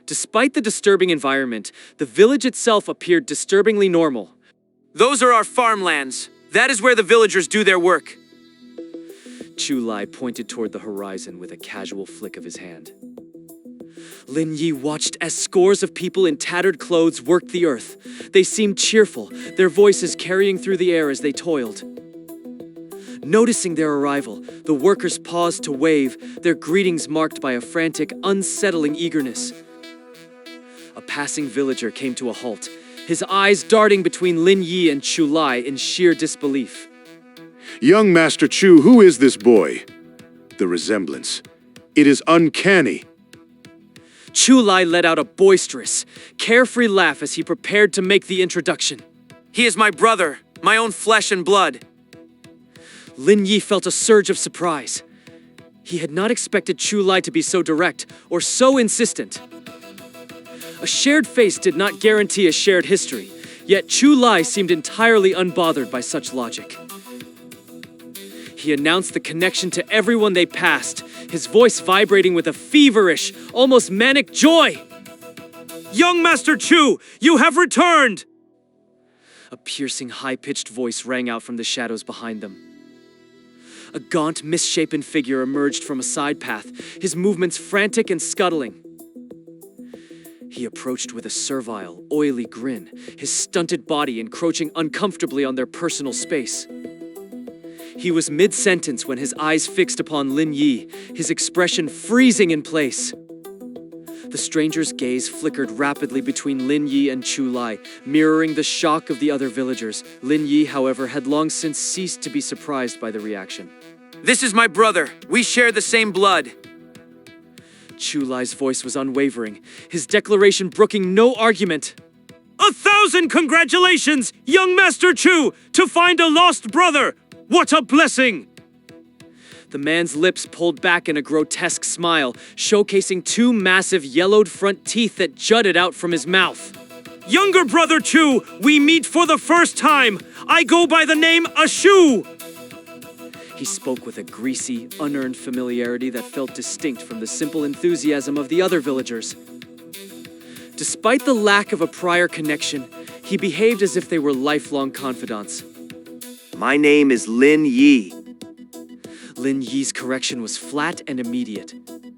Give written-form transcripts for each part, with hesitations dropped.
Despite the disturbing environment, the village itself appeared disturbingly normal. Those are our farmlands. That is where the villagers do their work. Chu Lai pointed toward the horizon with a casual flick of his hand. Lin Yi watched as scores of people in tattered clothes worked the earth. They seemed cheerful, their voices carrying through the air as they toiled. Noticing their arrival, the workers paused to wave, their greetings marked by a frantic, unsettling eagerness. A passing villager came to a halt, his eyes darting between Lin Yi and Chu Lai in sheer disbelief. Young Master Chu, who is this boy? The resemblance. It is uncanny. Chu Lai let out a boisterous, carefree laugh as he prepared to make the introduction. He is my brother, my own flesh and blood. Lin Yi felt a surge of surprise. He had not expected Chu Lai to be so direct or so insistent. A shared face did not guarantee a shared history, yet Chu Lai seemed entirely unbothered by such logic. He announced the connection to everyone they passed, his voice vibrating with a feverish, almost manic joy. Young Master Chu, you have returned! A piercing, high-pitched voice rang out from the shadows behind them. A gaunt, misshapen figure emerged from a side path, his movements frantic and scuttling. He approached with a servile, oily grin, his stunted body encroaching uncomfortably on their personal space. He was mid-sentence when his eyes fixed upon Lin Yi, his expression freezing in place. The stranger's gaze flickered rapidly between Lin Yi and Chu Lai, mirroring the shock of the other villagers. Lin Yi, however, had long since ceased to be surprised by the reaction. This is my brother. We share the same blood. Chu Lai's voice was unwavering, his declaration brooking no argument. 1,000 congratulations, young Master Chu, to find a lost brother! What a blessing! The man's lips pulled back in a grotesque smile, showcasing two massive yellowed front teeth that jutted out from his mouth. Younger brother Chu, we meet for the first time. I go by the name Ashu. He spoke with a greasy, unearned familiarity that felt distinct from the simple enthusiasm of the other villagers. Despite the lack of a prior connection, he behaved as if they were lifelong confidants. My name is Lin Yi. Lin Yi's correction was flat and immediate.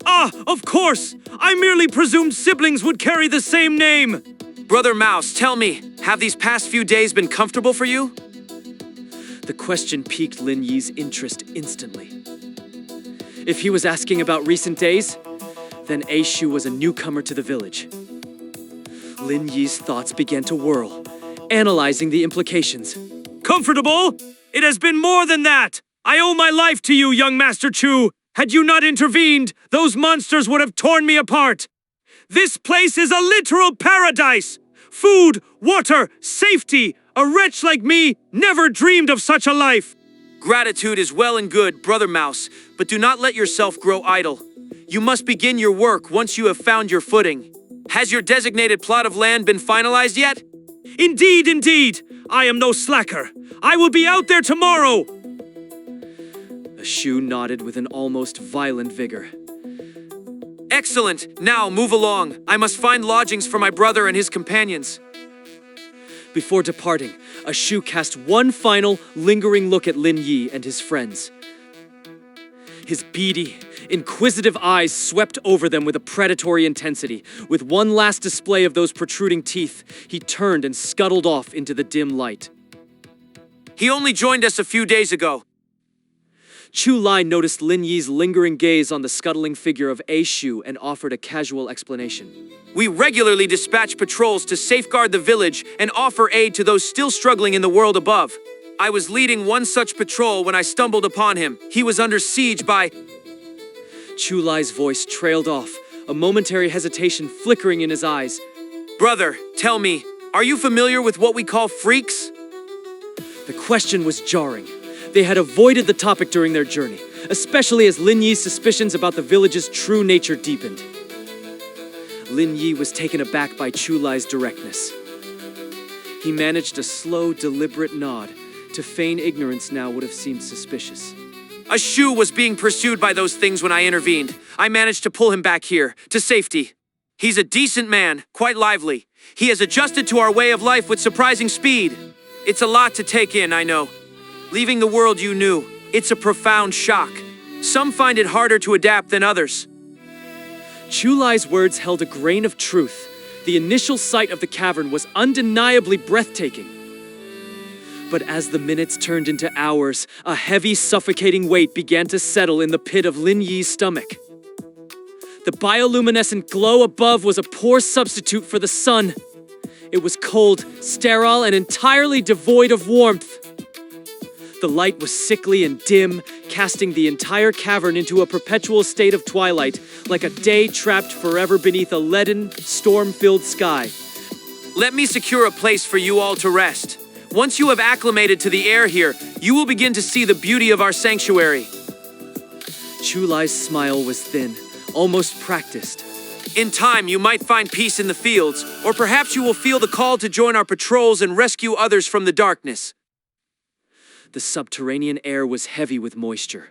Ah, of course! I merely presumed siblings would carry the same name! Brother Mouse, tell me, have these past few days been comfortable for you? The question piqued Lin Yi's interest instantly. If he was asking about recent days, then Ashu was a newcomer to the village. Lin Yi's thoughts began to whirl, analyzing the implications. Comfortable? It has been more than that! I owe my life to you, young Master Chu. Had you not intervened, those monsters would have torn me apart. This place is a literal paradise. Food, water, safety. A wretch like me never dreamed of such a life. Gratitude is well and good, Brother Mouse, but do not let yourself grow idle. You must begin your work once you have found your footing. Has your designated plot of land been finalized yet? Indeed, indeed. I am no slacker. I will be out there tomorrow. Ashu nodded with an almost violent vigor. Excellent. Now move along. I must find lodgings for my brother and his companions. Before departing, Ashu cast one final, lingering look at Lin Yi and his friends. His beady, inquisitive eyes swept over them with a predatory intensity. With one last display of those protruding teeth, he turned and scuttled off into the dim light. He only joined us a few days ago. Chu Lai noticed Lin Yi's lingering gaze on the scuttling figure of Ashu and offered a casual explanation. We regularly dispatch patrols to safeguard the village and offer aid to those still struggling in the world above. I was leading one such patrol when I stumbled upon him. He was under siege by... Chu Lai's voice trailed off, a momentary hesitation flickering in his eyes. Brother, tell me, are you familiar with what we call freaks? The question was jarring. They had avoided the topic during their journey, especially as Lin Yi's suspicions about the village's true nature deepened. Lin Yi was taken aback by Chu Lai's directness. He managed a slow, deliberate nod. To feign ignorance now would have seemed suspicious. Ashu was being pursued by those things when I intervened. I managed to pull him back here, to safety. He's a decent man, quite lively. He has adjusted to our way of life with surprising speed. It's a lot to take in, I know. Leaving the world you knew, it's a profound shock. Some find it harder to adapt than others. Chu Lai's words held a grain of truth. The initial sight of the cavern was undeniably breathtaking. But as the minutes turned into hours, a heavy, suffocating weight began to settle in the pit of Lin Yi's stomach. The bioluminescent glow above was a poor substitute for the sun. It was cold, sterile, and entirely devoid of warmth. The light was sickly and dim, casting the entire cavern into a perpetual state of twilight, like a day trapped forever beneath a leaden, storm-filled sky. Let me secure a place for you all to rest. Once you have acclimated to the air here, you will begin to see the beauty of our sanctuary. Chu Lai's smile was thin, almost practiced. In time, you might find peace in the fields, or perhaps you will feel the call to join our patrols and rescue others from the darkness. The subterranean air was heavy with moisture.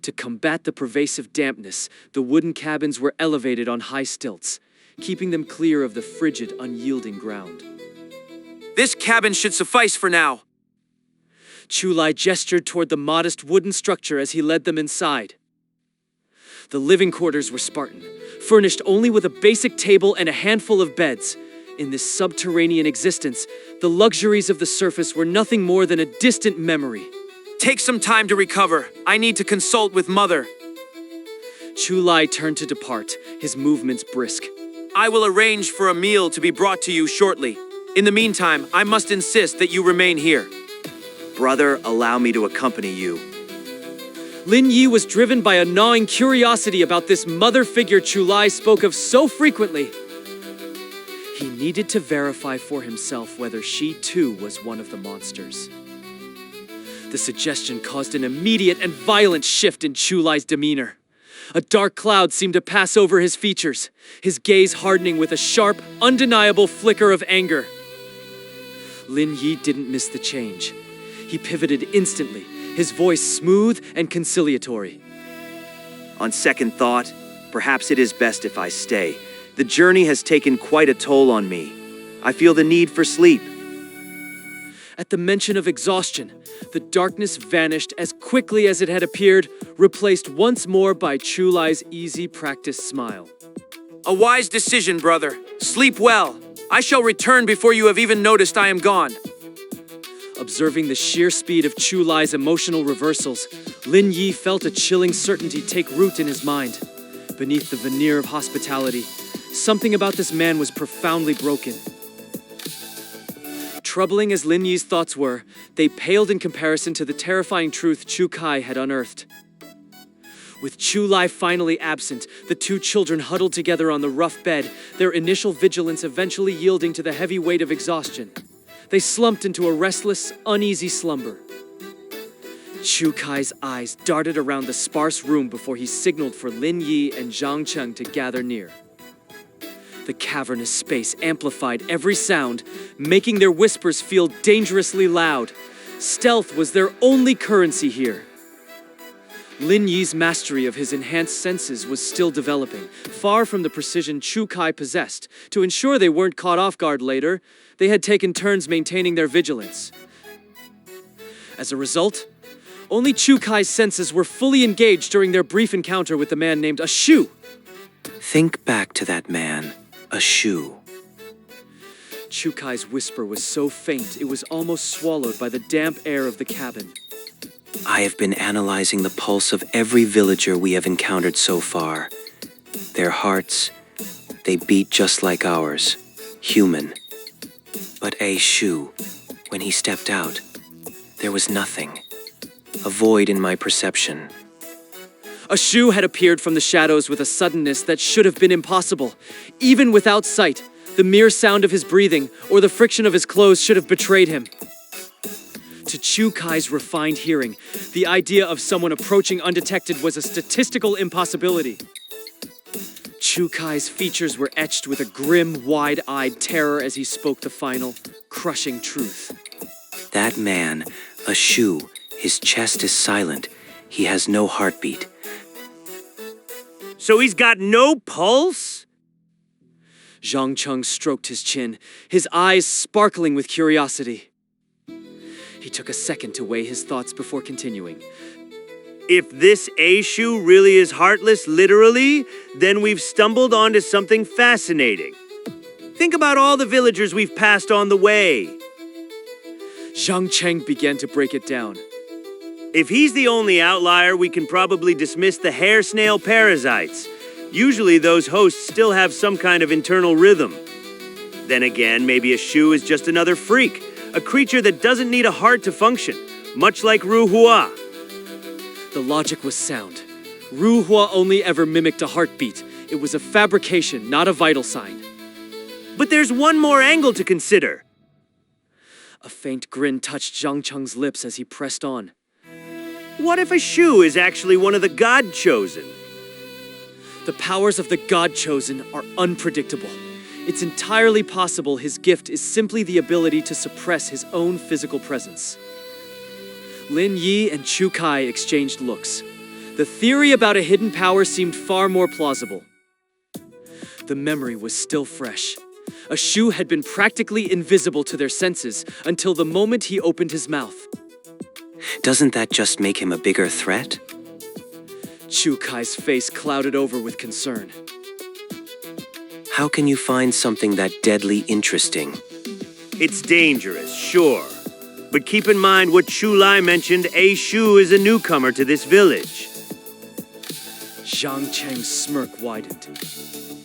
To combat the pervasive dampness, the wooden cabins were elevated on high stilts, keeping them clear of the frigid, unyielding ground. This cabin should suffice for now. Chu Lai gestured toward the modest wooden structure as he led them inside. The living quarters were Spartan, furnished only with a basic table and a handful of beds. In this subterranean existence, the luxuries of the surface were nothing more than a distant memory. Take some time to recover. I need to consult with Mother. Chu Lai turned to depart, his movements brisk. I will arrange for a meal to be brought to you shortly. In the meantime, I must insist that you remain here. Brother, allow me to accompany you. Lin Yi was driven by a gnawing curiosity about this mother figure Chu Lai spoke of so frequently. He needed to verify for himself whether she too was one of the monsters. The suggestion caused an immediate and violent shift in Chu Lai's demeanor. A dark cloud seemed to pass over his features, his gaze hardening with a sharp, undeniable flicker of anger. Lin Yi didn't miss the change. He pivoted instantly, his voice smooth and conciliatory. On second thought, perhaps it is best if I stay. The journey has taken quite a toll on me. I feel the need for sleep. At the mention of exhaustion, the darkness vanished as quickly as it had appeared, replaced once more by Chu Lai's easy, practiced smile. A wise decision, brother. Sleep well. I shall return before you have even noticed I am gone. Observing the sheer speed of Chu Lai's emotional reversals, Lin Yi felt a chilling certainty take root in his mind. Beneath the veneer of hospitality, something about this man was profoundly broken. Troubling as Lin Yi's thoughts were, they paled in comparison to the terrifying truth Chu Kai had unearthed. With Chu Lai finally absent, the two children huddled together on the rough bed, their initial vigilance eventually yielding to the heavy weight of exhaustion. They slumped into a restless, uneasy slumber. Chu Kai's eyes darted around the sparse room before he signaled for Lin Yi and Zhang Cheng to gather near. The cavernous space amplified every sound, making their whispers feel dangerously loud. Stealth was their only currency here. Lin Yi's mastery of his enhanced senses was still developing, far from the precision Chu Kai possessed. To ensure they weren't caught off guard later, they had taken turns maintaining their vigilance. As a result, only Chu Kai's senses were fully engaged during their brief encounter with the man named Ashu. Think back to that man, Ashu. Chu Kai's whisper was so faint it was almost swallowed by the damp air of the cabin. I have been analyzing the pulse of every villager we have encountered so far. Their hearts, they beat just like ours, human. But Ashu, when he stepped out, there was nothing. A void in my perception. Ashu had appeared from the shadows with a suddenness that should have been impossible. Even without sight, the mere sound of his breathing or the friction of his clothes should have betrayed him. To Chu Kai's refined hearing, the idea of someone approaching undetected was a statistical impossibility. Chu Kai's features were etched with a grim, wide-eyed terror as he spoke the final, crushing truth. That man, Ashu, his chest is silent. He has no heartbeat. So he's got no pulse? Zhang Cheng stroked his chin, his eyes sparkling with curiosity. He took a second to weigh his thoughts before continuing. If this Aishu really is heartless literally, then we've stumbled onto something fascinating. Think about all the villagers we've passed on the way. Zhang Cheng began to break it down. If he's the only outlier, we can probably dismiss the hair snail parasites. Usually those hosts still have some kind of internal rhythm. Then again, maybe a Shu is just another freak, a creature that doesn't need a heart to function, much like Ru Hua. The logic was sound. Ru Hua only ever mimicked a heartbeat. It was a fabrication, not a vital sign. But there's one more angle to consider. A faint grin touched Zhang Cheng's lips as he pressed on. What if a Shu is actually one of the God-chosen? The powers of the God-chosen are unpredictable. It's entirely possible his gift is simply the ability to suppress his own physical presence. Lin Yi and Chu Kai exchanged looks. The theory about a hidden power seemed far more plausible. The memory was still fresh. A Shu had been practically invisible to their senses until the moment he opened his mouth. Doesn't that just make him a bigger threat? Chu Kai's face clouded over with concern. How can you find something that deadly interesting? It's dangerous, sure. But keep in mind what Chu Lai mentioned, A Shu is a newcomer to this village. Zhang Cheng's smirk widened.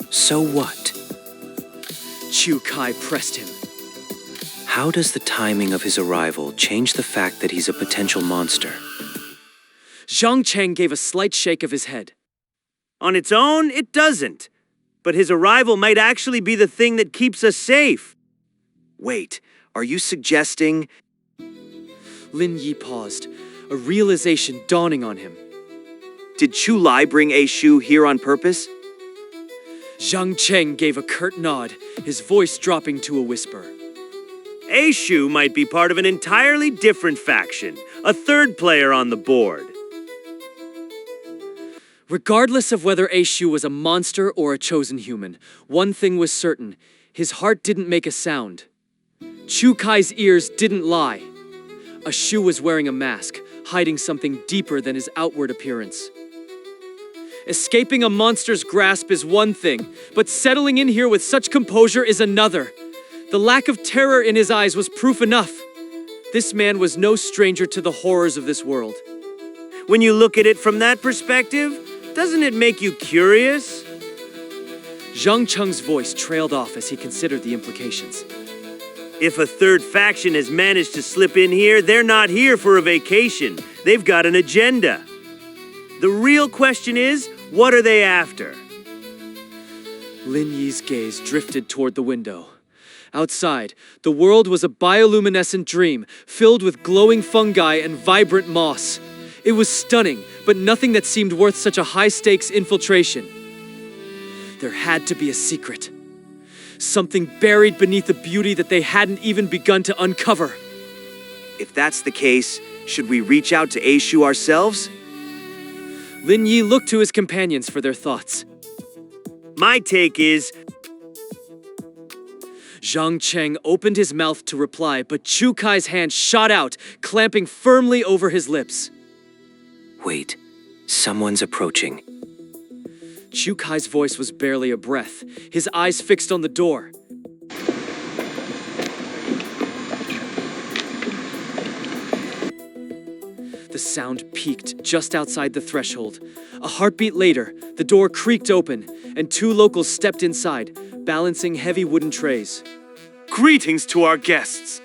So what? Chu Kai pressed him. How does the timing of his arrival change the fact that he's a potential monster? Zhang Cheng gave a slight shake of his head. On its own, it doesn't. But his arrival might actually be the thing that keeps us safe. Wait, are you suggesting... Lin Yi paused, a realization dawning on him. Did Chu Lai bring A Shu here on purpose? Zhang Cheng gave a curt nod, his voice dropping to a whisper. A Shu might be part of an entirely different faction, a third player on the board. Regardless of whether A Shu was a monster or a chosen human, one thing was certain: his heart didn't make a sound. Chu Kai's ears didn't lie. A Shu was wearing a mask, hiding something deeper than his outward appearance. Escaping a monster's grasp is one thing, but settling in here with such composure is another. The lack of terror in his eyes was proof enough. This man was no stranger to the horrors of this world. When you look at it from that perspective, doesn't it make you curious? Zhang Cheng's voice trailed off as he considered the implications. If a third faction has managed to slip in here, they're not here for a vacation. They've got an agenda. The real question is, what are they after? Lin Yi's gaze drifted toward the window. Outside, the world was a bioluminescent dream, filled with glowing fungi and vibrant moss. It was stunning, but nothing that seemed worth such a high-stakes infiltration. There had to be a secret. Something buried beneath the beauty that they hadn't even begun to uncover. If that's the case, should we reach out to A Shu ourselves? Lin Yi looked to his companions for their thoughts. My take is... Zhang Cheng opened his mouth to reply, but Chu Kai's hand shot out, clamping firmly over his lips. Wait, someone's approaching. Chu Kai's voice was barely a breath, his eyes fixed on the door. The sound peaked just outside the threshold. A heartbeat later, the door creaked open, and two locals stepped inside, balancing heavy wooden trays. Greetings to our guests.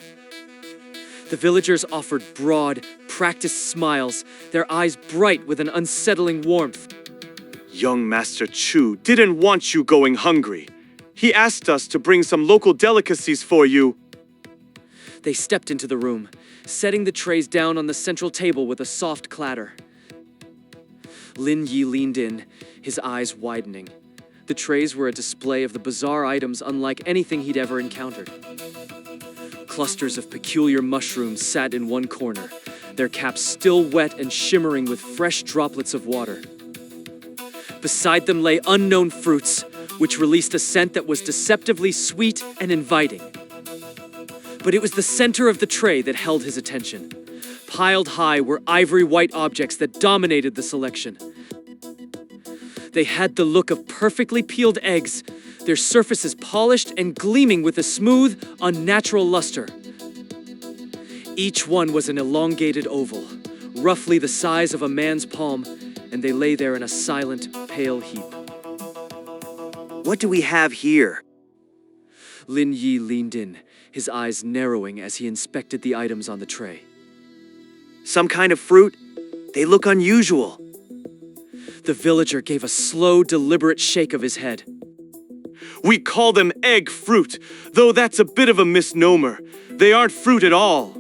The villagers offered broad, practiced smiles, their eyes bright with an unsettling warmth. Young Master Chu didn't want you going hungry. He asked us to bring some local delicacies for you. They stepped into the room, setting the trays down on the central table with a soft clatter. Lin Yi leaned in, his eyes widening. The trays were a display of the bizarre items unlike anything he'd ever encountered. Clusters of peculiar mushrooms sat in one corner, their caps still wet and shimmering with fresh droplets of water. Beside them lay unknown fruits, which released a scent that was deceptively sweet and inviting. But it was the center of the tray that held his attention. Piled high were ivory white objects that dominated the selection. They had the look of perfectly peeled eggs, their surfaces polished and gleaming with a smooth, unnatural luster. Each one was an elongated oval, roughly the size of a man's palm, and they lay there in a silent, pale heap. What do we have here? Lin Yi leaned in, his eyes narrowing as he inspected the items on the tray. Some kind of fruit? They look unusual. The villager gave a slow, deliberate shake of his head. We call them egg fruit, though that's a bit of a misnomer. They aren't fruit at all.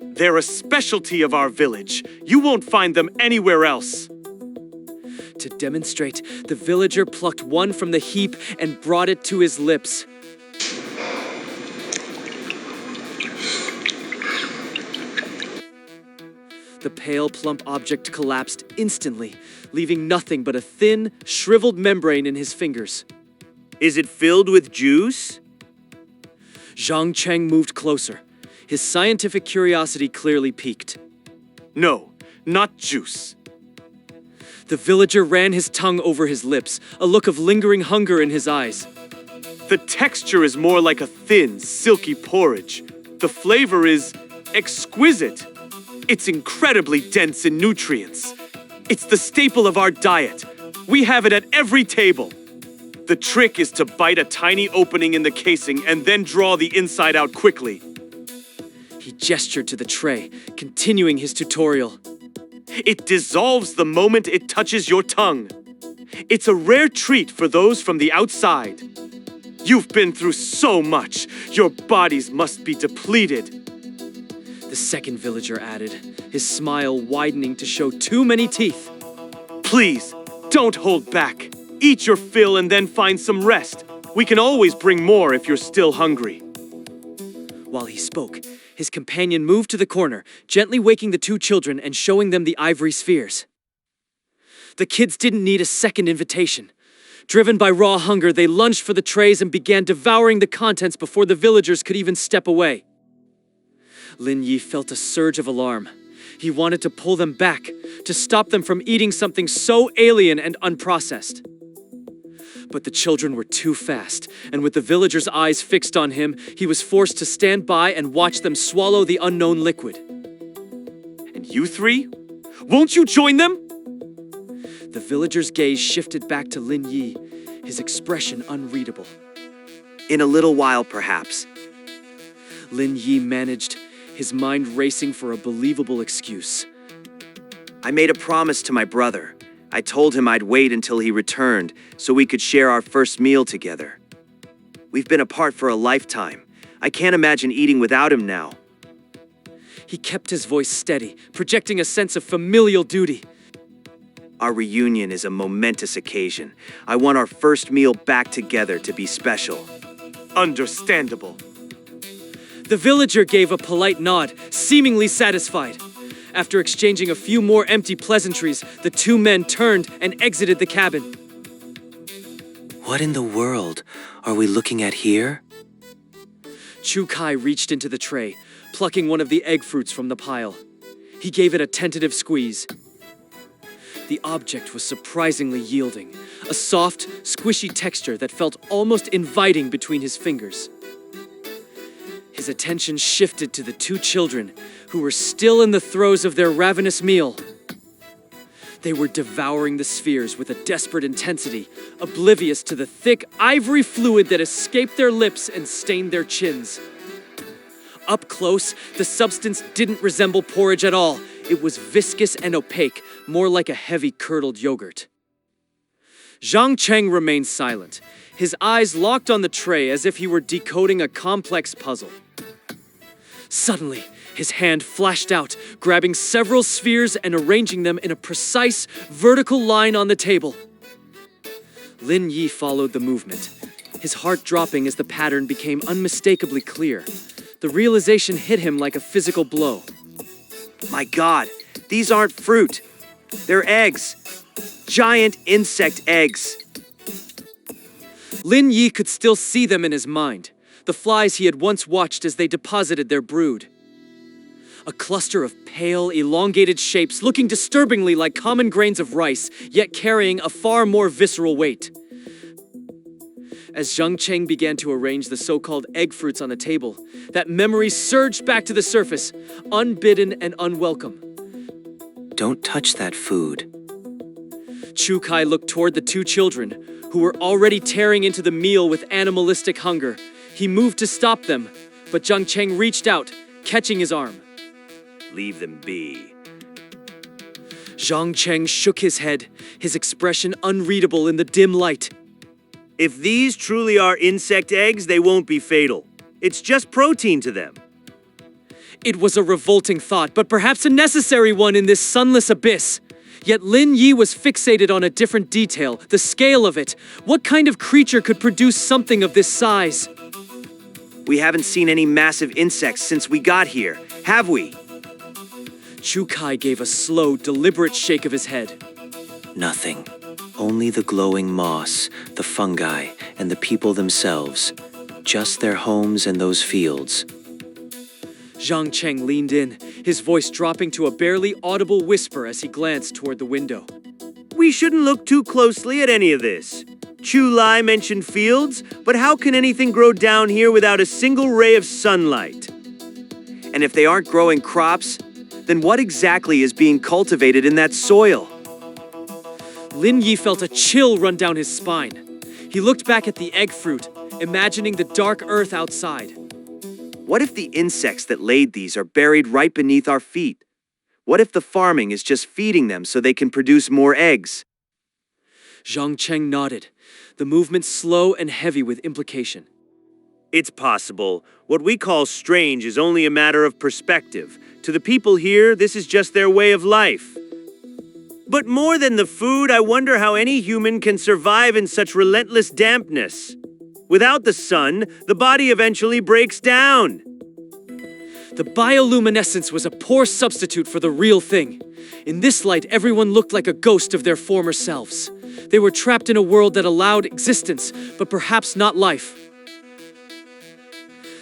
They're a specialty of our village. You won't find them anywhere else. To demonstrate, the villager plucked one from the heap and brought it to his lips. The pale, plump object collapsed instantly, leaving nothing but a thin, shriveled membrane in his fingers. Is it filled with juice? Zhang Cheng moved closer. His scientific curiosity clearly piqued. No, not juice. The villager ran his tongue over his lips, a look of lingering hunger in his eyes. The texture is more like a thin, silky porridge. The flavor is exquisite. It's incredibly dense in nutrients. It's the staple of our diet. We have it at every table. The trick is to bite a tiny opening in the casing and then draw the inside out quickly. He gestured to the tray, continuing his tutorial. It dissolves the moment it touches your tongue. It's a rare treat for those from the outside. You've been through so much. Your bodies must be depleted. The second villager added, his smile widening to show too many teeth. Please, don't hold back. Eat your fill and then find some rest. We can always bring more if you're still hungry. While he spoke, his companion moved to the corner, gently waking the two children and showing them the ivory spheres. The kids didn't need a second invitation. Driven by raw hunger, they lunged for the trays and began devouring the contents before the villagers could even step away. Lin Yi felt a surge of alarm. He wanted to pull them back, to stop them from eating something so alien and unprocessed. But the children were too fast, and with the villagers' eyes fixed on him, he was forced to stand by and watch them swallow the unknown liquid. And you three? Won't you join them? The villager's gaze shifted back to Lin Yi, his expression unreadable. In a little while, perhaps. Lin Yi managed, his mind racing for a believable excuse. I made a promise to my brother. I told him I'd wait until he returned so we could share our first meal together. We've been apart for a lifetime. I can't imagine eating without him now. He kept his voice steady, projecting a sense of familial duty. Our reunion is a momentous occasion. I want our first meal back together to be special. Understandable. The villager gave a polite nod, seemingly satisfied. After exchanging a few more empty pleasantries, the two men turned and exited the cabin. What in the world are we looking at here? Chu Kai reached into the tray, plucking one of the egg fruits from the pile. He gave it a tentative squeeze. The object was surprisingly yielding, a soft, squishy texture that felt almost inviting between his fingers. His attention shifted to the two children, who were still in the throes of their ravenous meal. They were devouring the spheres with a desperate intensity, oblivious to the thick ivory fluid that escaped their lips and stained their chins. Up close, the substance didn't resemble porridge at all. It was viscous and opaque, more like a heavy curdled yogurt. Zhang Cheng remained silent, his eyes locked on the tray as if he were decoding a complex puzzle. Suddenly, his hand flashed out, grabbing several spheres and arranging them in a precise, vertical line on the table. Lin Yi followed the movement, his heart dropping as the pattern became unmistakably clear. The realization hit him like a physical blow. My God, these aren't fruit. They're eggs. Giant insect eggs. Lin Yi could still see them in his mind, the flies he had once watched as they deposited their brood. A cluster of pale, elongated shapes looking disturbingly like common grains of rice, yet carrying a far more visceral weight. As Zhang Cheng began to arrange the so-called egg fruits on the table, that memory surged back to the surface, unbidden and unwelcome. Don't touch that food. Chu Kai looked toward the two children, who were already tearing into the meal with animalistic hunger. He moved to stop them, but Zhang Cheng reached out, catching his arm. Leave them be. Zhang Cheng shook his head, his expression unreadable in the dim light. If these truly are insect eggs, they won't be fatal. It's just protein to them. It was a revolting thought, but perhaps a necessary one in this sunless abyss. Yet Lin Yi was fixated on a different detail, the scale of it. What kind of creature could produce something of this size? We haven't seen any massive insects since we got here, have we? Chu Kai gave a slow, deliberate shake of his head. Nothing. Only the glowing moss, the fungi, and the people themselves. Just their homes and those fields. Zhang Cheng leaned in, his voice dropping to a barely audible whisper as he glanced toward the window. We shouldn't look too closely at any of this. Chu Lai mentioned fields, but how can anything grow down here without a single ray of sunlight? And if they aren't growing crops, then what exactly is being cultivated in that soil? Lin Yi felt a chill run down his spine. He looked back at the egg fruit, imagining the dark earth outside. What if the insects that laid these are buried right beneath our feet? What if the farming is just feeding them so they can produce more eggs? Zhang Cheng nodded, the movement slow and heavy with implication. It's possible. What we call strange is only a matter of perspective. To the people here, this is just their way of life. But more than the food, I wonder how any human can survive in such relentless dampness. Without the sun, the body eventually breaks down. The bioluminescence was a poor substitute for the real thing. In this light, everyone looked like a ghost of their former selves. They were trapped in a world that allowed existence, but perhaps not life.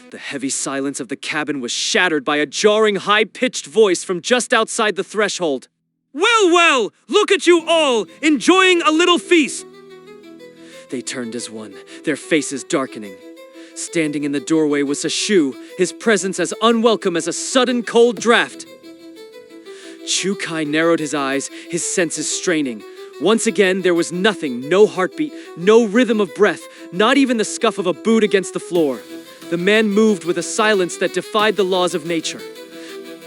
The heavy silence of the cabin was shattered by a jarring, high-pitched voice from just outside the threshold. Well, well, look at you all, enjoying a little feast. They turned as one, their faces darkening. Standing in the doorway was a Shu, his presence as unwelcome as a sudden cold draft. Chu Kai narrowed his eyes, his senses straining. Once again, there was nothing, no heartbeat, no rhythm of breath, not even the scuff of a boot against the floor. The man moved with a silence that defied the laws of nature.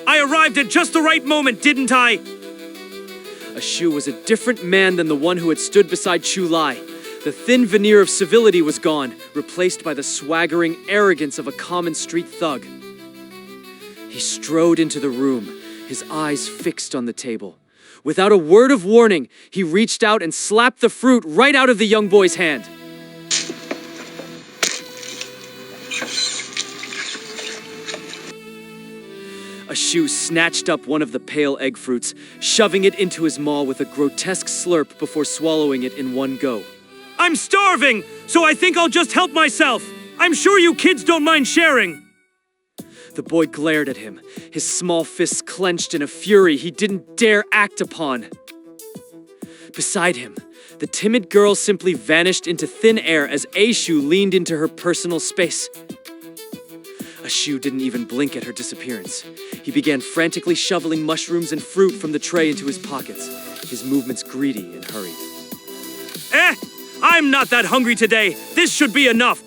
I arrived at just the right moment, didn't I? A Shu was a different man than the one who had stood beside Chu Lai. The thin veneer of civility was gone, replaced by the swaggering arrogance of a common street thug. He strode into the room, his eyes fixed on the table. Without a word of warning, he reached out and slapped the fruit right out of the young boy's hand. A Shu snatched up one of the pale egg fruits, shoving it into his maw with a grotesque slurp before swallowing it in one go. I'm starving, so I think I'll just help myself. I'm sure you kids don't mind sharing. The boy glared at him, his small fists clenched in a fury he didn't dare act upon. Beside him, the timid girl simply vanished into thin air as A Shu leaned into her personal space. A Shu didn't even blink at her disappearance. He began frantically shoveling mushrooms and fruit from the tray into his pockets, his movements greedy and hurried. I'm not that hungry today. This should be enough.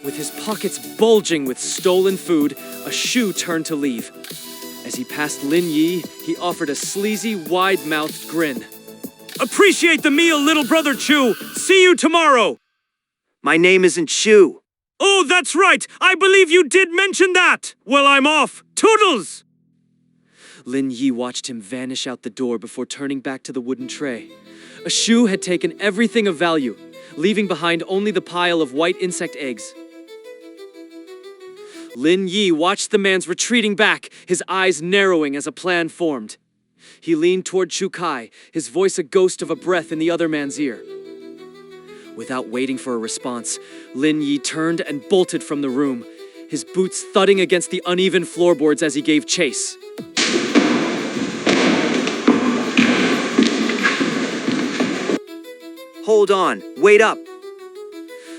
With his pockets bulging with stolen food, a Shu turned to leave. As he passed Lin Yi, he offered a sleazy, wide-mouthed grin. Appreciate the meal, little brother Chu. See you tomorrow. My name isn't Chu. Oh, that's right. I believe you did mention that. Well, I'm off. Toodles! Lin Yi watched him vanish out the door before turning back to the wooden tray. A Shu had taken everything of value, leaving behind only the pile of white insect eggs. Lin Yi watched the man's retreating back, his eyes narrowing as a plan formed. He leaned toward Chu Kai, his voice a ghost of a breath in the other man's ear. Without waiting for a response, Lin Yi turned and bolted from the room, his boots thudding against the uneven floorboards as he gave chase. Hold on, wait up.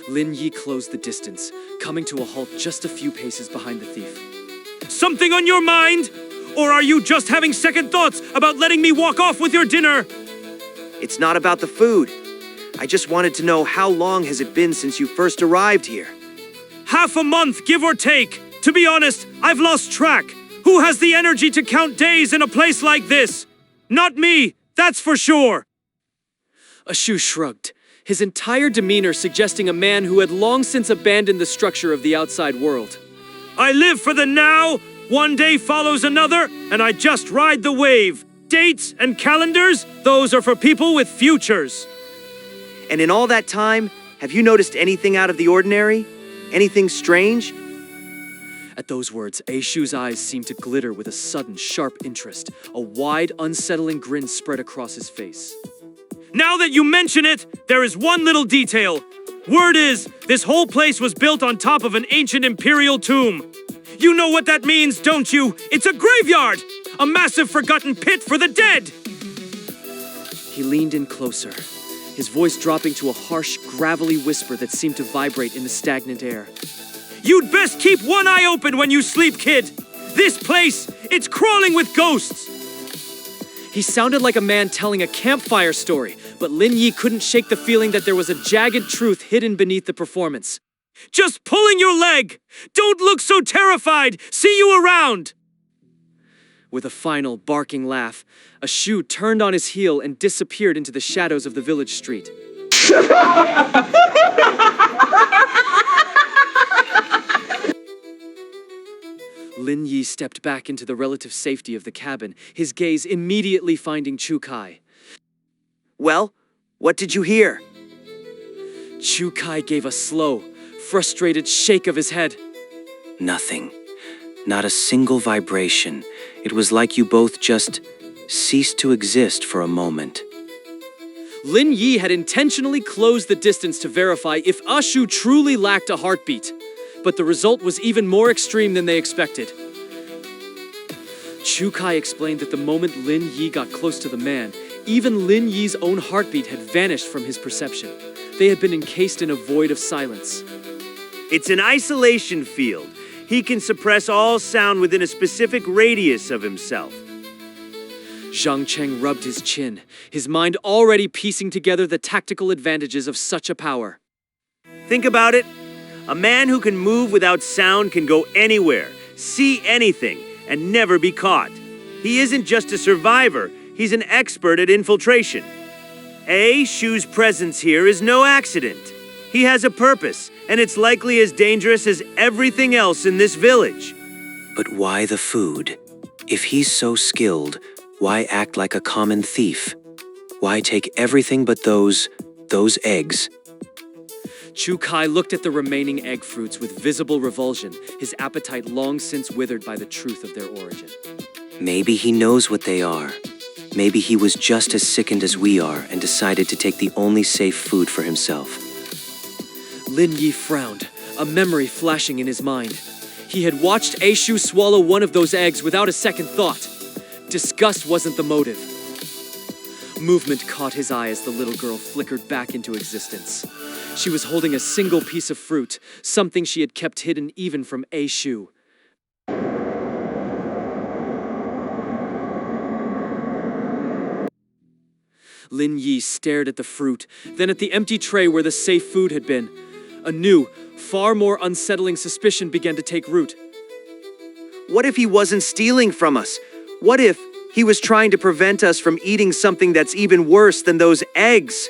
Lin Yi closed the distance, coming to a halt just a few paces behind the thief. Something on your mind? Or are you just having second thoughts about letting me walk off with your dinner? It's not about the food. I just wanted to know, how long has it been since you first arrived here? Half a month, give or take. To be honest, I've lost track. Who has the energy to count days in a place like this? Not me, that's for sure. Ashu shrugged, his entire demeanor suggesting a man who had long since abandoned the structure of the outside world. I live for the now, one day follows another, and I just ride the wave. Dates and calendars, those are for people with futures. And in all that time, have you noticed anything out of the ordinary? Anything strange? At those words, Aishu's eyes seemed to glitter with a sudden, sharp interest. A wide, unsettling grin spread across his face. Now that you mention it, there is one little detail. Word is, this whole place was built on top of an ancient imperial tomb. You know what that means, don't you? It's a graveyard! A massive forgotten pit for the dead! He leaned in closer, his voice dropping to a harsh, gravelly whisper that seemed to vibrate in the stagnant air. You'd best keep one eye open when you sleep, kid! This place, it's crawling with ghosts! He sounded like a man telling a campfire story, but Lin Yi couldn't shake the feeling that there was a jagged truth hidden beneath the performance. Just pulling your leg! Don't look so terrified! See you around! With a final, barking laugh, Ashu turned on his heel and disappeared into the shadows of the village street. Lin Yi stepped back into the relative safety of the cabin, his gaze immediately finding Chu Kai. Well, what did you hear? Chu Kai gave a slow, frustrated shake of his head. Nothing. Not a single vibration. It was like you both just ceased to exist for a moment. Lin Yi had intentionally closed the distance to verify if Ashu truly lacked a heartbeat, but the result was even more extreme than they expected. Chu Kai explained that the moment Lin Yi got close to the man, even Lin Yi's own heartbeat had vanished from his perception. They had been encased in a void of silence. It's an isolation field. He can suppress all sound within a specific radius of himself. Zhang Cheng rubbed his chin, his mind already piecing together the tactical advantages of such a power. Think about it. A man who can move without sound can go anywhere, see anything, and never be caught. He isn't just a survivor, he's an expert at infiltration. Shu's presence here is no accident. He has a purpose, and it's likely as dangerous as everything else in this village. But why the food? If he's so skilled, why act like a common thief? Why take everything but those eggs? Chu Kai looked at the remaining egg fruits with visible revulsion, his appetite long since withered by the truth of their origin. Maybe he knows what they are. Maybe he was just as sickened as we are and decided to take the only safe food for himself. Lin Yi frowned, a memory flashing in his mind. He had watched Aishu swallow one of those eggs without a second thought. Disgust wasn't the motive. Movement caught his eye as the little girl flickered back into existence. She was holding a single piece of fruit, something she had kept hidden even from Aishu. Lin Yi stared at the fruit, then at the empty tray where the safe food had been. A new, far more unsettling suspicion began to take root. What if he wasn't stealing from us? What if he was trying to prevent us from eating something that's even worse than those eggs?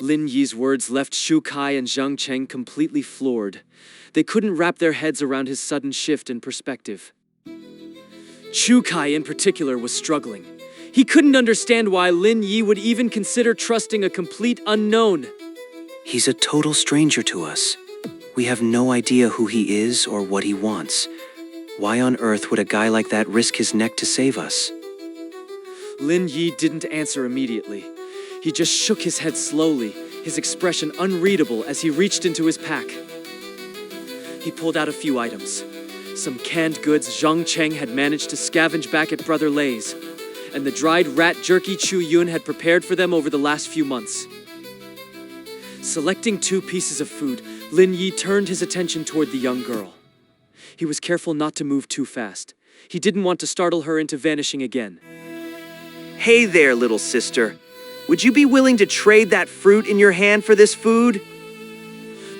Lin Yi's words left Chu Kai and Zhang Cheng completely floored. They couldn't wrap their heads around his sudden shift in perspective. Chu Kai in particular was struggling. He couldn't understand why Lin Yi would even consider trusting a complete unknown. He's a total stranger to us. We have no idea who he is or what he wants. Why on earth would a guy like that risk his neck to save us? Lin Yi didn't answer immediately. He just shook his head slowly, his expression unreadable as he reached into his pack. He pulled out a few items. Some canned goods Zhang Cheng had managed to scavenge back at Brother Lei's, and the dried rat jerky Chu Yun had prepared for them over the last few months. Selecting 2 pieces of food, Lin Yi turned his attention toward the young girl. He was careful not to move too fast. He didn't want to startle her into vanishing again. Hey there, little sister. Would you be willing to trade that fruit in your hand for this food?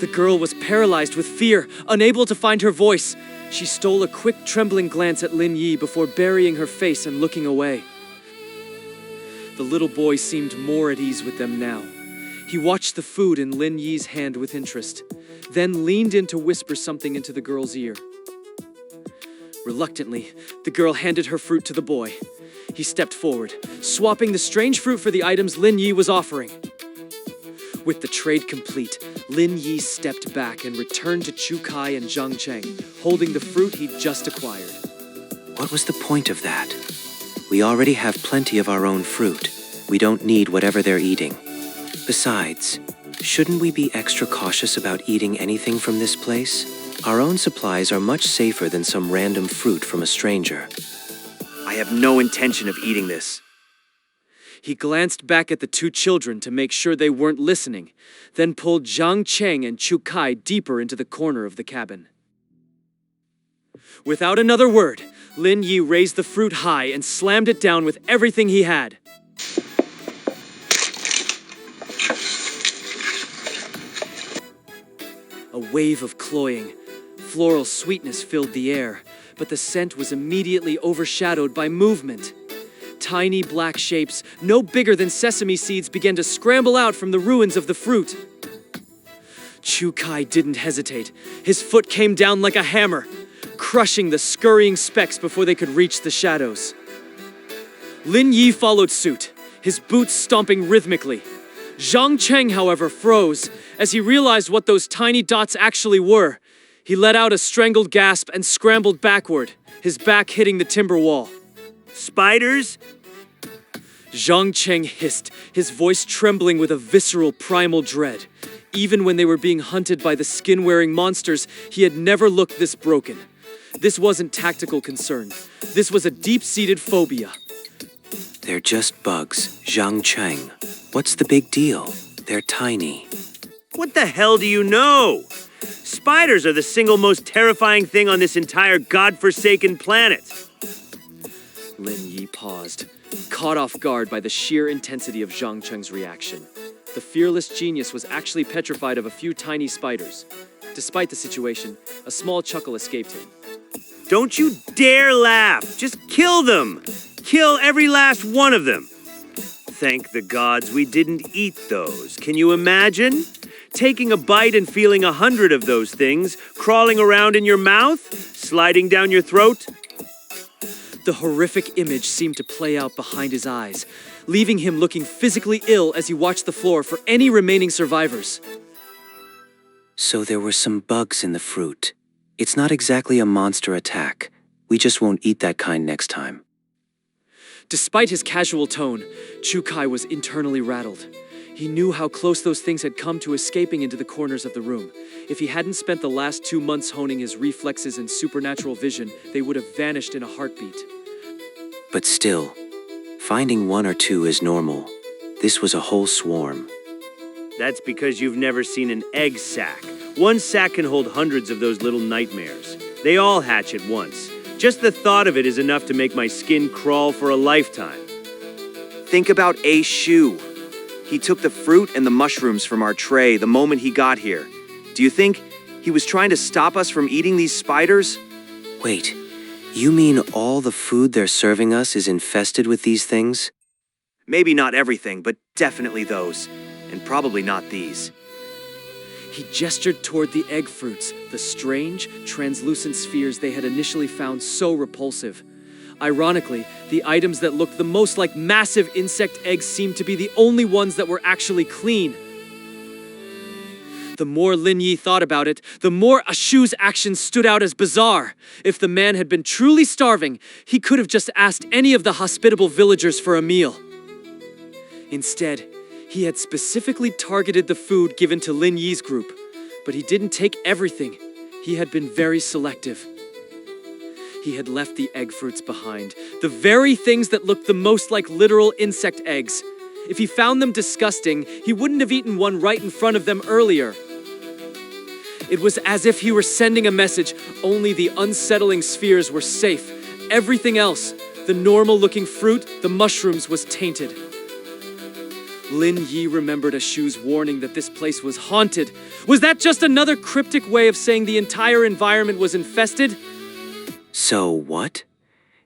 The girl was paralyzed with fear, unable to find her voice. She stole a quick, trembling glance at Lin Yi before burying her face and looking away. The little boy seemed more at ease with them now. He watched the food in Lin Yi's hand with interest, then leaned in to whisper something into the girl's ear. Reluctantly, the girl handed her fruit to the boy. He stepped forward, swapping the strange fruit for the items Lin Yi was offering. With the trade complete, Lin Yi stepped back and returned to Chu Kai and Zhang Cheng, holding the fruit he'd just acquired. What was the point of that? We already have plenty of our own fruit. We don't need whatever they're eating. Besides, shouldn't we be extra cautious about eating anything from this place? Our own supplies are much safer than some random fruit from a stranger. I have no intention of eating this. He glanced back at the 2 children to make sure they weren't listening, then pulled Zhang Cheng and Chu Kai deeper into the corner of the cabin. Without another word, Lin Yi raised the fruit high and slammed it down with everything he had. A wave of cloying, floral sweetness filled the air, but the scent was immediately overshadowed by movement. Tiny black shapes, no bigger than sesame seeds, began to scramble out from the ruins of the fruit. Chu Kai didn't hesitate. His foot came down like a hammer, crushing the scurrying specks before they could reach the shadows. Lin Yi followed suit, his boots stomping rhythmically. Zhang Cheng, however, froze as he realized what those tiny dots actually were. He let out a strangled gasp and scrambled backward, his back hitting the timber wall. Spiders? Zhang Cheng hissed, his voice trembling with a visceral primal dread. Even when they were being hunted by the skin-wearing monsters, he had never looked this broken. This wasn't tactical concern. This was a deep-seated phobia. They're just bugs, Zhang Cheng. What's the big deal? They're tiny. What the hell do you know? Spiders are the single most terrifying thing on this entire godforsaken planet. Lin Yi paused, caught off guard by the sheer intensity of Zhang Cheng's reaction. The fearless genius was actually petrified of a few tiny spiders. Despite the situation, a small chuckle escaped him. Don't you dare laugh! Just kill them! Kill every last one of them! Thank the gods we didn't eat those. Can you imagine? Taking a bite and feeling 100 of those things, crawling around in your mouth, sliding down your throat? The horrific image seemed to play out behind his eyes, leaving him looking physically ill as he watched the floor for any remaining survivors. So there were some bugs in the fruit. It's not exactly a monster attack. We just won't eat that kind next time. Despite his casual tone, Chu Kai was internally rattled. He knew how close those things had come to escaping into the corners of the room. If he hadn't spent the last 2 months honing his reflexes and supernatural vision, they would have vanished in a heartbeat. But still, finding 1 or 2 is normal. This was a whole swarm. That's because you've never seen an egg sac. 1 sac can hold hundreds of those little nightmares. They all hatch at once. Just the thought of it is enough to make my skin crawl for a lifetime. Think about A. Shu. He took the fruit and the mushrooms from our tray the moment he got here. Do you think he was trying to stop us from eating these spiders? Wait, you mean all the food they're serving us is infested with these things? Maybe not everything, but definitely those. And probably not these. He gestured toward the egg fruits, the strange, translucent spheres they had initially found so repulsive. Ironically, the items that looked the most like massive insect eggs seemed to be the only ones that were actually clean. The more Lin Yi thought about it, the more Ashu's actions stood out as bizarre. If the man had been truly starving, he could have just asked any of the hospitable villagers for a meal. Instead, He had specifically targeted the food given to Lin Yi's group, but he didn't take everything. He had been very selective. He had left the egg fruits behind, the very things that looked the most like literal insect eggs. If he found them disgusting, he wouldn't have eaten one right in front of them earlier. It was as if he were sending a message. Only the unsettling spheres were safe. Everything else, the normal-looking fruit, the mushrooms, was tainted. Lin Yi remembered Ashu's warning that this place was haunted. Was that just another cryptic way of saying the entire environment was infested? So what?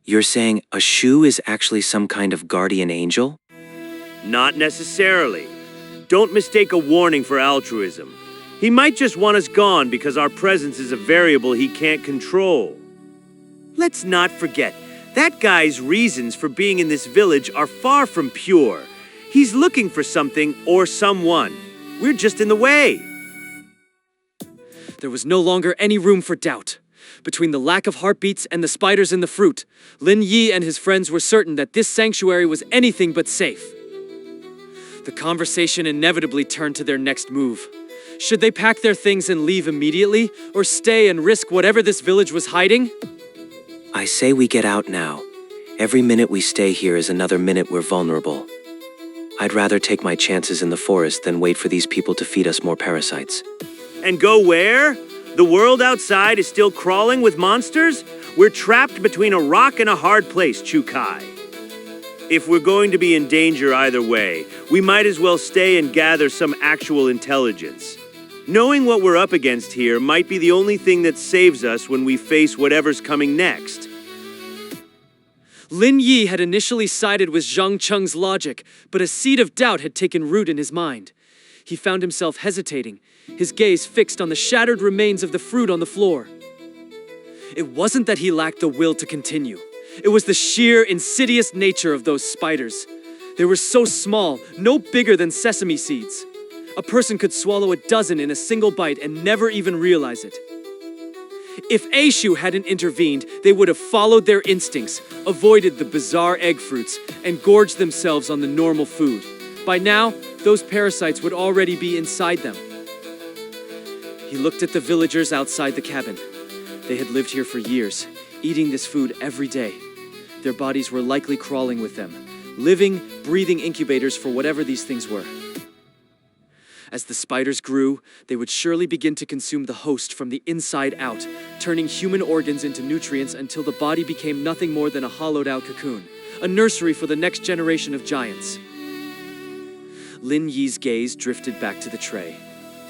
You're saying Ashu is actually some kind of guardian angel? Not necessarily. Don't mistake a warning for altruism. He might just want us gone because our presence is a variable he can't control. Let's not forget, that guy's reasons for being in this village are far from pure. He's looking for something or someone. We're just in the way. There was no longer any room for doubt. Between the lack of heartbeats and the spiders in the fruit, Lin Yi and his friends were certain that this sanctuary was anything but safe. The conversation inevitably turned to their next move. Should they pack their things and leave immediately, or stay and risk whatever this village was hiding? I say we get out now. Every minute we stay here is another minute we're vulnerable. I'd rather take my chances in the forest than wait for these people to feed us more parasites. And go where? The world outside is still crawling with monsters? We're trapped between a rock and a hard place, Chukai. If we're going to be in danger either way, we might as well stay and gather some actual intelligence. Knowing what we're up against here might be the only thing that saves us when we face whatever's coming next. Lin Yi had initially sided with Zhang Cheng's logic, but a seed of doubt had taken root in his mind. He found himself hesitating, his gaze fixed on the shattered remains of the fruit on the floor. It wasn't that he lacked the will to continue. It was the sheer, insidious nature of those spiders. They were so small, no bigger than sesame seeds. A person could swallow a dozen in a single bite and never even realize it. If Ashu hadn't intervened, they would have followed their instincts, avoided the bizarre egg fruits, and gorged themselves on the normal food. By now, those parasites would already be inside them. He looked at the villagers outside the cabin. They had lived here for years, eating this food every day. Their bodies were likely crawling with them, living, breathing incubators for whatever these things were. As the spiders grew, they would surely begin to consume the host from the inside out, turning human organs into nutrients until the body became nothing more than a hollowed-out cocoon, a nursery for the next generation of giants. Lin Yi's gaze drifted back to the tray.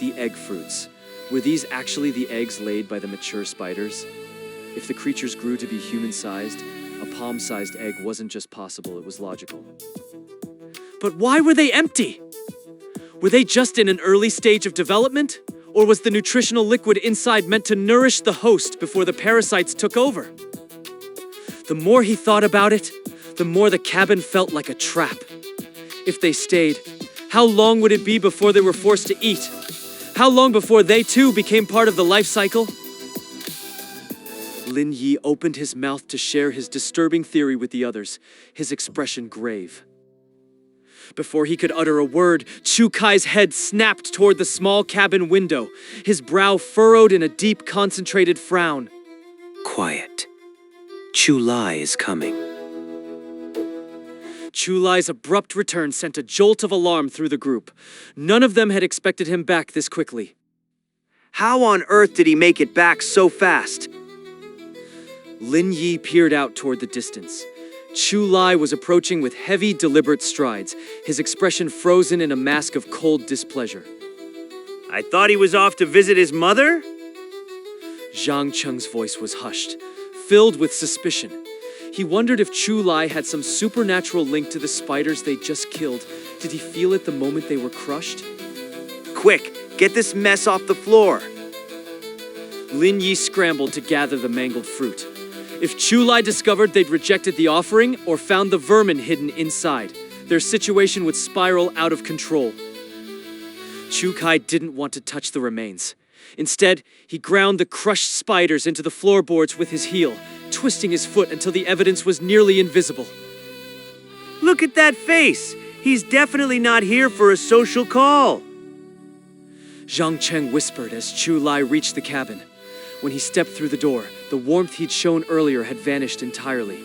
The egg fruits. Were these actually the eggs laid by the mature spiders? If the creatures grew to be human-sized, a palm-sized egg wasn't just possible, it was logical. But why were they empty? Were they just in an early stage of development? Or was the nutritional liquid inside meant to nourish the host before the parasites took over? The more he thought about it, the more the cabin felt like a trap. If they stayed, how long would it be before they were forced to eat? How long before they too became part of the life cycle? Lin Yi opened his mouth to share his disturbing theory with the others, his expression grave. Before he could utter a word, Chukai's head snapped toward the small cabin window, his brow furrowed in a deep, concentrated frown. Quiet. Chu Lai is coming. Chu Lai's abrupt return sent a jolt of alarm through the group. None of them had expected him back this quickly. How on earth did he make it back so fast? Lin Yi peered out toward the distance. Chu Lai was approaching with heavy, deliberate strides, his expression frozen in a mask of cold displeasure. I thought he was off to visit his mother? Zhang Cheng's voice was hushed, filled with suspicion. He wondered if Chu Lai had some supernatural link to the spiders they just killed. Did he feel it the moment they were crushed? Quick, get this mess off the floor. Lin Yi scrambled to gather the mangled fruit. If Chu Lai discovered they'd rejected the offering or found the vermin hidden inside, their situation would spiral out of control. Chu Kai didn't want to touch the remains. Instead, he ground the crushed spiders into the floorboards with his heel, twisting his foot until the evidence was nearly invisible. Look at that face! He's definitely not here for a social call. Zhang Cheng whispered as Chu Lai reached the cabin. When he stepped through the door, the warmth he'd shown earlier had vanished entirely.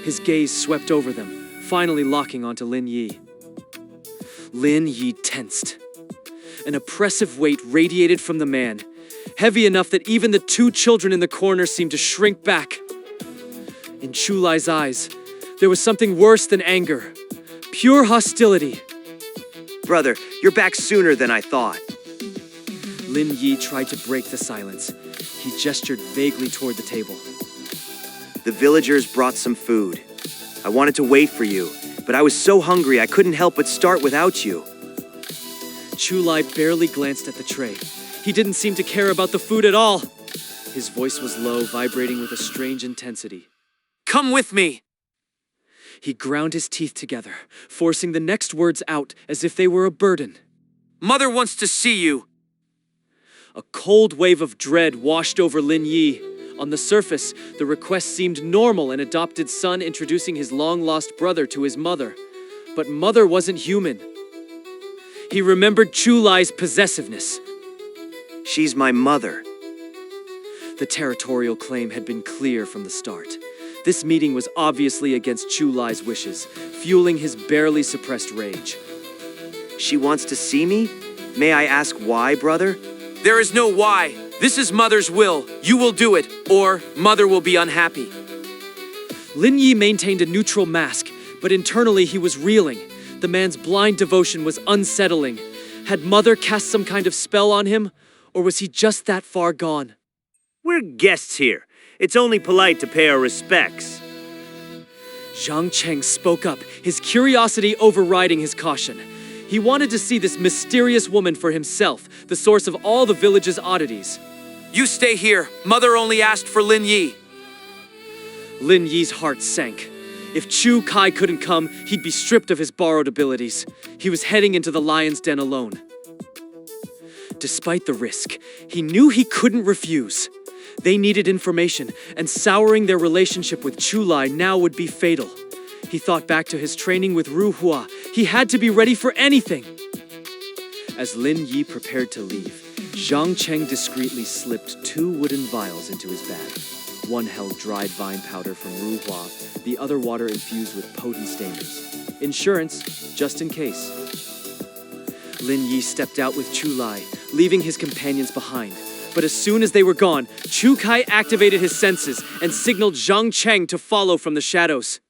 His gaze swept over them, finally locking onto Lin Yi. Lin Yi tensed. An oppressive weight radiated from the man, heavy enough that even the two children in the corner seemed to shrink back. In Chu Lai's eyes, there was something worse than anger. Pure hostility. Brother, you're back sooner than I thought. Lin Yi tried to break the silence. He gestured vaguely toward the table. The villagers brought some food. I wanted to wait for you, but I was so hungry I couldn't help but start without you. Chu Lai barely glanced at the tray. He didn't seem to care about the food at all. His voice was low, vibrating with a strange intensity. Come with me. He ground his teeth together, forcing the next words out as if they were a burden. Mother wants to see you. A cold wave of dread washed over Lin Yi. On the surface, the request seemed normal, an adopted son introducing his long-lost brother to his mother. But Mother wasn't human. He remembered Chu Lai's possessiveness. She's my mother. The territorial claim had been clear from the start. This meeting was obviously against Chu Lai's wishes, fueling his barely suppressed rage. She wants to see me? May I ask why, brother? There is no why. This is Mother's will. You will do it, or Mother will be unhappy. Lin Yi maintained a neutral mask, but internally he was reeling. The man's blind devotion was unsettling. Had Mother cast some kind of spell on him, or was he just that far gone? We're guests here. It's only polite to pay our respects. Zhang Cheng spoke up, his curiosity overriding his caution. He wanted to see this mysterious woman for himself, the source of all the village's oddities. You stay here. Mother only asked for Lin Yi. Lin Yi's heart sank. If Chu Kai couldn't come, he'd be stripped of his borrowed abilities. He was heading into the lion's den alone. Despite the risk, he knew he couldn't refuse. They needed information, and souring their relationship with Chu Lai now would be fatal. He thought back to his training with Ru Hua. He had to be ready for anything. As Lin Yi prepared to leave, Zhang Cheng discreetly slipped 2 wooden vials into his bag. One held dried vine powder from Ru Hua, the other water infused with potent stainers. Insurance, just in case. Lin Yi stepped out with Chu Lai, leaving his companions behind. But as soon as they were gone, Chu Kai activated his senses and signaled Zhang Cheng to follow from the shadows.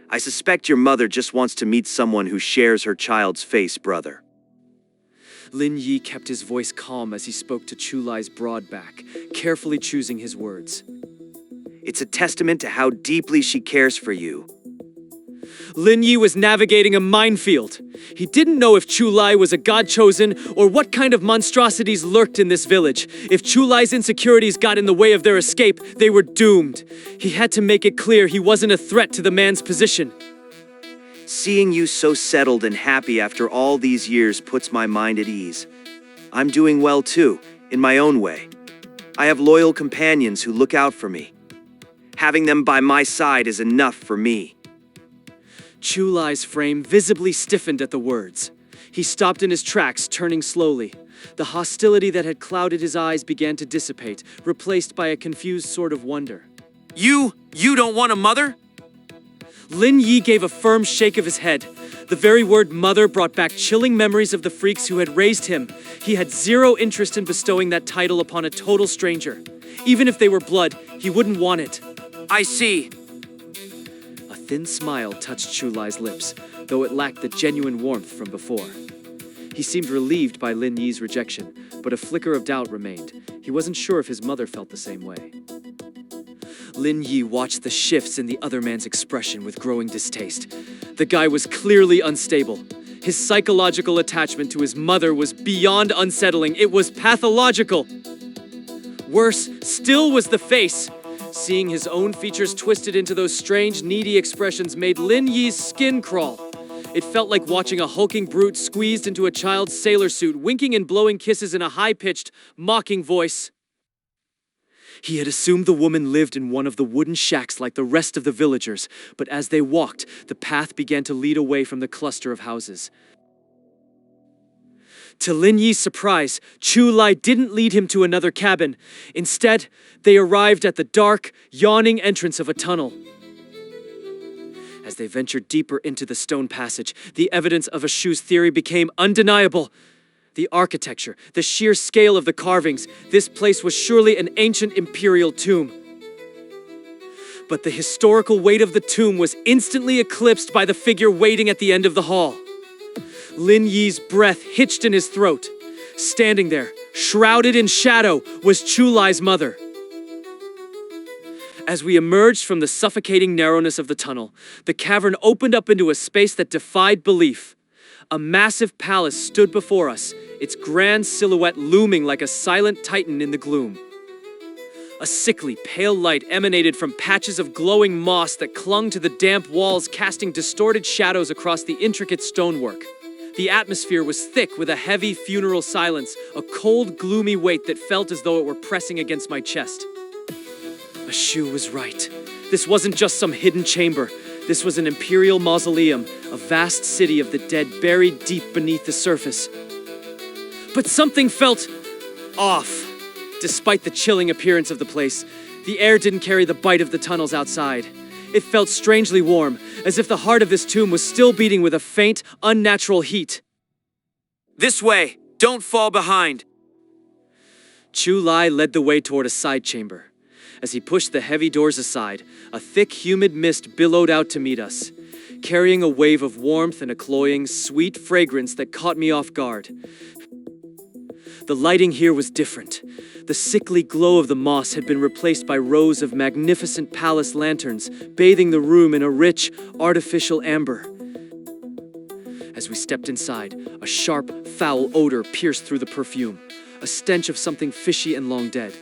I suspect your mother just wants to meet someone who shares her child's face, brother. Lin Yi kept his voice calm as he spoke to Chu Lai's broad back, carefully choosing his words. It's a testament to how deeply she cares for you. Lin Yi was navigating a minefield. He didn't know if Chu Lai was a god-chosen or what kind of monstrosities lurked in this village. If Chu Lai's insecurities got in the way of their escape, they were doomed. He had to make it clear he wasn't a threat to the man's position. Seeing you so settled and happy after all these years puts my mind at ease. I'm doing well too, in my own way. I have loyal companions who look out for me. Having them by my side is enough for me. Chu Lai's frame visibly stiffened at the words. He stopped in his tracks, turning slowly. The hostility that had clouded his eyes began to dissipate, replaced by a confused sort of wonder. You don't want a mother? Lin Yi gave a firm shake of his head. The very word mother brought back chilling memories of the freaks who had raised him. He had zero interest in bestowing that title upon a total stranger. Even if they were blood, he wouldn't want it. I see. A thin smile touched Chu Lai's lips, though it lacked the genuine warmth from before. He seemed relieved by Lin Yi's rejection, but a flicker of doubt remained. He wasn't sure if his mother felt the same way. Lin Yi watched the shifts in the other man's expression with growing distaste. The guy was clearly unstable. His psychological attachment to his mother was beyond unsettling. It was pathological. Worse still was the face. Seeing his own features twisted into those strange, needy expressions made Lin Yi's skin crawl. It felt like watching a hulking brute squeezed into a child's sailor suit, winking and blowing kisses in a high-pitched, mocking voice. He had assumed the woman lived in one of the wooden shacks like the rest of the villagers, but as they walked, the path began to lead away from the cluster of houses. To Lin Yi's surprise, Chu Lai didn't lead him to another cabin. Instead, they arrived at the dark, yawning entrance of a tunnel. As they ventured deeper into the stone passage, the evidence of Ashu's theory became undeniable. The architecture, the sheer scale of the carvings, this place was surely an ancient imperial tomb. But the historical weight of the tomb was instantly eclipsed by the figure waiting at the end of the hall. Lin Yi's breath hitched in his throat. Standing there, shrouded in shadow, was Chu Lai's mother. As we emerged from the suffocating narrowness of the tunnel, the cavern opened up into a space that defied belief. A massive palace stood before us, its grand silhouette looming like a silent titan in the gloom. A sickly, pale light emanated from patches of glowing moss that clung to the damp walls, casting distorted shadows across the intricate stonework. The atmosphere was thick with a heavy funeral silence, a cold, gloomy weight that felt as though it were pressing against my chest. Ashu was right. This wasn't just some hidden chamber. This was an imperial mausoleum, a vast city of the dead buried deep beneath the surface. But something felt off. Despite the chilling appearance of the place, the air didn't carry the bite of the tunnels outside. It felt strangely warm, as if the heart of this tomb was still beating with a faint, unnatural heat. This way! Don't fall behind! Chu Lai led the way toward a side chamber. As he pushed the heavy doors aside, a thick, humid mist billowed out to meet us, carrying a wave of warmth and a cloying, sweet fragrance that caught me off guard. The lighting here was different. The sickly glow of the moss had been replaced by rows of magnificent palace lanterns, bathing the room in a rich, artificial amber. As we stepped inside, a sharp, foul odor pierced through the perfume, a stench of something fishy and long dead.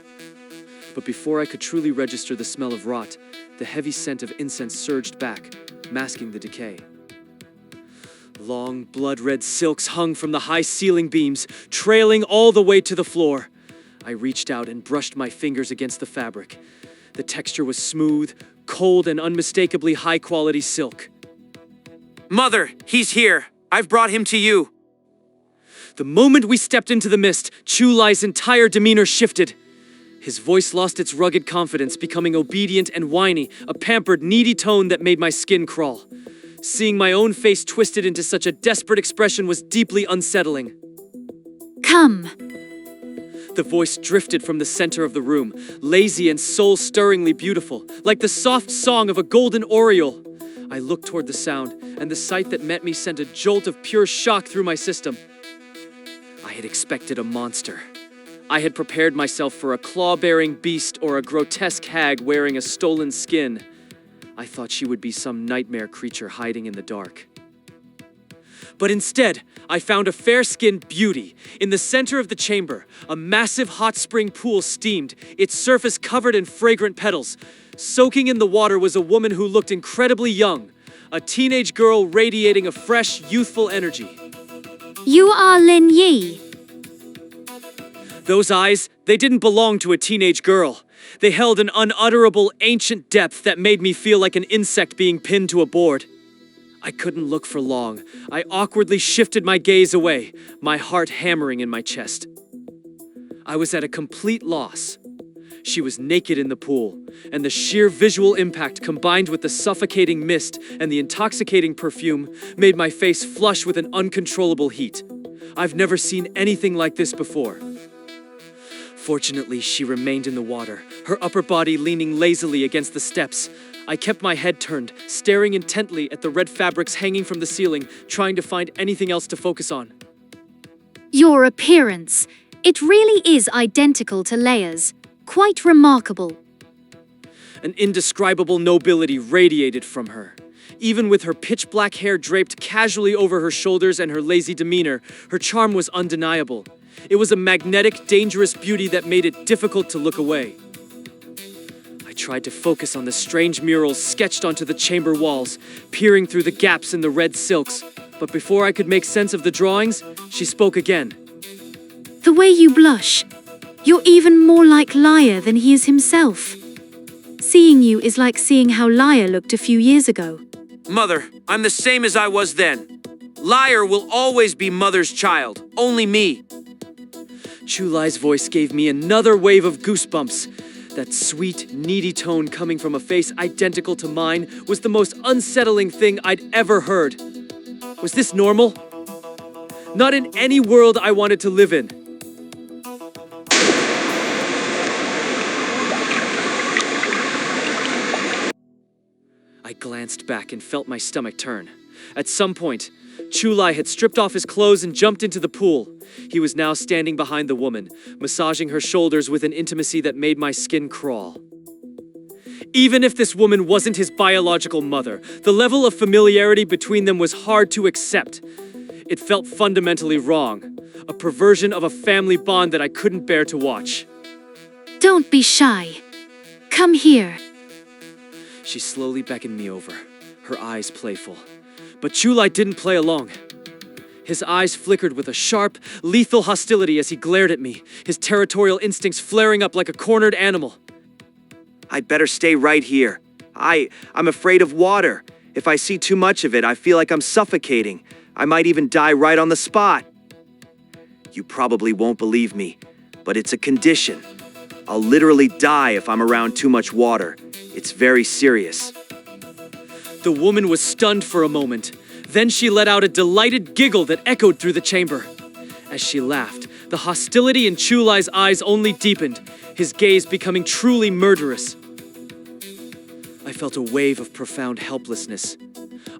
But before I could truly register the smell of rot, the heavy scent of incense surged back, masking the decay. Long, blood-red silks hung from the high ceiling beams, trailing all the way to the floor. I reached out and brushed my fingers against the fabric. The texture was smooth, cold, and unmistakably high-quality silk. Mother, he's here! I've brought him to you! The moment we stepped into the mist, Chu Lai's entire demeanor shifted. His voice lost its rugged confidence, becoming obedient and whiny, a pampered, needy tone that made my skin crawl. Seeing my own face twisted into such a desperate expression was deeply unsettling. Come. The voice drifted from the center of the room, lazy and soul-stirringly beautiful, like the soft song of a golden oriole. I looked toward the sound, and the sight that met me sent a jolt of pure shock through my system. I had expected a monster. I had prepared myself for a claw-bearing beast or a grotesque hag wearing a stolen skin. I thought she would be some nightmare creature hiding in the dark. But instead, I found a fair-skinned beauty. In the center of the chamber, a massive hot spring pool steamed, its surface covered in fragrant petals. Soaking in the water was a woman who looked incredibly young, a teenage girl radiating a fresh, youthful energy. You are Lin Yi. Those eyes, they didn't belong to a teenage girl. They held an unutterable, ancient depth that made me feel like an insect being pinned to a board. I couldn't look for long. I awkwardly shifted my gaze away, my heart hammering in my chest. I was at a complete loss. She was naked in the pool, and the sheer visual impact combined with the suffocating mist and the intoxicating perfume made my face flush with an uncontrollable heat. I've never seen anything like this before. Fortunately, she remained in the water, her upper body leaning lazily against the steps. I kept my head turned, staring intently at the red fabrics hanging from the ceiling, trying to find anything else to focus on. Your appearance. It really is identical to Leia's. Quite remarkable. An indescribable nobility radiated from her. Even with her pitch-black hair draped casually over her shoulders and her lazy demeanor, her charm was undeniable. It was a magnetic, dangerous beauty that made it difficult to look away. I tried to focus on the strange murals sketched onto the chamber walls, peering through the gaps in the red silks. But before I could make sense of the drawings, she spoke again. The way you blush. You're even more like Liar than he is himself. Seeing you is like seeing how Liar looked a few years ago. Mother, I'm the same as I was then. Liar will always be Mother's child, only me. Chulai's voice gave me another wave of goosebumps. That sweet, needy tone coming from a face identical to mine was the most unsettling thing I'd ever heard. Was this normal? Not in any world I wanted to live in. I glanced back and felt my stomach turn. At some point, Chulai had stripped off his clothes and jumped into the pool. He was now standing behind the woman, massaging her shoulders with an intimacy that made my skin crawl. Even if this woman wasn't his biological mother, the level of familiarity between them was hard to accept. It felt fundamentally wrong, a perversion of a family bond that I couldn't bear to watch. Don't be shy. Come here. She slowly beckoned me over, her eyes playful. But Chulai didn't play along. His eyes flickered with a sharp, lethal hostility as he glared at me, his territorial instincts flaring up like a cornered animal. I'd better stay right here. I'm afraid of water. If I see too much of it, I feel like I'm suffocating. I might even die right on the spot. You probably won't believe me, but it's a condition. I'll literally die if I'm around too much water. It's very serious. The woman was stunned for a moment. Then she let out a delighted giggle that echoed through the chamber. As she laughed, the hostility in Chulai's eyes only deepened, his gaze becoming truly murderous. I felt a wave of profound helplessness.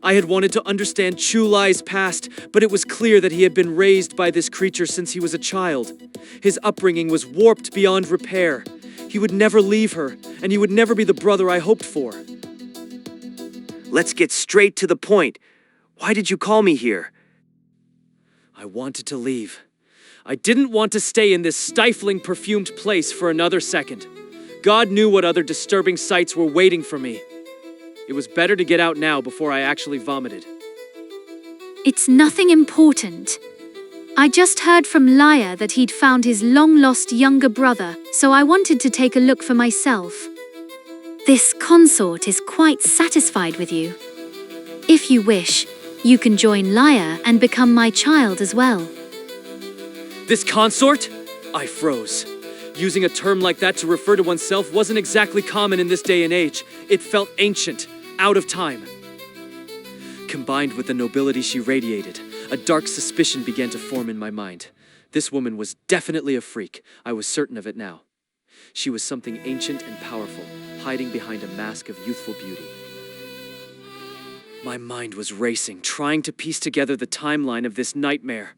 I had wanted to understand Chulai's past, but it was clear that he had been raised by this creature since he was a child. His upbringing was warped beyond repair. He would never leave her, and he would never be the brother I hoped for. Let's get straight to the point. Why did you call me here? I wanted to leave. I didn't want to stay in this stifling, perfumed place for another second. God knew what other disturbing sights were waiting for me. It was better to get out now before I actually vomited. It's nothing important. I just heard from Liar that he'd found his long-lost younger brother, so I wanted to take a look for myself. This consort is quite satisfied with you. If you wish, you can join Liar and become my child as well. This consort? I froze. Using a term like that to refer to oneself wasn't exactly common in this day and age. It felt ancient, out of time. Combined with the nobility she radiated, a dark suspicion began to form in my mind. This woman was definitely a freak. I was certain of it now. She was something ancient and powerful, hiding behind a mask of youthful beauty. My mind was racing, trying to piece together the timeline of this nightmare.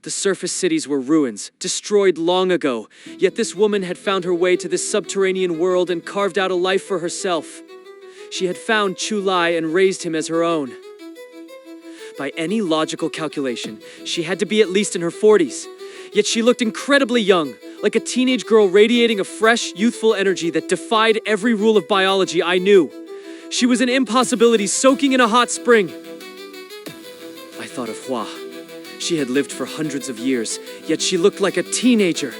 The surface cities were ruins, destroyed long ago, yet this woman had found her way to this subterranean world and carved out a life for herself. She had found Chulai and raised him as her own. By any logical calculation, she had to be at least in her 40s, yet she looked incredibly young, like a teenage girl radiating a fresh, youthful energy that defied every rule of biology I knew. She was an impossibility soaking in a hot spring. I thought of Hua. She had lived for hundreds of years, yet she looked like a teenager.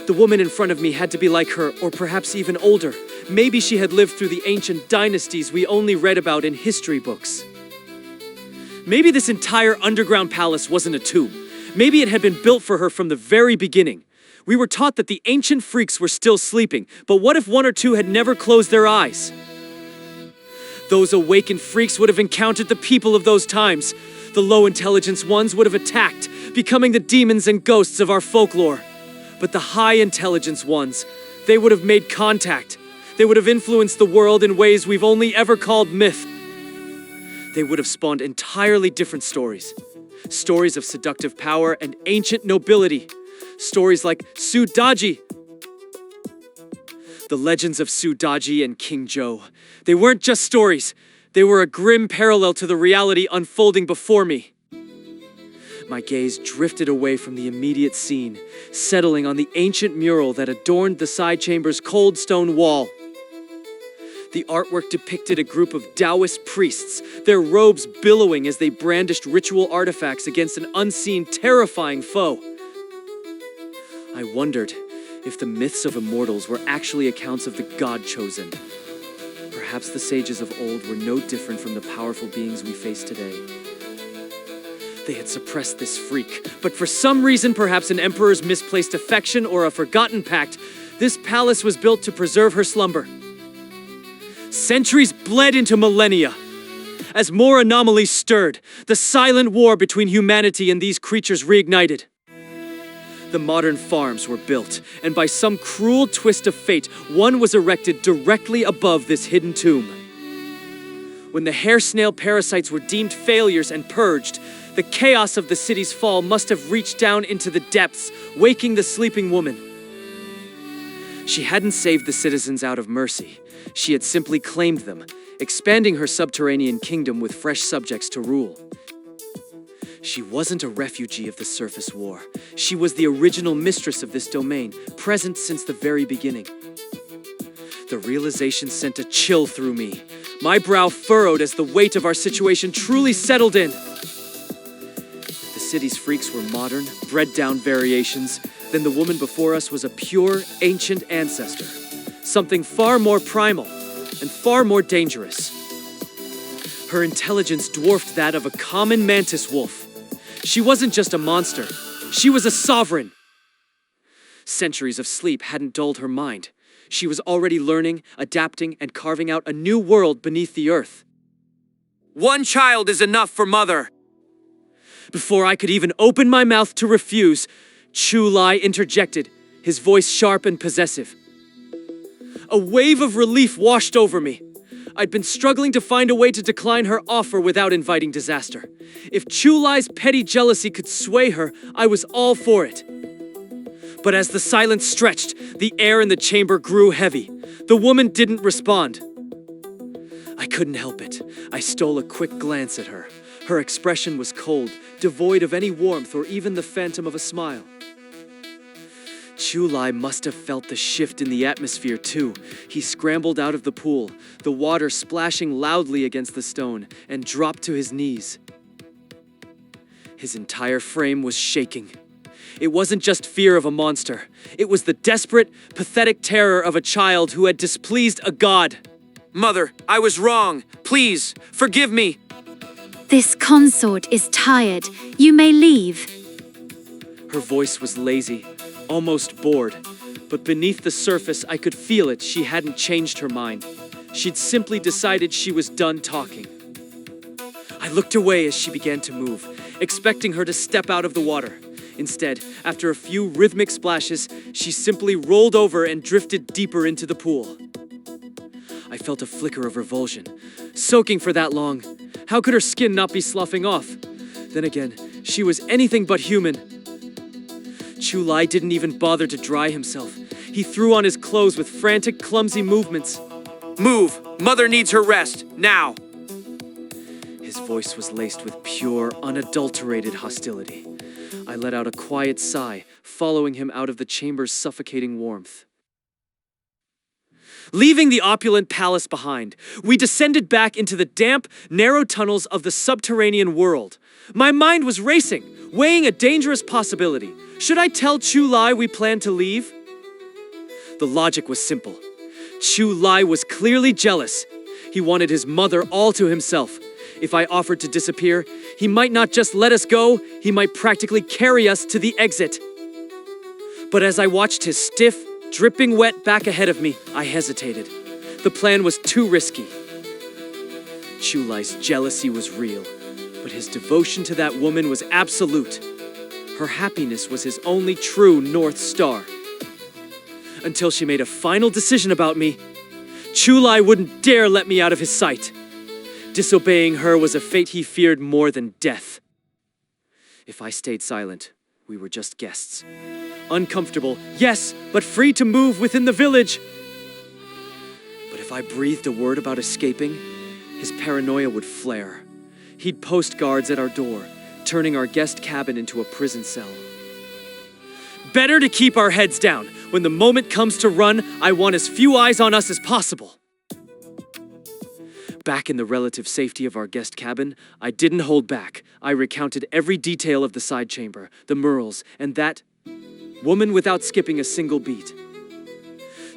The woman in front of me had to be like her, or perhaps even older. Maybe she had lived through the ancient dynasties we only read about in history books. Maybe this entire underground palace wasn't a tomb. Maybe it had been built for her from the very beginning. We were taught that the ancient freaks were still sleeping, but what if one or two had never closed their eyes? Those awakened freaks would have encountered the people of those times. The low-intelligence ones would have attacked, becoming the demons and ghosts of our folklore. But the high-intelligence ones, they would have made contact. They would have influenced the world in ways we've only ever called myth. They would have spawned entirely different stories. Stories of seductive power and ancient nobility. Stories like Sudaji. The legends of Sudaji and King Zhou. They weren't just stories. They were a grim parallel to the reality unfolding before me. My gaze drifted away from the immediate scene, settling on the ancient mural that adorned the side chamber's cold stone wall. The artwork depicted a group of Taoist priests, their robes billowing as they brandished ritual artifacts against an unseen, terrifying foe. I wondered If the myths of immortals were actually accounts of the God-chosen, perhaps the sages of old were no different from the powerful beings we face today. They had suppressed this freak, but for some reason, perhaps an emperor's misplaced affection or a forgotten pact, this palace was built to preserve her slumber. Centuries bled into millennia. As more anomalies stirred, the silent war between humanity and these creatures reignited. The modern farms were built, and by some cruel twist of fate, one was erected directly above this hidden tomb. When the hair snail parasites were deemed failures and purged, the chaos of the city's fall must have reached down into the depths, waking the sleeping woman. She hadn't saved the citizens out of mercy. She had simply claimed them, expanding her subterranean kingdom with fresh subjects to rule. She wasn't a refugee of the surface war. She was the original mistress of this domain, present since the very beginning. The realization sent a chill through me. My brow furrowed as the weight of our situation truly settled in. If the city's freaks were modern, bred-down variations, then the woman before us was a pure, ancient ancestor. Something far more primal and far more dangerous. Her intelligence dwarfed that of a common mantis wolf. She wasn't just a monster, she was a sovereign. Centuries of sleep hadn't dulled her mind. She was already learning, adapting, and carving out a new world beneath the earth. One child is enough for Mother. Before I could even open my mouth to refuse, Chu Lai interjected, his voice sharp and possessive. A wave of relief washed over me. I'd been struggling to find a way to decline her offer without inviting disaster. If Chu Lai's petty jealousy could sway her, I was all for it. But as the silence stretched, the air in the chamber grew heavy. The woman didn't respond. I couldn't help it. I stole a quick glance at her. Her expression was cold, devoid of any warmth or even the phantom of a smile. Chu Lai must have felt the shift in the atmosphere too. He scrambled out of the pool, the water splashing loudly against the stone, and dropped to his knees. His entire frame was shaking. It wasn't just fear of a monster. It was the desperate, pathetic terror of a child who had displeased a god. Mother, I was wrong. Please, forgive me. This consort is tired. You may leave. Her voice was lazy, almost bored, but beneath the surface I could feel it. She hadn't changed her mind. She'd simply decided she was done talking. I looked away as she began to move, expecting her to step out of the water. Instead, after a few rhythmic splashes, she simply rolled over and drifted deeper into the pool. I felt a flicker of revulsion. Soaking for that long, how could her skin not be sloughing off? Then again, she was anything but human. Chu Lai didn't even bother to dry himself. He threw on his clothes with frantic, clumsy movements. Move! Mother needs her rest, now! His voice was laced with pure, unadulterated hostility. I let out a quiet sigh, following him out of the chamber's suffocating warmth. Leaving the opulent palace behind, we descended back into the damp, narrow tunnels of the subterranean world. My mind was racing, weighing a dangerous possibility. Should I tell Chu Lai we planned to leave? The logic was simple. Chu Lai was clearly jealous. He wanted his mother all to himself. If I offered to disappear, he might not just let us go, he might practically carry us to the exit. But as I watched his stiff, dripping wet back ahead of me, I hesitated. The plan was too risky. Chu Lai's jealousy was real, but his devotion to that woman was absolute. Her happiness was his only true North Star. Until she made a final decision about me, Chu Lai wouldn't dare let me out of his sight. Disobeying her was a fate he feared more than death. If I stayed silent, we were just guests. Uncomfortable, yes, but free to move within the village. But if I breathed a word about escaping, his paranoia would flare. He'd post guards at our door, turning our guest cabin into a prison cell. Better to keep our heads down. When the moment comes to run, I want as few eyes on us as possible. Back in the relative safety of our guest cabin, I didn't hold back. I recounted every detail of the side chamber, the murals, and that woman without skipping a single beat.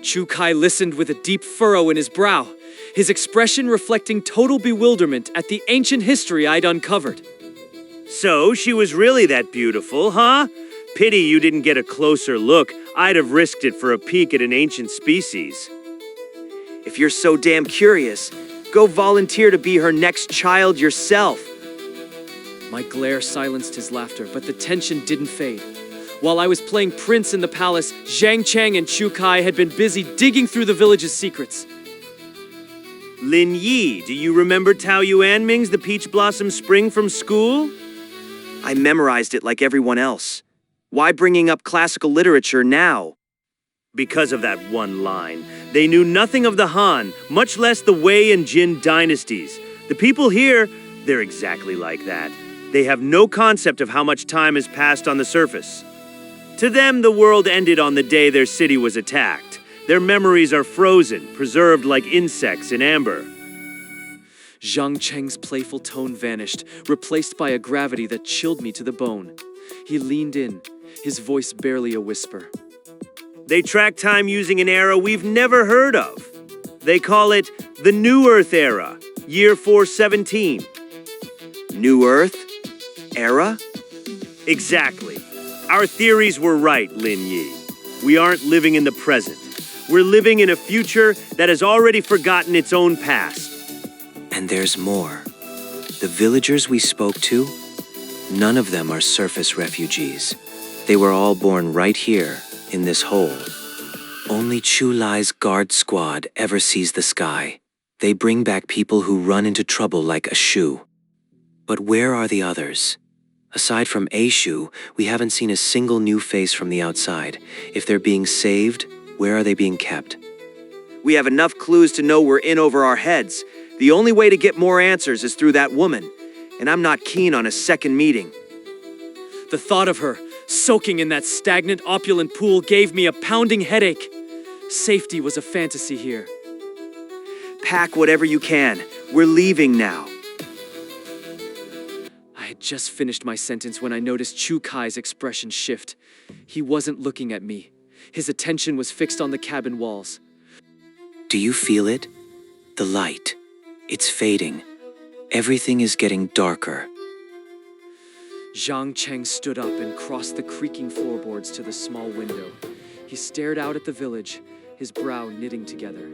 Chu Kai listened with a deep furrow in his brow, his expression reflecting total bewilderment at the ancient history I'd uncovered. So, she was really that beautiful, huh? Pity you didn't get a closer look. I'd have risked it for a peek at an ancient species. If you're so damn curious, go volunteer to be her next child yourself. My glare silenced his laughter, but the tension didn't fade. While I was playing Prince in the palace, Zhang Cheng and Chu Kai had been busy digging through the village's secrets. Lin Yi, do you remember Tao Yuanming's The Peach Blossom Spring from school? I memorized it like everyone else. Why bringing up classical literature now? Because of that one line. They knew nothing of the Han, much less the Wei and Jin dynasties. The people here, they're exactly like that. They have no concept of how much time has passed on the surface. To them, the world ended on the day their city was attacked. Their memories are frozen, preserved like insects in amber. Zhang Cheng's playful tone vanished, replaced by a gravity that chilled me to the bone. He leaned in, his voice barely a whisper. They track time using an era we've never heard of. They call it the New Earth Era, year 417. New Earth? Era? Exactly. Our theories were right, Lin Yi. We aren't living in the present. We're living in a future that has already forgotten its own past. And there's more. The villagers we spoke to, none of them are surface refugees. They were all born right here, in this hole. Only Chu Lai's guard squad ever sees the sky. They bring back people who run into trouble like a Shu. But where are the others? Aside from a Shu, we haven't seen a single new face from the outside. If they're being saved, where are they being kept? We have enough clues to know we're in over our heads. The only way to get more answers is through that woman, and I'm not keen on a second meeting. The thought of her, soaking in that stagnant, opulent pool, gave me a pounding headache. Safety was a fantasy here. Pack whatever you can. We're leaving now. I had just finished my sentence when I noticed Chu Kai's expression shift. He wasn't looking at me. His attention was fixed on the cabin walls. Do you feel it? The light. It's fading. Everything is getting darker. Zhang Cheng stood up and crossed the creaking floorboards to the small window. He stared out at the village, his brow knitting together.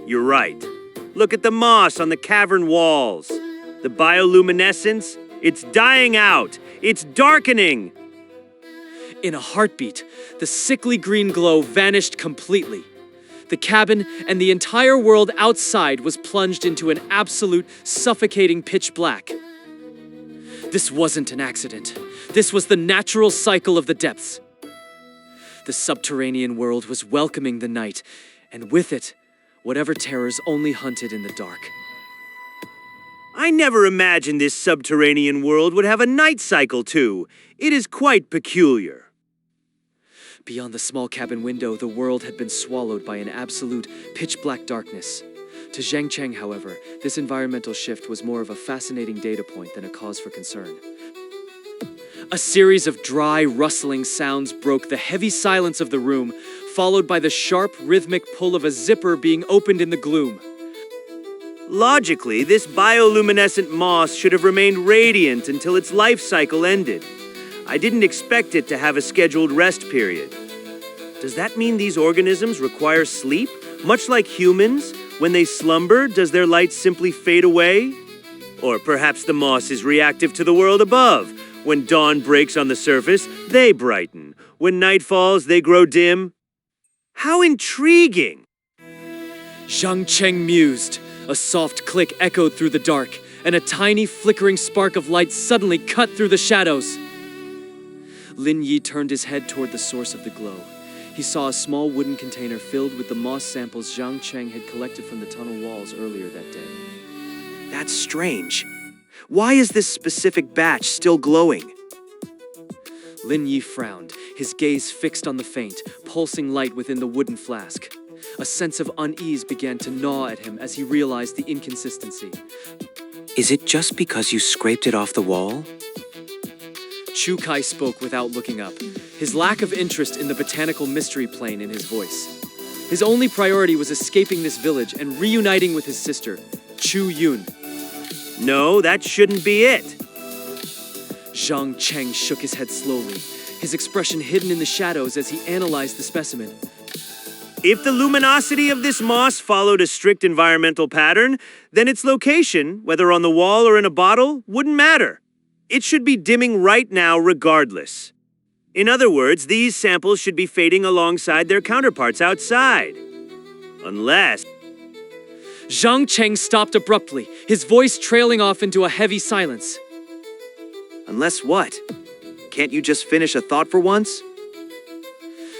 You're right. Look at the moss on the cavern walls. The bioluminescence, it's dying out. It's darkening. In a heartbeat, the sickly green glow vanished completely. The cabin and the entire world outside was plunged into an absolute, suffocating pitch black. This wasn't an accident. This was the natural cycle of the depths. The subterranean world was welcoming the night, and with it, whatever terrors only hunted in the dark. I never imagined this subterranean world would have a night cycle too. It is quite peculiar. Beyond the small cabin window, the world had been swallowed by an absolute pitch-black darkness. To Zhang Cheng, however, this environmental shift was more of a fascinating data point than a cause for concern. A series of dry, rustling sounds broke the heavy silence of the room, followed by the sharp, rhythmic pull of a zipper being opened in the gloom. Logically, this bioluminescent moss should have remained radiant until its life cycle ended. I didn't expect it to have a scheduled rest period. Does that mean these organisms require sleep? Much like humans, when they slumber, does their light simply fade away? Or perhaps the moss is reactive to the world above. When dawn breaks on the surface, they brighten. When night falls, they grow dim. How intriguing! Zhang Cheng mused. A soft click echoed through the dark, and a tiny flickering spark of light suddenly cut through the shadows. Lin Yi turned his head toward the source of the glow. He saw a small wooden container filled with the moss samples Zhang Cheng had collected from the tunnel walls earlier that day. That's strange. Why is this specific batch still glowing? Lin Yi frowned, his gaze fixed on the faint, pulsing light within the wooden flask. A sense of unease began to gnaw at him as he realized the inconsistency. Is it just because you scraped it off the wall? Chu Kai spoke without looking up. his lack of interest in the botanical mystery plane in his voice. His only priority was escaping this village and reuniting with his sister, Chu Yun. No, that shouldn't be it. Zhang Cheng shook his head slowly, his expression hidden in the shadows as he analyzed the specimen. If the luminosity of this moss followed a strict environmental pattern, then its location, whether on the wall or in a bottle, wouldn't matter. It should be dimming right now regardless. In other words, these samples should be fading alongside their counterparts outside. Unless... Zhang Cheng stopped abruptly, his voice trailing off into a heavy silence. Unless what? Can't you just finish a thought for once?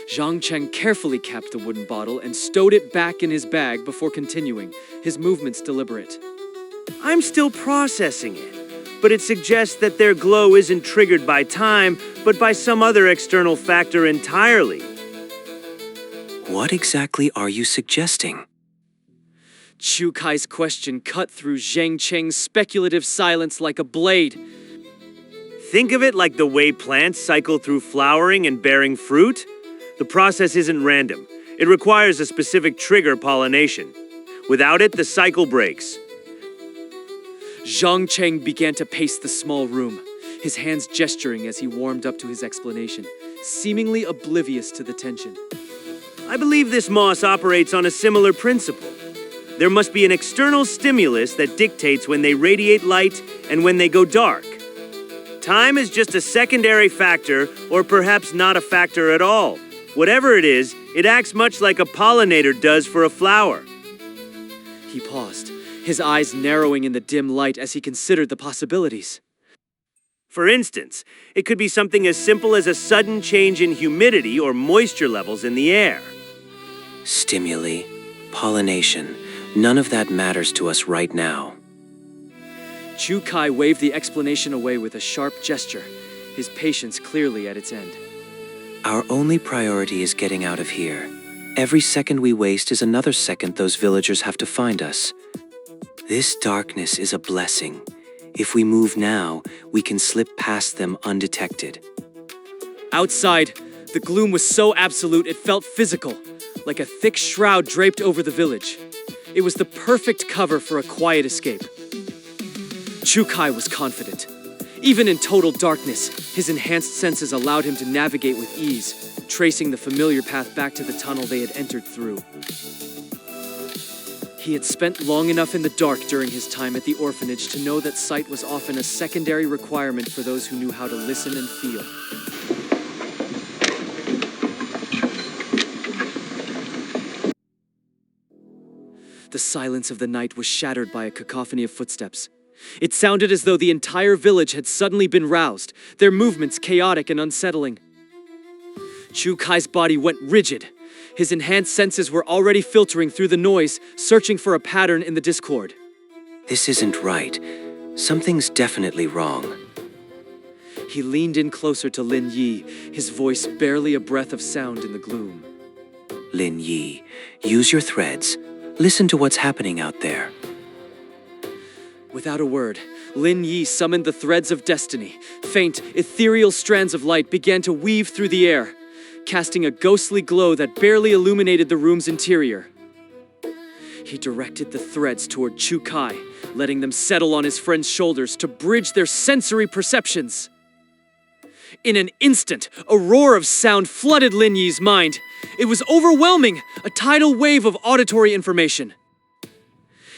Zhang Cheng carefully capped the wooden bottle and stowed it back in his bag before continuing, his movements deliberate. I'm still processing it, but it suggests that their glow isn't triggered by time, but by some other external factor entirely. What exactly are you suggesting? Chu Kai's question cut through Zhang Cheng's speculative silence like a blade. Think of it like the way plants cycle through flowering and bearing fruit. The process isn't random. It requires a specific trigger pollination. Without it, the cycle breaks. Zhang Cheng began to pace the small room, his hands gesturing as he warmed up to his explanation, seemingly oblivious to the tension. I believe this moss operates on a similar principle. There must be an external stimulus that dictates when they radiate light and when they go dark. Time is just a secondary factor, or perhaps not a factor at all. Whatever it is, it acts much like a pollinator does for a flower. He paused, his eyes narrowing in the dim light as he considered the possibilities. For instance, it could be something as simple as a sudden change in humidity or moisture levels in the air. Stimuli, pollination, none of that matters to us right now. Chu Kai waved the explanation away with a sharp gesture, his patience clearly at its end. Our only priority is getting out of here. Every second we waste is another second those villagers have to find us. This darkness is a blessing. If we move now, we can slip past them undetected. Outside, the gloom was so absolute it felt physical, like a thick shroud draped over the village. It was the perfect cover for a quiet escape. Chu Kai was confident. Even in total darkness, his enhanced senses allowed him to navigate with ease, tracing the familiar path back to the tunnel they had entered through. He had spent long enough in the dark during his time at the orphanage to know that sight was often a secondary requirement for those who knew how to listen and feel. The silence of the night was shattered by a cacophony of footsteps. It sounded as though the entire village had suddenly been roused, their movements chaotic and unsettling. Chu Kai's body went rigid. His enhanced senses were already filtering through the noise, searching for a pattern in the discord. This isn't right. Something's definitely wrong. He leaned in closer to Lin Yi, his voice barely a breath of sound in the gloom. Lin Yi, use your threads. Listen to what's happening out there. Without a word, Lin Yi summoned the threads of destiny. Faint, ethereal strands of light began to weave through the air, casting a ghostly glow that barely illuminated the room's interior. He directed the threads toward Chu Kai, letting them settle on his friend's shoulders to bridge their sensory perceptions. In an instant, a roar of sound flooded Lin Yi's mind. It was overwhelming, a tidal wave of auditory information.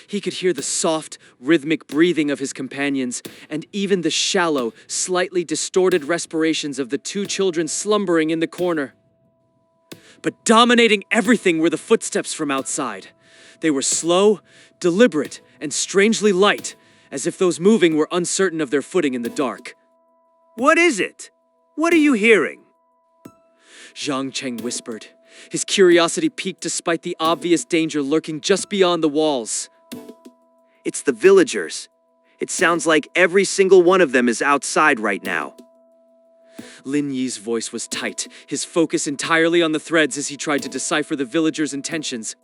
He could hear the soft, rhythmic breathing of his companions, and even the shallow, slightly distorted respirations of the two children slumbering in the corner. But dominating everything were the footsteps from outside. They were slow, deliberate, and strangely light, as if those moving were uncertain of their footing in the dark. What is it? What are you hearing? Zhang Cheng whispered, his curiosity piqued despite the obvious danger lurking just beyond the walls. It's the villagers. It sounds like every single one of them is outside right now. Lin Yi's voice was tight, his focus entirely on the threads as he tried to decipher the villagers' intentions.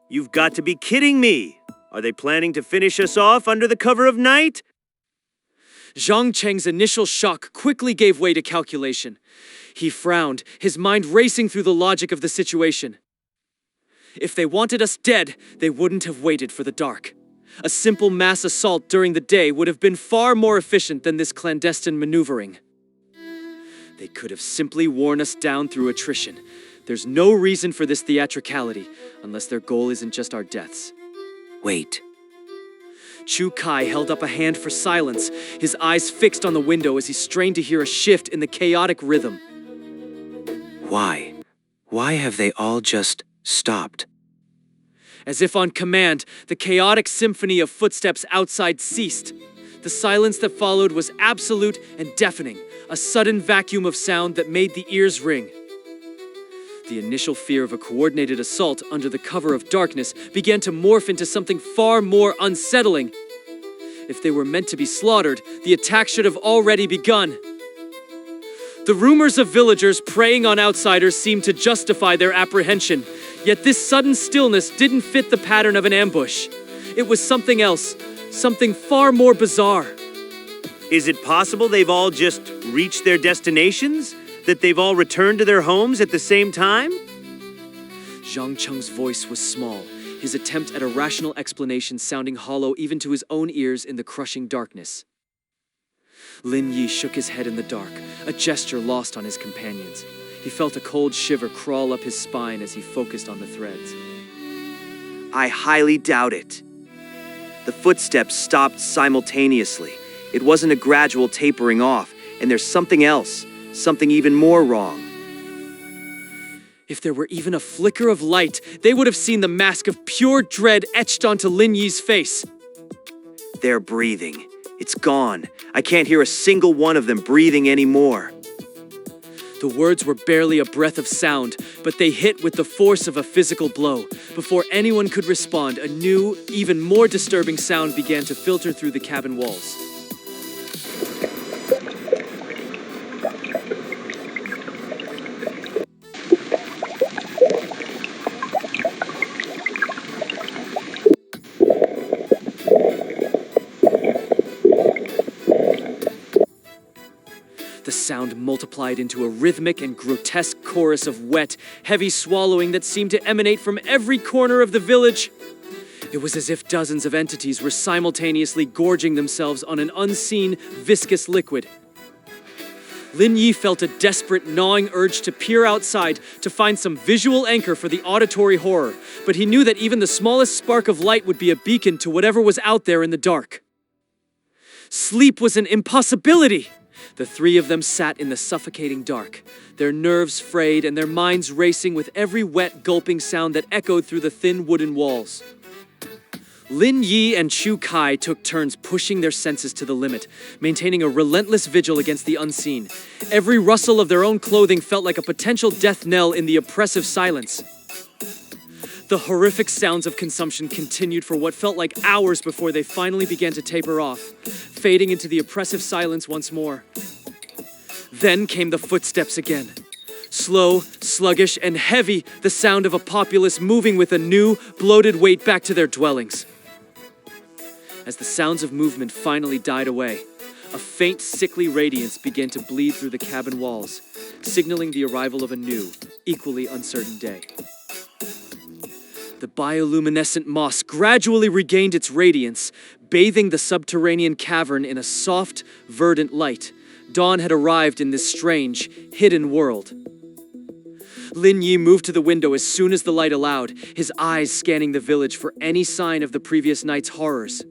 You've got to be kidding me! Are they planning to finish us off under the cover of night? Zhang Cheng's initial shock quickly gave way to calculation. He frowned, his mind racing through the logic of the situation. If they wanted us dead, they wouldn't have waited for the dark. A simple mass assault during the day would have been far more efficient than this clandestine maneuvering. They could have simply worn us down through attrition. There's no reason for this theatricality, unless their goal isn't just our deaths. Wait. Chu Kai held up a hand for silence, his eyes fixed on the window as he strained to hear a shift in the chaotic rhythm. Why? Why have they all just stopped? As if on command, the chaotic symphony of footsteps outside ceased. The silence that followed was absolute and deafening, a sudden vacuum of sound that made the ears ring. The initial fear of a coordinated assault under the cover of darkness began to morph into something far more unsettling. If they were meant to be slaughtered, the attack should have already begun. The rumors of villagers preying on outsiders seemed to justify their apprehension, yet this sudden stillness didn't fit the pattern of an ambush. It was something else, something far more bizarre. Is it possible they've all just reached their destinations? That they've all returned to their homes at the same time? Zhang Cheng's voice was small, his attempt at a rational explanation sounding hollow even to his own ears in the crushing darkness. Lin Yi shook his head in the dark, a gesture lost on his companions. He felt a cold shiver crawl up his spine as he focused on the threads. I highly doubt it. The footsteps stopped simultaneously. It wasn't a gradual tapering off, and there's something else, something even more wrong. If there were even a flicker of light, they would have seen the mask of pure dread etched onto Lin Yi's face. They're breathing. It's gone. I can't hear a single one of them breathing anymore. The words were barely a breath of sound, but they hit with the force of a physical blow. Before anyone could respond, a new, even more disturbing sound began to filter through the cabin walls. The sound multiplied into a rhythmic and grotesque chorus of wet, heavy swallowing that seemed to emanate from every corner of the village. It was as if dozens of entities were simultaneously gorging themselves on an unseen, viscous liquid. Lin Yi felt a desperate, gnawing urge to peer outside to find some visual anchor for the auditory horror, but he knew that even the smallest spark of light would be a beacon to whatever was out there in the dark. Sleep was an impossibility! The three of them sat in the suffocating dark, their nerves frayed and their minds racing with every wet, gulping sound that echoed through the thin wooden walls. Lin Yi and Chu Kai took turns pushing their senses to the limit, maintaining a relentless vigil against the unseen. Every rustle of their own clothing felt like a potential death knell in the oppressive silence. The horrific sounds of consumption continued for what felt like hours before they finally began to taper off, fading into the oppressive silence once more. Then came the footsteps again. Slow, sluggish, and heavy, the sound of a populace moving with a new, bloated weight back to their dwellings. As the sounds of movement finally died away, a faint, sickly radiance began to bleed through the cabin walls, signaling the arrival of a new, equally uncertain day. The bioluminescent moss gradually regained its radiance, bathing the subterranean cavern in a soft, verdant light. Dawn had arrived in this strange, hidden world. Lin Yi moved to the window as soon as the light allowed, his eyes scanning the village for any sign of the previous night's horrors.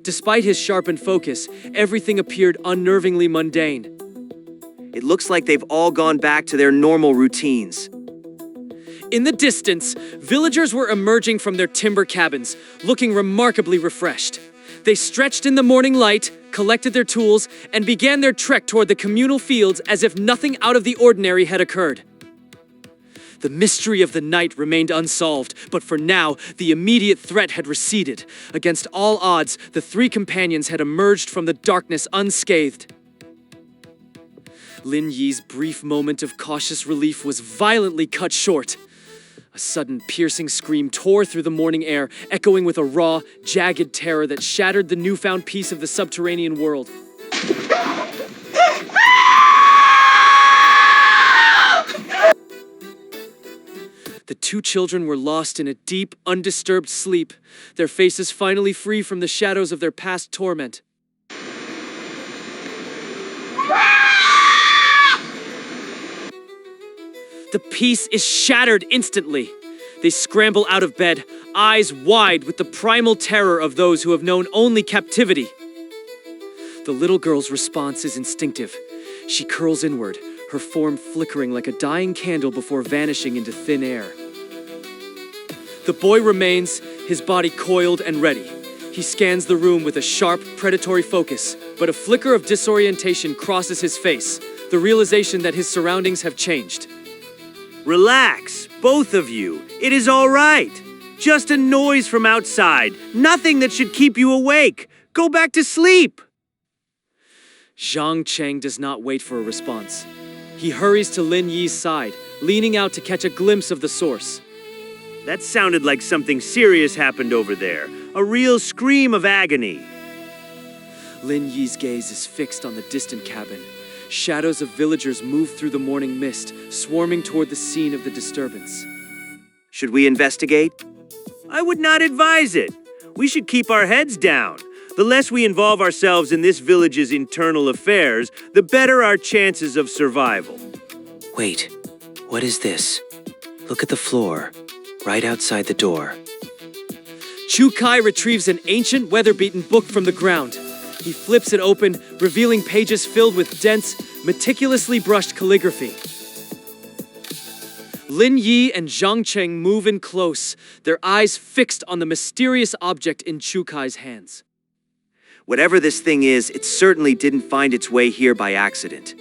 Despite his sharpened focus, everything appeared unnervingly mundane. It looks like they've all gone back to their normal routines. In the distance, villagers were emerging from their timber cabins, looking remarkably refreshed. They stretched in the morning light, collected their tools, and began their trek toward the communal fields as if nothing out of the ordinary had occurred. The mystery of the night remained unsolved, but for now, the immediate threat had receded. Against all odds, the three companions had emerged from the darkness unscathed. Lin Yi's brief moment of cautious relief was violently cut short. A sudden piercing scream tore through the morning air, echoing with a raw, jagged terror that shattered the newfound peace of the subterranean world. two children were lost in a deep, undisturbed sleep, their faces finally free from the shadows of their past torment. The peace is shattered instantly. They scramble out of bed, eyes wide with the primal terror of those who have known only captivity. The little girl's response is instinctive. She curls inward, her form flickering like a dying candle before vanishing into thin air. The boy remains, his body coiled and ready. He scans the room with a sharp, predatory focus, but a flicker of disorientation crosses his face, the realization that his surroundings have changed. Relax, both of you. It is all right. Just a noise from outside. Nothing that should keep you awake. Go back to sleep. Zhang Cheng does not wait for a response. He hurries to Lin Yi's side, leaning out to catch a glimpse of the source. That sounded like something serious happened over there. A real scream of agony. Lin Yi's gaze is fixed on the distant cabin. Shadows of villagers move through the morning mist, swarming toward the scene of the disturbance. Should we investigate? I would not advise it. We should keep our heads down. The less we involve ourselves in this village's internal affairs, the better our chances of survival. Wait, what is this? Look at the floor, right outside the door. Chu Kai retrieves an ancient, weather-beaten book from the ground. He flips it open, revealing pages filled with dense, meticulously brushed calligraphy. Lin Yi and Zhang Cheng move in close, their eyes fixed on the mysterious object in Chu Kai's hands. Whatever this thing is, it certainly didn't find its way here by accident.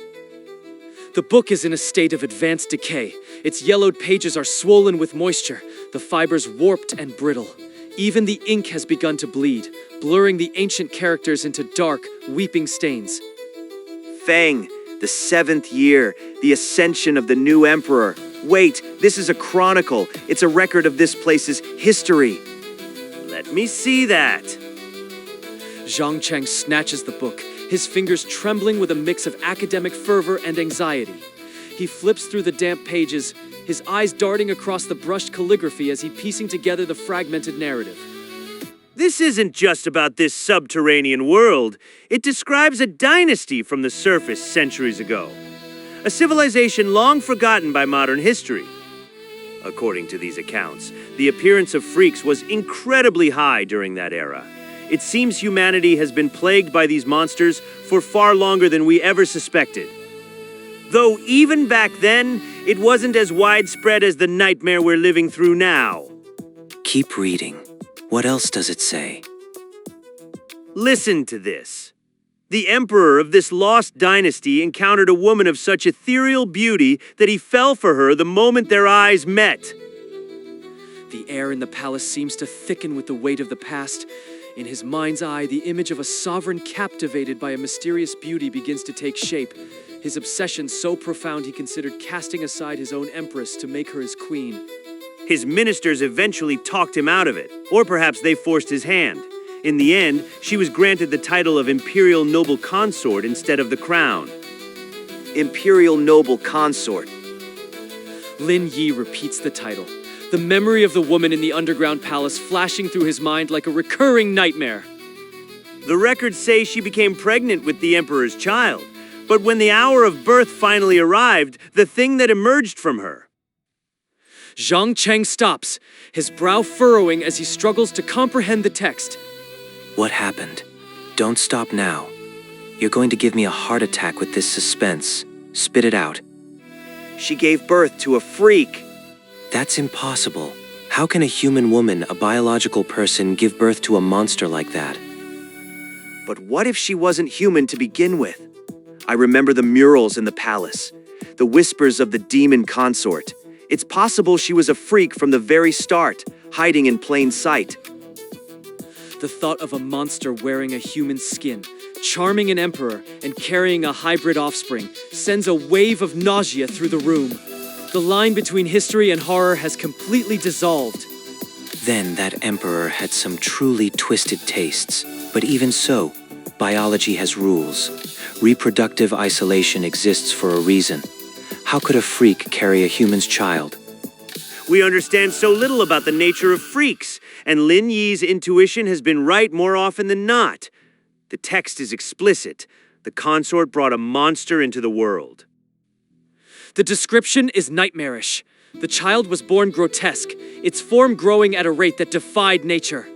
The book is in a state of advanced decay. Its yellowed pages are swollen with moisture, the fibers warped and brittle. Even the ink has begun to bleed, blurring the ancient characters into dark, weeping stains. Feng, the 7th year, the ascension of the new emperor. Wait, this is a chronicle. It's a record of this place's history. Let me see that. Zhang Cheng snatches the book, his fingers trembling with a mix of academic fervor and anxiety. He flips through the damp pages, his eyes darting across the brushed calligraphy as he piecing together the fragmented narrative. This isn't just about this subterranean world. It describes a dynasty from the surface centuries ago. A civilization long forgotten by modern history. According to these accounts, the appearance of freaks was incredibly high during that era. It seems humanity has been plagued by these monsters for far longer than we ever suspected. Though even back then, it wasn't as widespread as the nightmare we're living through now. Keep reading. What else does it say? Listen to this. The emperor of this lost dynasty encountered a woman of such ethereal beauty that he fell for her the moment their eyes met. The air in the palace seems to thicken with the weight of the past. In his mind's eye, the image of a sovereign captivated by a mysterious beauty begins to take shape. His obsession so profound he considered casting aside his own empress to make her his queen. His ministers eventually talked him out of it, or perhaps they forced his hand. In the end, she was granted the title of Imperial Noble Consort instead of the crown. Imperial Noble Consort. Lin Yi repeats the title, the memory of the woman in the underground palace flashing through his mind like a recurring nightmare. The records say she became pregnant with the emperor's child, but when the hour of birth finally arrived, the thing that emerged from her. Zhang Cheng stops, his brow furrowing as he struggles to comprehend the text. What happened? Don't stop now. You're going to give me a heart attack with this suspense. Spit it out. She gave birth to a freak. That's impossible. How can a human woman, a biological person, give birth to a monster like that? But what if she wasn't human to begin with? I remember the murals in the palace, the whispers of the demon consort. It's possible she was a freak from the very start, hiding in plain sight. The thought of a monster wearing a human skin, charming an emperor, and carrying a hybrid offspring sends a wave of nausea through the room. The line between history and horror has completely dissolved. Then that emperor had some truly twisted tastes. But even so, biology has rules. Reproductive isolation exists for a reason. How could a freak carry a human's child? We understand so little about the nature of freaks, and Lin Yi's intuition has been right more often than not. The text is explicit. The consort brought a monster into the world. The description is nightmarish. The child was born grotesque, its form growing at a rate that defied nature.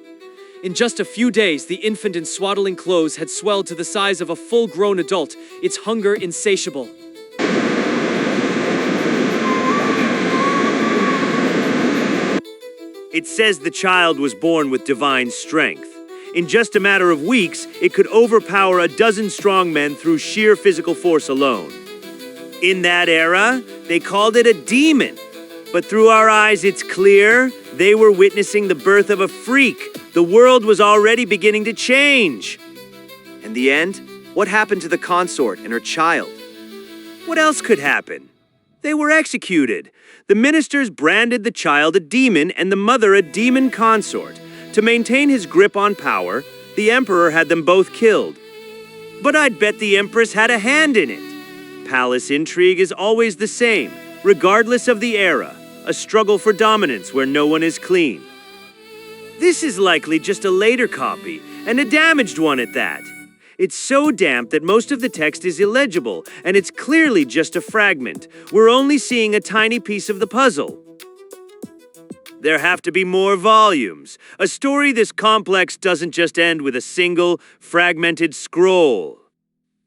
In just a few days, the infant in swaddling clothes had swelled to the size of a full-grown adult, its hunger insatiable. It says the child was born with divine strength. In just a matter of weeks, it could overpower a dozen strong men through sheer physical force alone. In that era, they called it a demon. But through our eyes, it's clear they were witnessing the birth of a freak. The world was already beginning to change. In the end, what happened to the consort and her child? What else could happen? They were executed. The ministers branded the child a demon and the mother a demon consort. To maintain his grip on power, the emperor had them both killed. But I'd bet the empress had a hand in it. Palace intrigue is always the same, regardless of the era, a struggle for dominance where no one is clean. This is likely just a later copy, and a damaged one at that. It's so damp that most of the text is illegible, and it's clearly just a fragment. We're only seeing a tiny piece of the puzzle. There have to be more volumes. A story this complex doesn't just end with a single, fragmented scroll.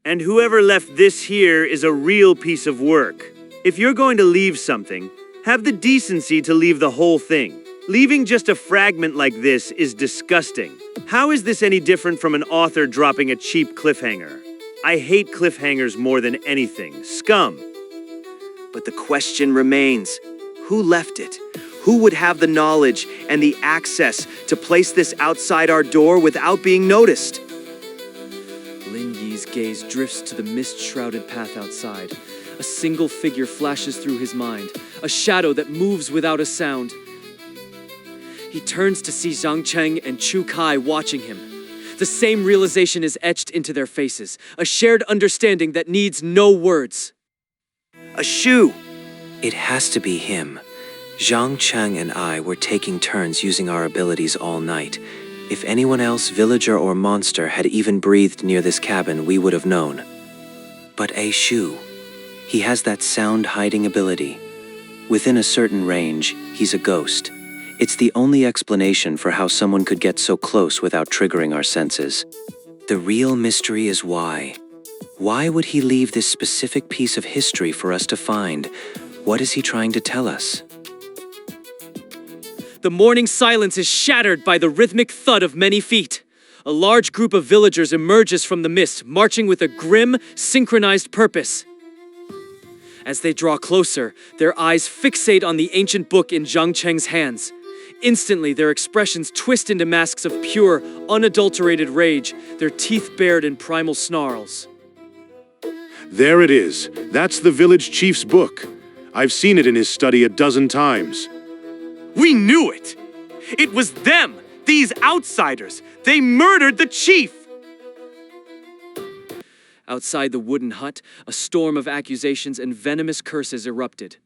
And whoever left this here is a real piece of work. If you're going to leave something, have the decency to leave the whole thing. Leaving just a fragment like this is disgusting. How is this any different from an author dropping a cheap cliffhanger? I hate cliffhangers more than anything. Scum. But the question remains, who left it? Who would have the knowledge and the access to place this outside our door without being noticed? Lin Yi's gaze drifts to the mist-shrouded path outside. A single figure flashes through his mind, a shadow that moves without a sound. He turns to see Zhang Cheng and Chu Kai watching him. The same realization is etched into their faces, a shared understanding that needs no words. A shoe! It has to be him. Zhang Cheng and I were taking turns using our abilities all night. If anyone else, villager or monster, had even breathed near this cabin, we would have known. But A Shu, he has that sound-hiding ability. Within a certain range, he's a ghost. It's the only explanation for how someone could get so close without triggering our senses. The real mystery is why. Why would he leave this specific piece of history for us to find? What is he trying to tell us? The morning silence is shattered by the rhythmic thud of many feet. A large group of villagers emerges from the mist, marching with a grim, synchronized purpose. As they draw closer, their eyes fixate on the ancient book in Zhang Cheng's hands. Instantly, their expressions twist into masks of pure, unadulterated rage, their teeth bared in primal snarls. There it is. That's the village chief's book. I've seen it in his study a dozen times. We knew it! It was them, these outsiders. They murdered the chief! Outside the wooden hut, a storm of accusations and venomous curses erupted.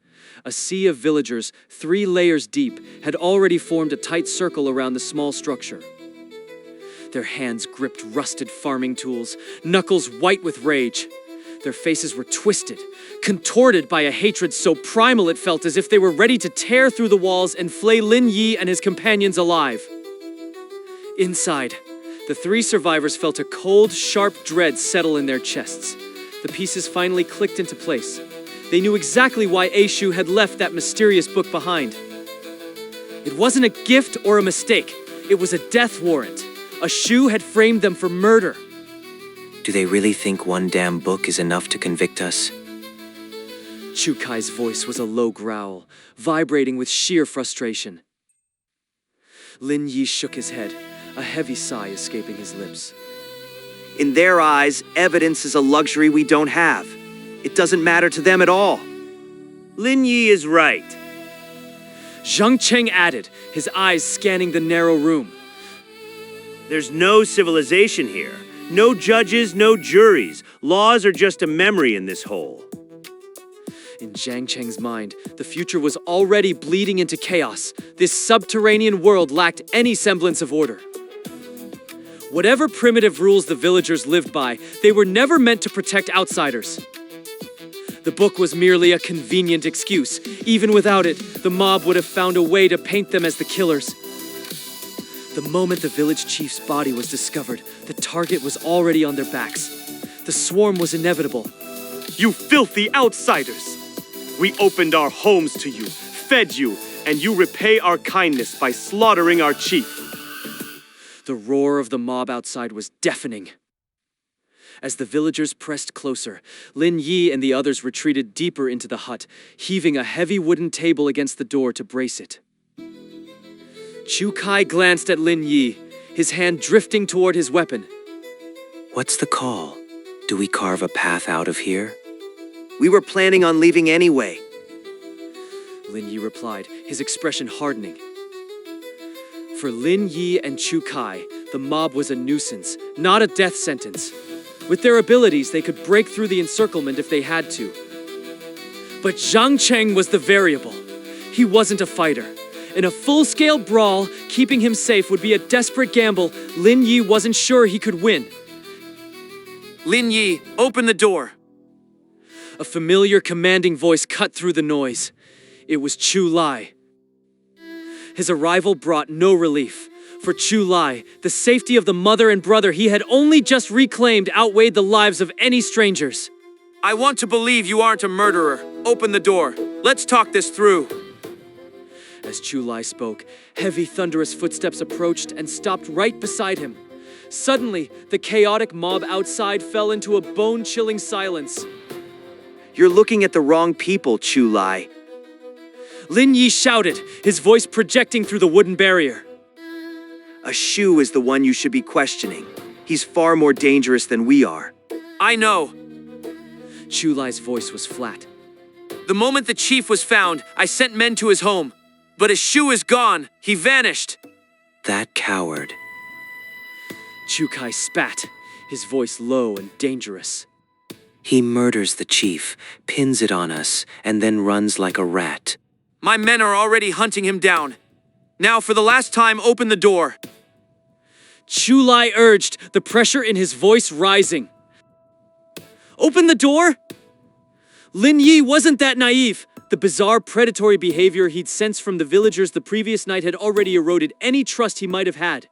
A sea of villagers, 3 layers deep, had already formed a tight circle around the small structure. Their hands gripped rusted farming tools, knuckles white with rage. Their faces were twisted, contorted by a hatred so primal it felt as if they were ready to tear through the walls and flay Lin Yi and his companions alive. Inside, the 3 survivors felt a cold, sharp dread settle in their chests. The pieces finally clicked into place. They knew exactly why A Shu had left that mysterious book behind. It wasn't a gift or a mistake. It was a death warrant. A Shu had framed them for murder. Do they really think one damn book is enough to convict us? Chu Kai's voice was a low growl, vibrating with sheer frustration. Lin Yi shook his head, a heavy sigh escaping his lips. In their eyes, evidence is a luxury we don't have. It doesn't matter to them at all. Lin Yi is right. Zhang Cheng added, his eyes scanning the narrow room. There's no civilization here. No judges, no juries. Laws are just a memory in this hole. In Zhang Cheng's mind, the future was already bleeding into chaos. This subterranean world lacked any semblance of order. Whatever primitive rules the villagers lived by, they were never meant to protect outsiders. The book was merely a convenient excuse. Even without it, the mob would have found a way to paint them as the killers. The moment the village chief's body was discovered, the target was already on their backs. The swarm was inevitable. You filthy outsiders! We opened our homes to you, fed you, and you repay our kindness by slaughtering our chief. The roar of the mob outside was deafening. As the villagers pressed closer, Lin Yi and the others retreated deeper into the hut, heaving a heavy wooden table against the door to brace it. Chu Kai glanced at Lin Yi, his hand drifting toward his weapon. What's the call? Do we carve a path out of here? We were planning on leaving anyway. Lin Yi replied, his expression hardening. For Lin Yi and Chu Kai, the mob was a nuisance, not a death sentence. With their abilities, they could break through the encirclement if they had to. But Zhang Cheng was the variable. He wasn't a fighter. In a full-scale brawl, keeping him safe would be a desperate gamble. Lin Yi wasn't sure he could win. Lin Yi, open the door. A familiar, commanding voice cut through the noise. It was Chu Lai. His arrival brought no relief. For Chu Lai, the safety of the mother and brother he had only just reclaimed outweighed the lives of any strangers. I want to believe you aren't a murderer. Open the door. Let's talk this through. As Chu Lai spoke, heavy, thunderous footsteps approached and stopped right beside him. Suddenly, the chaotic mob outside fell into a bone-chilling silence. You're looking at the wrong people, Chu Lai. Lin Yi shouted, his voice projecting through the wooden barrier. A Shu is the one you should be questioning. He's far more dangerous than we are. I know. Chu Lai's voice was flat. The moment the chief was found, I sent men to his home. But his shoe is gone. He vanished. That coward. Chu Kai spat, his voice low and dangerous. He murders the chief, pins it on us, and then runs like a rat. My men are already hunting him down. Now, for the last time, open the door. Chu Lai urged, the pressure in his voice rising. Open the door? Lin Yi wasn't that naive. The bizarre predatory behavior he'd sensed from the villagers the previous night had already eroded any trust he might have had.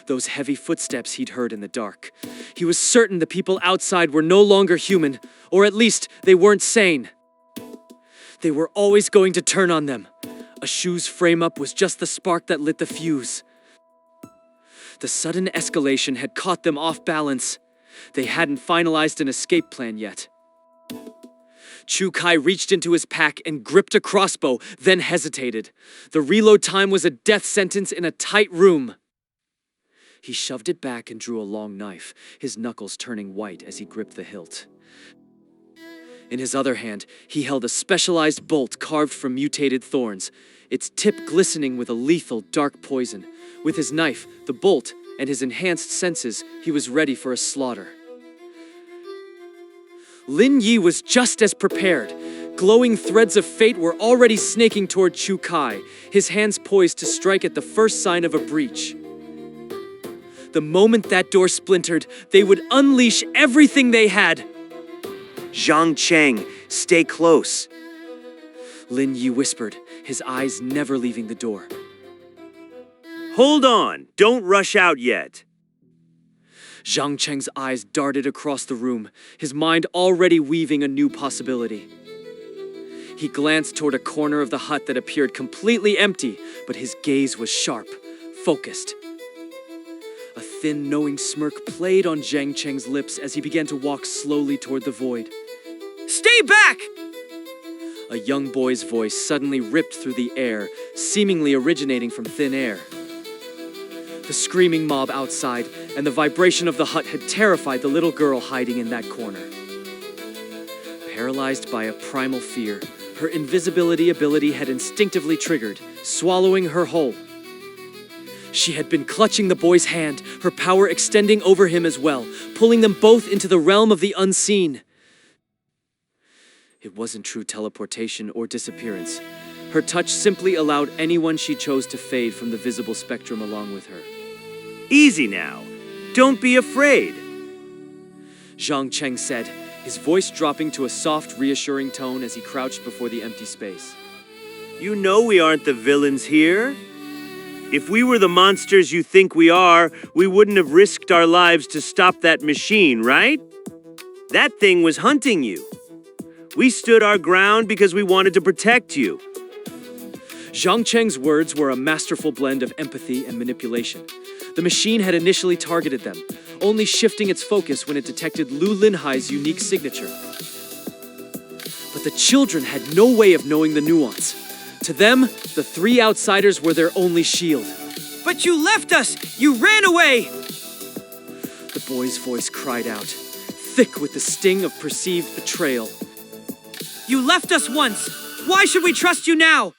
Those heavy footsteps he'd heard in the dark. He was certain the people outside were no longer human, or at least they weren't sane. They were always going to turn on them. A shoe's frame-up was just the spark that lit the fuse. The sudden escalation had caught them off balance. They hadn't finalized an escape plan yet. Chu Kai reached into his pack and gripped a crossbow, then hesitated. The reload time was a death sentence in a tight room. He shoved it back and drew a long knife, his knuckles turning white as he gripped the hilt. In his other hand, he held a specialized bolt carved from mutated thorns, its tip glistening with a lethal dark poison. With his knife, the bolt, and his enhanced senses, he was ready for a slaughter. Lin Yi was just as prepared. Glowing threads of fate were already snaking toward Chu Kai, his hands poised to strike at the first sign of a breach. The moment that door splintered, they would unleash everything they had. Zhang Cheng, stay close. Lin Yi whispered, his eyes never leaving the door. Hold on, don't rush out yet. Zhang Cheng's eyes darted across the room, his mind already weaving a new possibility. He glanced toward a corner of the hut that appeared completely empty, but his gaze was sharp, focused. A thin, knowing smirk played on Zhang Cheng's lips as he began to walk slowly toward the void. Stay back! A young boy's voice suddenly ripped through the air, seemingly originating from thin air. The screaming mob outside and the vibration of the hut had terrified the little girl hiding in that corner. Paralyzed by a primal fear, her invisibility ability had instinctively triggered, swallowing her whole. She had been clutching the boy's hand, her power extending over him as well, pulling them both into the realm of the unseen. It wasn't true teleportation or disappearance. Her touch simply allowed anyone she chose to fade from the visible spectrum along with her. Easy now. Don't be afraid. Zhang Cheng said, his voice dropping to a soft, reassuring tone as he crouched before the empty space. You know we aren't the villains here. If we were the monsters you think we are, we wouldn't have risked our lives to stop that machine, right? That thing was hunting you. We stood our ground because we wanted to protect you. Zhang Cheng's words were a masterful blend of empathy and manipulation. The machine had initially targeted them, only shifting its focus when it detected Lu Linhai's unique signature. But the children had no way of knowing the nuance. To them, the three outsiders were their only shield. But you left us! You ran away! The boy's voice cried out, thick with the sting of perceived betrayal. You left us once! Why should we trust you now?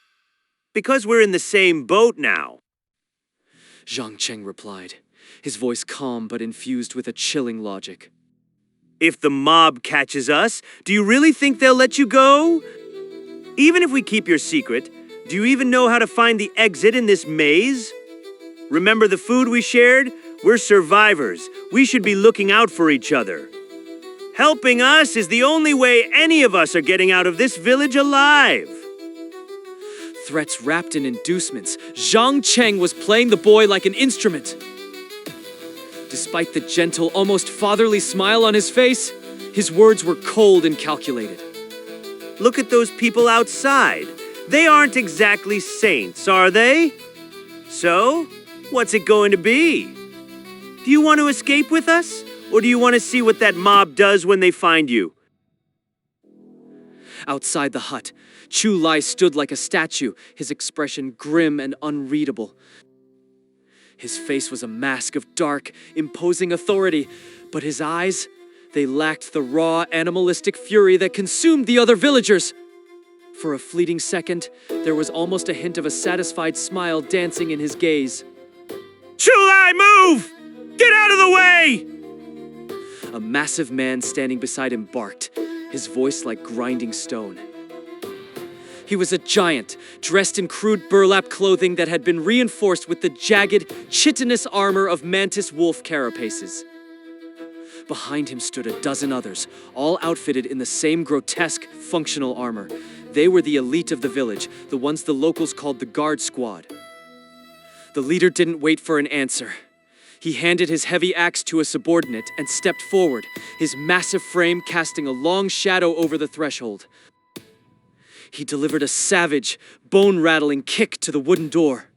Because we're in the same boat now. Zhang Cheng replied, his voice calm but infused with a chilling logic. If the mob catches us, do you really think they'll let you go? Even if we keep your secret, do you even know how to find the exit in this maze? Remember the food we shared? We're survivors. We should be looking out for each other. Helping us is the only way any of us are getting out of this village alive. Threats wrapped in inducements, Zhang Cheng was playing the boy like an instrument. Despite the gentle, almost fatherly smile on his face, his words were cold and calculated. Look at those people outside. They aren't exactly saints, are they? So, what's it going to be? Do you want to escape with us? Or do you want to see what that mob does when they find you? Outside the hut, Chu Lai stood like a statue, his expression grim and unreadable. His face was a mask of dark, imposing authority, but his eyes, they lacked the raw, animalistic fury that consumed the other villagers. For a fleeting second, there was almost a hint of a satisfied smile dancing in his gaze. Chulai, move! Get out of the way! A massive man standing beside him barked, his voice like grinding stone. He was a giant, dressed in crude burlap clothing that had been reinforced with the jagged, chitinous armor of mantis wolf carapaces. Behind him stood a dozen others, all outfitted in the same grotesque, functional armor. They were the elite of the village, the ones the locals called the guard squad. The leader didn't wait for an answer. He handed his heavy axe to a subordinate and stepped forward, his massive frame casting a long shadow over the threshold. He delivered a savage, bone-rattling kick to the wooden door.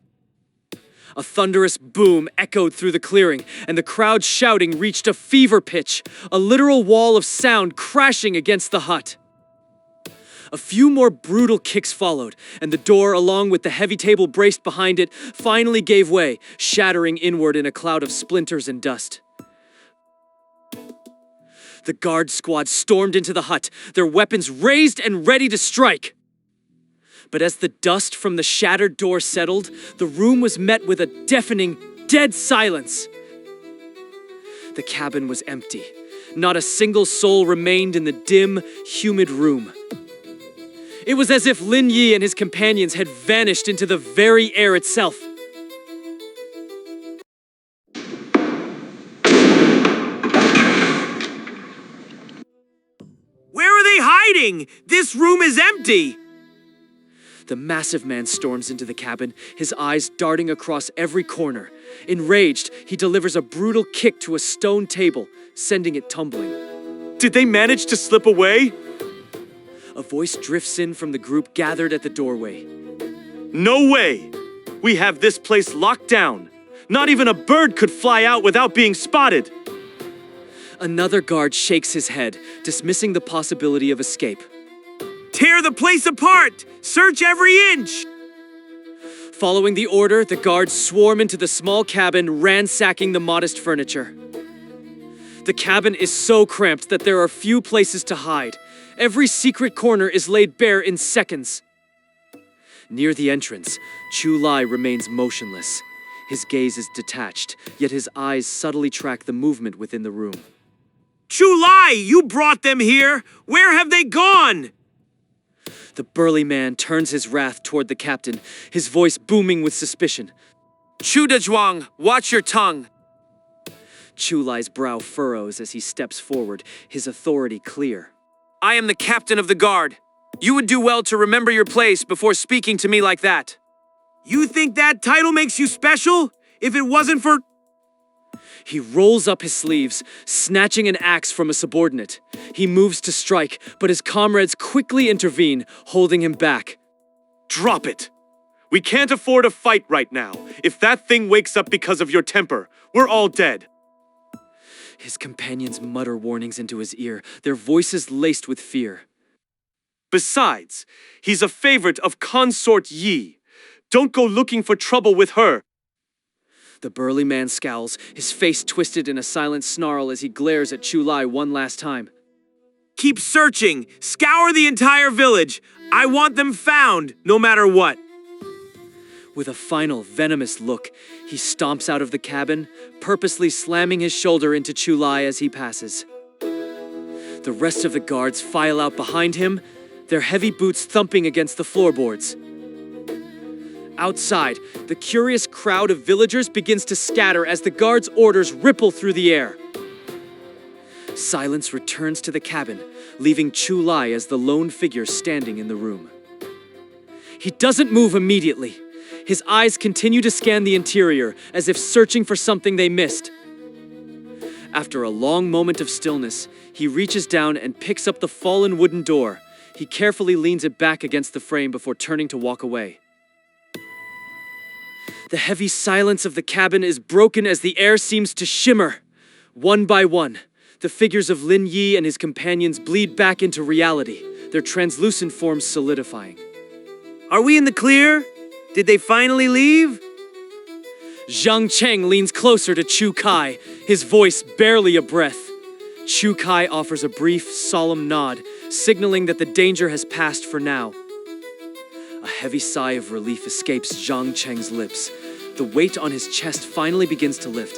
A thunderous boom echoed through the clearing, and the crowd shouting reached a fever pitch, a literal wall of sound crashing against the hut. A few more brutal kicks followed, and the door, along with the heavy table braced behind it, finally gave way, shattering inward in a cloud of splinters and dust. The guard squad stormed into the hut, their weapons raised and ready to strike. But as the dust from the shattered door settled, the room was met with a deafening, dead silence. The cabin was empty. Not a single soul remained in the dim, humid room. It was as if Lin Yi and his companions had vanished into the very air itself. Where are they hiding? This room is empty! The massive man storms into the cabin, his eyes darting across every corner. Enraged, he delivers a brutal kick to a stone table, sending it tumbling. Did they manage to slip away? A voice drifts in from the group gathered at the doorway. No way! We have this place locked down. Not even a bird could fly out without being spotted. Another guard shakes his head, dismissing the possibility of escape. Tear the place apart! Search every inch! Following the order, the guards swarm into the small cabin, ransacking the modest furniture. The cabin is so cramped that there are few places to hide. Every secret corner is laid bare in seconds. Near the entrance, Chu Lai remains motionless. His gaze is detached, yet his eyes subtly track the movement within the room. Chu Lai, you brought them here! Where have they gone? The burly man turns his wrath toward the captain, his voice booming with suspicion. Chu Dezhuang, watch your tongue. Chu Lai's brow furrows as he steps forward, his authority clear. I am the captain of the guard. You would do well to remember your place before speaking to me like that. You think that title makes you special? If it wasn't for... He rolls up his sleeves, snatching an axe from a subordinate. He moves to strike, but his comrades quickly intervene, holding him back. Drop it! We can't afford a fight right now. If that thing wakes up because of your temper, we're all dead. His companions mutter warnings into his ear, their voices laced with fear. Besides, he's a favorite of Consort Yi. Don't go looking for trouble with her. The burly man scowls, his face twisted in a silent snarl as he glares at Chu Lai one last time. Keep searching. Scour the entire village. I want them found, no matter what. With a final venomous look, he stomps out of the cabin, purposely slamming his shoulder into Chu Lai as he passes. The rest of the guards file out behind him, their heavy boots thumping against the floorboards. Outside, the curious crowd of villagers begins to scatter as the guards' orders ripple through the air. Silence returns to the cabin, leaving Chu Lai as the lone figure standing in the room. He doesn't move immediately. His eyes continue to scan the interior, as if searching for something they missed. After a long moment of stillness, he reaches down and picks up the fallen wooden door. He carefully leans it back against the frame before turning to walk away. The heavy silence of the cabin is broken as the air seems to shimmer. One by one, the figures of Lin Yi and his companions bleed back into reality, their translucent forms solidifying. Are we in the clear? Did they finally leave? Zhang Cheng leans closer to Chu Kai, his voice barely a breath. Chu Kai offers a brief, solemn nod, signaling that the danger has passed for now. A heavy sigh of relief escapes Zhang Cheng's lips. The weight on his chest finally begins to lift.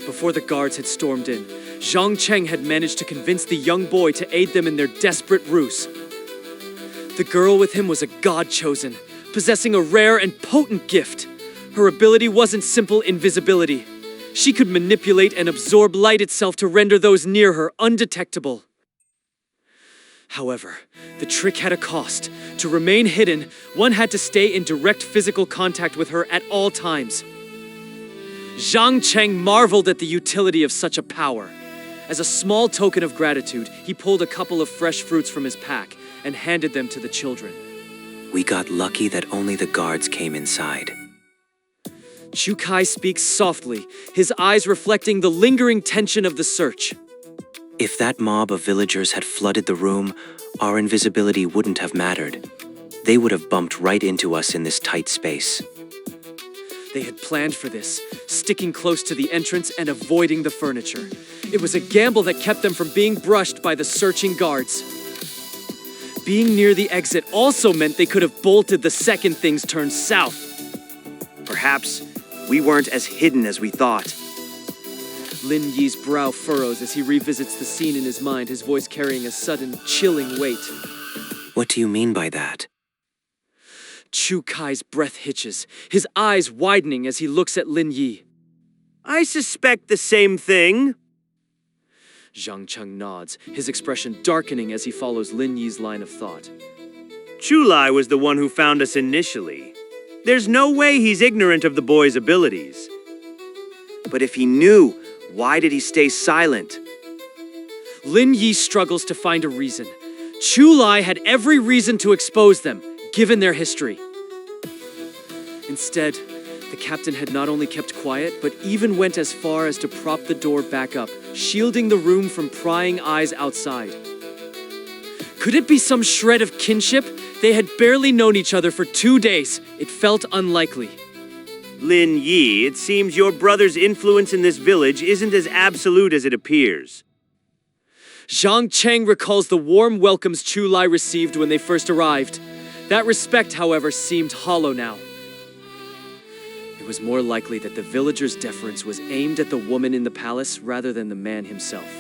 Before the guards had stormed in, Zhang Cheng had managed to convince the young boy to aid them in their desperate ruse. The girl with him was a god-chosen, possessing a rare and potent gift. Her ability wasn't simple invisibility. She could manipulate and absorb light itself to render those near her undetectable. However, the trick had a cost. To remain hidden, one had to stay in direct physical contact with her at all times. Zhang Cheng marveled at the utility of such a power. As a small token of gratitude, he pulled a couple of fresh fruits from his pack and handed them to the children. We got lucky that only the guards came inside. Chu Kai speaks softly, his eyes reflecting the lingering tension of the search. If that mob of villagers had flooded the room, our invisibility wouldn't have mattered. They would have bumped right into us in this tight space. They had planned for this, sticking close to the entrance and avoiding the furniture. It was a gamble that kept them from being brushed by the searching guards. Being near the exit also meant they could have bolted the second things turned south. Perhaps we weren't as hidden as we thought. Lin Yi's brow furrows as he revisits the scene in his mind, his voice carrying a sudden, chilling weight. What do you mean by that? Chu Kai's breath hitches, his eyes widening as he looks at Lin Yi. I suspect the same thing. Zhang Cheng nods, his expression darkening as he follows Lin Yi's line of thought. Chu Lai was the one who found us initially. There's no way he's ignorant of the boy's abilities. But if he knew, why did he stay silent? Lin Yi struggles to find a reason. Chu Lai had every reason to expose them, given their history. Instead, the captain had not only kept quiet, but even went as far as to prop the door back up, shielding the room from prying eyes outside. Could it be some shred of kinship? They had barely known each other for 2 days. It felt unlikely. Lin Yi, it seems your brother's influence in this village isn't as absolute as it appears. Zhang Cheng recalls the warm welcomes Chu Lai received when they first arrived. That respect, however, seemed hollow now. It was more likely that the villagers' deference was aimed at the woman in the palace rather than the man himself.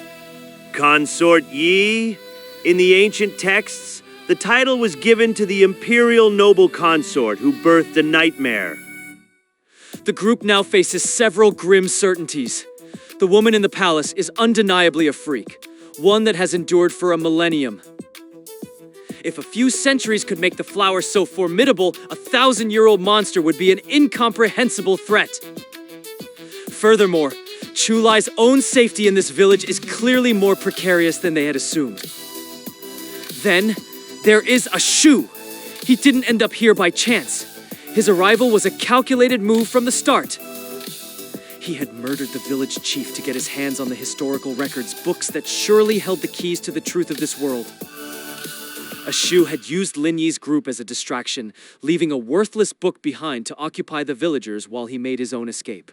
Consort Yi? In the ancient texts, The title was given to the imperial noble consort who birthed a nightmare. The group now faces several grim certainties. The woman in the palace is undeniably a freak, one that has endured for a millennium. If a few centuries could make the flower so formidable, a 1,000-year-old monster would be an incomprehensible threat. Furthermore, Chulai's own safety in this village is clearly more precarious than they had assumed. Then, there is a Shu. He didn't end up here by chance. His arrival was a calculated move from the start. He had murdered the village chief to get his hands on the historical records, books that surely held the keys to the truth of this world. A Shu had used Lin Yi's group as a distraction, leaving a worthless book behind to occupy the villagers while he made his own escape.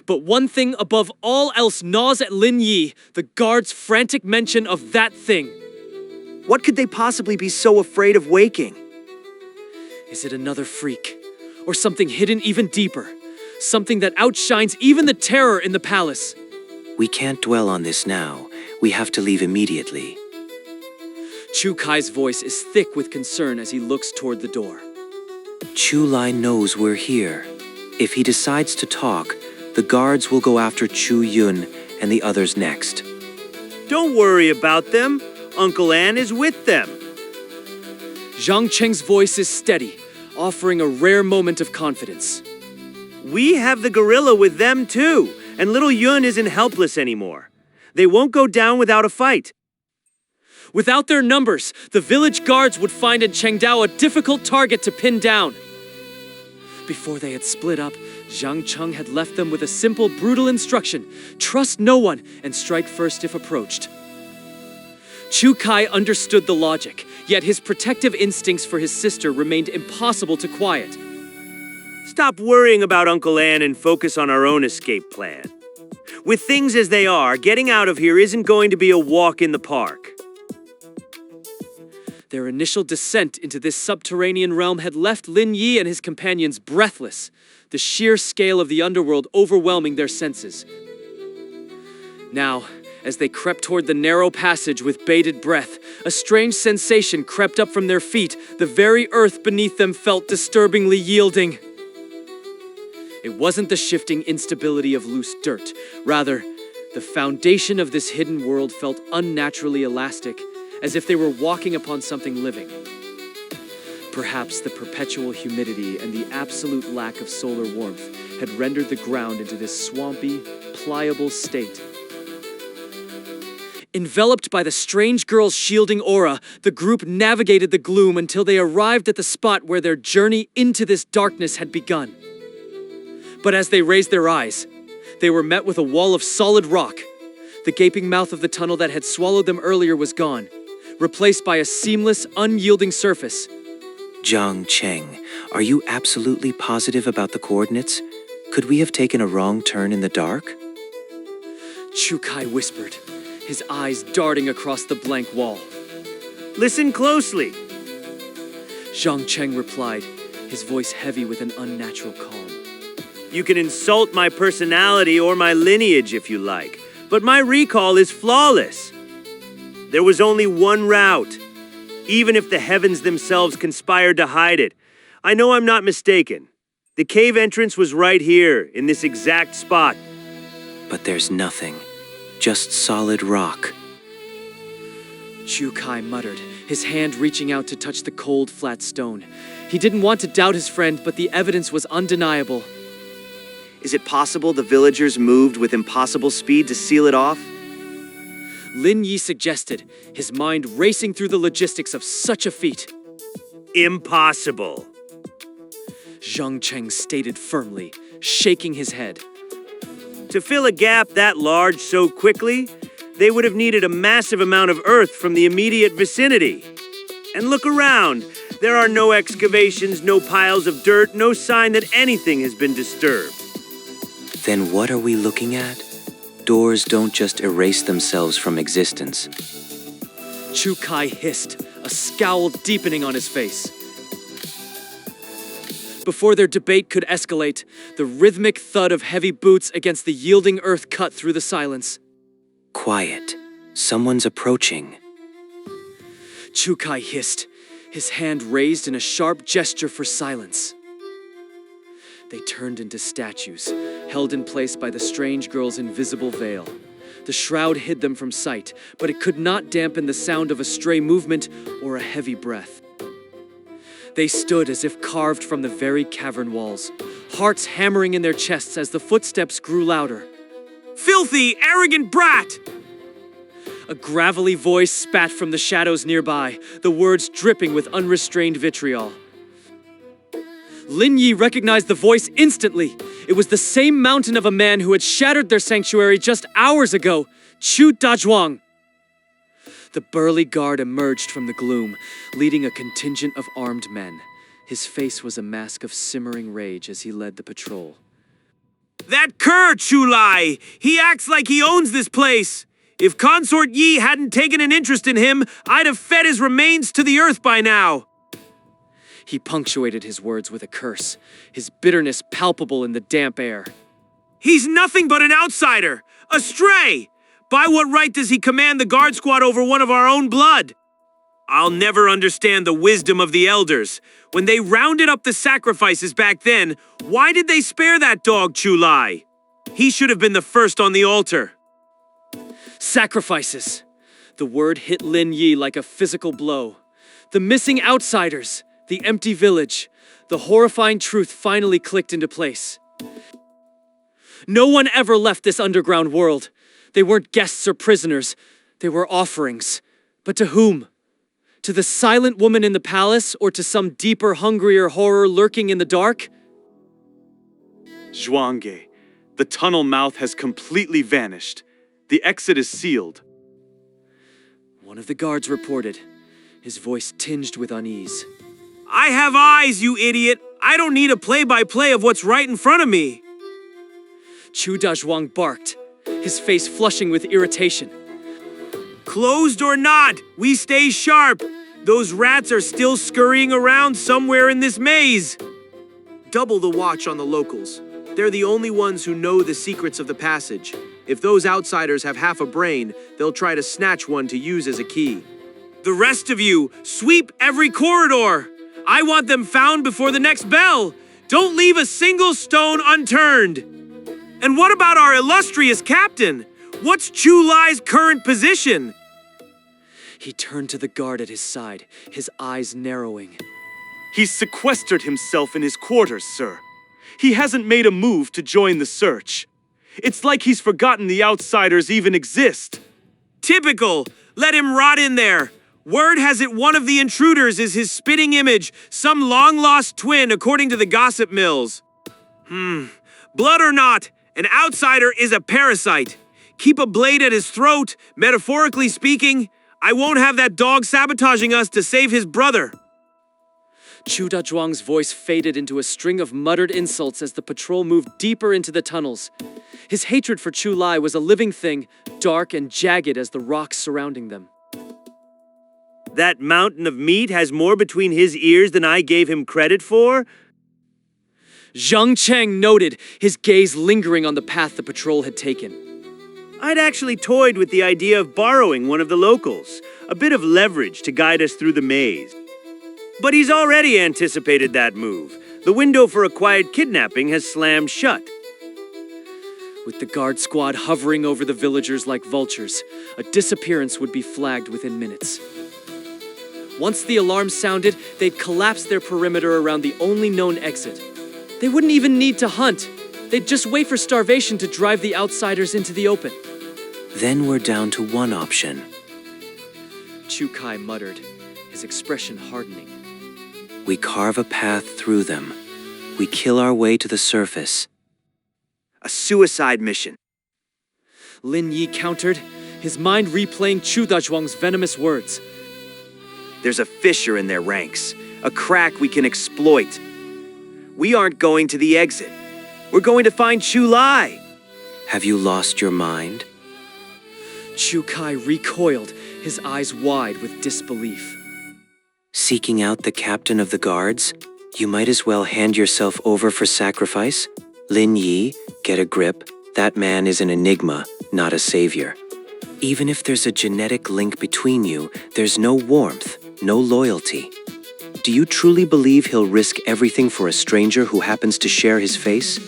But one thing above all else gnaws at Lin Yi, the guard's frantic mention of that thing. What could they possibly be so afraid of waking? Is it another freak? Or something hidden even deeper? Something that outshines even the terror in the palace? We can't dwell on this now. We have to leave immediately. Chu Kai's voice is thick with concern as he looks toward the door. Chulai knows we're here. If he decides to talk, the guards will go after Chu Yun and the others next. Don't worry about them. Uncle Ann is with them. Zhang Cheng's voice is steady, offering a rare moment of confidence. We have the gorilla with them too, and little Yun isn't helpless anymore. They won't go down without a fight. Without their numbers, the village guards would find in Chengdao a difficult target to pin down. Before they had split up, Zhang Cheng had left them with a simple, brutal instruction: trust no one and strike first if approached. Chu Kai understood the logic, yet his protective instincts for his sister remained impossible to quiet. Stop worrying about Uncle Ann and focus on our own escape plan. With things as they are, getting out of here isn't going to be a walk in the park. Their initial descent into this subterranean realm had left Lin Yi and his companions breathless, the sheer scale of the underworld overwhelming their senses. Now, as they crept toward the narrow passage with bated breath, a strange sensation crept up from their feet. The very earth beneath them felt disturbingly yielding. It wasn't the shifting instability of loose dirt. Rather, the foundation of this hidden world felt unnaturally elastic, as if they were walking upon something living. Perhaps the perpetual humidity and the absolute lack of solar warmth had rendered the ground into this swampy, pliable state. Enveloped by the strange girl's shielding aura, the group navigated the gloom until they arrived at the spot where their journey into this darkness had begun. But as they raised their eyes, they were met with a wall of solid rock. The gaping mouth of the tunnel that had swallowed them earlier was gone, replaced by a seamless, unyielding surface. Zhang Cheng, are you absolutely positive about the coordinates? Could we have taken a wrong turn in the dark? Chu Kai whispered, his eyes darting across the blank wall. Listen closely. Zhang Cheng replied, his voice heavy with an unnatural calm. You can insult my personality or my lineage if you like, but my recall is flawless. There was only one route, even if the heavens themselves conspired to hide it. I know I'm not mistaken. The cave entrance was right here, in this exact spot. But there's nothing, just solid rock. Chu Kai muttered, his hand reaching out to touch the cold, flat stone. He didn't want to doubt his friend, but the evidence was undeniable. Is it possible the villagers moved with impossible speed to seal it off? Lin Yi suggested, his mind racing through the logistics of such a feat. Impossible. Zhang Cheng stated firmly, shaking his head. To fill a gap that large so quickly, they would have needed a massive amount of earth from the immediate vicinity. And look around. There are no excavations, no piles of dirt, no sign that anything has been disturbed. Then what are we looking at? Doors don't just erase themselves from existence. Chu Kai hissed, a scowl deepening on his face. Before their debate could escalate, the rhythmic thud of heavy boots against the yielding earth cut through the silence. Quiet. Someone's approaching. Chu Kai hissed, his hand raised in a sharp gesture for silence. They turned into statues, held in place by the strange girl's invisible veil. The shroud hid them from sight, but it could not dampen the sound of a stray movement or a heavy breath. They stood as if carved from the very cavern walls, hearts hammering in their chests as the footsteps grew louder. Filthy, arrogant brat! A gravelly voice spat from the shadows nearby, the words dripping with unrestrained vitriol. Lin Yi recognized the voice instantly. It was the same mountain of a man who had shattered their sanctuary just hours ago, Chu Dazhuang. The burly guard emerged from the gloom, leading a contingent of armed men. His face was a mask of simmering rage as he led the patrol. That cur, Chu Lai! He acts like he owns this place! If Consort Yi hadn't taken an interest in him, I'd have fed his remains to the earth by now! He punctuated his words with a curse, his bitterness palpable in the damp air. He's nothing but an outsider! A stray! By what right does he command the guard squad over one of our own blood? I'll never understand the wisdom of the elders. When they rounded up the sacrifices back then, why did they spare that dog, Chu Lai? He should have been the first on the altar. Sacrifices! The word hit Lin Yi like a physical blow. The missing outsiders, the empty village, the horrifying truth finally clicked into place. No one ever left this underground world. They weren't guests or prisoners. They were offerings. But to whom? To the silent woman in the palace, or to some deeper, hungrier horror lurking in the dark? Zhuangge, the tunnel mouth has completely vanished. The exit is sealed. One of the guards reported, his voice tinged with unease. I have eyes, you idiot! I don't need a play-by-play of what's right in front of me! Chu Dazhuang barked, his face flushing with irritation. Closed or not, we stay sharp. Those rats are still scurrying around somewhere in this maze. Double the watch on the locals. They're the only ones who know the secrets of the passage. If those outsiders have half a brain, they'll try to snatch one to use as a key. The rest of you, sweep every corridor. I want them found before the next bell. Don't leave a single stone unturned. And what about our illustrious captain? What's Chu Lai's current position? He turned to the guard at his side, his eyes narrowing. He's sequestered himself in his quarters, sir. He hasn't made a move to join the search. It's like he's forgotten the outsiders even exist. Typical. Let him rot in there. Word has it one of the intruders is his spitting image, some long-lost twin according to the gossip mills. Blood or not, an outsider is a parasite. Keep a blade at his throat, metaphorically speaking. I won't have that dog sabotaging us to save his brother. Chu Dazhuang's voice faded into a string of muttered insults as the patrol moved deeper into the tunnels. His hatred for Chu Lai was a living thing, dark and jagged as the rocks surrounding them. That mountain of meat has more between his ears than I gave him credit for? Zhang Cheng noted, his gaze lingering on the path the patrol had taken. I'd actually toyed with the idea of borrowing one of the locals, a bit of leverage to guide us through the maze. But he's already anticipated that move. The window for a quiet kidnapping has slammed shut. With the guard squad hovering over the villagers like vultures, a disappearance would be flagged within minutes. Once the alarm sounded, they'd collapse their perimeter around the only known exit. They wouldn't even need to hunt. They'd just wait for starvation to drive the outsiders into the open. Then we're down to one option. Chu Kai muttered, his expression hardening. We carve a path through them. We kill our way to the surface. A suicide mission. Lin Yi countered, his mind replaying Chu Dazhuang's venomous words. There's a fissure in their ranks, a crack we can exploit. We aren't going to the exit. We're going to find Chu Lai. Have you lost your mind? Chu Kai recoiled, his eyes wide with disbelief. Seeking out the captain of the guards? You might as well hand yourself over for sacrifice. Lin Yi, get a grip. That man is an enigma, not a savior. Even if there's a genetic link between you, there's no warmth, no loyalty. Do you truly believe he'll risk everything for a stranger who happens to share his face?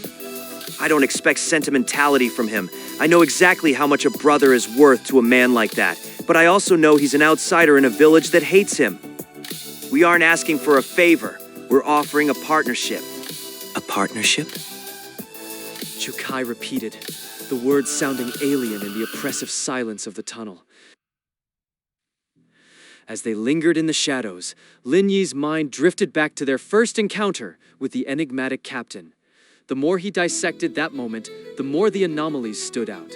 I don't expect sentimentality from him. I know exactly how much a brother is worth to a man like that, but I also know he's an outsider in a village that hates him. We aren't asking for a favor. We're offering a partnership. A partnership? Chukai repeated, the words sounding alien in the oppressive silence of the tunnel. As they lingered in the shadows, Lin Yi's mind drifted back to their first encounter with the enigmatic captain. The more he dissected that moment, the more the anomalies stood out.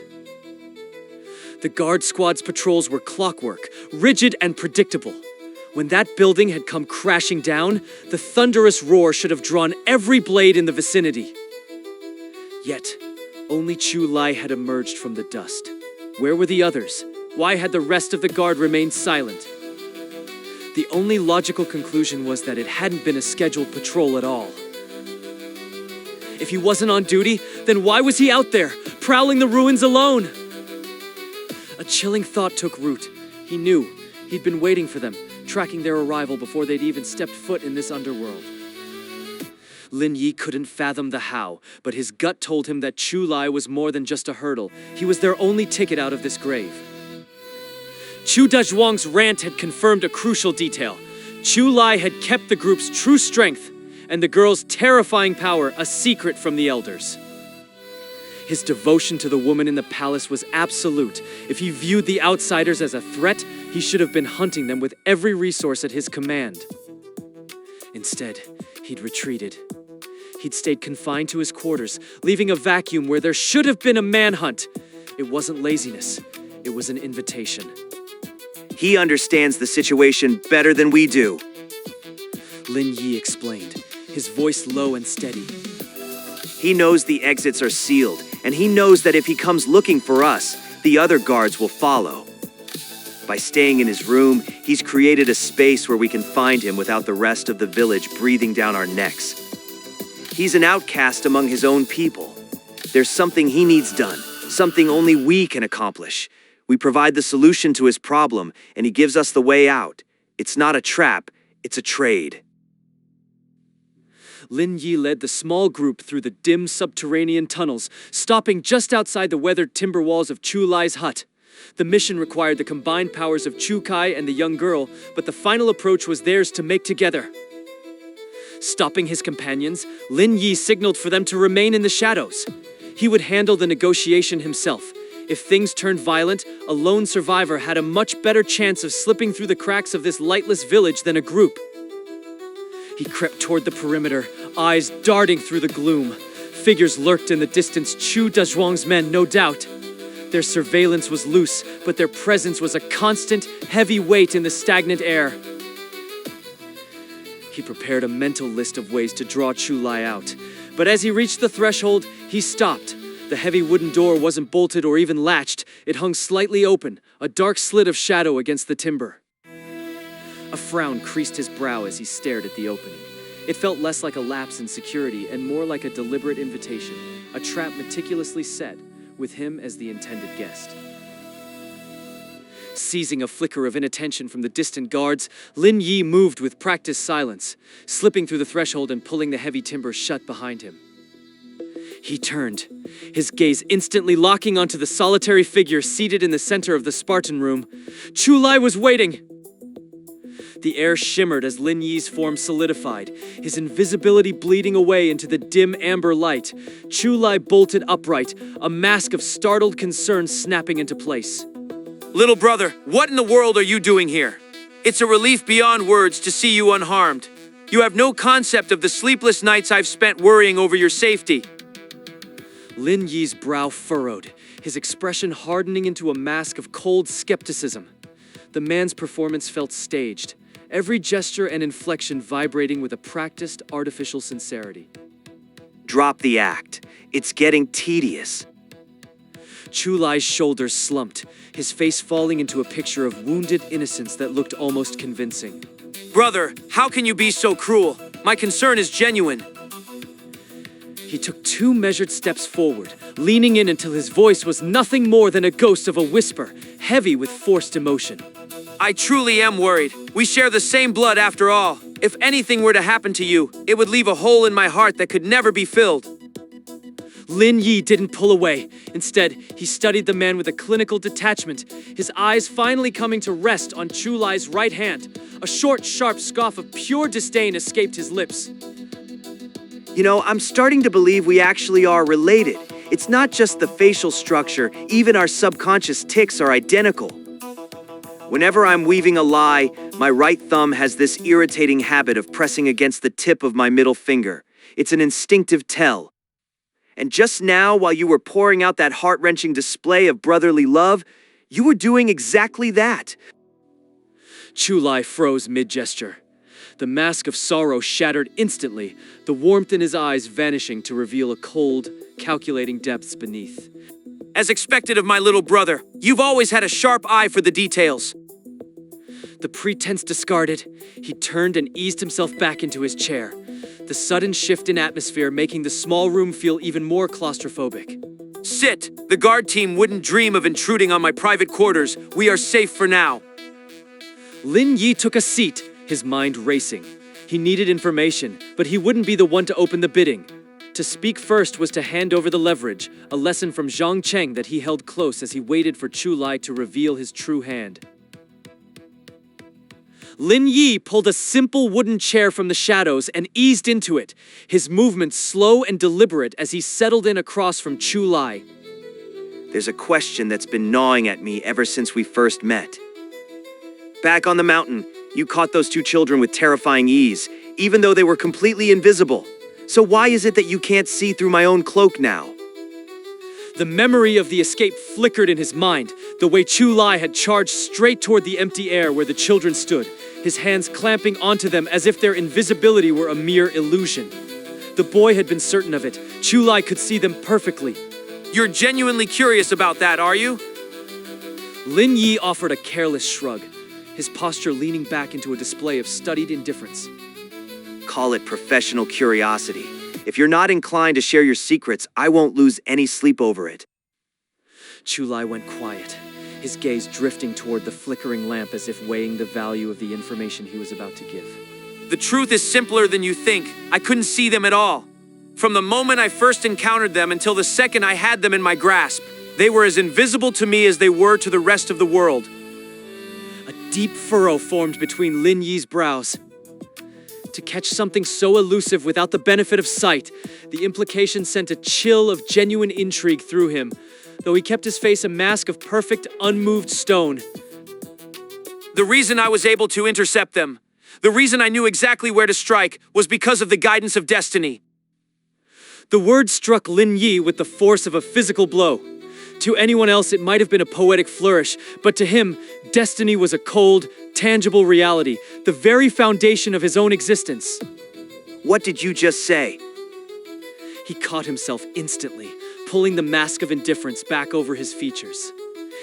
The guard squad's patrols were clockwork, rigid and predictable. When that building had come crashing down, the thunderous roar should have drawn every blade in the vicinity. Yet, only Chu Lai had emerged from the dust. Where were the others? Why had the rest of the guard remained silent? The only logical conclusion was that it hadn't been a scheduled patrol at all. If he wasn't on duty, then why was he out there, prowling the ruins alone? A chilling thought took root. He knew. He'd been waiting for them, tracking their arrival before they'd even stepped foot in this underworld. Lin Yi couldn't fathom the how, but his gut told him that Chu Lai was more than just a hurdle. He was their only ticket out of this grave. Chu Dazhuang's rant had confirmed a crucial detail. Chu Lai had kept the group's true strength and the girl's terrifying power a secret from the elders. His devotion to the woman in the palace was absolute. If he viewed the outsiders as a threat, he should have been hunting them with every resource at his command. Instead, he'd retreated. He'd stayed confined to his quarters, leaving a vacuum where there should have been a manhunt. It wasn't laziness, it was an invitation. He understands the situation better than we do. Lin Yi explained, his voice low and steady. He knows the exits are sealed, and he knows that if he comes looking for us, the other guards will follow. By staying in his room, he's created a space where we can find him without the rest of the village breathing down our necks. He's an outcast among his own people. There's something he needs done, something only we can accomplish. We provide the solution to his problem, and he gives us the way out. It's not a trap, it's a trade. Lin Yi led the small group through the dim subterranean tunnels, stopping just outside the weathered timber walls of Chu Lai's hut. The mission required the combined powers of Chu Kai and the young girl, but the final approach was theirs to make together. Stopping his companions, Lin Yi signaled for them to remain in the shadows. He would handle the negotiation himself. If things turned violent, a lone survivor had a much better chance of slipping through the cracks of this lightless village than a group. He crept toward the perimeter, eyes darting through the gloom. Figures lurked in the distance, Chu Dazhuang's men, no doubt. Their surveillance was loose, but their presence was a constant, heavy weight in the stagnant air. He prepared a mental list of ways to draw Chu Lai out. But as he reached the threshold, he stopped. The heavy wooden door wasn't bolted or even latched. It hung slightly open, a dark slit of shadow against the timber. A frown creased his brow as he stared at the opening. It felt less like a lapse in security and more like a deliberate invitation, a trap meticulously set, with him as the intended guest. Seizing a flicker of inattention from the distant guards, Lin Yi moved with practiced silence, slipping through the threshold and pulling the heavy timber shut behind him. He turned, his gaze instantly locking onto the solitary figure seated in the center of the Spartan room. Chu Lai was waiting. The air shimmered as Lin Yi's form solidified, his invisibility bleeding away into the dim amber light. Chu Lai bolted upright, a mask of startled concern snapping into place. Little brother, what in the world are you doing here? It's a relief beyond words to see you unharmed. You have no concept of the sleepless nights I've spent worrying over your safety. Lin Yi's brow furrowed, his expression hardening into a mask of cold skepticism. The man's performance felt staged, every gesture and inflection vibrating with a practiced, artificial sincerity. Drop the act. It's getting tedious. Chu Lai's shoulders slumped, his face falling into a picture of wounded innocence that looked almost convincing. Brother, how can you be so cruel? My concern is genuine. He took 2 measured steps forward, leaning in until his voice was nothing more than a ghost of a whisper, heavy with forced emotion. I truly am worried. We share the same blood after all. If anything were to happen to you, it would leave a hole in my heart that could never be filled. Lin Yi didn't pull away. Instead, he studied the man with a clinical detachment, his eyes finally coming to rest on Chu Lai's right hand. A short, sharp scoff of pure disdain escaped his lips. You know, I'm starting to believe we actually are related. It's not just the facial structure, even our subconscious tics are identical. Whenever I'm weaving a lie, my right thumb has this irritating habit of pressing against the tip of my middle finger. It's an instinctive tell. And just now, while you were pouring out that heart-wrenching display of brotherly love, you were doing exactly that. Chu Lai froze mid-gesture. The mask of sorrow shattered instantly, the warmth in his eyes vanishing to reveal a cold, calculating depths beneath. As expected of my little brother, you've always had a sharp eye for the details. The pretense discarded, he turned and eased himself back into his chair, the sudden shift in atmosphere making the small room feel even more claustrophobic. Sit! The guard team wouldn't dream of intruding on my private quarters. We are safe for now. Lin Yi took a seat, his mind racing. He needed information, but he wouldn't be the one to open the bidding. To speak first was to hand over the leverage, a lesson from Zhang Cheng that he held close as he waited for Chu Lai to reveal his true hand. Lin Yi pulled a simple wooden chair from the shadows and eased into it, his movements slow and deliberate as he settled in across from Chu Lai. There's a question that's been gnawing at me ever since we first met. Back on the mountain, you caught those two children with terrifying ease, even though they were completely invisible. So why is it that you can't see through my own cloak now? The memory of the escape flickered in his mind, the way Chu Lai had charged straight toward the empty air where the children stood, his hands clamping onto them as if their invisibility were a mere illusion. The boy had been certain of it. Chu Lai could see them perfectly. You're genuinely curious about that, are you? Lin Yi offered a careless shrug, his posture leaning back into a display of studied indifference. Call it professional curiosity. If you're not inclined to share your secrets, I won't lose any sleep over it. Chu Lai went quiet, his gaze drifting toward the flickering lamp as if weighing the value of the information he was about to give. The truth is simpler than you think. I couldn't see them at all. From the moment I first encountered them until the second I had them in my grasp, they were as invisible to me as they were to the rest of the world. A deep furrow formed between Lin Yi's brows. To catch something so elusive without the benefit of sight, the implication sent a chill of genuine intrigue through him, though he kept his face a mask of perfect, unmoved stone. The reason I was able to intercept them, the reason I knew exactly where to strike, was because of the guidance of destiny. The word struck Lin Yi with the force of a physical blow. To anyone else, it might have been a poetic flourish, but to him, destiny was a cold, tangible reality, the very foundation of his own existence. What did you just say? He caught himself instantly, pulling the mask of indifference back over his features.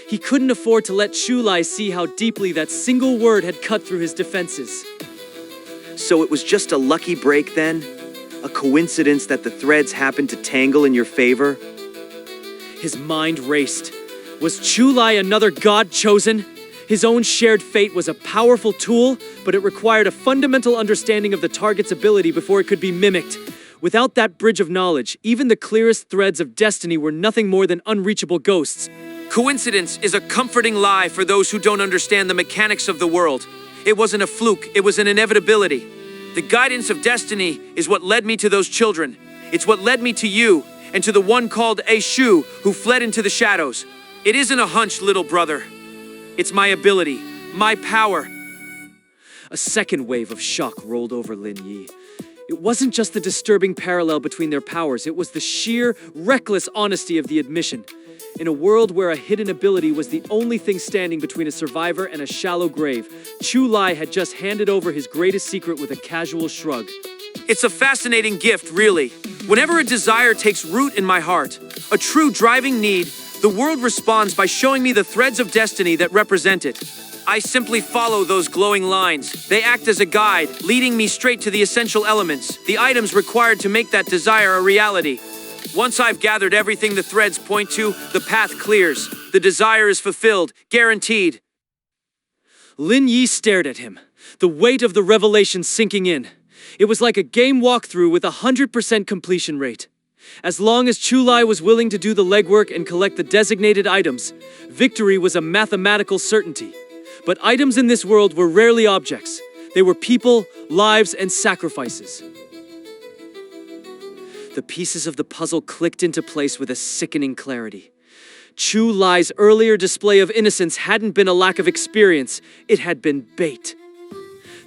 He couldn't afford to let Chu Lai see how deeply that single word had cut through his defenses. So it was just a lucky break then? A coincidence that the threads happened to tangle in your favor? His mind raced. Was Chu Lai another god chosen? His own shared fate was a powerful tool, but it required a fundamental understanding of the target's ability before it could be mimicked. Without that bridge of knowledge, even the clearest threads of destiny were nothing more than unreachable ghosts. Coincidence is a comforting lie for those who don't understand the mechanics of the world. It wasn't a fluke, it was an inevitability. The guidance of destiny is what led me to those children. It's what led me to you, and to the one called A Shu, who fled into the shadows. It isn't a hunch, little brother. It's my ability, my power. A second wave of shock rolled over Lin Yi. It wasn't just the disturbing parallel between their powers, it was the sheer, reckless honesty of the admission. In a world where a hidden ability was the only thing standing between a survivor and a shallow grave, Chu Lai had just handed over his greatest secret with a casual shrug. It's a fascinating gift, really. Whenever a desire takes root in my heart, a true driving need, the world responds by showing me the threads of destiny that represent it. I simply follow those glowing lines. They act as a guide, leading me straight to the essential elements, the items required to make that desire a reality. Once I've gathered everything the threads point to, the path clears. The desire is fulfilled, guaranteed. Lin Yi stared at him, the weight of the revelation sinking in. It was like a game walkthrough with a 100% completion rate. As long as Chu Lai was willing to do the legwork and collect the designated items, victory was a mathematical certainty. But items in this world were rarely objects. They were people, lives, and sacrifices. The pieces of the puzzle clicked into place with a sickening clarity. Chu Lai's earlier display of innocence hadn't been a lack of experience, it had been bait.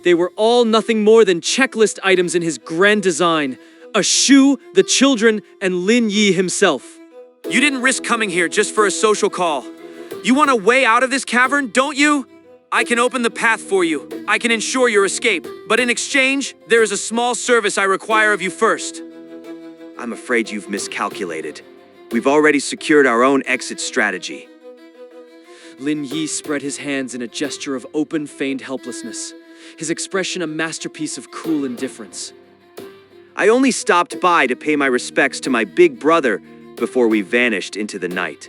They were all nothing more than checklist items in his grand design: a shoe, the children, and Lin Yi himself. You didn't risk coming here just for a social call. You want a way out of this cavern, don't you? I can open the path for you. I can ensure your escape. But in exchange, there is a small service I require of you first. I'm afraid you've miscalculated. We've already secured our own exit strategy. Lin Yi spread his hands in a gesture of open, feigned helplessness, his expression a masterpiece of cool indifference. I only stopped by to pay my respects to my big brother before we vanished into the night.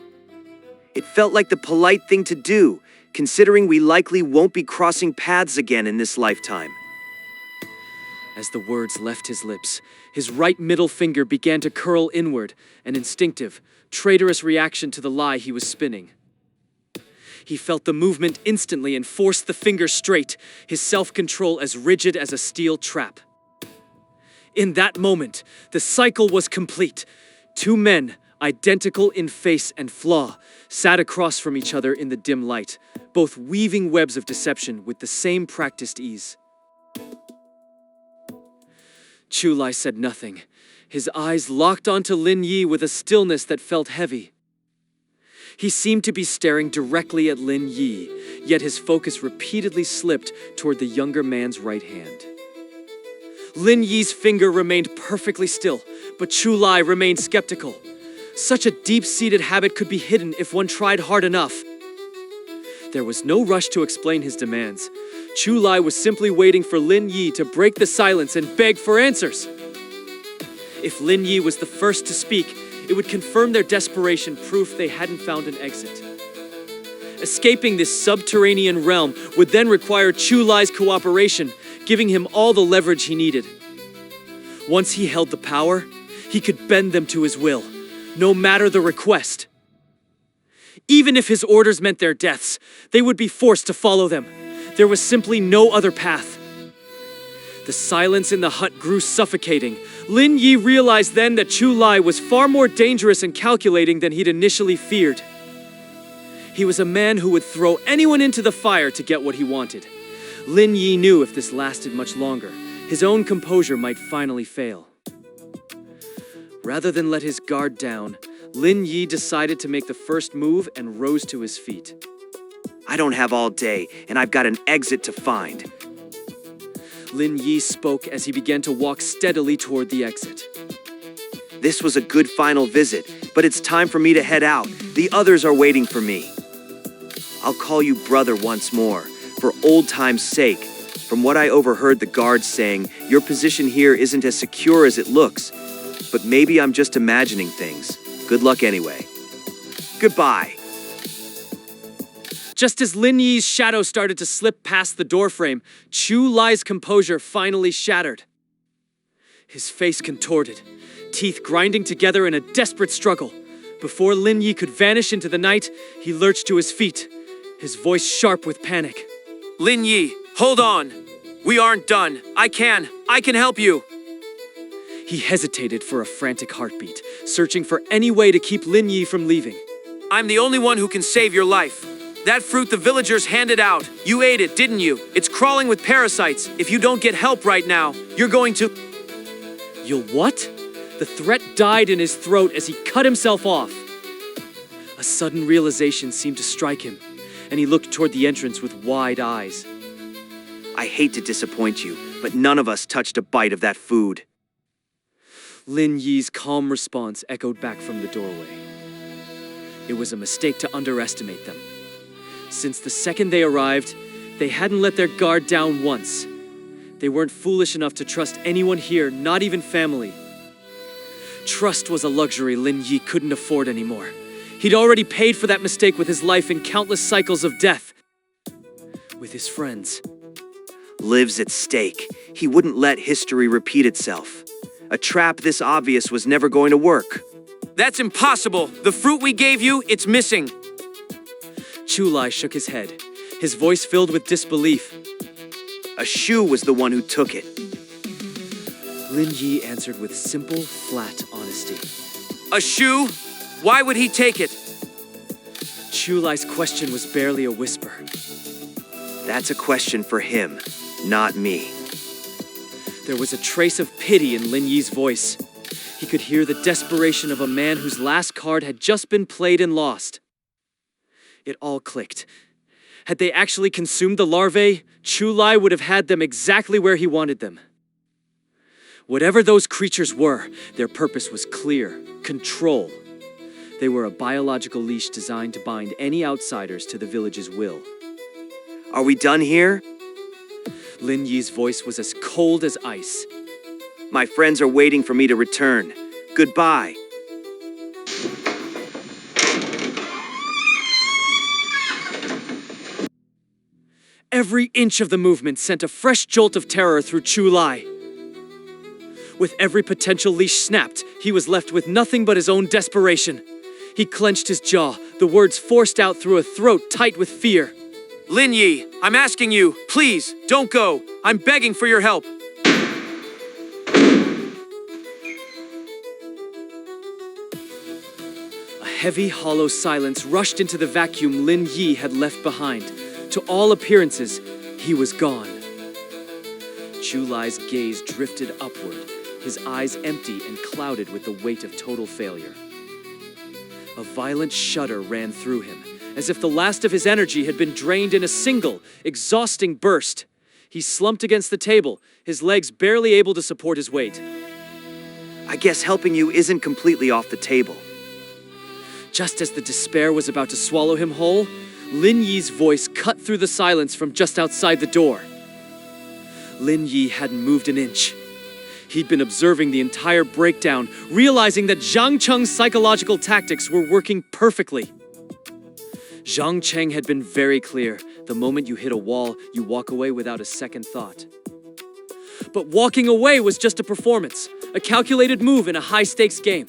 It felt like the polite thing to do, considering we likely won't be crossing paths again in this lifetime. As the words left his lips, his right middle finger began to curl inward, an instinctive, traitorous reaction to the lie he was spinning. He felt the movement instantly and forced the finger straight, his self-control as rigid as a steel trap. In that moment, the cycle was complete. Two men, identical in face and flaw, sat across from each other in the dim light, both weaving webs of deception with the same practiced ease. Chu Lai said nothing, his eyes locked onto Lin Yi with a stillness that felt heavy. He seemed to be staring directly at Lin Yi, yet his focus repeatedly slipped toward the younger man's right hand. Lin Yi's finger remained perfectly still, but Chu Lai remained skeptical. Such a deep-seated habit could be hidden if one tried hard enough. There was no rush to explain his demands. Chu Lai was simply waiting for Lin Yi to break the silence and beg for answers. If Lin Yi was the first to speak, it would confirm their desperation, proof they hadn't found an exit. Escaping this subterranean realm would then require Chu Lai's cooperation, giving him all the leverage he needed. Once he held the power, he could bend them to his will, no matter the request. Even if his orders meant their deaths, they would be forced to follow them. There was simply no other path. The silence in the hut grew suffocating. Lin Yi realized then that Chu Lai was far more dangerous and calculating than he'd initially feared. He was a man who would throw anyone into the fire to get what he wanted. Lin Yi knew if this lasted much longer, his own composure might finally fail. Rather than let his guard down, Lin Yi decided to make the first move and rose to his feet. I don't have all day, and I've got an exit to find. Lin Yi spoke as he began to walk steadily toward the exit. This was a good final visit, but it's time for me to head out. The others are waiting for me. I'll call you brother once more, for old time's sake. From what I overheard the guards saying, your position here isn't as secure as it looks. But maybe I'm just imagining things. Good luck anyway. Goodbye. Just as Lin Yi's shadow started to slip past the doorframe, Chu Lai's composure finally shattered. His face contorted, teeth grinding together in a desperate struggle. Before Lin Yi could vanish into the night, he lurched to his feet, his voice sharp with panic. Lin Yi, hold on. We aren't done. I can help you. He hesitated for a frantic heartbeat, searching for any way to keep Lin Yi from leaving. I'm the only one who can save your life. That fruit the villagers handed out, you ate it, didn't you? It's crawling with parasites. If you don't get help right now, you're going to... You'll what? The threat died in his throat as he cut himself off. A sudden realization seemed to strike him, and he looked toward the entrance with wide eyes. I hate to disappoint you, but none of us touched a bite of that food. Lin Yi's calm response echoed back from the doorway. It was a mistake to underestimate them. Since the second they arrived, they hadn't let their guard down once. They weren't foolish enough to trust anyone here, not even family. Trust was a luxury Lin Yi couldn't afford anymore. He'd already paid for that mistake with his life in countless cycles of death. With his friends. Lives at stake. He wouldn't let history repeat itself. A trap this obvious was never going to work. That's impossible. The fruit we gave you, it's missing. Chu-Lai shook his head, his voice filled with disbelief. A shoe was the one who took it. Lin Yi answered with simple, flat honesty. A shoe? Why would he take it? Chu-Lai's question was barely a whisper. That's a question for him, not me. There was a trace of pity in Lin Yi's voice. He could hear the desperation of a man whose last card had just been played and lost. It all clicked. Had they actually consumed the larvae, Chu-Lai would have had them exactly where he wanted them. Whatever those creatures were, their purpose was clear: control. They were a biological leash designed to bind any outsiders to the village's will. Are we done here? Lin Yi's voice was as cold as ice. My friends are waiting for me to return. Goodbye. Every inch of the movement sent a fresh jolt of terror through Chu-Lai. With every potential leash snapped, he was left with nothing but his own desperation. He clenched his jaw, the words forced out through a throat tight with fear. Lin Yi, I'm asking you, please, don't go. I'm begging for your help. A heavy, hollow silence rushed into the vacuum Lin Yi had left behind. To all appearances, he was gone. Chu-Lai's gaze drifted upward, his eyes empty and clouded with the weight of total failure. A violent shudder ran through him, as if the last of his energy had been drained in a single, exhausting burst. He slumped against the table, his legs barely able to support his weight. I guess helping you isn't completely off the table. Just as the despair was about to swallow him whole, Lin Yi's voice cut through the silence from just outside the door. Lin Yi hadn't moved an inch. He'd been observing the entire breakdown, realizing that Zhang Cheng's psychological tactics were working perfectly. Zhang Cheng had been very clear: the moment you hit a wall, you walk away without a second thought. But walking away was just a performance, a calculated move in a high-stakes game.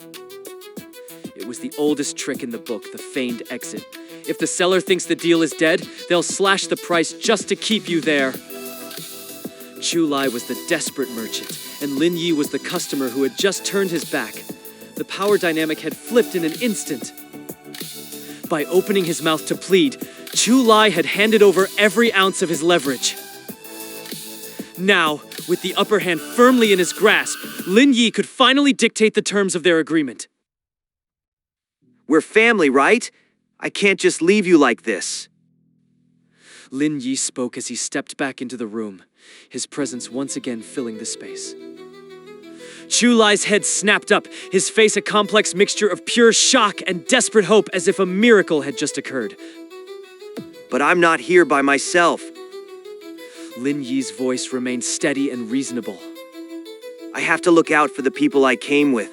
It was the oldest trick in the book, the feigned exit. If the seller thinks the deal is dead, they'll slash the price just to keep you there. Chu-Lai was the desperate merchant, and Lin Yi was the customer who had just turned his back. The power dynamic had flipped in an instant. By opening his mouth to plead, Chu-Lai had handed over every ounce of his leverage. Now, with the upper hand firmly in his grasp, Lin Yi could finally dictate the terms of their agreement. We're family, right? I can't just leave you like this. Lin Yi spoke as he stepped back into the room, his presence once again filling the space. Chu-Lai's head snapped up, his face a complex mixture of pure shock and desperate hope, as if a miracle had just occurred. But I'm not here by myself. Lin Yi's voice remained steady and reasonable. I have to look out for the people I came with.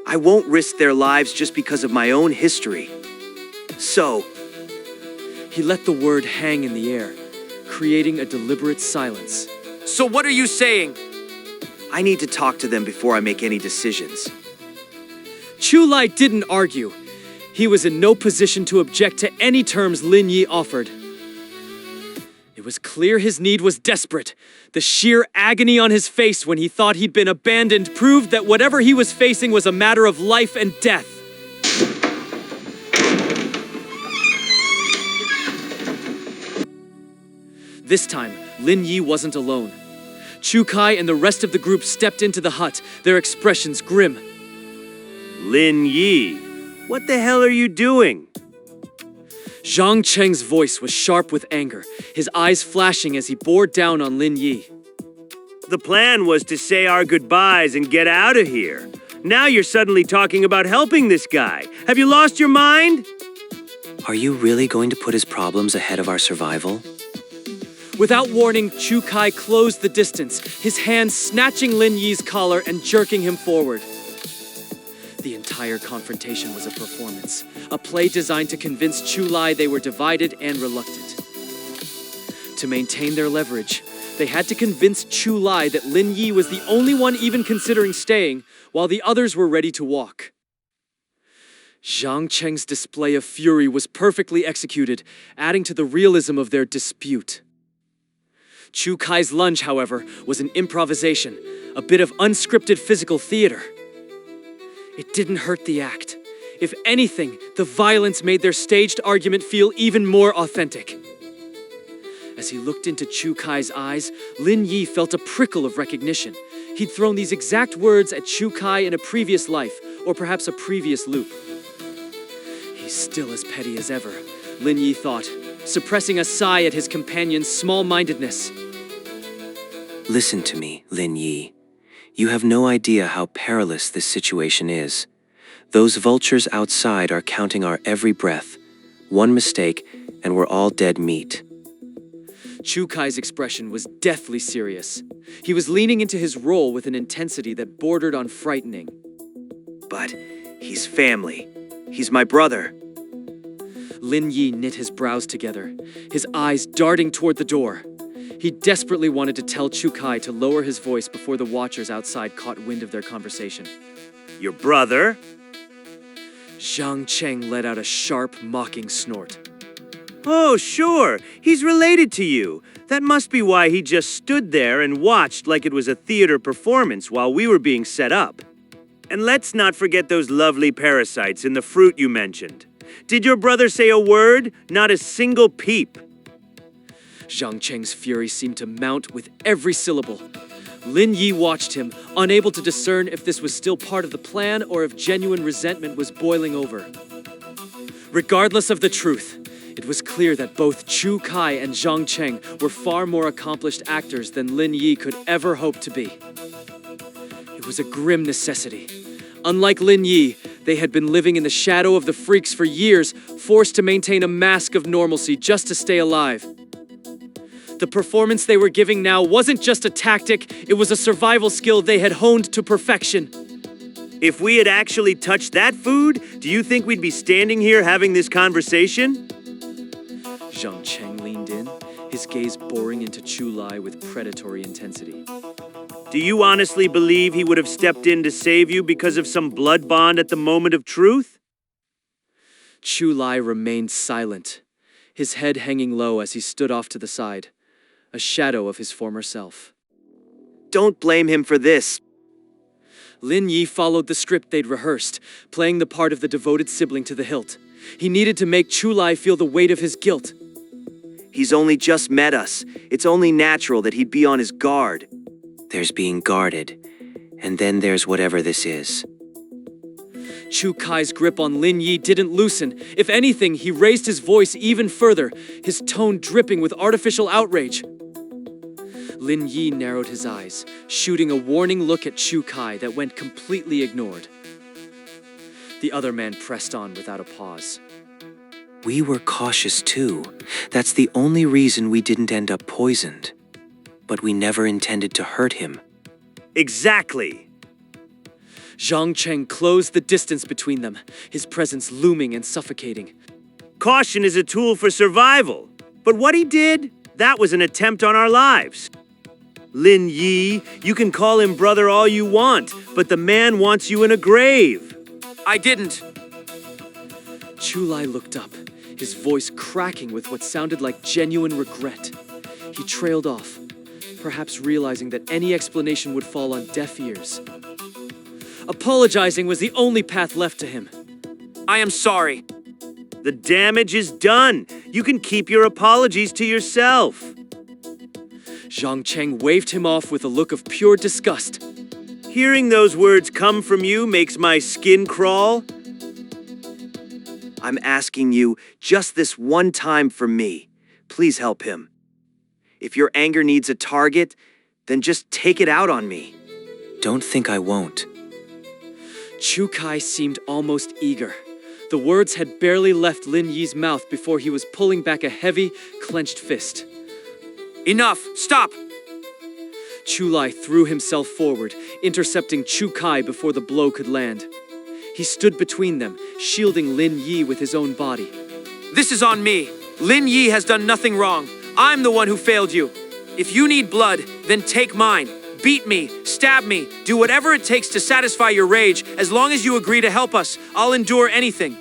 I won't risk their lives just because of my own history. So, he let the word hang in the air, creating a deliberate silence. So what are you saying? I need to talk to them before I make any decisions. Chu-Lai didn't argue. He was in no position to object to any terms Lin Yi offered. It was clear his need was desperate. The sheer agony on his face when he thought he'd been abandoned proved that whatever he was facing was a matter of life and death. This time, Lin Yi wasn't alone. Chu Kai and the rest of the group stepped into the hut, their expressions grim. Lin Yi, what the hell are you doing? Zhang Cheng's voice was sharp with anger, his eyes flashing as he bore down on Lin Yi. The plan was to say our goodbyes and get out of here. Now you're suddenly talking about helping this guy. Have you lost your mind? Are you really going to put his problems ahead of our survival? Without warning, Chu Kai closed the distance, his hand snatching Lin Yi's collar and jerking him forward. The entire entire confrontation was a performance, a play designed to convince Chu Lai they were divided and reluctant. To maintain their leverage, they had to convince Chu Lai that Lin Yi was the only one even considering staying, while the others were ready to walk. Zhang Cheng's display of fury was perfectly executed, adding to the realism of their dispute. Chu Kai's lunge, however, was an improvisation, a bit of unscripted physical theater. It didn't hurt the act. If anything, the violence made their staged argument feel even more authentic. As he looked into Chu Kai's eyes, Lin Yi felt a prickle of recognition. He'd thrown these exact words at Chu Kai in a previous life, or perhaps a previous loop. He's still as petty as ever, Lin Yi thought, suppressing a sigh at his companion's small-mindedness. Listen to me, Lin Yi. You have no idea how perilous this situation is. Those vultures outside are counting our every breath. One mistake, and we're all dead meat. Chu Kai's expression was deathly serious. He was leaning into his role with an intensity that bordered on frightening. But he's family. He's my brother. Lin Yi knit his brows together, his eyes darting toward the door. He desperately wanted to tell Chu Kai to lower his voice before the watchers outside caught wind of their conversation. Your brother? Zhang Cheng let out a sharp, mocking snort. Oh, sure. He's related to you. That must be why he just stood there and watched like it was a theater performance while we were being set up. And let's not forget those lovely parasites in the fruit you mentioned. Did your brother say a word? Not a single peep. Zhang Cheng's fury seemed to mount with every syllable. Lin Yi watched him, unable to discern if this was still part of the plan or if genuine resentment was boiling over. Regardless of the truth, it was clear that both Chu Kai and Zhang Cheng were far more accomplished actors than Lin Yi could ever hope to be. It was a grim necessity. Unlike Lin Yi, they had been living in the shadow of the freaks for years, forced to maintain a mask of normalcy just to stay alive. The performance they were giving now wasn't just a tactic, it was a survival skill they had honed to perfection. If we had actually touched that food, do you think we'd be standing here having this conversation? Zhang Cheng leaned in, his gaze boring into Chu Lai with predatory intensity. Do you honestly believe he would have stepped in to save you because of some blood bond at the moment of truth? Chu Lai remained silent, his head hanging low as he stood off to the side, a shadow of his former self. Don't blame him for this. Lin Yi followed the script they'd rehearsed, playing the part of the devoted sibling to the hilt. He needed to make Chu Lai feel the weight of his guilt. He's only just met us. It's only natural that he'd be on his guard. There's being guarded, and then there's whatever this is. Chu Kai's grip on Lin Yi didn't loosen. If anything, he raised his voice even further, his tone dripping with artificial outrage. Lin Yi narrowed his eyes, shooting a warning look at Chu Kai that went completely ignored. The other man pressed on without a pause. We were cautious too. That's the only reason we didn't end up poisoned. But we never intended to hurt him. Exactly. Zhang Cheng closed the distance between them, his presence looming and suffocating. Caution is a tool for survival. But what he did, that was an attempt on our lives. Lin Yi, you can call him brother all you want, but the man wants you in a grave. I didn't. Chu Lai looked up, his voice cracking with what sounded like genuine regret. He trailed off, perhaps realizing that any explanation would fall on deaf ears. Apologizing was the only path left to him. I am sorry. The damage is done. You can keep your apologies to yourself. Zhang Cheng waved him off with a look of pure disgust. Hearing those words come from you makes my skin crawl. I'm asking you just this one time for me. Please help him. If your anger needs a target, then just take it out on me. Don't think I won't. Chu Kai seemed almost eager. The words had barely left Lin Yi's mouth before he was pulling back a heavy, clenched fist. Enough! Stop! Chu Lai threw himself forward, intercepting Chu Kai before the blow could land. He stood between them, shielding Lin Yi with his own body. This is on me. Lin Yi has done nothing wrong. I'm the one who failed you. If you need blood, then take mine. Beat me, stab me, do whatever it takes to satisfy your rage. As long as you agree to help us, I'll endure anything.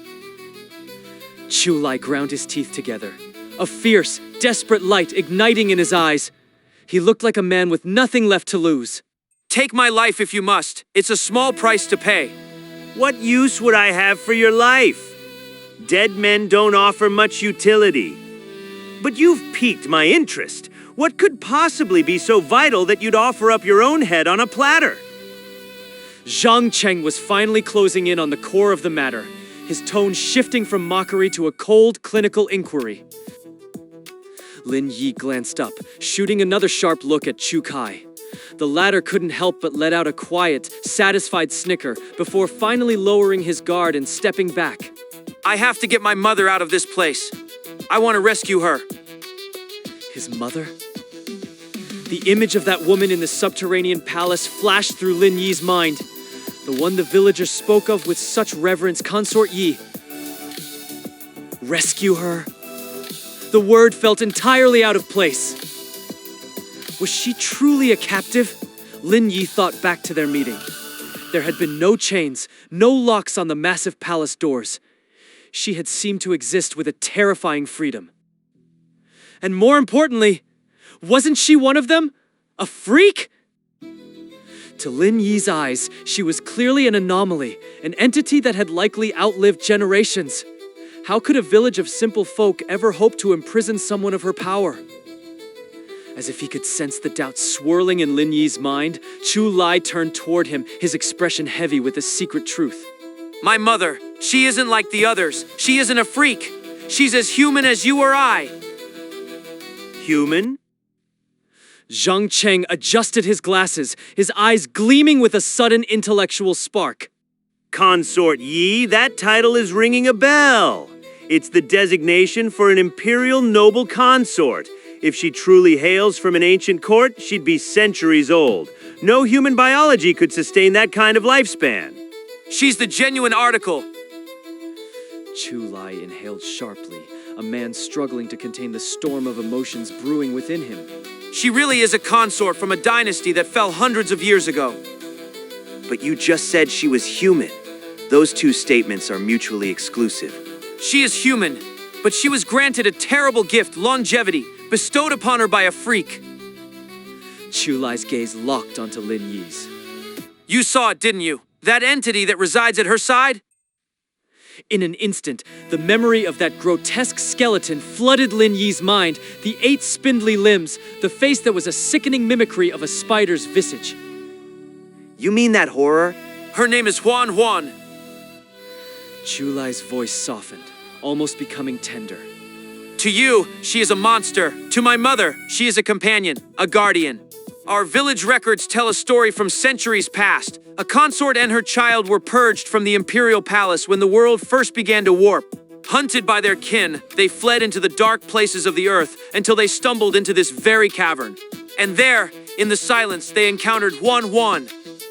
Chu Lai ground his teeth together, a fierce, desperate light igniting in his eyes. He looked like a man with nothing left to lose. Take my life if you must. It's a small price to pay. What use would I have for your life? Dead men don't offer much utility. But you've piqued my interest. What could possibly be so vital that you'd offer up your own head on a platter? Zhang Cheng was finally closing in on the core of the matter, his tone shifting from mockery to a cold, clinical inquiry. Lin Yi glanced up, shooting another sharp look at Chu Kai. The latter couldn't help but let out a quiet, satisfied snicker before finally lowering his guard and stepping back. I have to get my mother out of this place. I want to rescue her. His mother? The image of that woman in the subterranean palace flashed through Lin Yi's mind. The one the villagers spoke of with such reverence, Consort Yi. Rescue her? The word felt entirely out of place. Was she truly a captive? Lin Yi thought back to their meeting. There had been no chains, no locks on the massive palace doors. She had seemed to exist with a terrifying freedom. And more importantly, wasn't she one of them? A freak? To Lin Yi's eyes, she was clearly an anomaly, an entity that had likely outlived generations. How could a village of simple folk ever hope to imprison someone of her power? As if he could sense the doubt swirling in Lin Yi's mind, Chu Lai turned toward him, his expression heavy with a secret truth. My mother, she isn't like the others. She isn't a freak. She's as human as you or I. Human? Zhang Cheng adjusted his glasses, his eyes gleaming with a sudden intellectual spark. Consort Yi, that title is ringing a bell. It's the designation for an imperial noble consort. If she truly hails from an ancient court, she'd be centuries old. No human biology could sustain that kind of lifespan. She's the genuine article. Chu Lai inhaled sharply, a man struggling to contain the storm of emotions brewing within him. She really is a consort from a dynasty that fell hundreds of years ago. But you just said she was human. Those two statements are mutually exclusive. She is human, but she was granted a terrible gift, longevity, bestowed upon her by a freak. Chu Lai's gaze locked onto Lin Yi's. You saw it, didn't you? That entity that resides at her side? In an instant, the memory of that grotesque skeleton flooded Lin Yi's mind, the 8 spindly limbs, the face that was a sickening mimicry of a spider's visage. You mean that horror? Her name is Huan Huan. Chu Lai's voice softened, almost becoming tender. To you, she is a monster. To my mother, she is a companion, a guardian. Our village records tell a story from centuries past. A consort and her child were purged from the imperial palace when the world first began to warp. Hunted by their kin, they fled into the dark places of the earth until they stumbled into this very cavern. And there, in the silence, they encountered Huan Huan.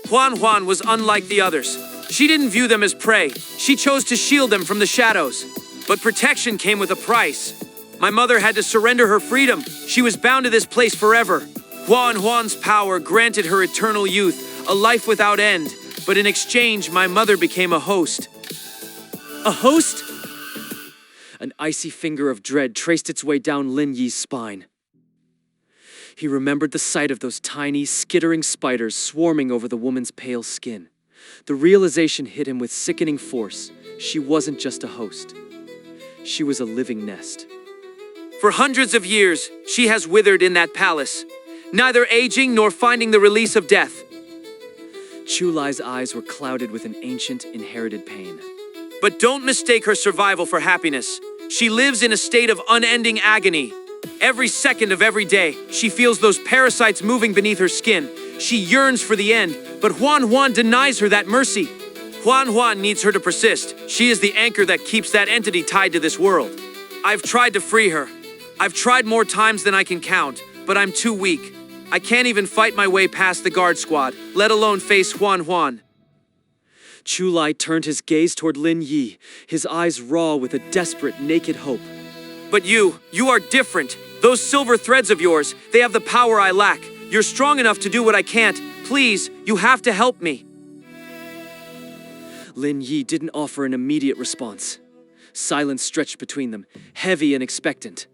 Huan Huan was unlike the others. She didn't view them as prey. She chose to shield them from the shadows. But protection came with a price. My mother had to surrender her freedom. She was bound to this place forever. Huan Huan's power granted her eternal youth, a life without end. But in exchange, my mother became a host. A host? An icy finger of dread traced its way down Lin Yi's spine. He remembered the sight of those tiny, skittering spiders swarming over the woman's pale skin. The realization hit him with sickening force. She wasn't just a host. She was a living nest. For hundreds of years, she has withered in that palace, neither aging nor finding the release of death. Chu Lai's eyes were clouded with an ancient, inherited pain. But don't mistake her survival for happiness. She lives in a state of unending agony. Every second of every day, she feels those parasites moving beneath her skin. She yearns for the end, but Huan Huan denies her that mercy. Huan Huan needs her to persist. She is the anchor that keeps that entity tied to this world. I've tried to free her. I've tried more times than I can count, but I'm too weak. I can't even fight my way past the guard squad, let alone face Huan Huan. Chu turned his gaze toward Lin Yi, his eyes raw with a desperate, naked hope. But you are different. Those silver threads of yours, they have the power I lack. You're strong enough to do what I can't. Please, you have to help me. Lin Yi didn't offer an immediate response. Silence stretched between them, heavy and expectant.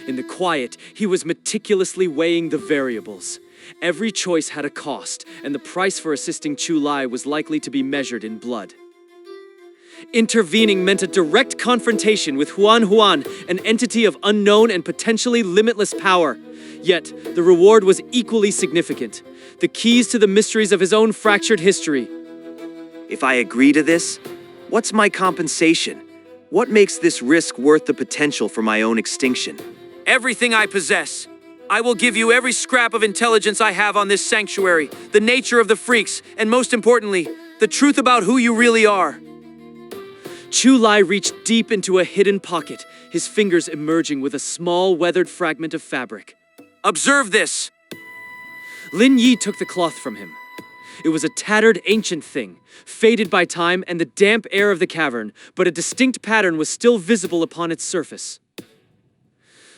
In the quiet, he was meticulously weighing the variables. Every choice had a cost, and the price for assisting Chu was likely to be measured in blood. Intervening meant a direct confrontation with Huan, an entity of unknown and potentially limitless power. Yet, the reward was equally significant. The keys to the mysteries of his own fractured history. If I agree to this, what's my compensation? What makes this risk worth the potential for my own extinction? Everything I possess. I will give you every scrap of intelligence I have on this sanctuary, the nature of the freaks, and most importantly, the truth about who you really are. Chu reached deep into a hidden pocket, his fingers emerging with a small, weathered fragment of fabric. Observe this. Lin Yi took the cloth from him. It was a tattered, ancient thing, faded by time and the damp air of the cavern, but a distinct pattern was still visible upon its surface.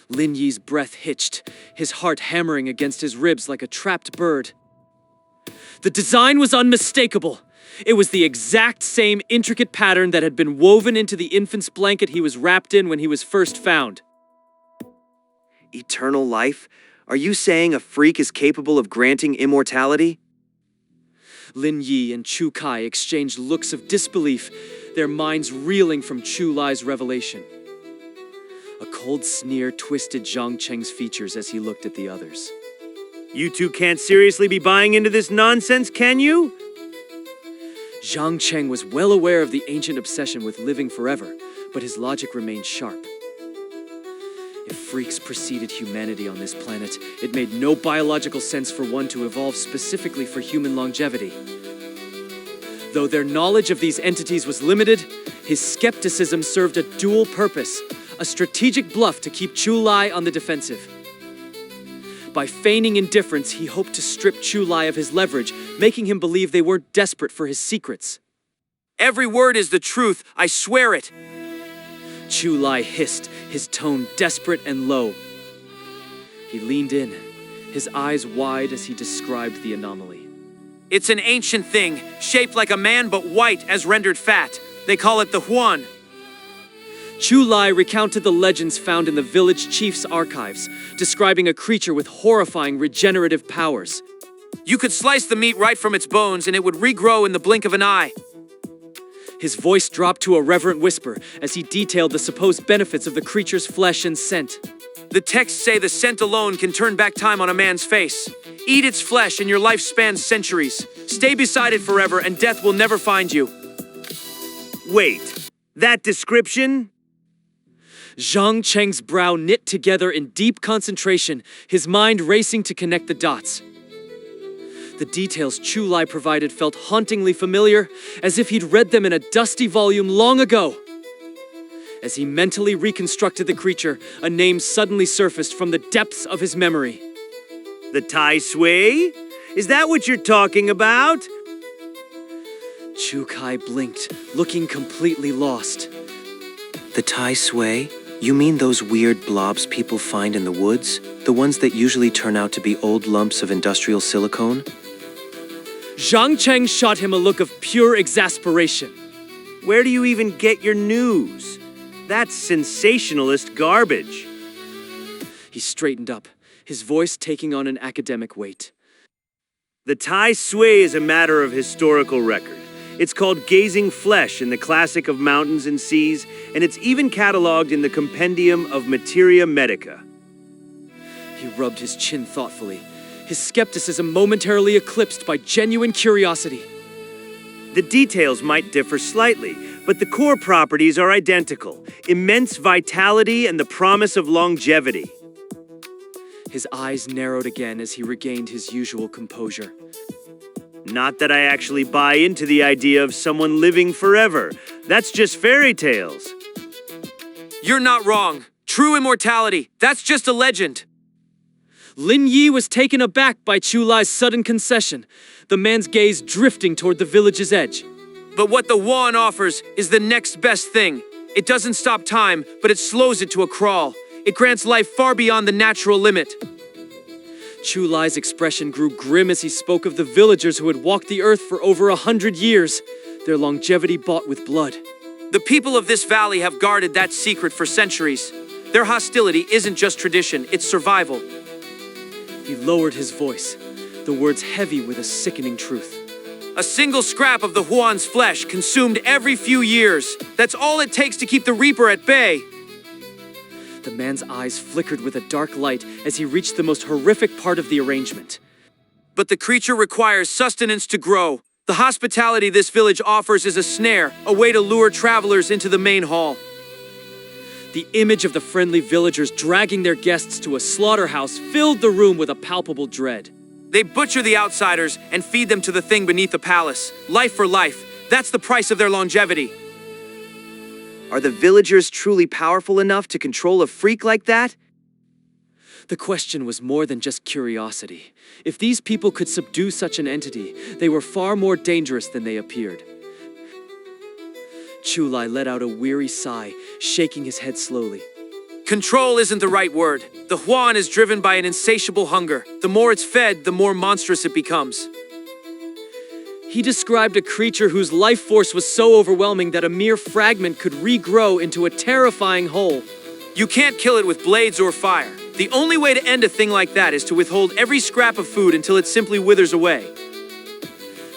Lin Yi's breath hitched, his heart hammering against his ribs like a trapped bird. The design was unmistakable. It was the exact same intricate pattern that had been woven into the infant's blanket he was wrapped in when he was first found. Eternal life? Are you saying a freak is capable of granting immortality? Lin Yi and Chu Kai exchanged looks of disbelief, their minds reeling from Chu Lai's revelation. A cold sneer twisted Zhang Cheng's features as he looked at the others. You two can't seriously be buying into this nonsense, can you? Zhang Cheng was well aware of the ancient obsession with living forever, but his logic remained sharp. If freaks preceded humanity on this planet, it made no biological sense for one to evolve specifically for human longevity. Though their knowledge of these entities was limited, his skepticism served a dual purpose, a strategic bluff to keep Chu on the defensive. By feigning indifference, he hoped to strip Chu of his leverage, making him believe they weren't desperate for his secrets. Every word is the truth, I swear it. Chu hissed, his tone desperate and low. He leaned in, his eyes wide as he described the anomaly. It's an ancient thing, shaped like a man but white as rendered fat. They call it the Huan. Chu recounted the legends found in the village chief's archives, describing a creature with horrifying regenerative powers. You could slice the meat right from its bones and it would regrow in the blink of an eye. His voice dropped to a reverent whisper as he detailed the supposed benefits of the creature's flesh and scent. The texts say the scent alone can turn back time on a man's face. Eat its flesh and your life spans centuries. Stay beside it forever and death will never find you. Wait, that description? Zhang Cheng's brow knit together in deep concentration, his mind racing to connect the dots. The details Chu provided felt hauntingly familiar, as if he'd read them in a dusty volume long ago. As he mentally reconstructed the creature, a name suddenly surfaced from the depths of his memory. The Tai Sui? Is that what you're talking about? Chu Kai blinked, looking completely lost. The Tai Sui? You mean those weird blobs people find in the woods? The ones that usually turn out to be old lumps of industrial silicone? Zhang Cheng shot him a look of pure exasperation. Where do you even get your news? That's sensationalist garbage. He straightened up, his voice taking on an academic weight. The Tai Sui is a matter of historical record. It's called Gazing Flesh in the Classic of Mountains and Seas, and it's even cataloged in the Compendium of Materia Medica. He rubbed his chin thoughtfully, his skepticism momentarily eclipsed by genuine curiosity. The details might differ slightly, but the core properties are identical: immense vitality and the promise of longevity. His eyes narrowed again as he regained his usual composure. Not that I actually buy into the idea of someone living forever. That's just fairy tales. You're not wrong. True immortality, that's just a legend. Lin Yi was taken aback by Chu Lai's sudden concession, the man's gaze drifting toward the village's edge. But what the Huan offers is the next best thing. It doesn't stop time, but it slows it to a crawl. It grants life far beyond the natural limit. Chu Lai's expression grew grim as he spoke of the villagers who had walked the earth for over 100 years, their longevity bought with blood. The people of this valley have guarded that secret for centuries. Their hostility isn't just tradition, it's survival. He lowered his voice, the words heavy with a sickening truth. A single scrap of the Huan's flesh consumed every few years. That's all it takes to keep the Reaper at bay. The man's eyes flickered with a dark light as he reached the most horrific part of the arrangement. But the creature requires sustenance to grow. The hospitality this village offers is a snare, a way to lure travelers into the main hall. The image of the friendly villagers dragging their guests to a slaughterhouse filled the room with a palpable dread. They butcher the outsiders and feed them to the thing beneath the palace. Life for life. That's the price of their longevity. Are the villagers truly powerful enough to control a freak like that? The question was more than just curiosity. If these people could subdue such an entity, they were far more dangerous than they appeared. Chu Lai let out a weary sigh, shaking his head slowly. Control isn't the right word. The Huan is driven by an insatiable hunger. The more it's fed, the more monstrous it becomes. He described a creature whose life force was so overwhelming that a mere fragment could regrow into a terrifying whole. You can't kill it with blades or fire. The only way to end a thing like that is to withhold every scrap of food until it simply withers away.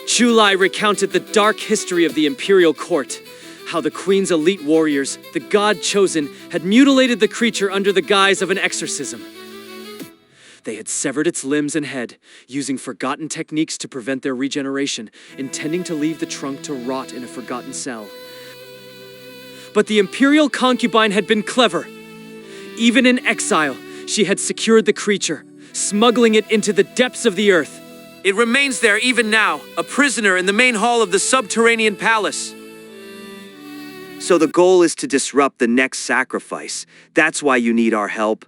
Chu Lai recounted the dark history of the imperial court, how the queen's elite warriors, the god chosen, had mutilated the creature under the guise of an exorcism. They had severed its limbs and head, using forgotten techniques to prevent their regeneration, intending to leave the trunk to rot in a forgotten cell. But the imperial concubine had been clever. Even in exile, she had secured the creature, smuggling it into the depths of the earth. It remains there even now, a prisoner in the main hall of the subterranean palace. So the goal is to disrupt the next sacrifice. That's why you need our help.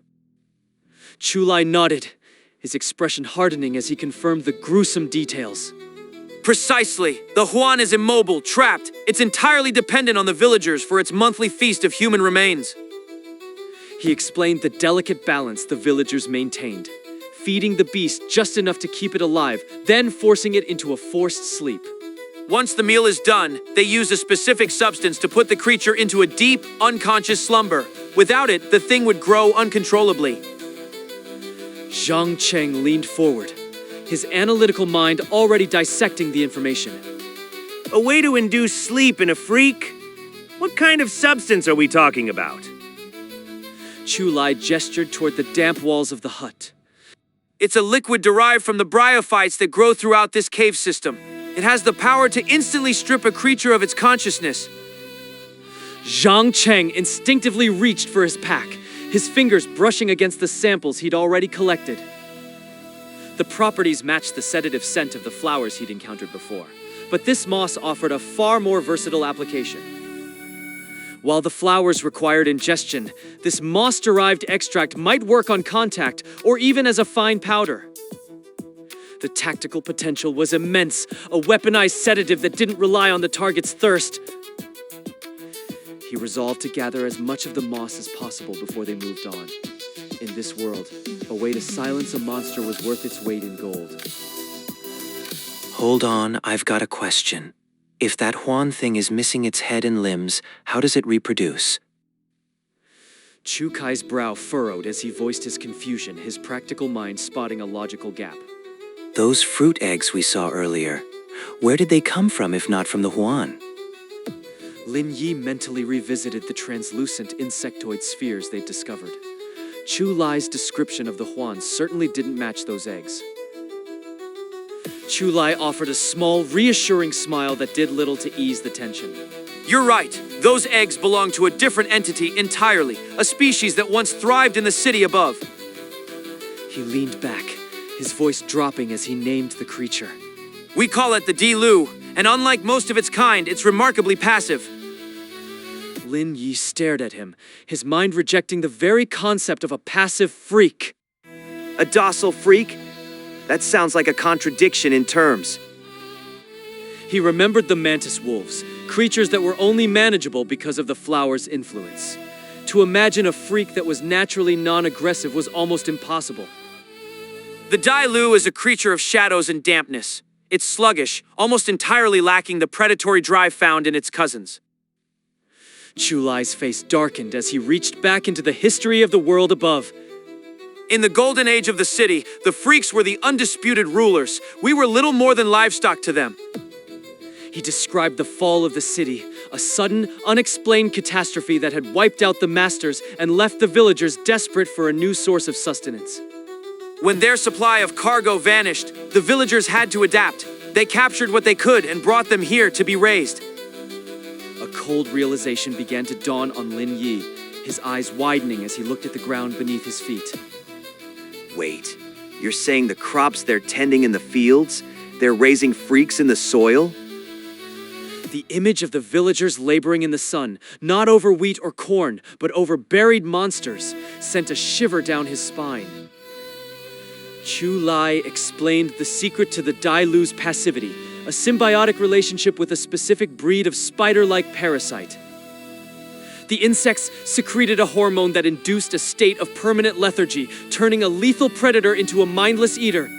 Chu Lai nodded, his expression hardening as he confirmed the gruesome details. Precisely. The Huan is immobile, trapped. It's entirely dependent on the villagers for its monthly feast of human remains. He explained the delicate balance the villagers maintained, feeding the beast just enough to keep it alive, then forcing it into a forced sleep. Once the meal is done, they use a specific substance to put the creature into a deep, unconscious slumber. Without it, the thing would grow uncontrollably. Zhang Cheng leaned forward, his analytical mind already dissecting the information. A way to induce sleep in a freak? What kind of substance are we talking about? Chu Lai gestured toward the damp walls of the hut. It's a liquid derived from the bryophytes that grow throughout this cave system. It has the power to instantly strip a creature of its consciousness. Zhang Cheng instinctively reached for his pack, his fingers brushing against the samples he'd already collected. The properties matched the sedative scent of the flowers he'd encountered before, but this moss offered a far more versatile application. While the flowers required ingestion, this moss-derived extract might work on contact or even as a fine powder. The tactical potential was immense, a weaponized sedative that didn't rely on the target's thirst. He resolved to gather as much of the moss as possible before they moved on. In this world, a way to silence a monster was worth its weight in gold. Hold on, I've got a question. If that Huan thing is missing its head and limbs, how does it reproduce? Chu Kai's brow furrowed as he voiced his confusion, his practical mind spotting a logical gap. Those fruit eggs we saw earlier, where did they come from if not from the Huan? Lin Yi mentally revisited the translucent insectoid spheres they'd discovered. Chu Lai's description of the Huan certainly didn't match those eggs. Chu Lai offered a small, reassuring smile that did little to ease the tension. You're right. Those eggs belong to a different entity entirely, a species that once thrived in the city above. He leaned back, his voice dropping as he named the creature. We call it the Di-Lu, and unlike most of its kind, it's remarkably passive. Lin Yi stared at him, his mind rejecting the very concept of a passive freak. A docile freak? That sounds like a contradiction in terms. He remembered the mantis wolves, creatures that were only manageable because of the flower's influence. To imagine a freak that was naturally non-aggressive was almost impossible. The Dailu is a creature of shadows and dampness. It's sluggish, almost entirely lacking the predatory drive found in its cousins. Chulai's face darkened as he reached back into the history of the world above. In the golden age of the city, the freaks were the undisputed rulers. We were little more than livestock to them. He described the fall of the city, a sudden, unexplained catastrophe that had wiped out the masters and left the villagers desperate for a new source of sustenance. When their supply of cargo vanished, the villagers had to adapt. They captured what they could and brought them here to be raised. A cold realization began to dawn on Lin Yi, his eyes widening as he looked at the ground beneath his feet. Wait, you're saying the crops they're tending in the fields, they're raising freaks in the soil? The image of the villagers laboring in the sun, not over wheat or corn, but over buried monsters, sent a shiver down his spine. Chulai explained the secret to the Dailu's passivity, a symbiotic relationship with a specific breed of spider-like parasite. The insects secreted a hormone that induced a state of permanent lethargy, turning a lethal predator into a mindless eater.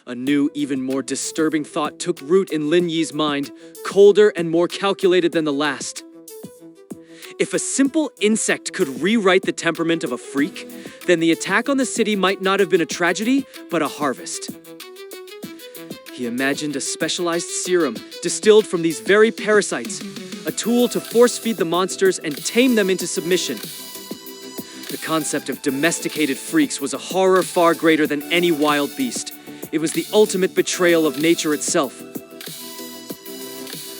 A new, even more disturbing thought took root in Lin Yi's mind, colder and more calculated than the last. If a simple insect could rewrite the temperament of a freak, then the attack on the city might not have been a tragedy, but a harvest. He imagined a specialized serum distilled from these very parasites, a tool to force-feed the monsters and tame them into submission. The concept of domesticated freaks was a horror far greater than any wild beast. It was the ultimate betrayal of nature itself.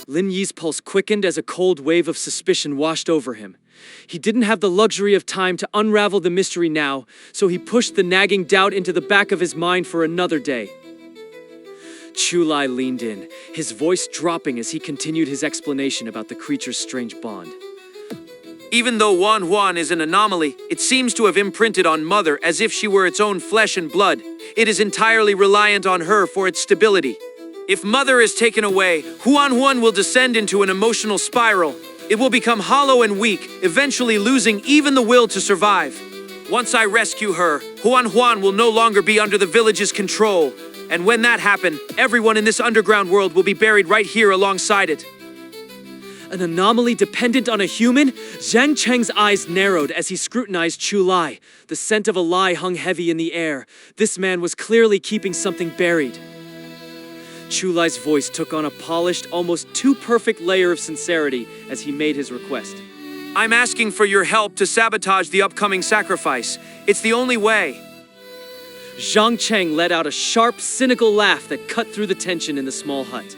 Lin Yi's pulse quickened as a cold wave of suspicion washed over him. He didn't have the luxury of time to unravel the mystery now, so he pushed the nagging doubt into the back of his mind for another day. Chulai leaned in, his voice dropping as he continued his explanation about the creature's strange bond. Even though Huan is an anomaly, it seems to have imprinted on Mother as if she were its own flesh and blood. It is entirely reliant on her for its stability. If Mother is taken away, Huan will descend into an emotional spiral. It will become hollow and weak, eventually losing even the will to survive. Once I rescue her, Huan will no longer be under the village's control. And when that happens, everyone in this underground world will be buried right here alongside it. An anomaly dependent on a human? Zhang Cheng's eyes narrowed as he scrutinized Chulai. The scent of a lie hung heavy in the air. This man was clearly keeping something buried. Chulai's voice took on a polished, almost too perfect layer of sincerity as he made his request. I'm asking for your help to sabotage the upcoming sacrifice. It's the only way. Zhang Cheng let out a sharp, cynical laugh that cut through the tension in the small hut.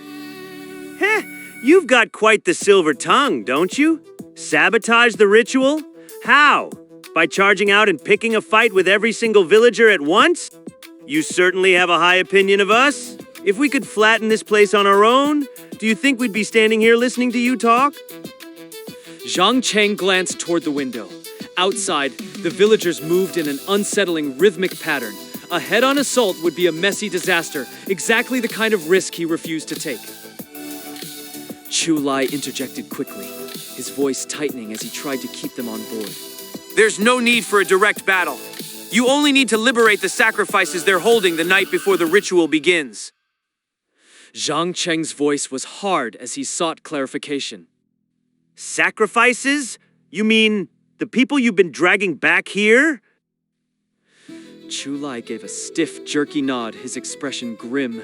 Heh, you've got quite the silver tongue, don't you? Sabotage the ritual? How? By charging out and picking a fight with every single villager at once? You certainly have a high opinion of us. If we could flatten this place on our own, do you think we'd be standing here listening to you talk? Zhang Cheng glanced toward the window. Outside, the villagers moved in an unsettling, rhythmic pattern. A head-on assault would be a messy disaster, exactly the kind of risk he refused to take. Chulai interjected quickly, his voice tightening as he tried to keep them on board. There's no need for a direct battle. You only need to liberate the sacrifices they're holding the night before the ritual begins. Zhang Cheng's voice was hard as he sought clarification. Sacrifices? You mean the people you've been dragging back here? Chulai gave a stiff, jerky nod, his expression grim.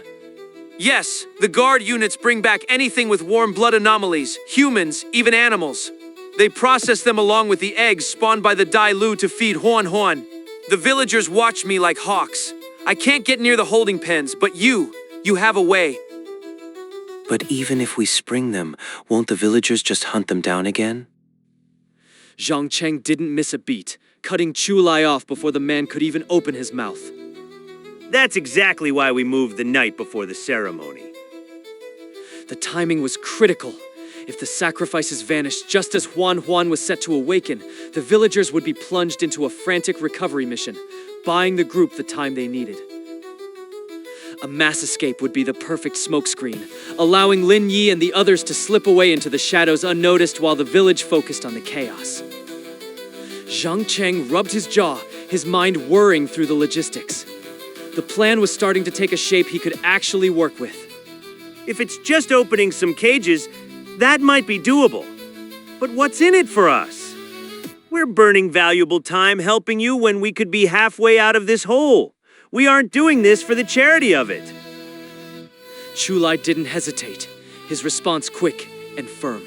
Yes, the guard units bring back anything with warm blood anomalies, humans, even animals. They process them along with the eggs spawned by the Dailu to feed Huan. The villagers watch me like hawks. I can't get near the holding pens, but you have a way. But even if we spring them, won't the villagers just hunt them down again? Zhang Cheng didn't miss a beat, cutting Chulai off before the man could even open his mouth. That's exactly why we moved the night before the ceremony. The timing was critical. If the sacrifices vanished just as Huan was set to awaken, the villagers would be plunged into a frantic recovery mission. buying the group the time they needed. A mass escape would be the perfect smokescreen, allowing Lin Yi and the others to slip away into the shadows unnoticed while the village focused on the chaos. Zhang Cheng rubbed his jaw, his mind whirring through the logistics. The plan was starting to take a shape he could actually work with. If it's just opening some cages, that might be doable. But what's in it for us? We're burning valuable time helping you when we could be halfway out of this hole. We aren't doing this for the charity of it. Chulai didn't hesitate, his response quick and firm.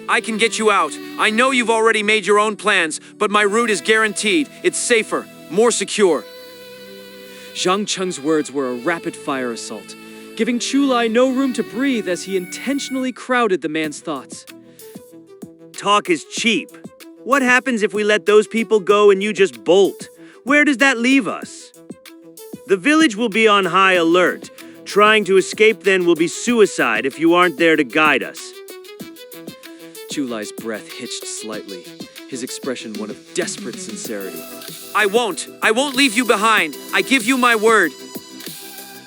I can get you out. I know you've already made your own plans, but my route is guaranteed. It's safer, more secure. Zhang Cheng's words were a rapid-fire assault, giving Chulai no room to breathe as he intentionally crowded the man's thoughts. Talk is cheap. What happens if we let those people go and you just bolt? Where does that leave us? The village will be on high alert. Trying to escape then will be suicide if you aren't there to guide us. Chulai's breath hitched slightly, his expression one of desperate sincerity. I won't leave you behind. I give you my word.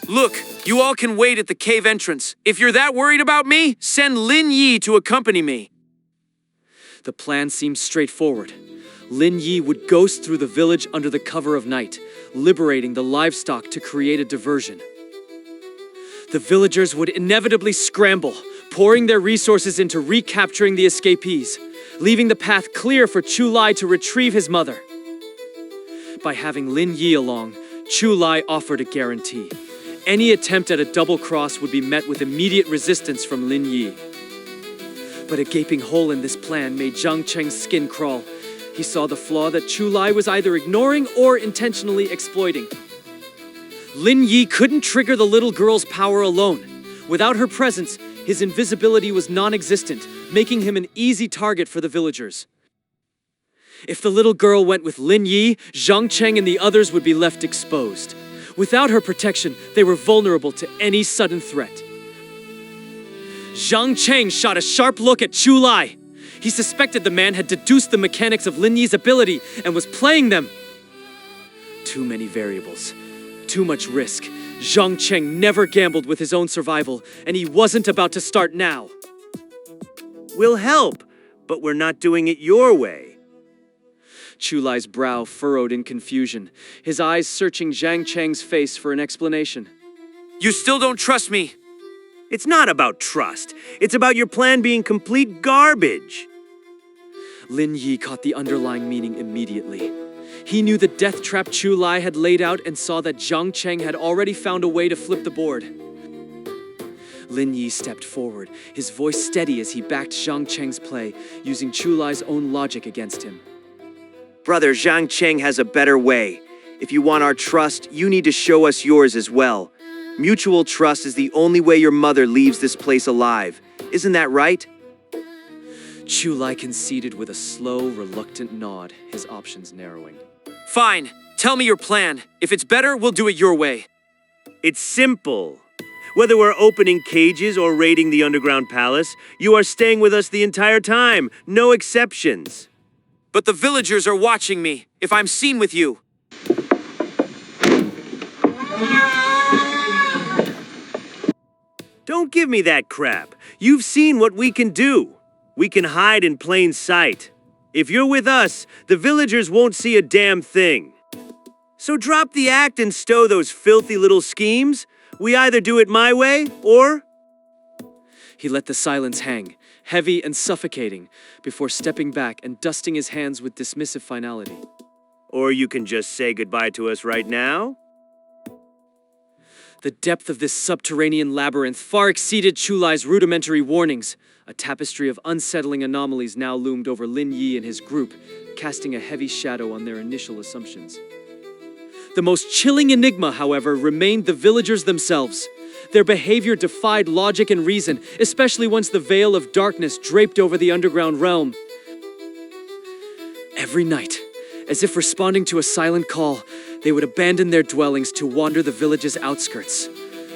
Look, you all can wait at the cave entrance. If you're that worried about me, send Lin Yi to accompany me. The plan seemed straightforward. Lin Yi would ghost through the village under the cover of night, liberating the livestock to create a diversion. The villagers would inevitably scramble, pouring their resources into recapturing the escapees, leaving the path clear for Chulai to retrieve his mother. By having Lin Yi along, Chulai offered a guarantee. Any attempt at a double cross would be met with immediate resistance from Lin Yi. But a gaping hole in this plan made Zhang Cheng's skin crawl. He saw the flaw that Chulai was either ignoring or intentionally exploiting. Lin Yi couldn't trigger the little girl's power alone. Without her presence, his invisibility was non-existent, making him an easy target for the villagers. If the little girl went with Lin Yi, Zhang Cheng and the others would be left exposed. Without her protection, they were vulnerable to any sudden threat. Zhang Cheng shot a sharp look at Chulai. He suspected the man had deduced the mechanics of Lin Yi's ability and was playing them. Too many variables, too much risk. Zhang Cheng never gambled with his own survival, and he wasn't about to start now. We'll help, but we're not doing it your way. Chulai's brow furrowed in confusion, his eyes searching Zhang Cheng's face for an explanation. You still don't trust me. It's not about trust. It's about your plan being complete garbage. Lin Yi caught the underlying meaning immediately. He knew the death trap Chulai had laid out and saw that Zhang Cheng had already found a way to flip the board. Lin Yi stepped forward, his voice steady as he backed Zhang Cheng's play, using Chulai's own logic against him. Brother, Zhang Cheng has a better way. If you want our trust, you need to show us yours as well. Mutual trust is the only way your mother leaves this place alive. Isn't that right? Chulai conceded with a slow, reluctant nod, his options narrowing. Fine, tell me your plan. If it's better, we'll do it your way. It's simple. Whether we're opening cages or raiding the underground palace, you are staying with us the entire time. No exceptions. But the villagers are watching me. If I'm seen with you. Don't give me that crap. You've seen what we can do. We can hide in plain sight. If you're with us, the villagers won't see a damn thing. So drop the act and stow those filthy little schemes. We either do it my way, or... He let the silence hang, heavy and suffocating, before stepping back and dusting his hands with dismissive finality. Or you can just say goodbye to us right now. The depth of this subterranean labyrinth far exceeded Chulai's rudimentary warnings. A tapestry of unsettling anomalies now loomed over Lin Yi and his group, casting a heavy shadow on their initial assumptions. The most chilling enigma, however, remained the villagers themselves. Their behavior defied logic and reason, especially once the veil of darkness draped over the underground realm. Every night, as if responding to a silent call, they would abandon their dwellings to wander the village's outskirts.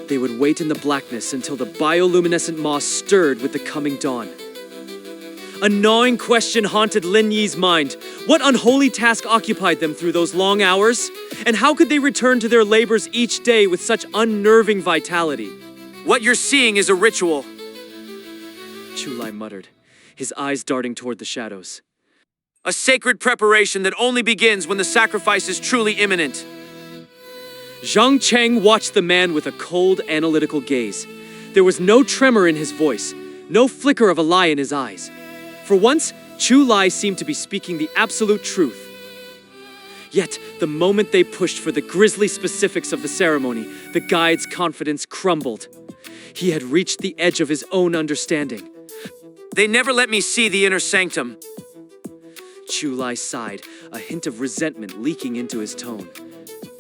They would wait in the blackness until the bioluminescent moss stirred with the coming dawn. A gnawing question haunted Lin Yi's mind. What unholy task occupied them through those long hours? And how could they return to their labors each day with such unnerving vitality? What you're seeing is a ritual. Chu-Lai muttered, his eyes darting toward the shadows. A sacred preparation that only begins when the sacrifice is truly imminent. Zhang Cheng watched the man with a cold, analytical gaze. There was no tremor in his voice, no flicker of a lie in his eyes. For once, Chu-Lai seemed to be speaking the absolute truth. Yet, the moment they pushed for the grisly specifics of the ceremony, the guide's confidence crumbled. He had reached the edge of his own understanding. They never let me see the inner sanctum. Chu-Lai sighed, a hint of resentment leaking into his tone.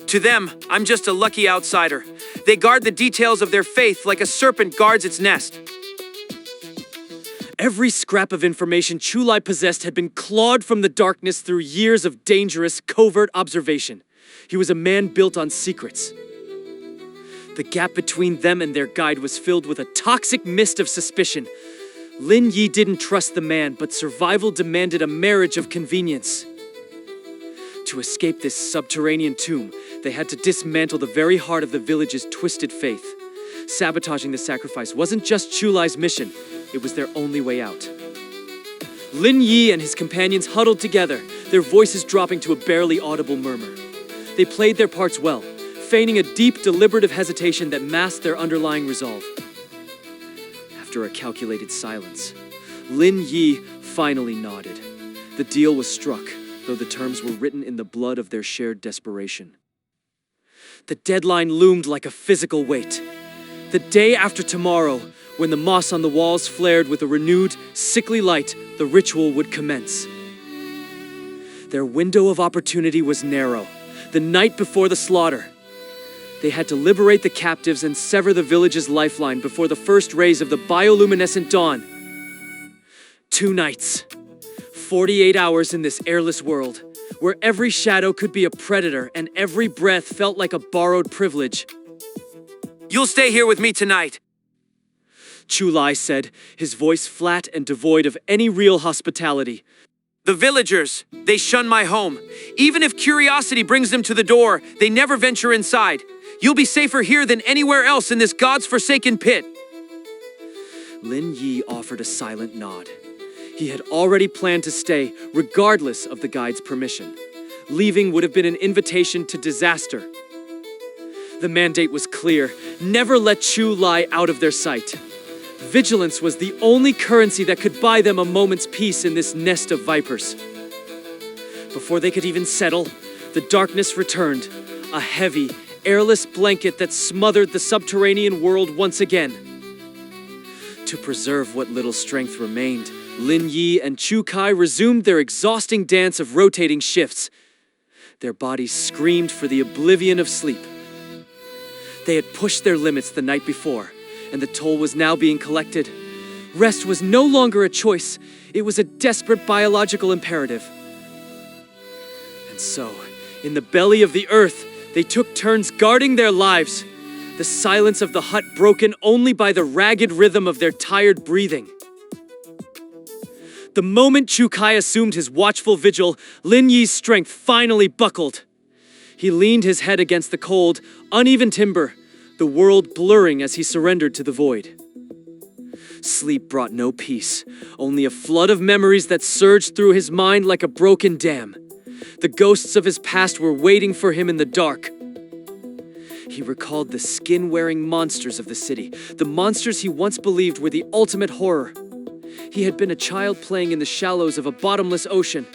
To them, I'm just a lucky outsider. They guard the details of their faith like a serpent guards its nest. Every scrap of information Chu-Lai possessed had been clawed from the darkness through years of dangerous, covert observation. He was a man built on secrets. The gap between them and their guide was filled with a toxic mist of suspicion. Lin Yi didn't trust the man, but survival demanded a marriage of convenience. To escape this subterranean tomb, they had to dismantle the very heart of the village's twisted faith. Sabotaging the sacrifice wasn't just Chu-Lai's mission, it was their only way out. Lin Yi and his companions huddled together, their voices dropping to a barely audible murmur. They played their parts well, feigning a deep, deliberative hesitation that masked their underlying resolve. After a calculated silence, Lin Yi finally nodded. The deal was struck, though the terms were written in the blood of their shared desperation. The deadline loomed like a physical weight. The day after tomorrow, when the moss on the walls flared with a renewed, sickly light, the ritual would commence. Their window of opportunity was narrow, the night before the slaughter. They had to liberate the captives and sever the village's lifeline before the first rays of the bioluminescent dawn. 2 nights. 48 hours in this airless world, where every shadow could be a predator and every breath felt like a borrowed privilege. You'll stay here with me tonight. Chu-Lai said, his voice flat and devoid of any real hospitality. The villagers, they shun my home. Even if curiosity brings them to the door, they never venture inside. You'll be safer here than anywhere else in this God's forsaken pit. Lin Yi offered a silent nod. He had already planned to stay, regardless of the guide's permission. Leaving would have been an invitation to disaster. The mandate was clear: never let Chu-Lai out of their sight. Vigilance was the only currency that could buy them a moment's peace in this nest of vipers. Before they could even settle, the darkness returned, a heavy, airless blanket that smothered the subterranean world once again. To preserve what little strength remained, Lin Yi and Chu Kai resumed their exhausting dance of rotating shifts. Their bodies screamed for the oblivion of sleep. They had pushed their limits the night before, and the toll was now being collected. Rest was no longer a choice, it was a desperate biological imperative. And so, in the belly of the earth, they took turns guarding their lives, the silence of the hut broken only by the ragged rhythm of their tired breathing. The moment Chu Kai assumed his watchful vigil, Lin Yi's strength finally buckled. He leaned his head against the cold, uneven timber, the world blurring as he surrendered to the void. Sleep brought no peace, only a flood of memories that surged through his mind like a broken dam. The ghosts of his past were waiting for him in the dark. He recalled the skin-wearing monsters of the city, the monsters he once believed were the ultimate horror. He had been a child playing in the shallows of a bottomless ocean.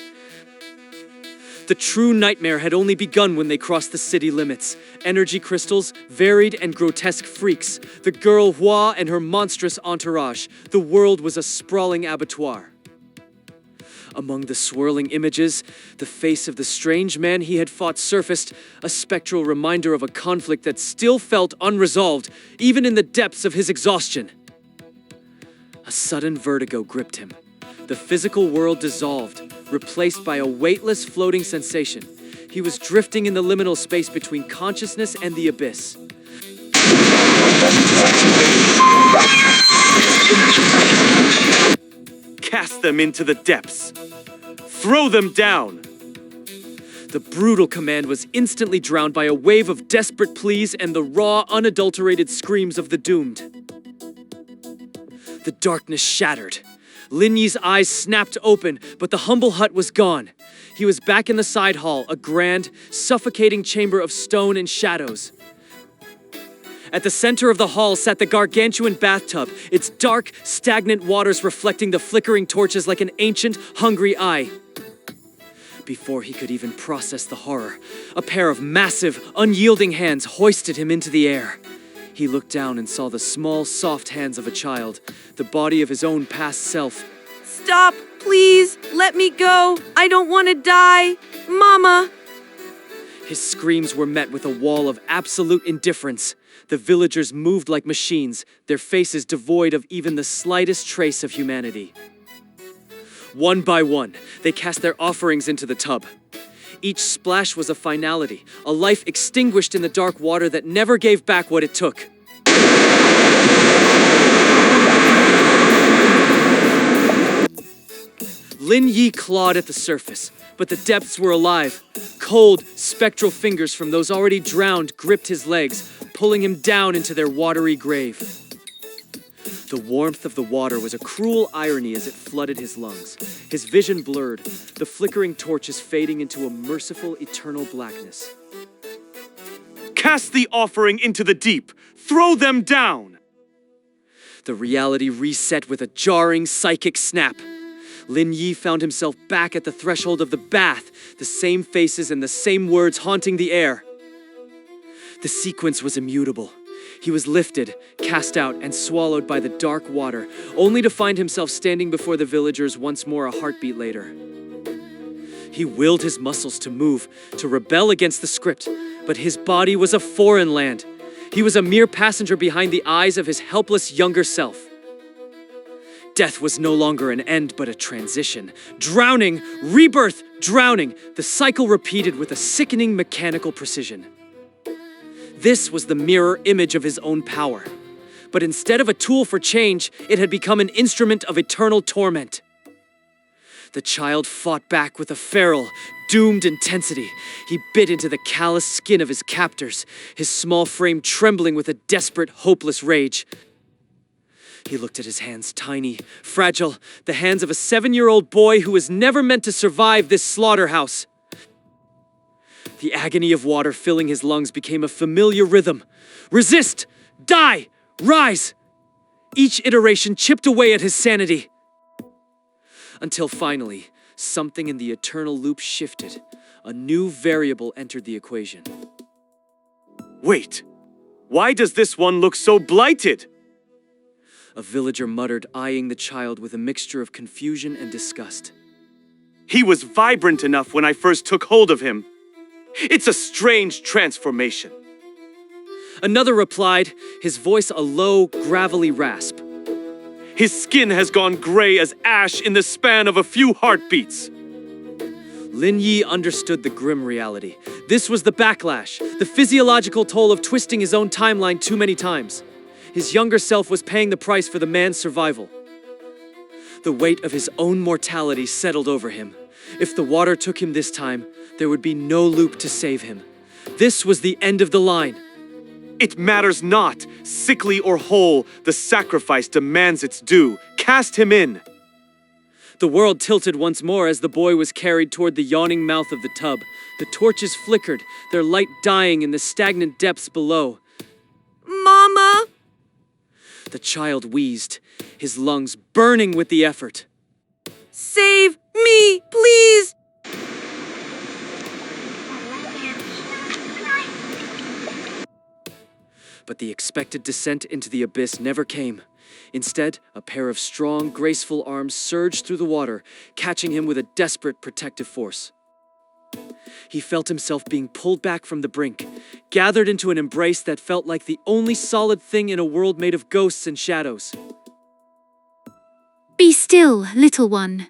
The true nightmare had only begun when they crossed the city limits. Energy crystals, varied and grotesque freaks, the girl Hua and her monstrous entourage. The world was a sprawling abattoir. Among the swirling images, the face of the strange man he had fought surfaced, a spectral reminder of a conflict that still felt unresolved, even in the depths of his exhaustion. A sudden vertigo gripped him. The physical world dissolved, replaced by a weightless floating sensation. He was drifting in the liminal space between consciousness and the abyss. Cast them into the depths. Throw them down! The brutal command was instantly drowned by a wave of desperate pleas and the raw, unadulterated screams of the doomed. The darkness shattered. Lin Yi's eyes snapped open, but the humble hut was gone. He was back in the side hall, a grand, suffocating chamber of stone and shadows. At the center of the hall sat the gargantuan bathtub, its dark, stagnant waters reflecting the flickering torches like an ancient, hungry eye. Before he could even process the horror, a pair of massive, unyielding hands hoisted him into the air. He looked down and saw the small, soft hands of a child, the body of his own past self. Stop, please, let me go. I don't want to die. Mama! His screams were met with a wall of absolute indifference. The villagers moved like machines, their faces devoid of even the slightest trace of humanity. One by one, they cast their offerings into the tub. Each splash was a finality, a life extinguished in the dark water that never gave back what it took. Lin Yi clawed at the surface, but the depths were alive. Cold, spectral fingers from those already drowned gripped his legs, pulling him down into their watery grave. The warmth of the water was a cruel irony as it flooded his lungs. His vision blurred, the flickering torches fading into a merciful, eternal blackness. Cast the offering into the deep! Throw them down! The reality reset with a jarring, psychic snap. Lin Yi found himself back at the threshold of the bath, the same faces and the same words haunting the air. The sequence was immutable. He was lifted, cast out, and swallowed by the dark water, only to find himself standing before the villagers once more a heartbeat later. He willed his muscles to move, to rebel against the script, but his body was a foreign land. He was a mere passenger behind the eyes of his helpless younger self. Death was no longer an end, but a transition. Drowning, rebirth, drowning, the cycle repeated with a sickening mechanical precision. This was the mirror image of his own power. But instead of a tool for change, it had become an instrument of eternal torment. The child fought back with a feral, doomed intensity. He bit into the callous skin of his captors, his small frame trembling with a desperate, hopeless rage. He looked at his hands, tiny, fragile, the hands of a 7-year-old boy who was never meant to survive this slaughterhouse. The agony of water filling his lungs became a familiar rhythm. Resist! Die! Rise! Each iteration chipped away at his sanity. Until finally, something in the eternal loop shifted. A new variable entered the equation. Wait! Why does this one look so blighted? A villager muttered, eyeing the child with a mixture of confusion and disgust. He was vibrant enough when I first took hold of him. It's a strange transformation. Another replied, his voice a low, gravelly rasp. His skin has gone gray as ash in the span of a few heartbeats. Lin Yi understood the grim reality. This was the backlash, the physiological toll of twisting his own timeline too many times. His younger self was paying the price for the man's survival. The weight of his own mortality settled over him. If the water took him this time, there would be no loop to save him. This was the end of the line. It matters not, sickly or whole, the sacrifice demands its due. Cast him in. The world tilted once more as the boy was carried toward the yawning mouth of the tub. The torches flickered, their light dying in the stagnant depths below. Mama! The child wheezed, his lungs burning with the effort. Save me, please! But the expected descent into the abyss never came. Instead, a pair of strong, graceful arms surged through the water, catching him with a desperate protective force. He felt himself being pulled back from the brink, gathered into an embrace that felt like the only solid thing in a world made of ghosts and shadows. Be still, little one.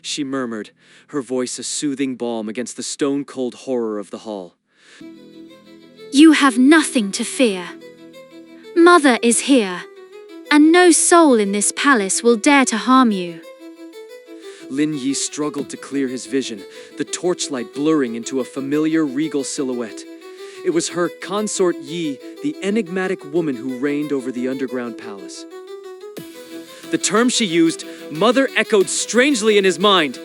She murmured, her voice a soothing balm against the stone-cold horror of the hall. You have nothing to fear. Mother is here, and no soul in this palace will dare to harm you. Lin Yi struggled to clear his vision, the torchlight blurring into a familiar regal silhouette. It was her consort Yi, the enigmatic woman who reigned over the underground palace. The term she used, mother, echoed strangely in his mind.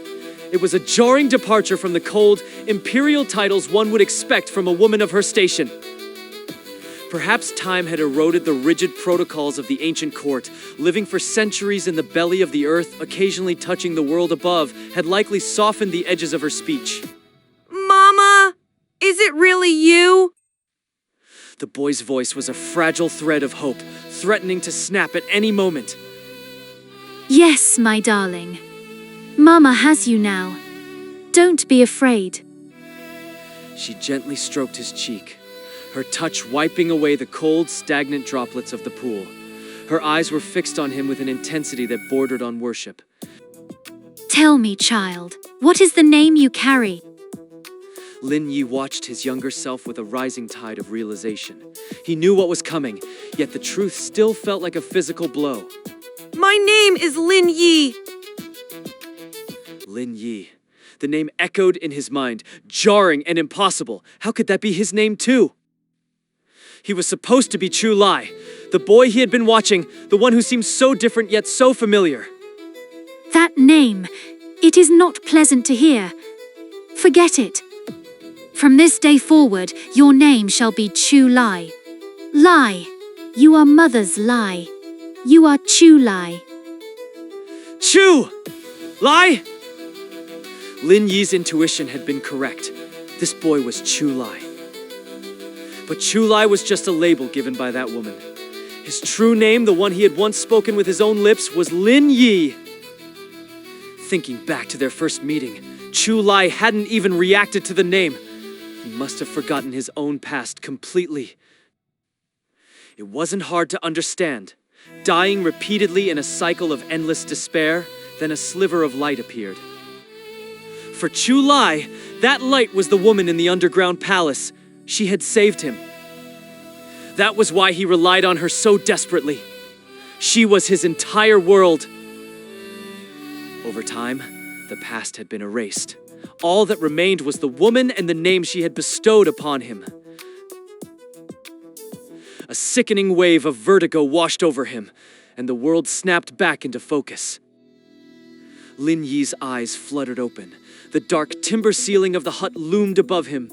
It was a jarring departure from the cold, imperial titles one would expect from a woman of her station. Perhaps time had eroded the rigid protocols of the ancient court. Living for centuries in the belly of the earth, occasionally touching the world above, had likely softened the edges of her speech. Mama, is it really you? The boy's voice was a fragile thread of hope, threatening to snap at any moment. Yes, my darling. Mama has you now. Don't be afraid. She gently stroked his cheek, her touch wiping away the cold, stagnant droplets of the pool. Her eyes were fixed on him with an intensity that bordered on worship. Tell me, child, what is the name you carry? Lin Yi watched his younger self with a rising tide of realization. He knew what was coming, yet the truth still felt like a physical blow. My name is Lin Yi. Lin Yi. The name echoed in his mind, jarring and impossible. How could that be his name too? He was supposed to be Chu Lai, the boy he had been watching, the one who seemed so different yet so familiar. That name, it is not pleasant to hear. Forget it. From this day forward, your name shall be Chu Lai. Lai. You are mother's Lai. You are Chu Lai. Chu! Lai! Lin Yi's intuition had been correct. This boy was Chu Lai. But Chu Lai was just a label given by that woman. His true name, the one he had once spoken with his own lips, was Lin Yi. Thinking back to their first meeting, Chu Lai hadn't even reacted to the name. He must have forgotten his own past completely. It wasn't hard to understand. Dying repeatedly in a cycle of endless despair, then a sliver of light appeared. For Chu Lai, that light was the woman in the underground palace. She had saved him. That was why he relied on her so desperately. She was his entire world. Over time, the past had been erased. All that remained was the woman and the name she had bestowed upon him. A sickening wave of vertigo washed over him, and the world snapped back into focus. Lin Yi's eyes fluttered open. The dark timber ceiling of the hut loomed above him.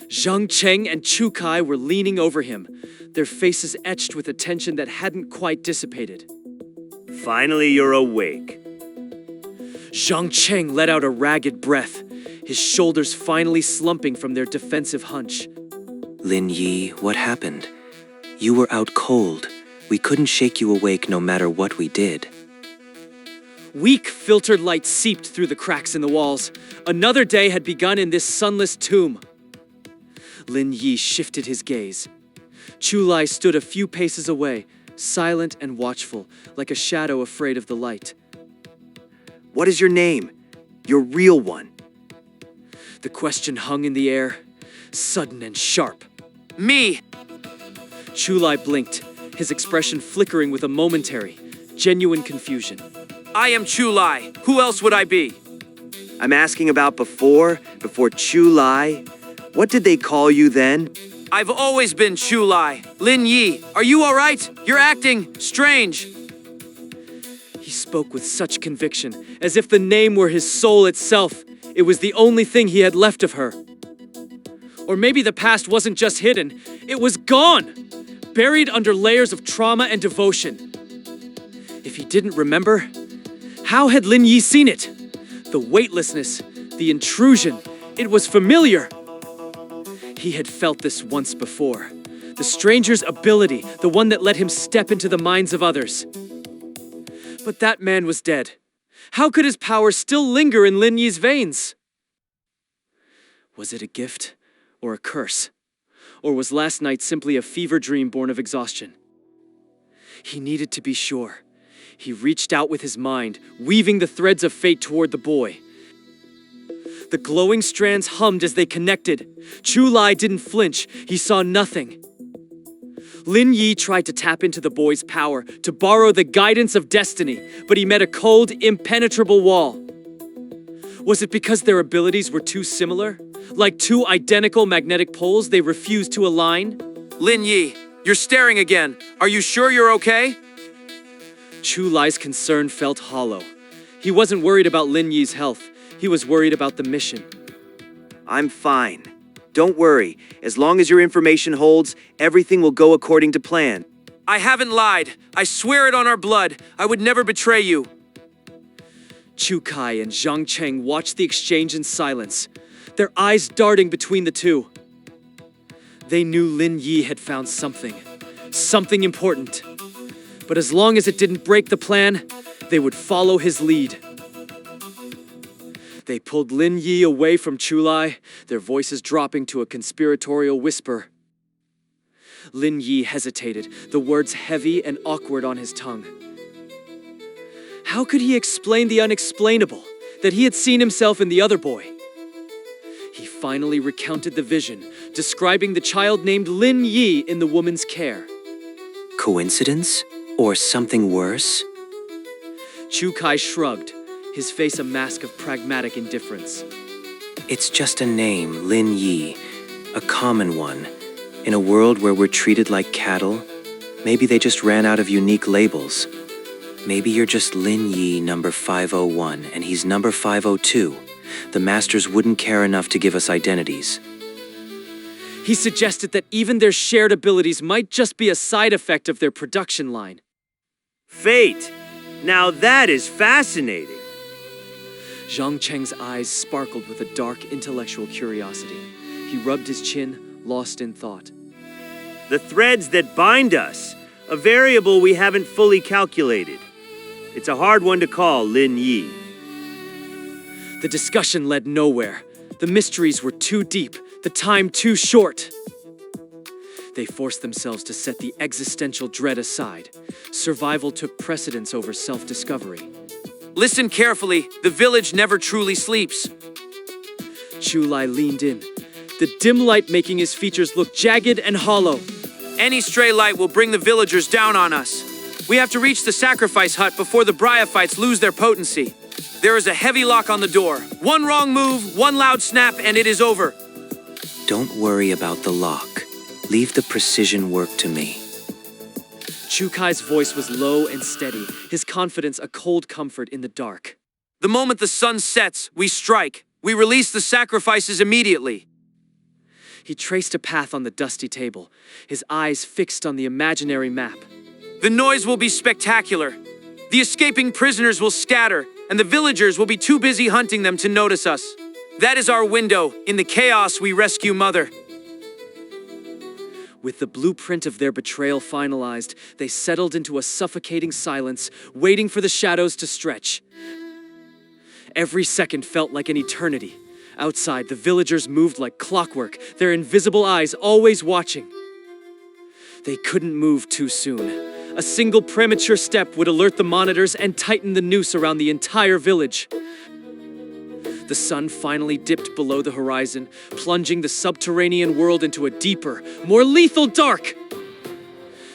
Zhang Cheng and Chu Kai were leaning over him, their faces etched with a tension that hadn't quite dissipated. Finally, you're awake. Zhang Cheng let out a ragged breath, his shoulders finally slumping from their defensive hunch. Lin Yi, what happened? You were out cold. We couldn't shake you awake no matter what we did. Weak, filtered light seeped through the cracks in the walls. Another day had begun in this sunless tomb. Lin Yi shifted his gaze. Chu Lai stood a few paces away, silent and watchful, like a shadow afraid of the light. What is your name? Your real one. The question hung in the air, sudden and sharp. Me! Chu Lai blinked, his expression flickering with a momentary, genuine confusion. I am Chu Lai. Who else would I be? I'm asking about before Chu Lai. What did they call you then? I've always been Chu Lai. Lin Yi, are you all right? You're acting strange. He spoke with such conviction, as if the name were his soul itself. It was the only thing he had left of her. Or maybe the past wasn't just hidden, it was gone, buried under layers of trauma and devotion. If he didn't remember, how had Lin Yi seen it? The weightlessness, the intrusion, it was familiar. He had felt this once before. The stranger's ability, the one that let him step into the minds of others. But that man was dead. How could his power still linger in Lin Yi's veins? Was it a gift or a curse? Or was last night simply a fever dream born of exhaustion? He needed to be sure. He reached out with his mind, weaving the threads of fate toward the boy. The glowing strands hummed as they connected. Chu Lai didn't flinch. He saw nothing. Lin Yi tried to tap into the boy's power, to borrow the guidance of destiny, but he met a cold, impenetrable wall. Was it because their abilities were too similar? Like two identical magnetic poles they refused to align? Lin Yi, you're staring again. Are you sure you're okay? Chu Lai's concern felt hollow. He wasn't worried about Lin Yi's health. He was worried about the mission. I'm fine. Don't worry. As long as your information holds, everything will go according to plan. I haven't lied. I swear it on our blood. I would never betray you. Chu Kai and Zhang Cheng watched the exchange in silence, their eyes darting between the two. They knew Lin Yi had found something important. But as long as it didn't break the plan, they would follow his lead. They pulled Lin Yi away from Chu Lai, their voices dropping to a conspiratorial whisper. Lin Yi hesitated, the words heavy and awkward on his tongue. How could he explain the unexplainable, that he had seen himself in the other boy? He finally recounted the vision, describing the child named Lin Yi in the woman's care. Coincidence? Or something worse? Chu Kai shrugged, his face a mask of pragmatic indifference. It's just a name, Lin Yi, a common one. In a world where we're treated like cattle, maybe they just ran out of unique labels. Maybe you're just Lin Yi number 501 and he's number 502. The masters wouldn't care enough to give us identities. He suggested that even their shared abilities might just be a side effect of their production line. Fate. Now that is fascinating. Zhang Cheng's eyes sparkled with a dark intellectual curiosity. He rubbed his chin, lost in thought. The threads that bind us, a variable we haven't fully calculated. It's a hard one to call, Lin Yi. The discussion led nowhere. The mysteries were too deep, the time too short. They forced themselves to set the existential dread aside. Survival took precedence over self-discovery. Listen carefully. The village never truly sleeps. Chu Lai leaned in, the dim light making his features look jagged and hollow. Any stray light will bring the villagers down on us. We have to reach the sacrifice hut before the bryophytes lose their potency. There is a heavy lock on the door. One wrong move, one loud snap, and it is over. Don't worry about the lock. Leave the precision work to me. Chu Kai's voice was low and steady, his confidence a cold comfort in the dark. The moment the sun sets, we strike. We release the sacrifices immediately. He traced a path on the dusty table, his eyes fixed on the imaginary map. The noise will be spectacular. The escaping prisoners will scatter, and the villagers will be too busy hunting them to notice us. That is our window. In the chaos, we rescue Mother. With the blueprint of their betrayal finalized, they settled into a suffocating silence, waiting for the shadows to stretch. Every second felt like an eternity. Outside, the villagers moved like clockwork, their invisible eyes always watching. They couldn't move too soon. A single premature step would alert the monitors and tighten the noose around the entire village. The sun finally dipped below the horizon, plunging the subterranean world into a deeper, more lethal dark.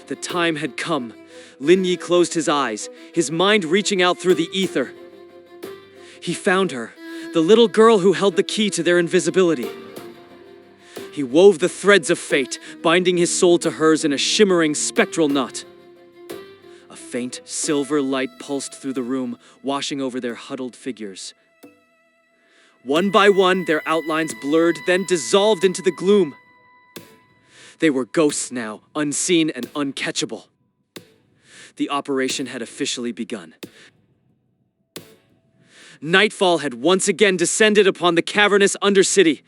The time had come. Lin Yi closed his eyes, his mind reaching out through the ether. He found her, the little girl who held the key to their invisibility. He wove the threads of fate, binding his soul to hers in a shimmering spectral knot. A faint silver light pulsed through the room, washing over their huddled figures. One by one, their outlines blurred, then dissolved into the gloom. They were ghosts now, unseen and uncatchable. The operation had officially begun. Nightfall had once again descended upon the cavernous Undercity.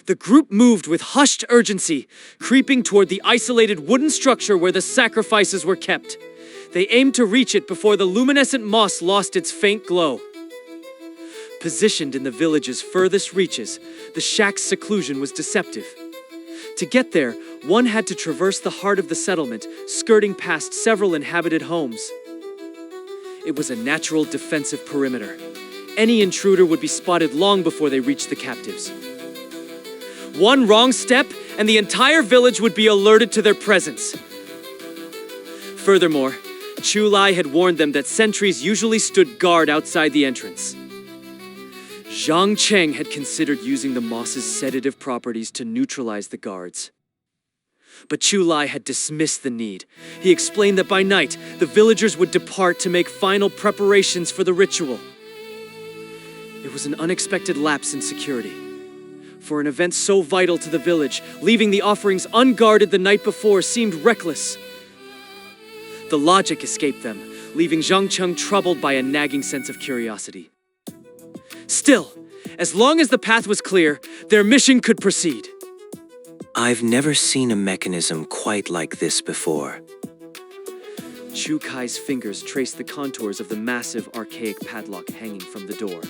The group moved with hushed urgency, creeping toward the isolated wooden structure where the sacrifices were kept. They aimed to reach it before the luminescent moss lost its faint glow. Positioned in the village's furthest reaches, the shack's seclusion was deceptive. To get there, one had to traverse the heart of the settlement, skirting past several inhabited homes. It was a natural defensive perimeter. Any intruder would be spotted long before they reached the captives. One wrong step, and the entire village would be alerted to their presence. Furthermore, Chu Lai had warned them that sentries usually stood guard outside the entrance. Zhang Cheng had considered using the moss's sedative properties to neutralize the guards. But Chu Lai had dismissed the need. He explained that by night, the villagers would depart to make final preparations for the ritual. It was an unexpected lapse in security. For an event so vital to the village, leaving the offerings unguarded the night before seemed reckless. The logic escaped them, leaving Zhang Cheng troubled by a nagging sense of curiosity. Still, as long as the path was clear, their mission could proceed. I've never seen a mechanism quite like this before. Chu Kai's fingers traced the contours of the massive archaic padlock hanging from the door.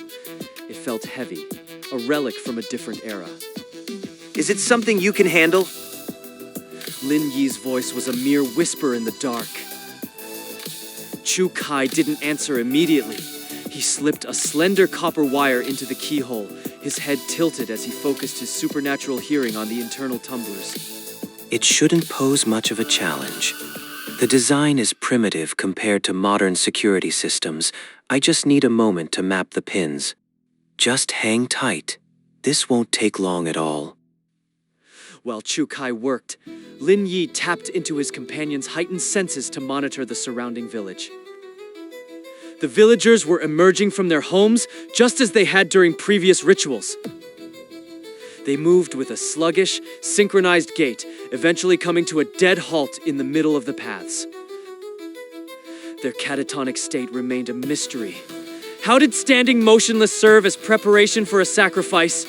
It felt heavy, a relic from a different era. Is it something you can handle? Lin Yi's voice was a mere whisper in the dark. Chu Kai didn't answer immediately. He slipped a slender copper wire into the keyhole, his head tilted as he focused his supernatural hearing on the internal tumblers. It shouldn't pose much of a challenge. The design is primitive compared to modern security systems. I just need a moment to map the pins. Just hang tight. This won't take long at all. While Chu Kai worked, Lin Yi tapped into his companion's heightened senses to monitor the surrounding village. The villagers were emerging from their homes just as they had during previous rituals. They moved with a sluggish, synchronized gait, eventually coming to a dead halt in the middle of the paths. Their catatonic state remained a mystery. How did standing motionless serve as preparation for a sacrifice?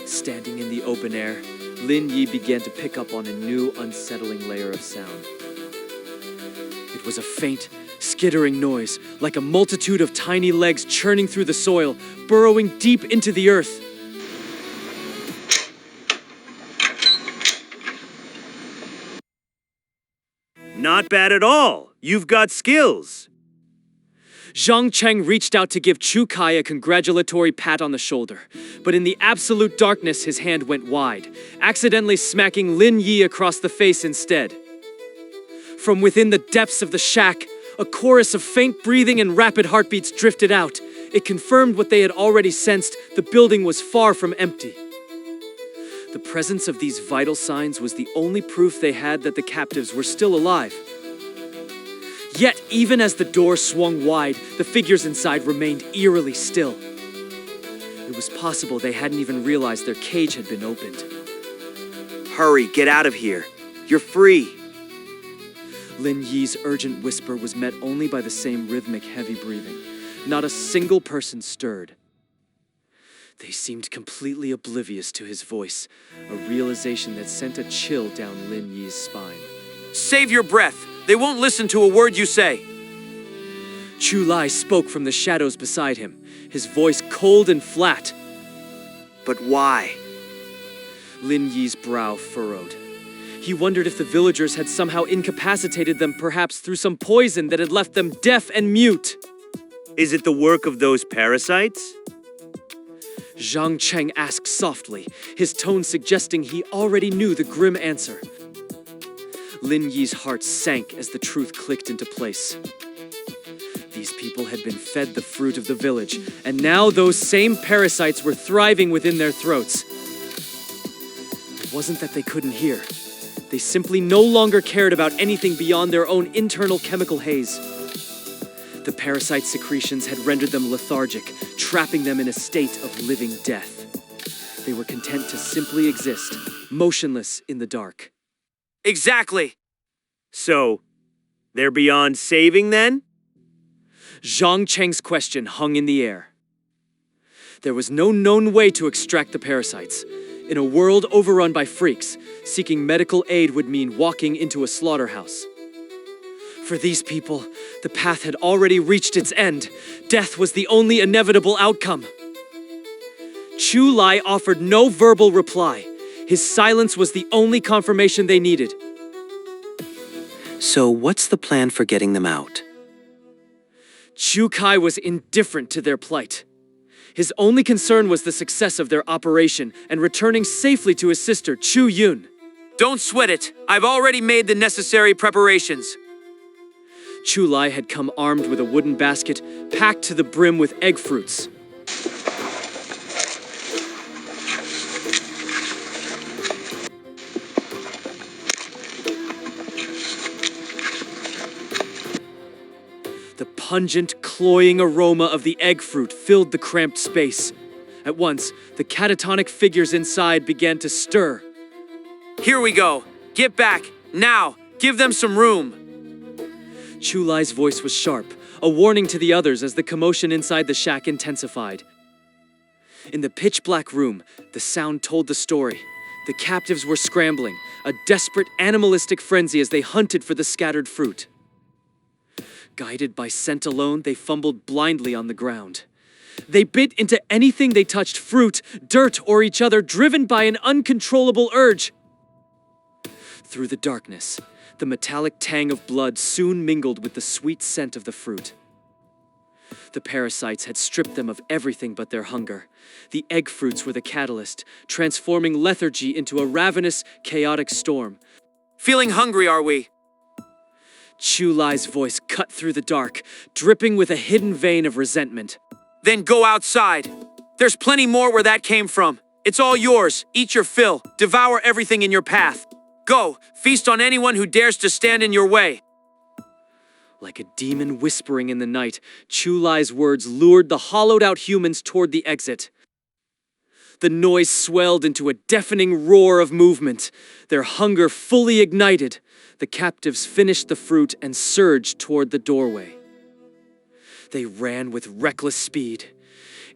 Standing in the open air, Lin Yi began to pick up on a new, unsettling layer of sound. It was a faint, skittering noise, like a multitude of tiny legs churning through the soil, burrowing deep into the earth. Not bad at all. You've got skills. Zhang Cheng reached out to give Chu Kai a congratulatory pat on the shoulder, but in the absolute darkness his hand went wide, accidentally smacking Lin Yi across the face instead. From within the depths of the shack, a chorus of faint breathing and rapid heartbeats drifted out. It confirmed what they had already sensed: the building was far from empty. The presence of these vital signs was the only proof they had that the captives were still alive. Yet, even as the door swung wide, the figures inside remained eerily still. It was possible they hadn't even realized their cage had been opened. Hurry, get out of here. You're free. Lin Yi's urgent whisper was met only by the same rhythmic, heavy breathing. Not a single person stirred. They seemed completely oblivious to his voice, a realization that sent a chill down Lin Yi's spine. Save your breath. They won't listen to a word you say. Chu Lai spoke from the shadows beside him, his voice cold and flat. But why? Lin Yi's brow furrowed. He wondered if the villagers had somehow incapacitated them, perhaps through some poison that had left them deaf and mute. Is it the work of those parasites? Zhang Cheng asked softly, his tone suggesting he already knew the grim answer. Lin Yi's heart sank as the truth clicked into place. These people had been fed the fruit of the village, and now those same parasites were thriving within their throats. It wasn't that they couldn't hear. They simply no longer cared about anything beyond their own internal chemical haze. The parasite secretions had rendered them lethargic, trapping them in a state of living death. They were content to simply exist, motionless in the dark. Exactly. So, they're beyond saving then? Zhang Cheng's question hung in the air. There was no known way to extract the parasites. In a world overrun by freaks, seeking medical aid would mean walking into a slaughterhouse. For these people, the path had already reached its end. Death was the only inevitable outcome. Chu Lai offered no verbal reply. His silence was the only confirmation they needed. So what's the plan for getting them out? Chu Kai was indifferent to their plight. His only concern was the success of their operation and returning safely to his sister, Chu Yun. Don't sweat it. I've already made the necessary preparations. Chu Lai had come armed with a wooden basket packed to the brim with egg fruits. The pungent, cloying aroma of the egg fruit filled the cramped space. At once, the catatonic figures inside began to stir. Here we go. Get back. Now. Give them some room. Chu Lai's voice was sharp, a warning to the others as the commotion inside the shack intensified. In the pitch-black room, the sound told the story. The captives were scrambling, a desperate, animalistic frenzy as they hunted for the scattered fruit. Guided by scent alone, they fumbled blindly on the ground. They bit into anything they touched, fruit, dirt, or each other, driven by an uncontrollable urge. Through the darkness, the metallic tang of blood soon mingled with the sweet scent of the fruit. The parasites had stripped them of everything but their hunger. The egg fruits were the catalyst, transforming lethargy into a ravenous, chaotic storm. Feeling hungry, are we? Chu Lai's voice cut through the dark, dripping with a hidden vein of resentment. Then go outside. There's plenty more where that came from. It's all yours. Eat your fill. Devour everything in your path. Go, feast on anyone who dares to stand in your way. Like a demon whispering in the night, Chu Lai's words lured the hollowed-out humans toward the exit. The noise swelled into a deafening roar of movement. Their hunger fully ignited, the captives finished the fruit and surged toward the doorway. They ran with reckless speed.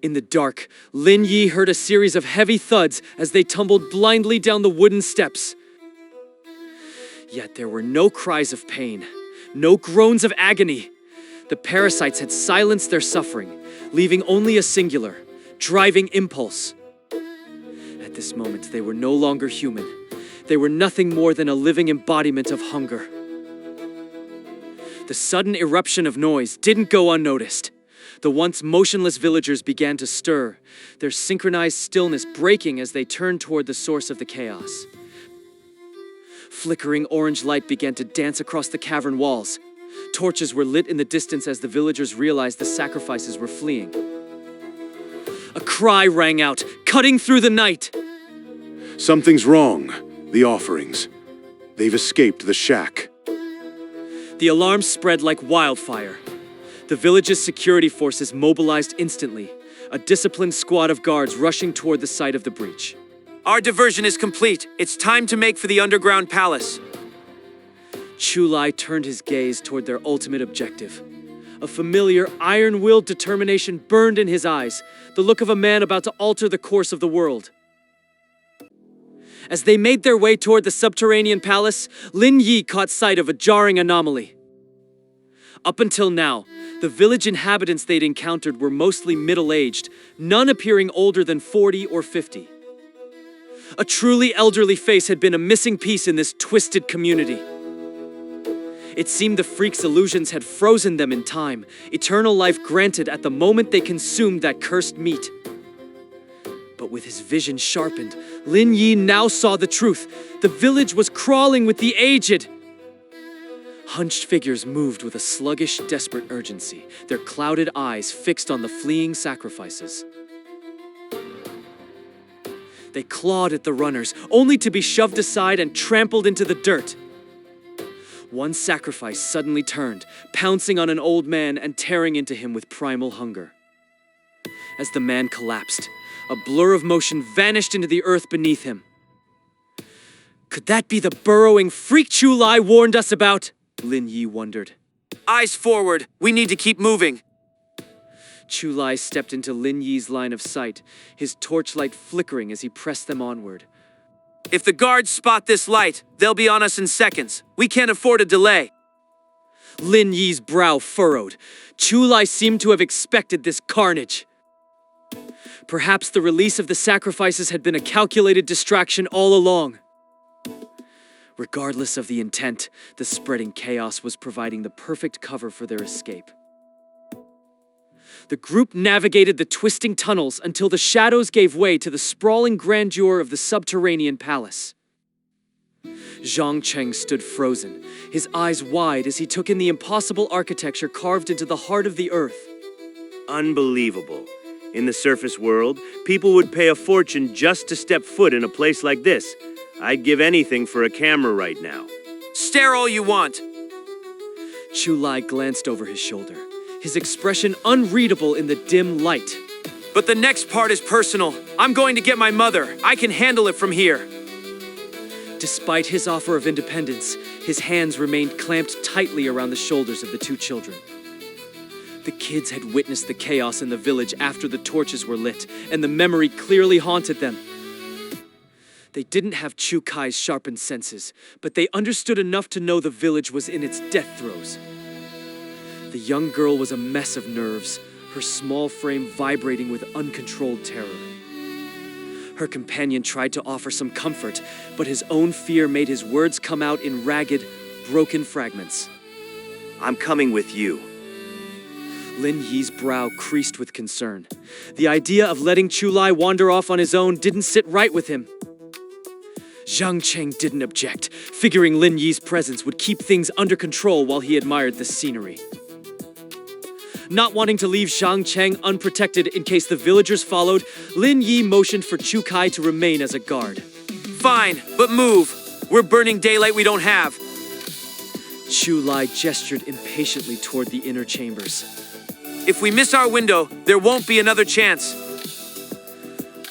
In the dark, Lin Yi heard a series of heavy thuds as they tumbled blindly down the wooden steps. Yet there were no cries of pain, no groans of agony. The parasites had silenced their suffering, leaving only a singular, driving impulse. At this moment, they were no longer human. They were nothing more than a living embodiment of hunger. The sudden eruption of noise didn't go unnoticed. The once motionless villagers began to stir, their synchronized stillness breaking as they turned toward the source of the chaos. Flickering orange light began to dance across the cavern walls. Torches were lit in the distance as the villagers realized the sacrifices were fleeing. A cry rang out, cutting through the night. Something's wrong. The offerings. They've escaped the shack. The alarm spread like wildfire. The village's security forces mobilized instantly, a disciplined squad of guards rushing toward the site of the breach. Our diversion is complete. It's time to make for the underground palace. Chu Lai turned his gaze toward their ultimate objective. A familiar, iron-willed determination burned in his eyes, the look of a man about to alter the course of the world. As they made their way toward the subterranean palace, Lin Yi caught sight of a jarring anomaly. Up until now, the village inhabitants they'd encountered were mostly middle-aged, none appearing older than 40 or 50. A truly elderly face had been a missing piece in this twisted community. It seemed the freak's illusions had frozen them in time, eternal life granted at the moment they consumed that cursed meat. But with his vision sharpened, Lin Yi now saw the truth. The village was crawling with the aged. Hunched figures moved with a sluggish, desperate urgency, their clouded eyes fixed on the fleeing sacrifices. They clawed at the runners, only to be shoved aside and trampled into the dirt. One sacrifice suddenly turned, pouncing on an old man and tearing into him with primal hunger. As the man collapsed, a blur of motion vanished into the earth beneath him. Could that be the burrowing freak Chu Lai warned us about? Lin Yi wondered. Eyes forward. We need to keep moving. Chu Lai stepped into Lin Yi's line of sight, his torchlight flickering as he pressed them onward. If the guards spot this light, they'll be on us in seconds. We can't afford a delay. Lin Yi's brow furrowed. Chu Lai seemed to have expected this carnage. Perhaps the release of the sacrifices had been a calculated distraction all along. Regardless of the intent, the spreading chaos was providing the perfect cover for their escape. The group navigated the twisting tunnels until the shadows gave way to the sprawling grandeur of the subterranean palace. Zhang Cheng stood frozen, his eyes wide as he took in the impossible architecture carved into the heart of the earth. Unbelievable. In the surface world, people would pay a fortune just to step foot in a place like this. I'd give anything for a camera right now. Stare all you want. Chu Lai glanced over his shoulder, his expression unreadable in the dim light. But the next part is personal. I'm going to get my mother. I can handle it from here. Despite his offer of independence, his hands remained clamped tightly around the shoulders of the two children. The kids had witnessed the chaos in the village after the torches were lit, and the memory clearly haunted them. They didn't have Chu Kai's sharpened senses, but they understood enough to know the village was in its death throes. The young girl was a mess of nerves, her small frame vibrating with uncontrolled terror. Her companion tried to offer some comfort, but his own fear made his words come out in ragged, broken fragments. I'm coming with you. Lin Yi's brow creased with concern. The idea of letting Chu Lai wander off on his own didn't sit right with him. Zhang Cheng didn't object, figuring Lin Yi's presence would keep things under control while he admired the scenery. Not wanting to leave Zhang Cheng unprotected in case the villagers followed, Lin Yi motioned for Chu Kai to remain as a guard. Fine, but move. We're burning daylight we don't have. Chu Lai gestured impatiently toward the inner chambers. If we miss our window, there won't be another chance.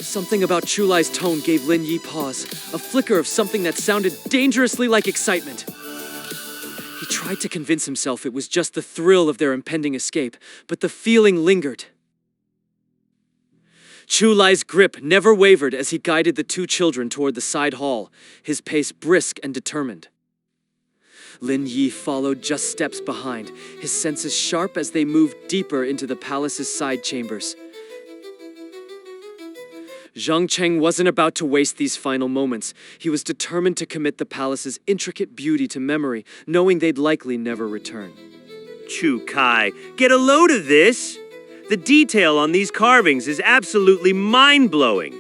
Something about Chu Lai's tone gave Lin Yi pause, a flicker of something that sounded dangerously like excitement. He tried to convince himself it was just the thrill of their impending escape, but the feeling lingered. Chu Lai's grip never wavered as he guided the two children toward the side hall, his pace brisk and determined. Lin Yi followed just steps behind, his senses sharp as they moved deeper into the palace's side chambers. Zhang Cheng wasn't about to waste these final moments. He was determined to commit the palace's intricate beauty to memory, knowing they'd likely never return. Chu Kai, get a load of this! The detail on these carvings is absolutely mind-blowing.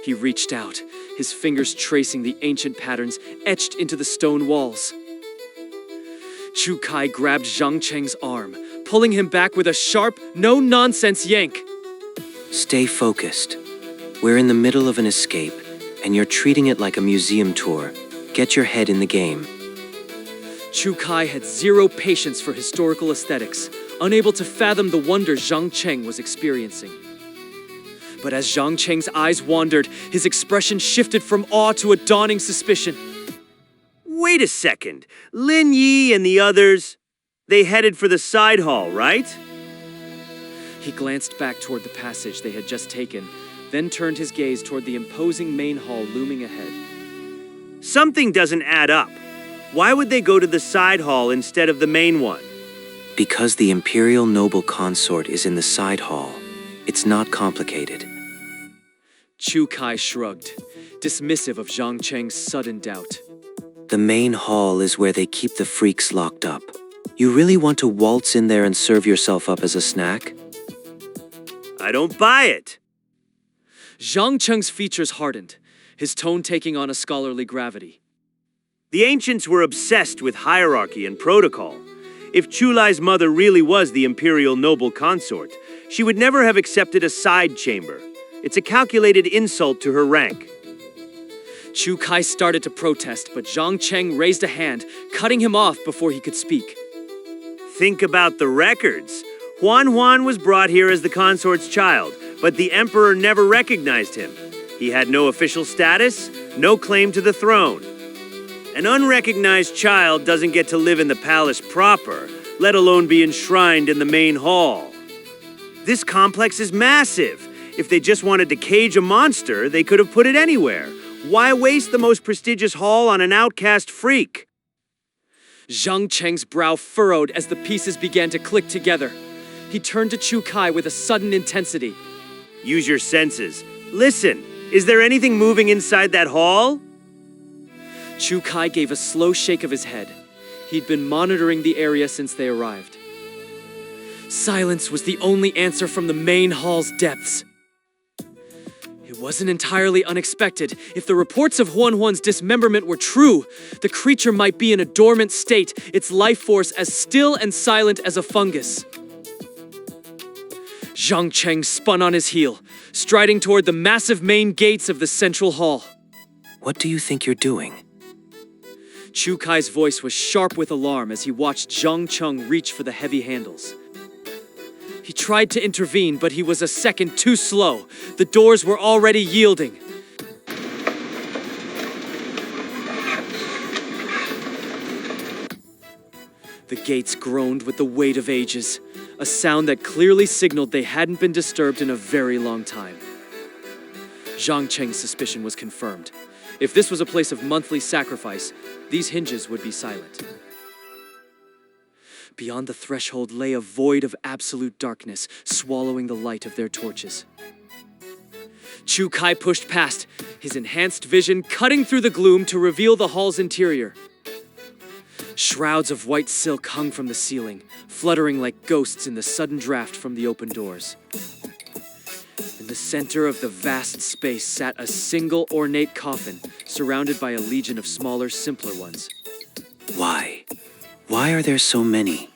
He reached out, his fingers tracing the ancient patterns etched into the stone walls. Chu Kai grabbed Zhang Cheng's arm, pulling him back with a sharp, no-nonsense yank. Stay focused. We're in the middle of an escape, and you're treating it like a museum tour. Get your head in the game. Chu Kai had zero patience for historical aesthetics, unable to fathom the wonder Zhang Cheng was experiencing. But as Zhang Cheng's eyes wandered, his expression shifted from awe to a dawning suspicion. Wait a second. Lin Yi and the others, they headed for the side hall, right? He glanced back toward the passage they had just taken, then turned his gaze toward the imposing main hall looming ahead. Something doesn't add up. Why would they go to the side hall instead of the main one? Because the imperial noble consort is in the side hall. It's not complicated. Chu Kai shrugged, dismissive of Zhang Cheng's sudden doubt. The main hall is where they keep the freaks locked up. You really want to waltz in there and serve yourself up as a snack? I don't buy it. Zhang Cheng's features hardened, his tone taking on a scholarly gravity. The ancients were obsessed with hierarchy and protocol. If Chu Lai's mother really was the imperial noble consort, she would never have accepted a side chamber. It's a calculated insult to her rank. Chu Kai started to protest, but Zhang Cheng raised a hand, cutting him off before he could speak. Think about the records. Huan was brought here as the consort's child, but the emperor never recognized him. He had no official status, no claim to the throne. An unrecognized child doesn't get to live in the palace proper, let alone be enshrined in the main hall. This complex is massive. If they just wanted to cage a monster, they could have put it anywhere. Why waste the most prestigious hall on an outcast freak? Zhang Cheng's brow furrowed as the pieces began to click together. He turned to Chu Kai with a sudden intensity. Use your senses. Listen, is there anything moving inside that hall? Chu Kai gave a slow shake of his head. He'd been monitoring the area since they arrived. Silence was the only answer from the main hall's depths. It wasn't entirely unexpected. If the reports of Huan's dismemberment were true, the creature might be in a dormant state, its life force as still and silent as a fungus. Zhang Cheng spun on his heel, striding toward the massive main gates of the central hall. What do you think you're doing? Chu Kai's voice was sharp with alarm as he watched Zhang Cheng reach for the heavy handles. He tried to intervene, but he was a second too slow. The doors were already yielding. The gates groaned with the weight of ages, a sound that clearly signaled they hadn't been disturbed in a very long time. Zhang Cheng's suspicion was confirmed. If this was a place of monthly sacrifice, these hinges would be silent. Beyond the threshold lay a void of absolute darkness, swallowing the light of their torches. Chu Kai pushed past, his enhanced vision cutting through the gloom to reveal the hall's interior. Shrouds of white silk hung from the ceiling, fluttering like ghosts in the sudden draft from the open doors. In the center of the vast space sat a single ornate coffin, surrounded by a legion of smaller, simpler ones. Why? Why are there so many?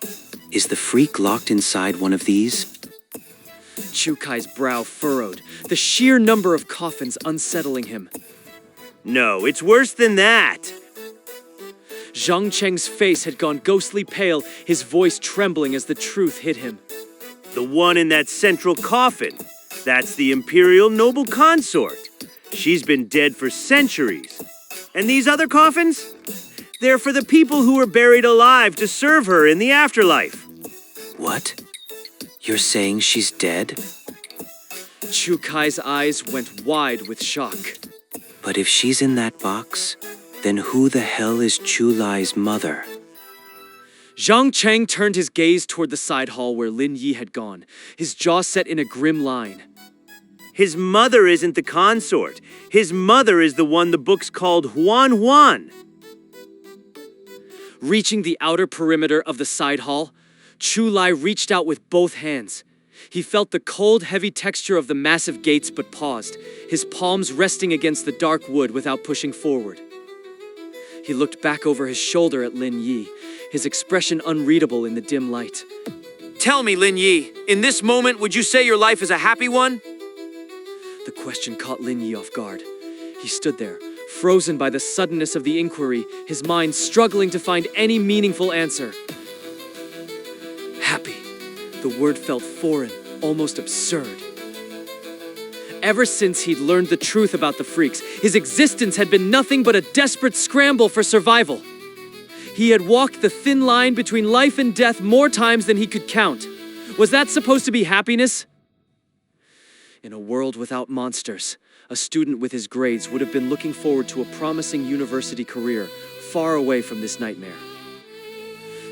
Is the freak locked inside one of these? Chu Kai's brow furrowed, the sheer number of coffins unsettling him. No, it's worse than that. Zhang Cheng's face had gone ghostly pale, his voice trembling as the truth hit him. The one in that central coffin. That's the Imperial Noble Consort. She's been dead for centuries. And these other coffins? They're for the people who were buried alive to serve her in the afterlife. What? You're saying she's dead? Chu Kai's eyes went wide with shock. But if she's in that box, then who the hell is Chu Lai's mother? Zhang Cheng turned his gaze toward the side hall where Lin Yi had gone, his jaw set in a grim line. His mother isn't the consort. His mother is the one the book's called Huan. Reaching the outer perimeter of the side hall, Chu Lai reached out with both hands. He felt the cold, heavy texture of the massive gates but paused, his palms resting against the dark wood without pushing forward. He looked back over his shoulder at Lin Yi, his expression unreadable in the dim light. Tell me, Lin Yi, in this moment, would you say your life is a happy one? The question caught Lin Yi off guard. He stood there, frozen by the suddenness of the inquiry, his mind struggling to find any meaningful answer. Happy. The word felt foreign, almost absurd. Ever since he'd learned the truth about the freaks, his existence had been nothing but a desperate scramble for survival. He had walked the thin line between life and death more times than he could count. Was that supposed to be happiness? In a world without monsters, a student with his grades would have been looking forward to a promising university career, far away from this nightmare.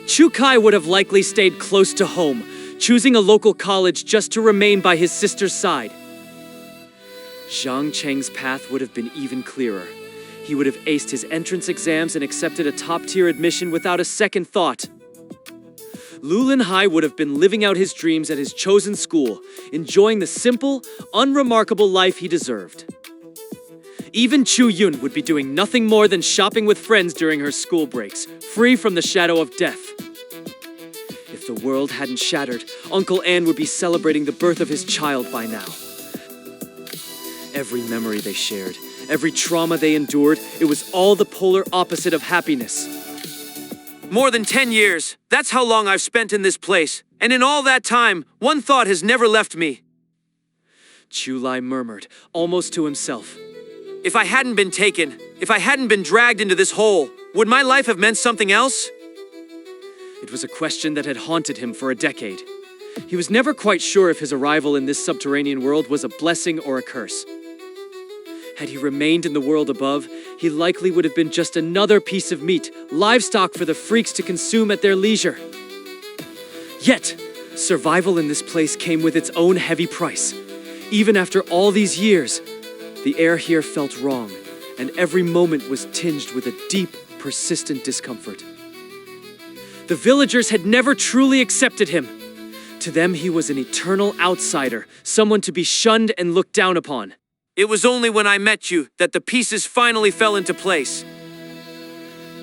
Chu Kai would have likely stayed close to home, choosing a local college just to remain by his sister's side. Zhang Cheng's path would have been even clearer. He would have aced his entrance exams and accepted a top-tier admission without a second thought. Lulin Hai would have been living out his dreams at his chosen school, enjoying the simple, unremarkable life he deserved. Even Chu Yun would be doing nothing more than shopping with friends during her school breaks, free from the shadow of death. If the world hadn't shattered, Uncle An would be celebrating the birth of his child by now. Every memory they shared, every trauma they endured, it was all the polar opposite of happiness. More than 10 years. That's how long I've spent in this place. And in all that time, one thought has never left me. Chu Lai murmured, almost to himself. If I hadn't been taken, if I hadn't been dragged into this hole, would my life have meant something else? It was a question that had haunted him for a decade. He was never quite sure if his arrival in this subterranean world was a blessing or a curse. Had he remained in the world above, he likely would have been just another piece of meat, livestock for the freaks to consume at their leisure. Yet, survival in this place came with its own heavy price. Even after all these years, the air here felt wrong, and every moment was tinged with a deep, persistent discomfort. The villagers had never truly accepted him. To them, he was an eternal outsider, someone to be shunned and looked down upon. It was only when I met you that the pieces finally fell into place.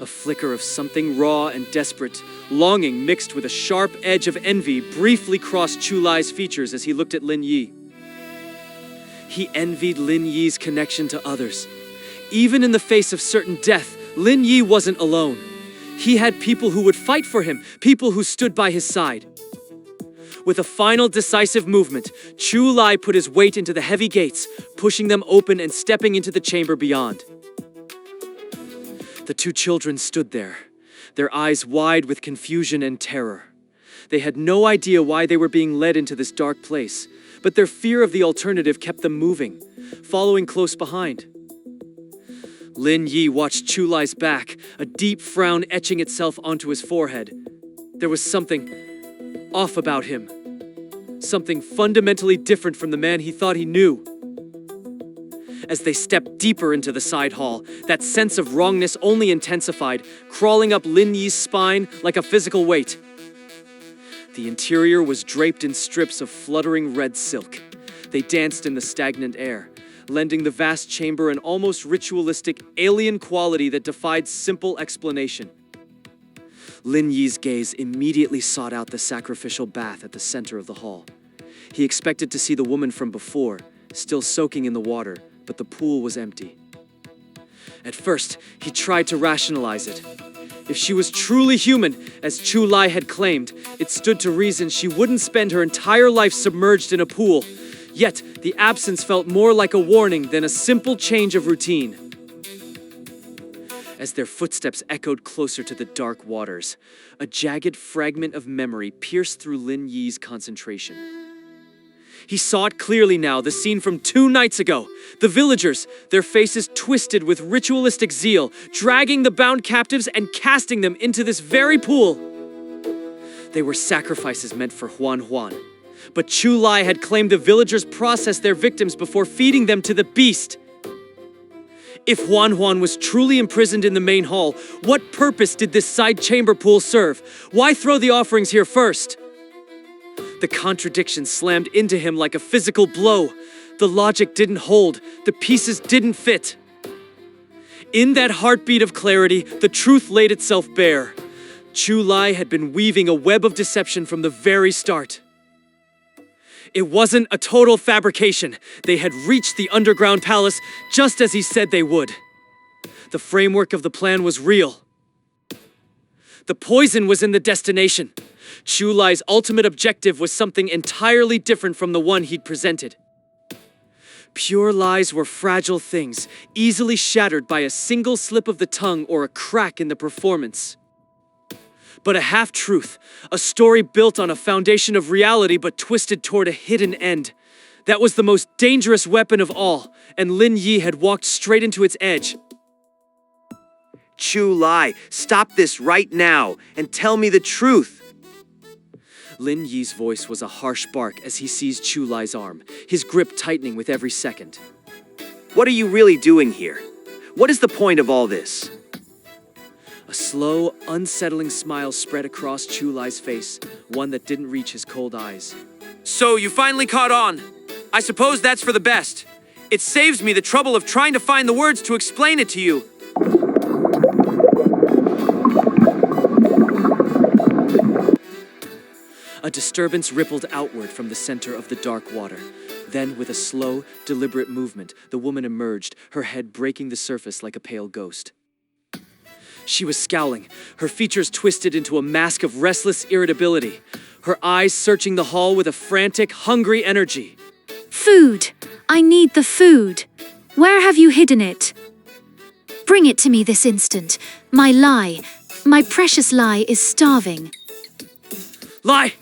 A flicker of something raw and desperate, longing mixed with a sharp edge of envy briefly crossed Chu Lai's features as he looked at Lin Yi. He envied Lin Yi's connection to others. Even in the face of certain death, Lin Yi wasn't alone. He had people who would fight for him, people who stood by his side. With a final decisive movement, Chu Lai put his weight into the heavy gates, pushing them open and stepping into the chamber beyond. The two children stood there, their eyes wide with confusion and terror. They had no idea why they were being led into this dark place, but their fear of the alternative kept them moving, following close behind. Lin Yi watched Chu Lai's back, a deep frown etching itself onto his forehead. There was something off about him. Something fundamentally different from the man he thought he knew. As they stepped deeper into the side hall, that sense of wrongness only intensified, crawling up Lin Yi's spine like a physical weight. The interior was draped in strips of fluttering red silk. They danced in the stagnant air, lending the vast chamber an almost ritualistic, alien quality that defied simple explanation. Lin Yi's gaze immediately sought out the sacrificial bath at the center of the hall. He expected to see the woman from before, still soaking in the water, but the pool was empty. At first, he tried to rationalize it. If she was truly human, as Chu Lai had claimed, it stood to reason she wouldn't spend her entire life submerged in a pool. Yet, the absence felt more like a warning than a simple change of routine. As their footsteps echoed closer to the dark waters, a jagged fragment of memory pierced through Lin Yi's concentration. He saw it clearly now, the scene from 2 nights ago. The villagers, their faces twisted with ritualistic zeal, dragging the bound captives and casting them into this very pool. They were sacrifices meant for Huan. But Chu Lai had claimed the villagers processed their victims before feeding them to the beast. If Huan was truly imprisoned in the main hall, what purpose did this side chamber pool serve? Why throw the offerings here first? The contradiction slammed into him like a physical blow. The logic didn't hold. The pieces didn't fit. In that heartbeat of clarity, the truth laid itself bare. Chu Lai had been weaving a web of deception from the very start. It wasn't a total fabrication. They had reached the underground palace just as he said they would. The framework of the plan was real. The poison was in the destination. Chu Lai's ultimate objective was something entirely different from the one he'd presented. Pure lies were fragile things, easily shattered by a single slip of the tongue or a crack in the performance. But a half-truth, a story built on a foundation of reality but twisted toward a hidden end. That was the most dangerous weapon of all, and Lin Yi had walked straight into its edge. Chu Lai, stop this right now and tell me the truth. Lin Yi's voice was a harsh bark as he seized Chu Lai's arm, his grip tightening with every second. What are you really doing here? What is the point of all this? A slow, unsettling smile spread across Chu Lai's face, one that didn't reach his cold eyes. So you finally caught on. I suppose that's for the best. It saves me the trouble of trying to find the words to explain it to you. A disturbance rippled outward from the center of the dark water. Then, with a slow, deliberate movement, the woman emerged, her head breaking the surface like a pale ghost. She was scowling, her features twisted into a mask of restless irritability, her eyes searching the hall with a frantic, hungry energy. Food! I need the food! Where have you hidden it? Bring it to me this instant. My precious Lai is starving. Lai!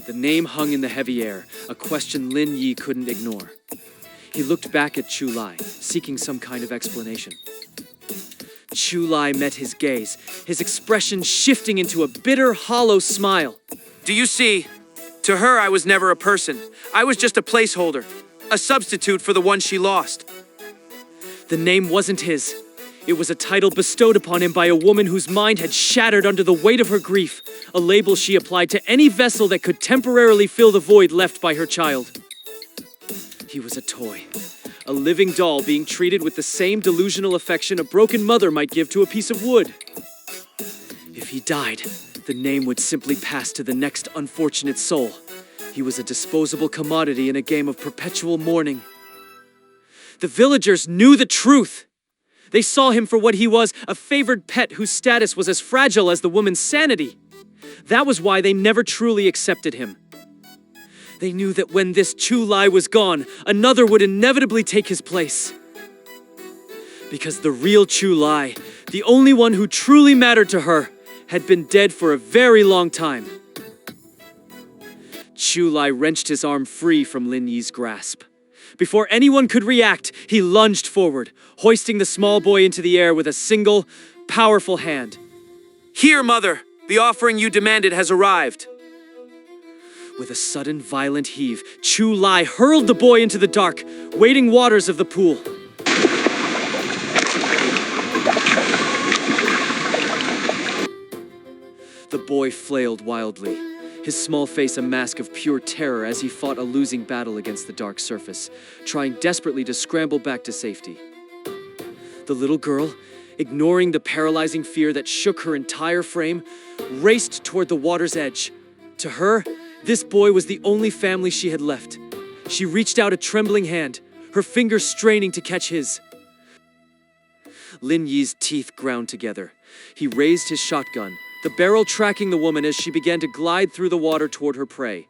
The name hung in the heavy air, a question Lin Yi couldn't ignore. He looked back at Chu Lai, seeking some kind of explanation. Chu Lai met his gaze, his expression shifting into a bitter, hollow smile. Do you see? To her, I was never a person. I was just a placeholder, a substitute for the one she lost. The name wasn't his. It was a title bestowed upon him by a woman whose mind had shattered under the weight of her grief, a label she applied to any vessel that could temporarily fill the void left by her child. He was a toy, a living doll being treated with the same delusional affection a broken mother might give to a piece of wood. If he died, the name would simply pass to the next unfortunate soul. He was a disposable commodity in a game of perpetual mourning. The villagers knew the truth. They saw him for what he was, a favored pet whose status was as fragile as the woman's sanity. That was why they never truly accepted him. They knew that when this Chu Lai was gone, another would inevitably take his place. Because the real Chu Lai, the only one who truly mattered to her, had been dead for a very long time. Chu Lai wrenched his arm free from Lin Yi's grasp. Before anyone could react, he lunged forward, hoisting the small boy into the air with a single, powerful hand. Here, mother, the offering you demanded has arrived. With a sudden, violent heave, Chu Lai hurled the boy into the dark, waiting waters of the pool. The boy flailed wildly, his small face a mask of pure terror as he fought a losing battle against the dark surface, trying desperately to scramble back to safety. The little girl, ignoring the paralyzing fear that shook her entire frame, raced toward the water's edge. To her, this boy was the only family she had left. She reached out a trembling hand, her fingers straining to catch his. Lin Yi's teeth ground together. He raised his shotgun, the barrel tracking the woman as she began to glide through the water toward her prey.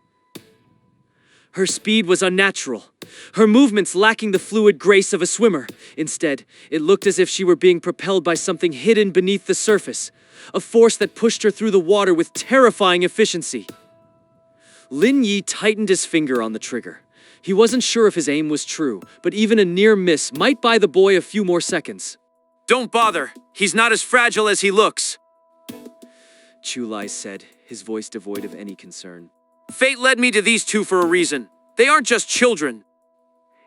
Her speed was unnatural, her movements lacking the fluid grace of a swimmer. Instead, it looked as if she were being propelled by something hidden beneath the surface, a force that pushed her through the water with terrifying efficiency. Lin Yi tightened his finger on the trigger. He wasn't sure if his aim was true, but even a near miss might buy the boy a few more seconds. Don't bother. He's not as fragile as he looks. Chu Lai said, his voice devoid of any concern. Fate led me to these two for a reason. They aren't just children.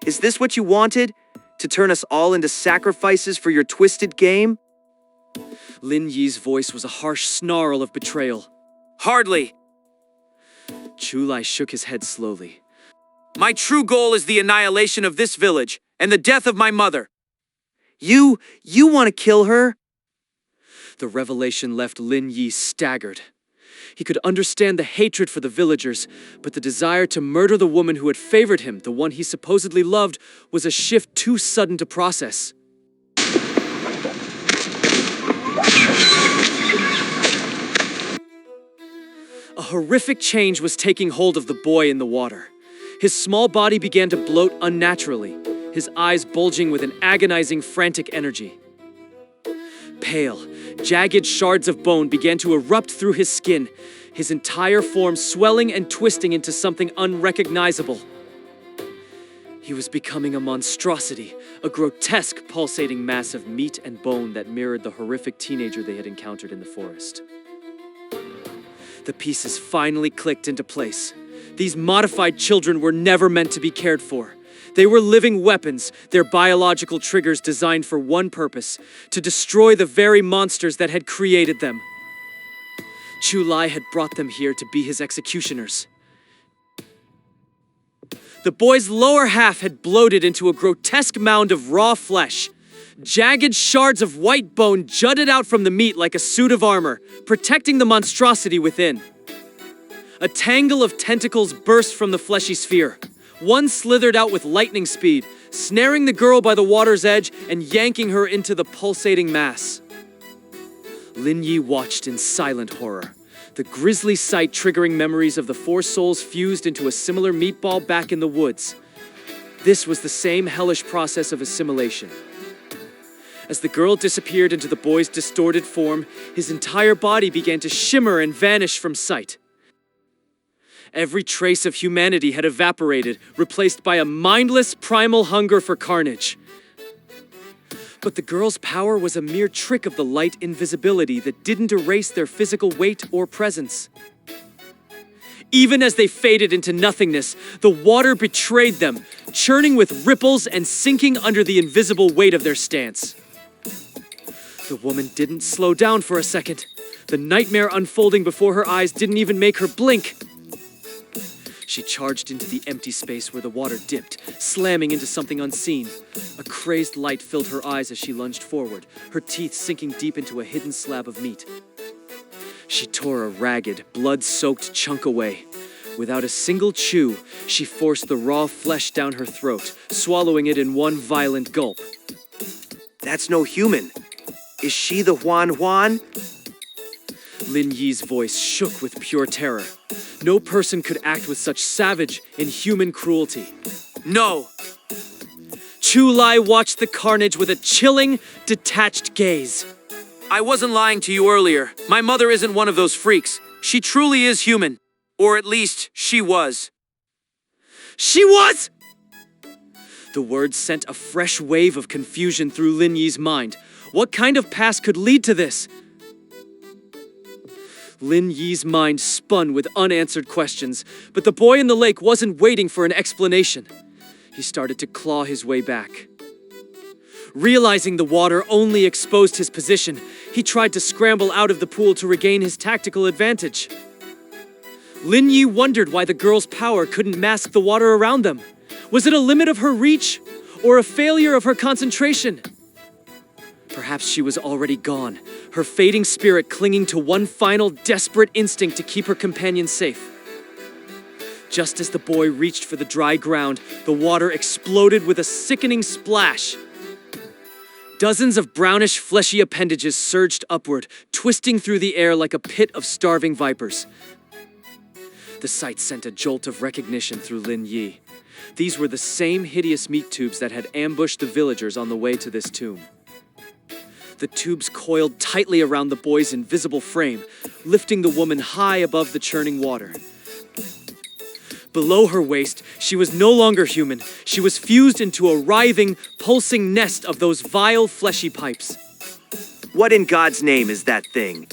Is this what you wanted? To turn us all into sacrifices for your twisted game? Lin Yi's voice was a harsh snarl of betrayal. Hardly. Chu Lai shook his head slowly. My true goal is the annihilation of this village and the death of my mother. You want to kill her? The revelation left Lin Yi staggered. He could understand the hatred for the villagers, but the desire to murder the woman who had favored him, the one he supposedly loved, was a shift too sudden to process. A horrific change was taking hold of the boy in the water. His small body began to bloat unnaturally, his eyes bulging with an agonizing, frantic energy. Pale, jagged shards of bone began to erupt through his skin, his entire form swelling and twisting into something unrecognizable. He was becoming a monstrosity, a grotesque, pulsating mass of meat and bone that mirrored the horrific teenager they had encountered in the forest. The pieces finally clicked into place. These modified children were never meant to be cared for. They were living weapons, their biological triggers designed for one purpose, to destroy the very monsters that had created them. Chu Lai had brought them here to be his executioners. The boy's lower half had bloated into a grotesque mound of raw flesh. Jagged shards of white bone jutted out from the meat like a suit of armor, protecting the monstrosity within. A tangle of tentacles burst from the fleshy sphere. One slithered out with lightning speed, snaring the girl by the water's edge and yanking her into the pulsating mass. Lin Yi watched in silent horror, the grisly sight triggering memories of the four souls fused into a similar meatball back in the woods. This was the same hellish process of assimilation. As the girl disappeared into the boy's distorted form, his entire body began to shimmer and vanish from sight. Every trace of humanity had evaporated, replaced by a mindless, primal hunger for carnage. But the girl's power was a mere trick of the light invisibility that didn't erase their physical weight or presence. Even as they faded into nothingness, the water betrayed them, churning with ripples and sinking under the invisible weight of their stance. The woman didn't slow down for a second. The nightmare unfolding before her eyes didn't even make her blink. She charged into the empty space where the water dipped, slamming into something unseen. A crazed light filled her eyes as she lunged forward, her teeth sinking deep into a hidden slab of meat. She tore a ragged, blood-soaked chunk away. Without a single chew, she forced the raw flesh down her throat, swallowing it in one violent gulp. That's no human. Is she the Huan? Lin Yi's voice shook with pure terror. No person could act with such savage, inhuman cruelty. No! Chu Lai watched the carnage with a chilling, detached gaze. I wasn't lying to you earlier. My mother isn't one of those freaks. She truly is human. Or at least, she was. She was! The words sent a fresh wave of confusion through Lin Yi's mind. What kind of past could lead to this? Lin Yi's mind spun with unanswered questions, but the boy in the lake wasn't waiting for an explanation. He started to claw his way back. Realizing the water only exposed his position, he tried to scramble out of the pool to regain his tactical advantage. Lin Yi wondered why the girl's power couldn't mask the water around them. Was it a limit of her reach, or a failure of her concentration? Perhaps she was already gone, her fading spirit clinging to one final desperate instinct to keep her companion safe. Just as the boy reached for the dry ground, the water exploded with a sickening splash. Dozens of brownish, fleshy appendages surged upward, twisting through the air like a pit of starving vipers. The sight sent a jolt of recognition through Lin Yi. These were the same hideous meat tubes that had ambushed the villagers on the way to this tomb. The tubes coiled tightly around the boy's invisible frame, lifting the woman high above the churning water. Below her waist, she was no longer human. She was fused into a writhing, pulsing nest of those vile, fleshy pipes. What in God's name is that thing?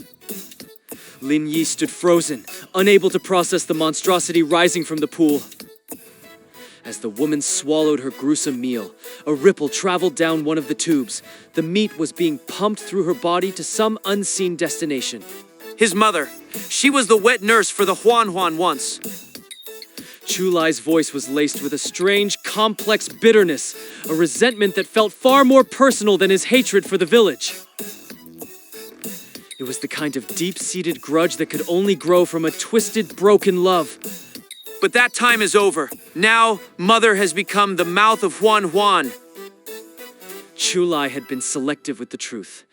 Lin Yi stood frozen, unable to process the monstrosity rising from the pool. As the woman swallowed her gruesome meal, a ripple traveled down one of the tubes. The meat was being pumped through her body to some unseen destination. His mother. She was the wet nurse for the Huan once. Chu Lai's voice was laced with a strange, complex bitterness, a resentment that felt far more personal than his hatred for the village. It was the kind of deep-seated grudge that could only grow from a twisted, broken love. But that time is over. Now, Mother has become the mouth of Huan. Chu Lai had been selective with the truth.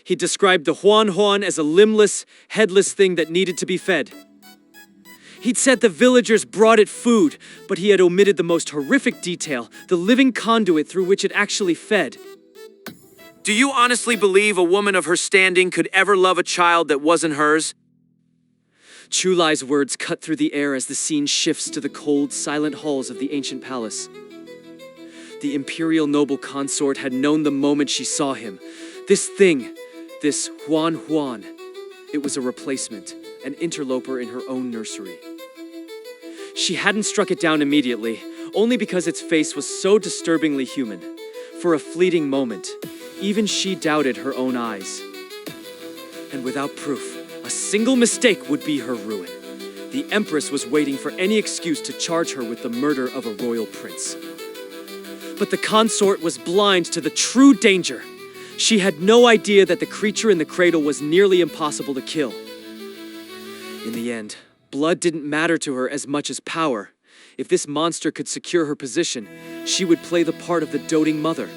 He described the Huan as a limbless, headless thing that needed to be fed. He'd said the villagers brought it food, but he had omitted the most horrific detail, the living conduit through which it actually fed. Do you honestly believe a woman of her standing could ever love a child that wasn't hers? Chu Lai's words cut through the air as the scene shifts to the cold, silent halls of the ancient palace. The imperial noble consort had known the moment she saw him. This thing, this Huan, it was a replacement, an interloper in her own nursery. She hadn't struck it down immediately, only because its face was so disturbingly human. For a fleeting moment, even she doubted her own eyes. And without proof, a single mistake would be her ruin. The Empress was waiting for any excuse to charge her with the murder of a royal prince. But the consort was blind to the true danger. She had no idea that the creature in the cradle was nearly impossible to kill. In the end, blood didn't matter to her as much as power. If this monster could secure her position, she would play the part of the doting mother.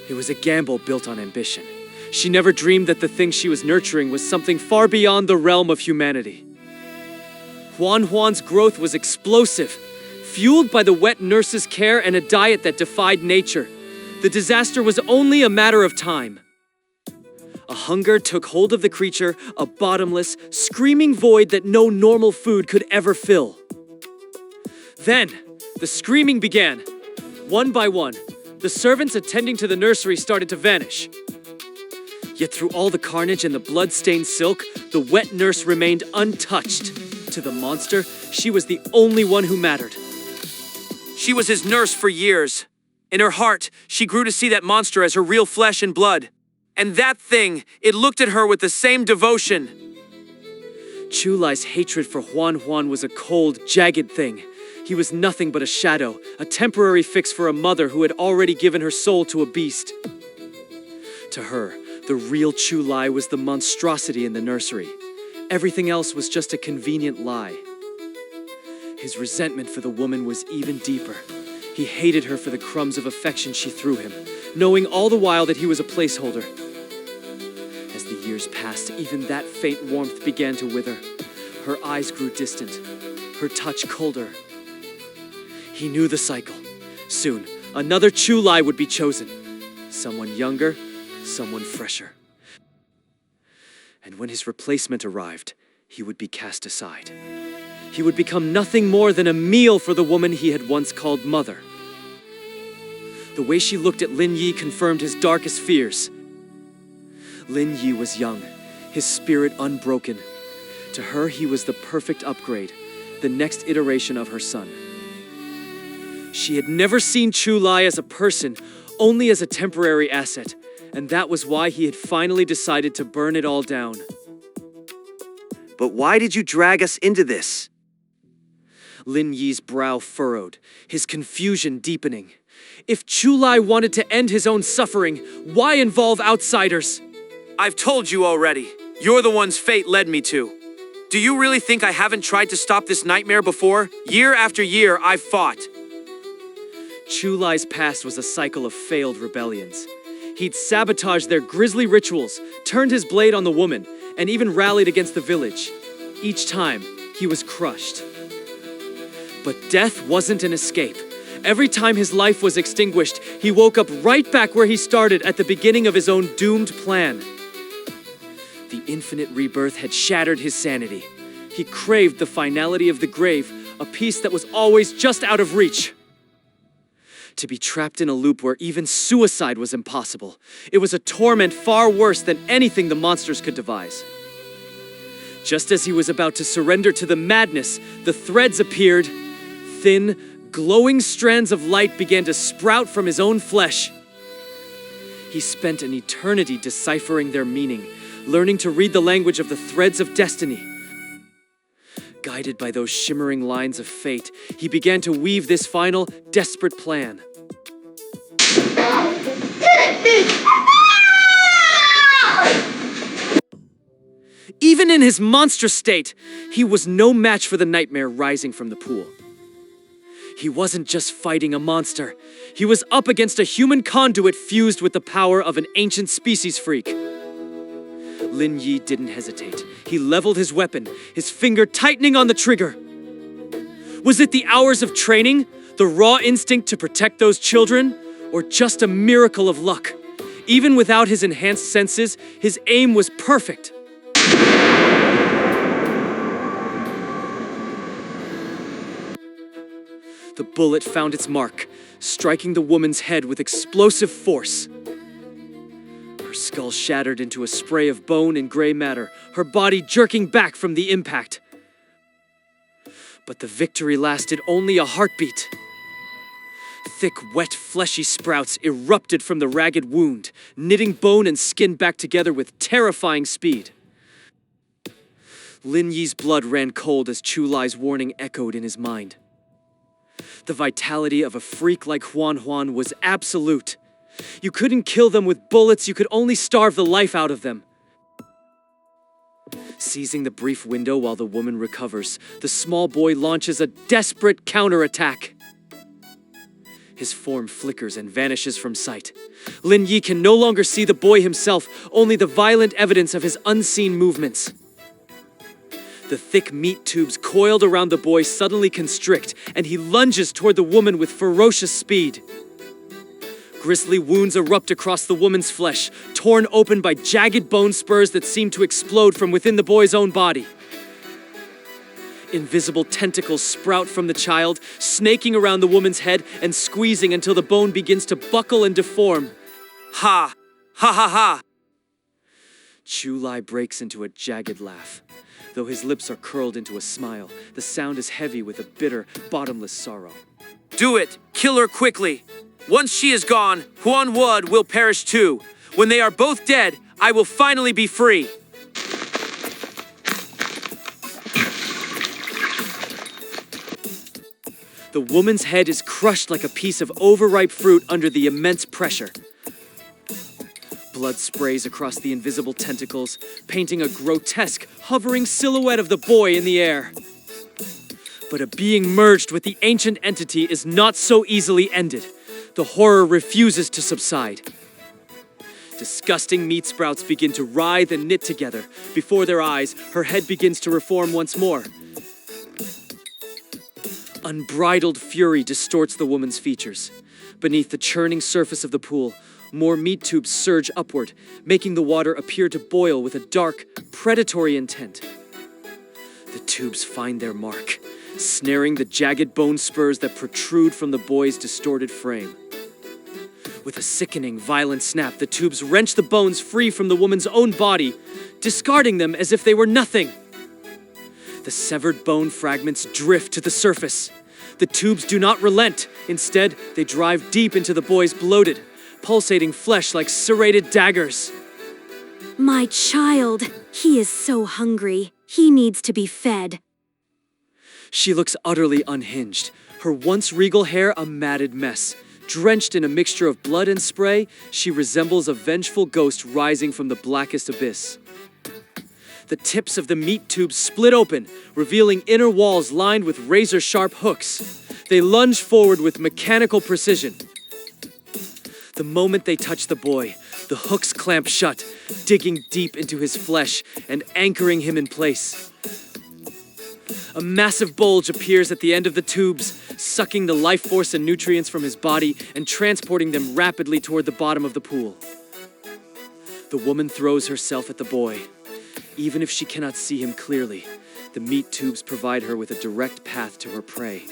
It was a gamble built on ambition. She never dreamed that the thing she was nurturing was something far beyond the realm of humanity. Huan's growth was explosive, fueled by the wet nurse's care and a diet that defied nature. The disaster was only a matter of time. A hunger took hold of the creature, a bottomless, screaming void that no normal food could ever fill. Then, the screaming began. One by one, the servants attending to the nursery started to vanish. Yet through all the carnage and the blood-stained silk, the wet nurse remained untouched. To the monster, she was the only one who mattered. She was his nurse for years. In her heart, she grew to see that monster as her real flesh and blood. And that thing, it looked at her with the same devotion. Chu Lai's hatred for Huan was a cold, jagged thing. He was nothing but a shadow, a temporary fix for a mother who had already given her soul to a beast. To her, the real Chu Lai was the monstrosity in the nursery. Everything else was just a convenient lie. His resentment for the woman was even deeper. He hated her for the crumbs of affection she threw him, knowing all the while that he was a placeholder. As the years passed, even that faint warmth began to wither. Her eyes grew distant, her touch colder. He knew the cycle. Soon, another Chu Lai would be chosen. Someone younger, someone fresher. And when his replacement arrived, he would be cast aside. He would become nothing more than a meal for the woman he had once called mother. The way she looked at Lin Yi confirmed his darkest fears. Lin Yi was young, his spirit unbroken. To her, he was the perfect upgrade, the next iteration of her son. She had never seen Chu Lai as a person, only as a temporary asset, and that was why he had finally decided to burn it all down. But why did you drag us into this? Lin Yi's brow furrowed, his confusion deepening. If Chu Lai wanted to end his own suffering, why involve outsiders? I've told you already. You're the ones fate led me to. Do you really think I haven't tried to stop this nightmare before? Year after year, I've fought. Chu Lai's past was a cycle of failed rebellions. He'd sabotaged their grisly rituals, turned his blade on the woman, and even rallied against the village. Each time, he was crushed. But death wasn't an escape. Every time his life was extinguished, he woke up right back where he started at the beginning of his own doomed plan. The infinite rebirth had shattered his sanity. He craved the finality of the grave, a peace that was always just out of reach. To be trapped in a loop where even suicide was impossible. It was a torment far worse than anything the monsters could devise. Just as he was about to surrender to the madness, the threads appeared. Thin, glowing strands of light began to sprout from his own flesh. He spent an eternity deciphering their meaning, learning to read the language of the threads of destiny. Guided by those shimmering lines of fate, he began to weave this final, desperate plan. Even in his monster state, he was no match for the nightmare rising from the pool. He wasn't just fighting a monster. He was up against a human conduit fused with the power of an ancient species freak. Lin Yi didn't hesitate. He leveled his weapon, his finger tightening on the trigger. Was it the hours of training, the raw instinct to protect those children, or just a miracle of luck? Even without his enhanced senses, his aim was perfect. The bullet found its mark, striking the woman's head with explosive force. Her skull shattered into a spray of bone and gray matter, her body jerking back from the impact. But the victory lasted only a heartbeat. Thick, wet, fleshy sprouts erupted from the ragged wound, knitting bone and skin back together with terrifying speed. Lin Yi's blood ran cold as Chu Lai's warning echoed in his mind. The vitality of a freak like Huan was absolute. You couldn't kill them with bullets, you could only starve the life out of them. Seizing the brief window while the woman recovers, the small boy launches a desperate counterattack. His form flickers and vanishes from sight. Lin Yi can no longer see the boy himself, only the violent evidence of his unseen movements. The thick meat tubes coiled around the boy suddenly constrict, and he lunges toward the woman with ferocious speed. Grisly wounds erupt across the woman's flesh, torn open by jagged bone spurs that seem to explode from within the boy's own body. Invisible tentacles sprout from the child, snaking around the woman's head and squeezing until the bone begins to buckle and deform. Ha! Ha ha ha! Chu Lai breaks into a jagged laugh. Though his lips are curled into a smile, the sound is heavy with a bitter, bottomless sorrow. Do it! Kill her quickly! Once she is gone, Huan will perish too. When they are both dead, I will finally be free. The woman's head is crushed like a piece of overripe fruit under the immense pressure. Blood sprays across the invisible tentacles, painting a grotesque, hovering silhouette of the boy in the air. But a being merged with the ancient entity is not so easily ended. The horror refuses to subside. Disgusting meat sprouts begin to writhe and knit together. Before their eyes, her head begins to reform once more. Unbridled fury distorts the woman's features. Beneath the churning surface of the pool, more meat tubes surge upward, making the water appear to boil with a dark, predatory intent. The tubes find their mark, snaring the jagged bone spurs that protrude from the boy's distorted frame. With a sickening, violent snap, the tubes wrench the bones free from the woman's own body, discarding them as if they were nothing. The severed bone fragments drift to the surface. The tubes do not relent. Instead, they drive deep into the boy's bloated, pulsating flesh like serrated daggers. My child, he is so hungry. He needs to be fed. She looks utterly unhinged, her once regal hair a matted mess. Drenched in a mixture of blood and spray, she resembles a vengeful ghost rising from the blackest abyss. The tips of the meat tubes split open, revealing inner walls lined with razor-sharp hooks. They lunge forward with mechanical precision. The moment they touch the boy, the hooks clamp shut, digging deep into his flesh and anchoring him in place. A massive bulge appears at the end of the tubes, sucking the life force and nutrients from his body and transporting them rapidly toward the bottom of the pool. The woman throws herself at the boy. Even if she cannot see him clearly, the meat tubes provide her with a direct path to her prey.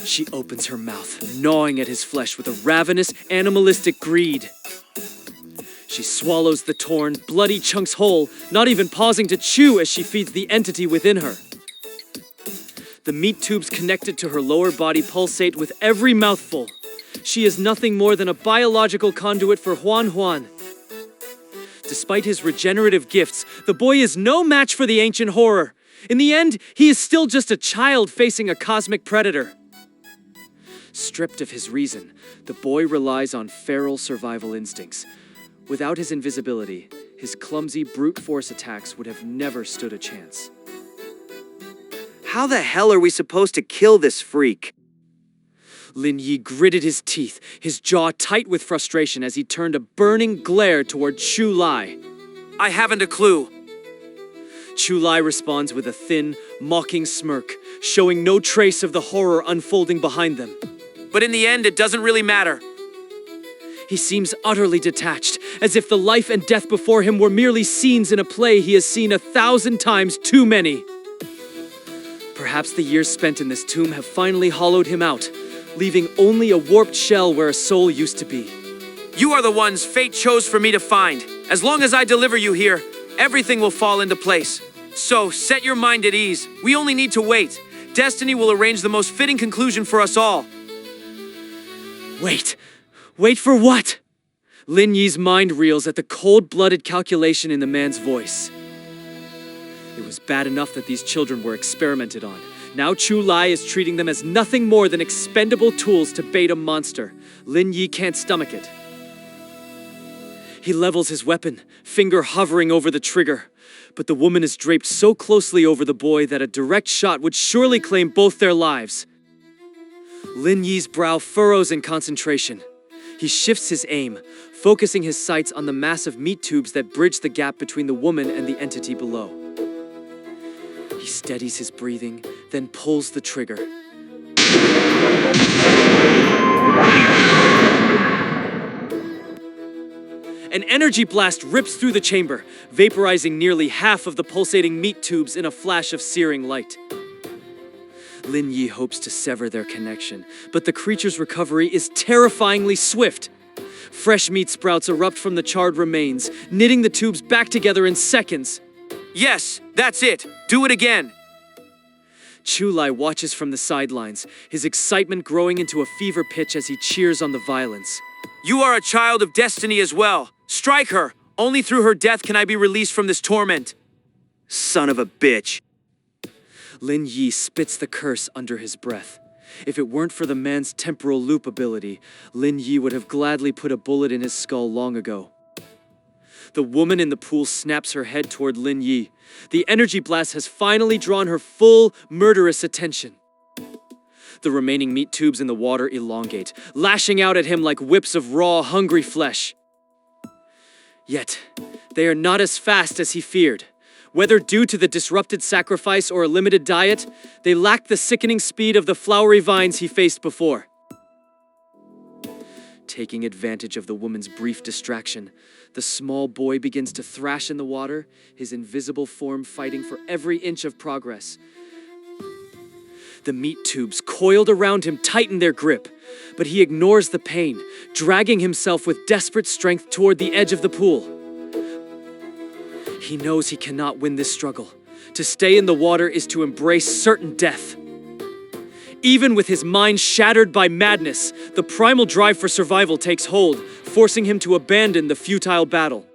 She opens her mouth, gnawing at his flesh with a ravenous, animalistic greed. She swallows the torn, bloody chunks whole, not even pausing to chew as she feeds the entity within her. The meat tubes connected to her lower body pulsate with every mouthful. She is nothing more than a biological conduit for Huan. Despite his regenerative gifts, the boy is no match for the ancient horror. In the end, he is still just a child facing a cosmic predator. Stripped of his reason, the boy relies on feral survival instincts. Without his invisibility, his clumsy brute force attacks would have never stood a chance. How the hell are we supposed to kill this freak? Lin Yi gritted his teeth, his jaw tight with frustration as he turned a burning glare toward Chu Lai. I haven't a clue. Chu Lai responds with a thin, mocking smirk, showing no trace of the horror unfolding behind them. But in the end, it doesn't really matter. He seems utterly detached, as if the life and death before him were merely scenes in a play he has seen 1,000 times too many. Perhaps the years spent in this tomb have finally hollowed him out, leaving only a warped shell where a soul used to be. You are the ones fate chose for me to find. As long as I deliver you here, everything will fall into place. So, set your mind at ease. We only need to wait. Destiny will arrange the most fitting conclusion for us all. Wait. Wait for what? Lin Yi's mind reels at the cold-blooded calculation in the man's voice. It was bad enough that these children were experimented on. Now Chu Lai is treating them as nothing more than expendable tools to bait a monster. Lin Yi can't stomach it. He levels his weapon, finger hovering over the trigger. But the woman is draped so closely over the boy that a direct shot would surely claim both their lives. Lin Yi's brow furrows in concentration. He shifts his aim, focusing his sights on the massive meat tubes that bridge the gap between the woman and the entity below. He steadies his breathing, then pulls the trigger. An energy blast rips through the chamber, vaporizing nearly half of the pulsating meat tubes in a flash of searing light. Lin Yi hopes to sever their connection, but the creature's recovery is terrifyingly swift. Fresh meat sprouts erupt from the charred remains, knitting the tubes back together in seconds. Yes, that's it. Do it again. Chu Lai watches from the sidelines, his excitement growing into a fever pitch as he cheers on the violence. You are a child of destiny as well. Strike her. Only through her death can I be released from this torment. Son of a bitch. Lin Yi spits the curse under his breath. If it weren't for the man's temporal loop ability, Lin Yi would have gladly put a bullet in his skull long ago. The woman in the pool snaps her head toward Lin Yi. The energy blast has finally drawn her full, murderous attention. The remaining meat tubes in the water elongate, lashing out at him like whips of raw, hungry flesh. Yet, they are not as fast as he feared. Whether due to the disrupted sacrifice or a limited diet, they lack the sickening speed of the flowery vines he faced before. Taking advantage of the woman's brief distraction, the small boy begins to thrash in the water, his invisible form fighting for every inch of progress. The meat tubes coiled around him tighten their grip, but he ignores the pain, dragging himself with desperate strength toward the edge of the pool. He knows he cannot win this struggle. To stay in the water is to embrace certain death. Even with his mind shattered by madness, the primal drive for survival takes hold, forcing him to abandon the futile battle.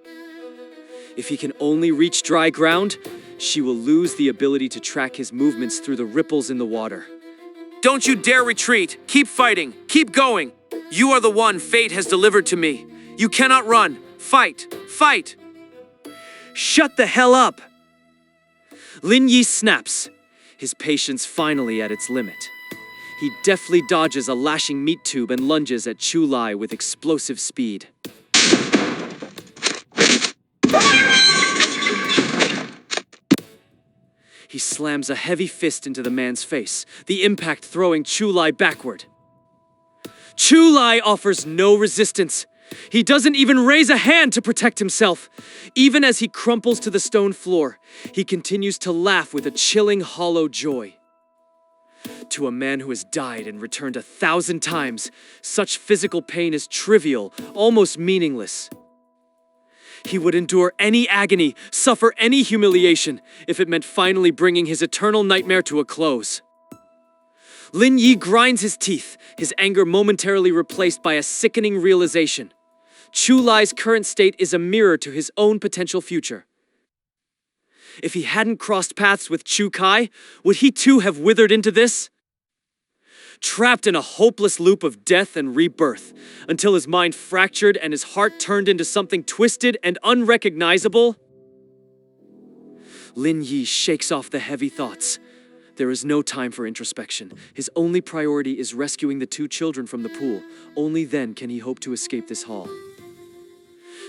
If he can only reach dry ground, she will lose the ability to track his movements through the ripples in the water. Don't you dare retreat. Keep fighting. Keep going. You are the one fate has delivered to me. You cannot run. Fight. Fight. Shut the hell up! Lin Yi snaps, his patience finally at its limit. He deftly dodges a lashing meat tube and lunges at Chu Lai with explosive speed. He slams a heavy fist into the man's face, the impact throwing Chu Lai backward. Chu Lai offers no resistance. He doesn't even raise a hand to protect himself. Even as he crumples to the stone floor, he continues to laugh with a chilling, hollow joy. To a man who has died and returned 1,000 times, such physical pain is trivial, almost meaningless. He would endure any agony, suffer any humiliation, if it meant finally bringing his eternal nightmare to a close. Lin Yi grinds his teeth, his anger momentarily replaced by a sickening realization. Chu Lai's current state is a mirror to his own potential future. If he hadn't crossed paths with Chu Kai, would he too have withered into this? Trapped in a hopeless loop of death and rebirth, until his mind fractured and his heart turned into something twisted and unrecognizable? Lin Yi shakes off the heavy thoughts. There is no time for introspection. His only priority is rescuing the 2 children from the pool. Only then can he hope to escape this hall.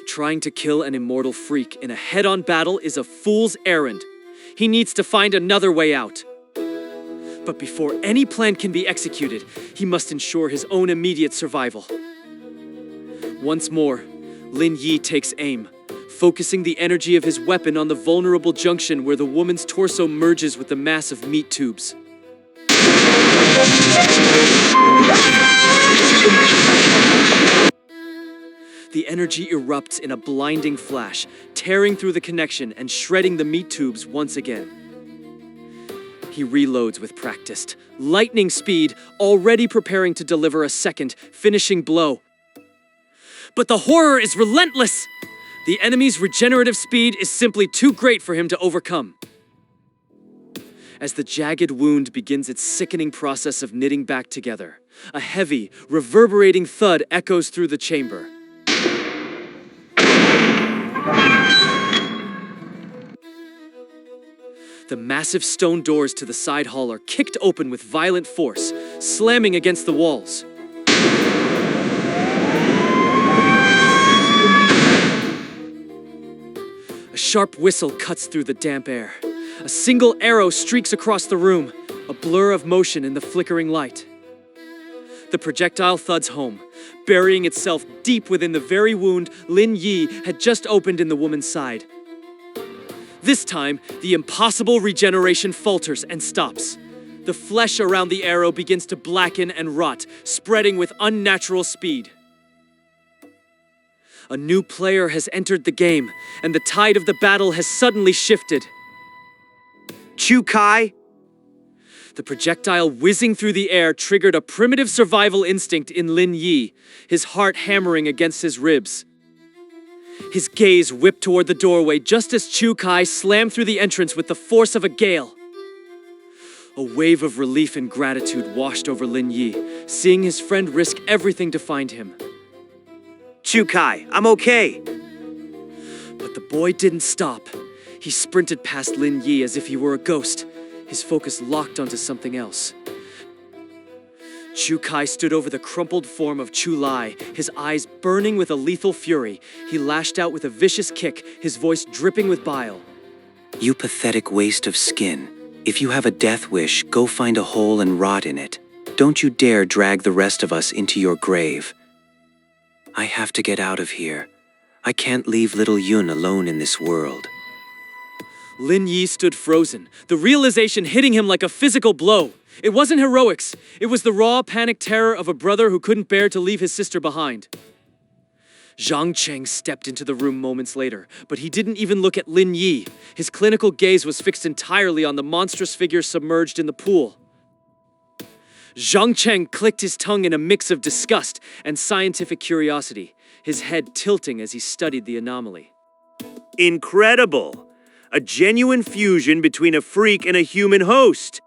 Trying to kill an immortal freak in a head-on battle is a fool's errand. He needs to find another way out. But before any plan can be executed, he must ensure his own immediate survival. Once more, Lin Yi takes aim, focusing the energy of his weapon on the vulnerable junction where the woman's torso merges with the mass of meat tubes. The energy erupts in a blinding flash, tearing through the connection and shredding the meat tubes once again. He reloads with practiced, lightning speed, already preparing to deliver a second, finishing blow. But the horror is relentless! The enemy's regenerative speed is simply too great for him to overcome. As the jagged wound begins its sickening process of knitting back together, a heavy, reverberating thud echoes through the chamber. The massive stone doors to the side hall are kicked open with violent force, slamming against the walls. A sharp whistle cuts through the damp air. A single arrow streaks across the room, a blur of motion in the flickering light. The projectile thuds home, burying itself deep within the very wound Lin Yi had just opened in the woman's side. This time, the impossible regeneration falters and stops. The flesh around the arrow begins to blacken and rot, spreading with unnatural speed. A new player has entered the game, and the tide of the battle has suddenly shifted. Chu Kai? The projectile whizzing through the air triggered a primitive survival instinct in Lin Yi, his heart hammering against his ribs. His gaze whipped toward the doorway just as Chu Kai slammed through the entrance with the force of a gale. A wave of relief and gratitude washed over Lin Yi, seeing his friend risk everything to find him. Chu Kai, I'm okay. But the boy didn't stop. He sprinted past Lin Yi as if he were a ghost, his focus locked onto something else. Chu Kai stood over the crumpled form of Chu Lai, his eyes burning with a lethal fury. He lashed out with a vicious kick, his voice dripping with bile. You pathetic waste of skin. If you have a death wish, go find a hole and rot in it. Don't you dare drag the rest of us into your grave. I have to get out of here. I can't leave little Yun alone in this world. Lin Yi stood frozen, the realization hitting him like a physical blow. It wasn't heroics. It was the raw, panicked terror of a brother who couldn't bear to leave his sister behind. Zhang Cheng stepped into the room moments later, but he didn't even look at Lin Yi. His clinical gaze was fixed entirely on the monstrous figure submerged in the pool. Zhang Cheng clicked his tongue in a mix of disgust and scientific curiosity, his head tilting as he studied the anomaly. Incredible! A genuine fusion between a freak and a human host.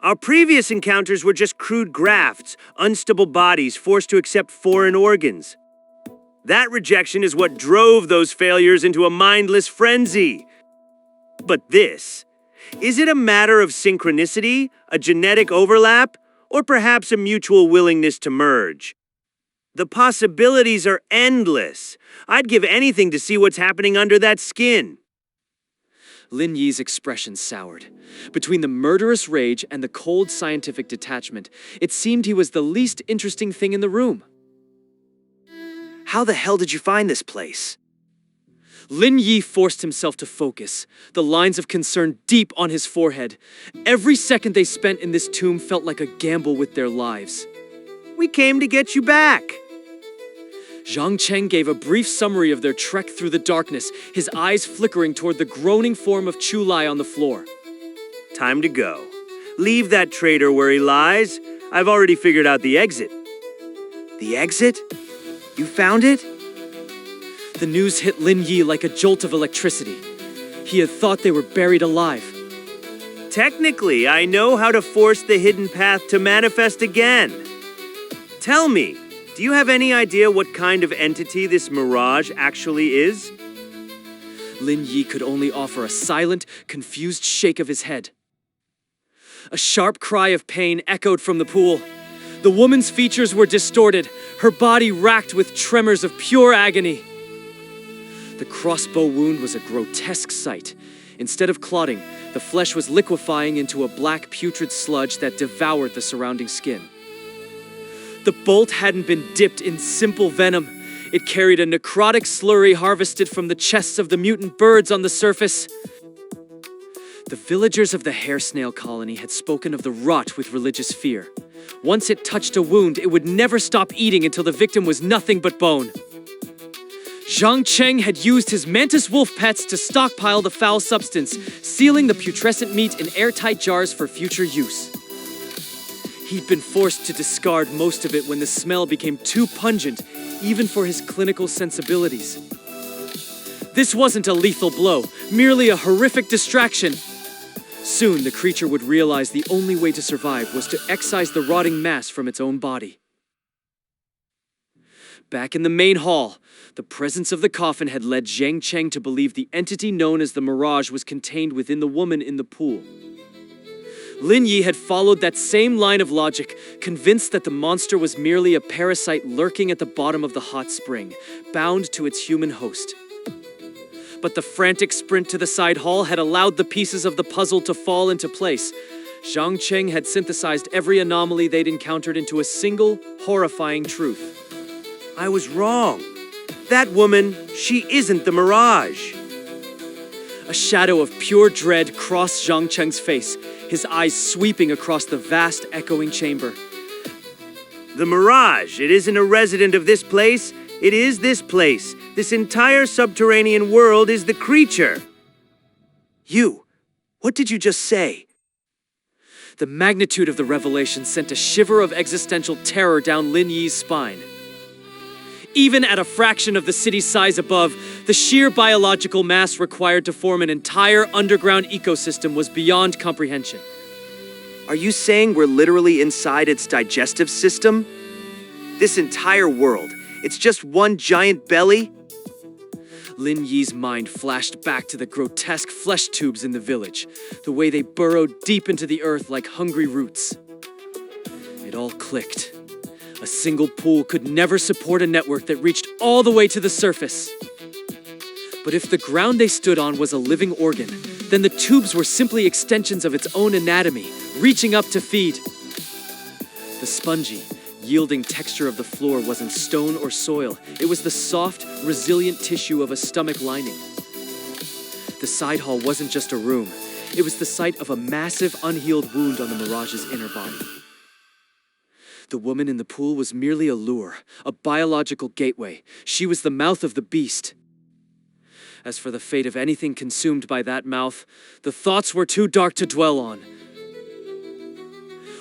Our previous encounters were just crude grafts, unstable bodies forced to accept foreign organs. That rejection is what drove those failures into a mindless frenzy. But this, is it a matter of synchronicity, a genetic overlap, or perhaps a mutual willingness to merge? The possibilities are endless. I'd give anything to see what's happening under that skin. Lin Yi's expression soured. Between the murderous rage and the cold scientific detachment, it seemed he was the least interesting thing in the room. How the hell did you find this place? Lin Yi forced himself to focus, the lines of concern deep on his forehead. Every second they spent in this tomb felt like a gamble with their lives. We came to get you back. Zhang Cheng gave a brief summary of their trek through the darkness, his eyes flickering toward the groaning form of Chu Lai on the floor. Time to go. Leave that traitor where he lies. I've already figured out the exit. The exit? You found it? The news hit Lin Yi like a jolt of electricity. He had thought they were buried alive. Technically, I know how to force the hidden path to manifest again. Tell me, do you have any idea what kind of entity this mirage actually is? Lin Yi could only offer a silent, confused shake of his head. A sharp cry of pain echoed from the pool. The woman's features were distorted, her body racked with tremors of pure agony. The crossbow wound was a grotesque sight. Instead of clotting, the flesh was liquefying into a black putrid sludge that devoured the surrounding skin. The bolt hadn't been dipped in simple venom. It carried a necrotic slurry harvested from the chests of the mutant birds on the surface. The villagers of the hair snail colony had spoken of the rot with religious fear. Once it touched a wound, it would never stop eating until the victim was nothing but bone. Zhang Cheng had used his mantis wolf pets to stockpile the foul substance, sealing the putrescent meat in airtight jars for future use. He'd been forced to discard most of it when the smell became too pungent, even for his clinical sensibilities. This wasn't a lethal blow, merely a horrific distraction. Soon, the creature would realize the only way to survive was to excise the rotting mass from its own body. Back in the main hall, the presence of the coffin had led Zhang Cheng to believe the entity known as the Mirage was contained within the woman in the pool. Lin Yi had followed that same line of logic, convinced that the monster was merely a parasite lurking at the bottom of the hot spring, bound to its human host. But the frantic sprint to the side hall had allowed the pieces of the puzzle to fall into place. Zhang Cheng had synthesized every anomaly they'd encountered into a single, horrifying truth. I was wrong. That woman, she isn't the Mirage. A shadow of pure dread crossed Zhang Cheng's face, his eyes sweeping across the vast, echoing chamber. The Mirage, it isn't a resident of this place. It is this place. This entire subterranean world is the creature. You, what did you just say? The magnitude of the revelation sent a shiver of existential terror down Lin Yi's spine. Even at a fraction of the city's size above, the sheer biological mass required to form an entire underground ecosystem was beyond comprehension. Are you saying we're literally inside its digestive system? This entire world, it's just one giant belly? Lin Yi's mind flashed back to the grotesque flesh tubes in the village, the way they burrowed deep into the earth like hungry roots. It all clicked. A single pool could never support a network that reached all the way to the surface. But if the ground they stood on was a living organ, then the tubes were simply extensions of its own anatomy, reaching up to feed. The spongy, yielding texture of the floor wasn't stone or soil. It was the soft, resilient tissue of a stomach lining. The side hall wasn't just a room. It was the site of a massive, unhealed wound on the Mirage's inner body. The woman in the pool was merely a lure, a biological gateway. She was the mouth of the beast. As for the fate of anything consumed by that mouth, the thoughts were too dark to dwell on.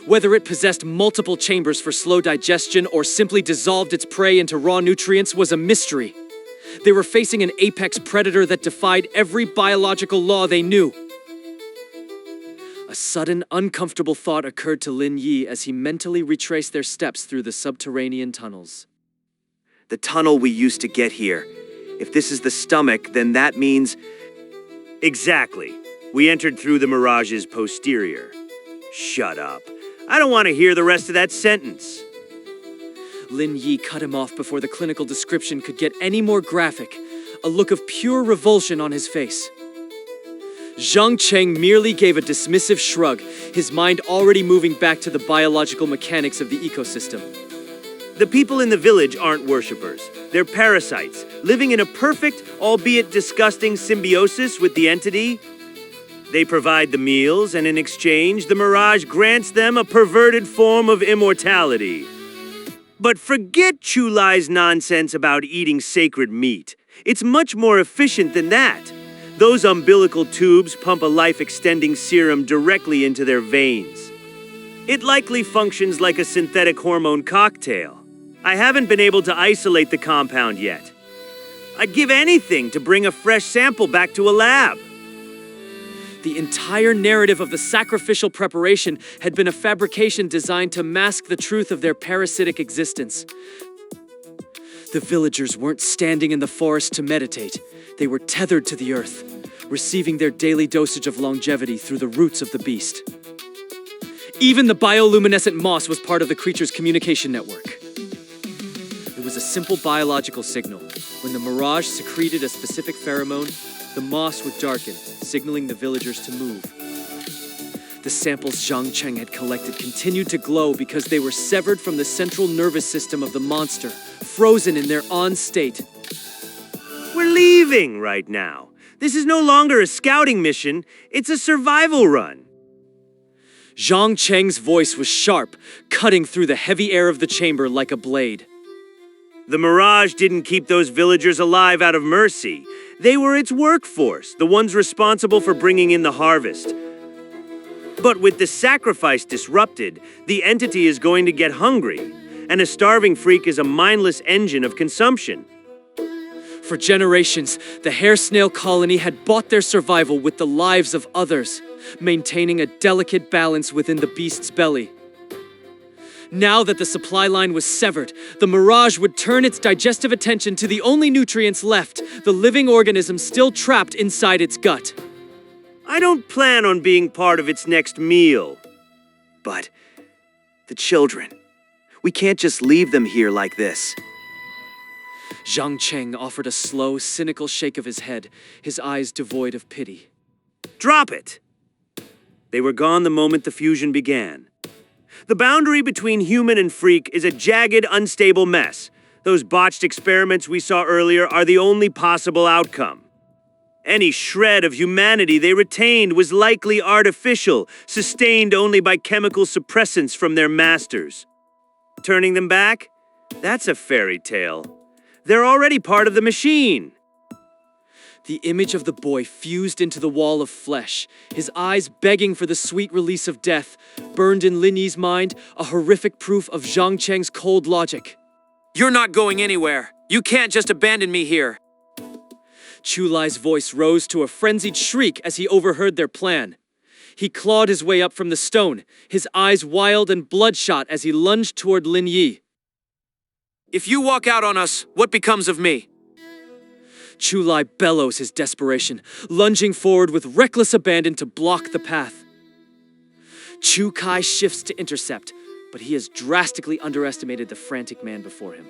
Whether it possessed multiple chambers for slow digestion or simply dissolved its prey into raw nutrients was a mystery. They were facing an apex predator that defied every biological law they knew. A sudden, uncomfortable thought occurred to Lin Yi as he mentally retraced their steps through the subterranean tunnels. The tunnel we used to get here. If this is the stomach, then that means... Exactly. We entered through the Mirage's posterior. Shut up. I don't want to hear the rest of that sentence. Lin Yi cut him off before the clinical description could get any more graphic, a look of pure revulsion on his face. Zhang Cheng merely gave a dismissive shrug, his mind already moving back to the biological mechanics of the ecosystem. The people in the village aren't worshippers. They're parasites, living in a perfect, albeit disgusting symbiosis with the entity. They provide the meals, and in exchange, the Mirage grants them a perverted form of immortality. But forget Chu Lai's nonsense about eating sacred meat. It's much more efficient than that. Those umbilical tubes pump a life-extending serum directly into their veins. It likely functions like a synthetic hormone cocktail. I haven't been able to isolate the compound yet. I'd give anything to bring a fresh sample back to a lab. The entire narrative of the sacrificial preparation had been a fabrication designed to mask the truth of their parasitic existence. The villagers weren't standing in the forest to meditate. They were tethered to the earth, receiving their daily dosage of longevity through the roots of the beast. Even the bioluminescent moss was part of the creature's communication network. It was a simple biological signal. When the Mirage secreted a specific pheromone, the moss would darken, signaling the villagers to move. The samples Zhang Cheng had collected continued to glow because they were severed from the central nervous system of the monster, frozen in their on state. We're leaving right now. This is no longer a scouting mission, it's a survival run. Zhang Cheng's voice was sharp, cutting through the heavy air of the chamber like a blade. The Mirage didn't keep those villagers alive out of mercy. They were its workforce, the ones responsible for bringing in the harvest. But with the sacrifice disrupted, the entity is going to get hungry, and a starving freak is a mindless engine of consumption. For generations, the hair snail colony had bought their survival with the lives of others, maintaining a delicate balance within the beast's belly. Now that the supply line was severed, the Mirage would turn its digestive attention to the only nutrients left, the living organism still trapped inside its gut. I don't plan on being part of its next meal. But the children, we can't just leave them here like this. Zhang Cheng offered a slow, cynical shake of his head, his eyes devoid of pity. Drop it! They were gone the moment the fusion began. The boundary between human and freak is a jagged, unstable mess. Those botched experiments we saw earlier are the only possible outcome. Any shred of humanity they retained was likely artificial, sustained only by chemical suppressants from their masters. Turning them back? That's a fairy tale. They're already part of the machine. The image of the boy fused into the wall of flesh, his eyes begging for the sweet release of death, burned in Lin Yi's mind a horrific proof of Zhang Cheng's cold logic. You're not going anywhere. You can't just abandon me here. Chu Lai's voice rose to a frenzied shriek as he overheard their plan. He clawed his way up from the stone, his eyes wild and bloodshot as he lunged toward Lin Yi. If you walk out on us, what becomes of me? Chu Lai bellows his desperation, lunging forward with reckless abandon to block the path. Chu Kai shifts to intercept, but he has drastically underestimated the frantic man before him.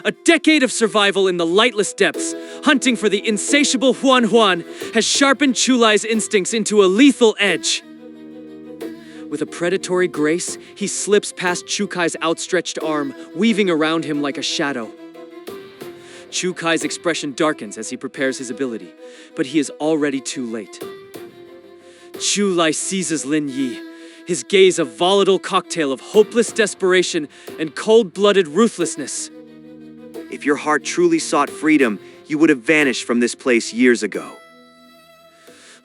A decade of survival in the lightless depths, hunting for the insatiable Huan Huan, has sharpened Chu Lai's instincts into a lethal edge. With a predatory grace, he slips past Chu Kai's outstretched arm, weaving around him like a shadow. Chu Kai's expression darkens as he prepares his ability, but he is already too late. Chu Lai seizes Lin Yi, his gaze a volatile cocktail of hopeless desperation and cold-blooded ruthlessness. If your heart truly sought freedom, you would have vanished from this place years ago.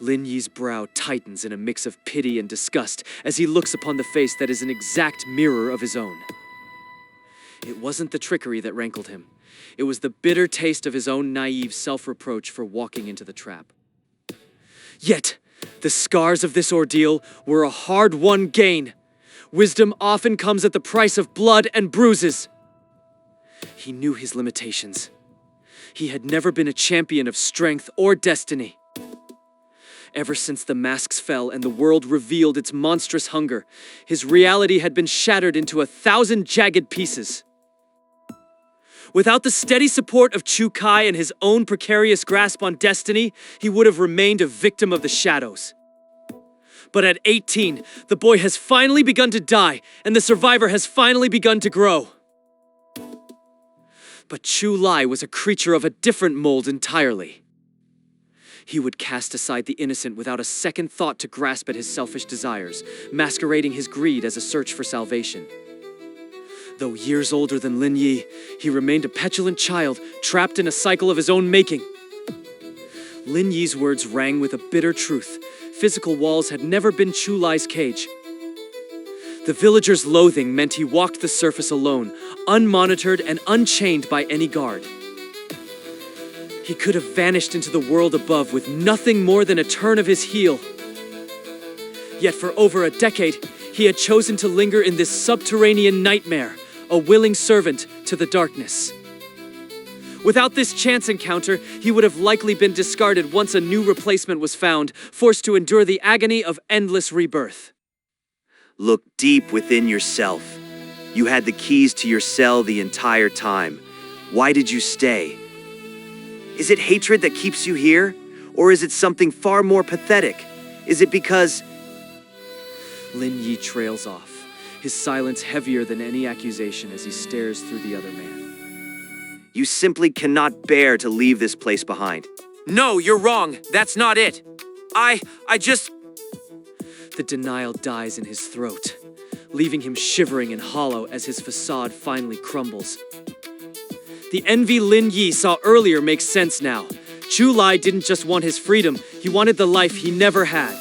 Lin Yi's brow tightens in a mix of pity and disgust as he looks upon the face that is an exact mirror of his own. It wasn't the trickery that rankled him. It was the bitter taste of his own naive self-reproach for walking into the trap. Yet, the scars of this ordeal were a hard-won gain. Wisdom often comes at the price of blood and bruises. He knew his limitations. He had never been a champion of strength or destiny. Ever since the masks fell and the world revealed its monstrous hunger, his reality had been shattered into 1,000 jagged pieces. Without the steady support of Chu Kai and his own precarious grasp on destiny, he would have remained a victim of the shadows. But at 18, the boy has finally begun to die, and the survivor has finally begun to grow. But Chu Lai was a creature of a different mold entirely. He would cast aside the innocent without a second thought to grasp at his selfish desires, masquerading his greed as a search for salvation. Though years older than Lin Yi, he remained a petulant child, trapped in a cycle of his own making. Lin Yi's words rang with a bitter truth. Physical walls had never been Chu Lai's cage. The villager's loathing meant he walked the surface alone, unmonitored and unchained by any guard. He could have vanished into the world above with nothing more than a turn of his heel. Yet for over a decade, he had chosen to linger in this subterranean nightmare, a willing servant to the darkness. Without this chance encounter, he would have likely been discarded once a new replacement was found, forced to endure the agony of endless rebirth. Look deep within yourself. You had the keys to your cell the entire time. Why did you stay? Is it hatred that keeps you here? Or is it something far more pathetic? Is it because... Lin Yi trails off, his silence heavier than any accusation as he stares through the other man. You simply cannot bear to leave this place behind. No, you're wrong. That's not it. I just... The denial dies in his throat, leaving him shivering and hollow as his facade finally crumbles. The envy Lin Yi saw earlier makes sense now. Chu Lai didn't just want his freedom, he wanted the life he never had.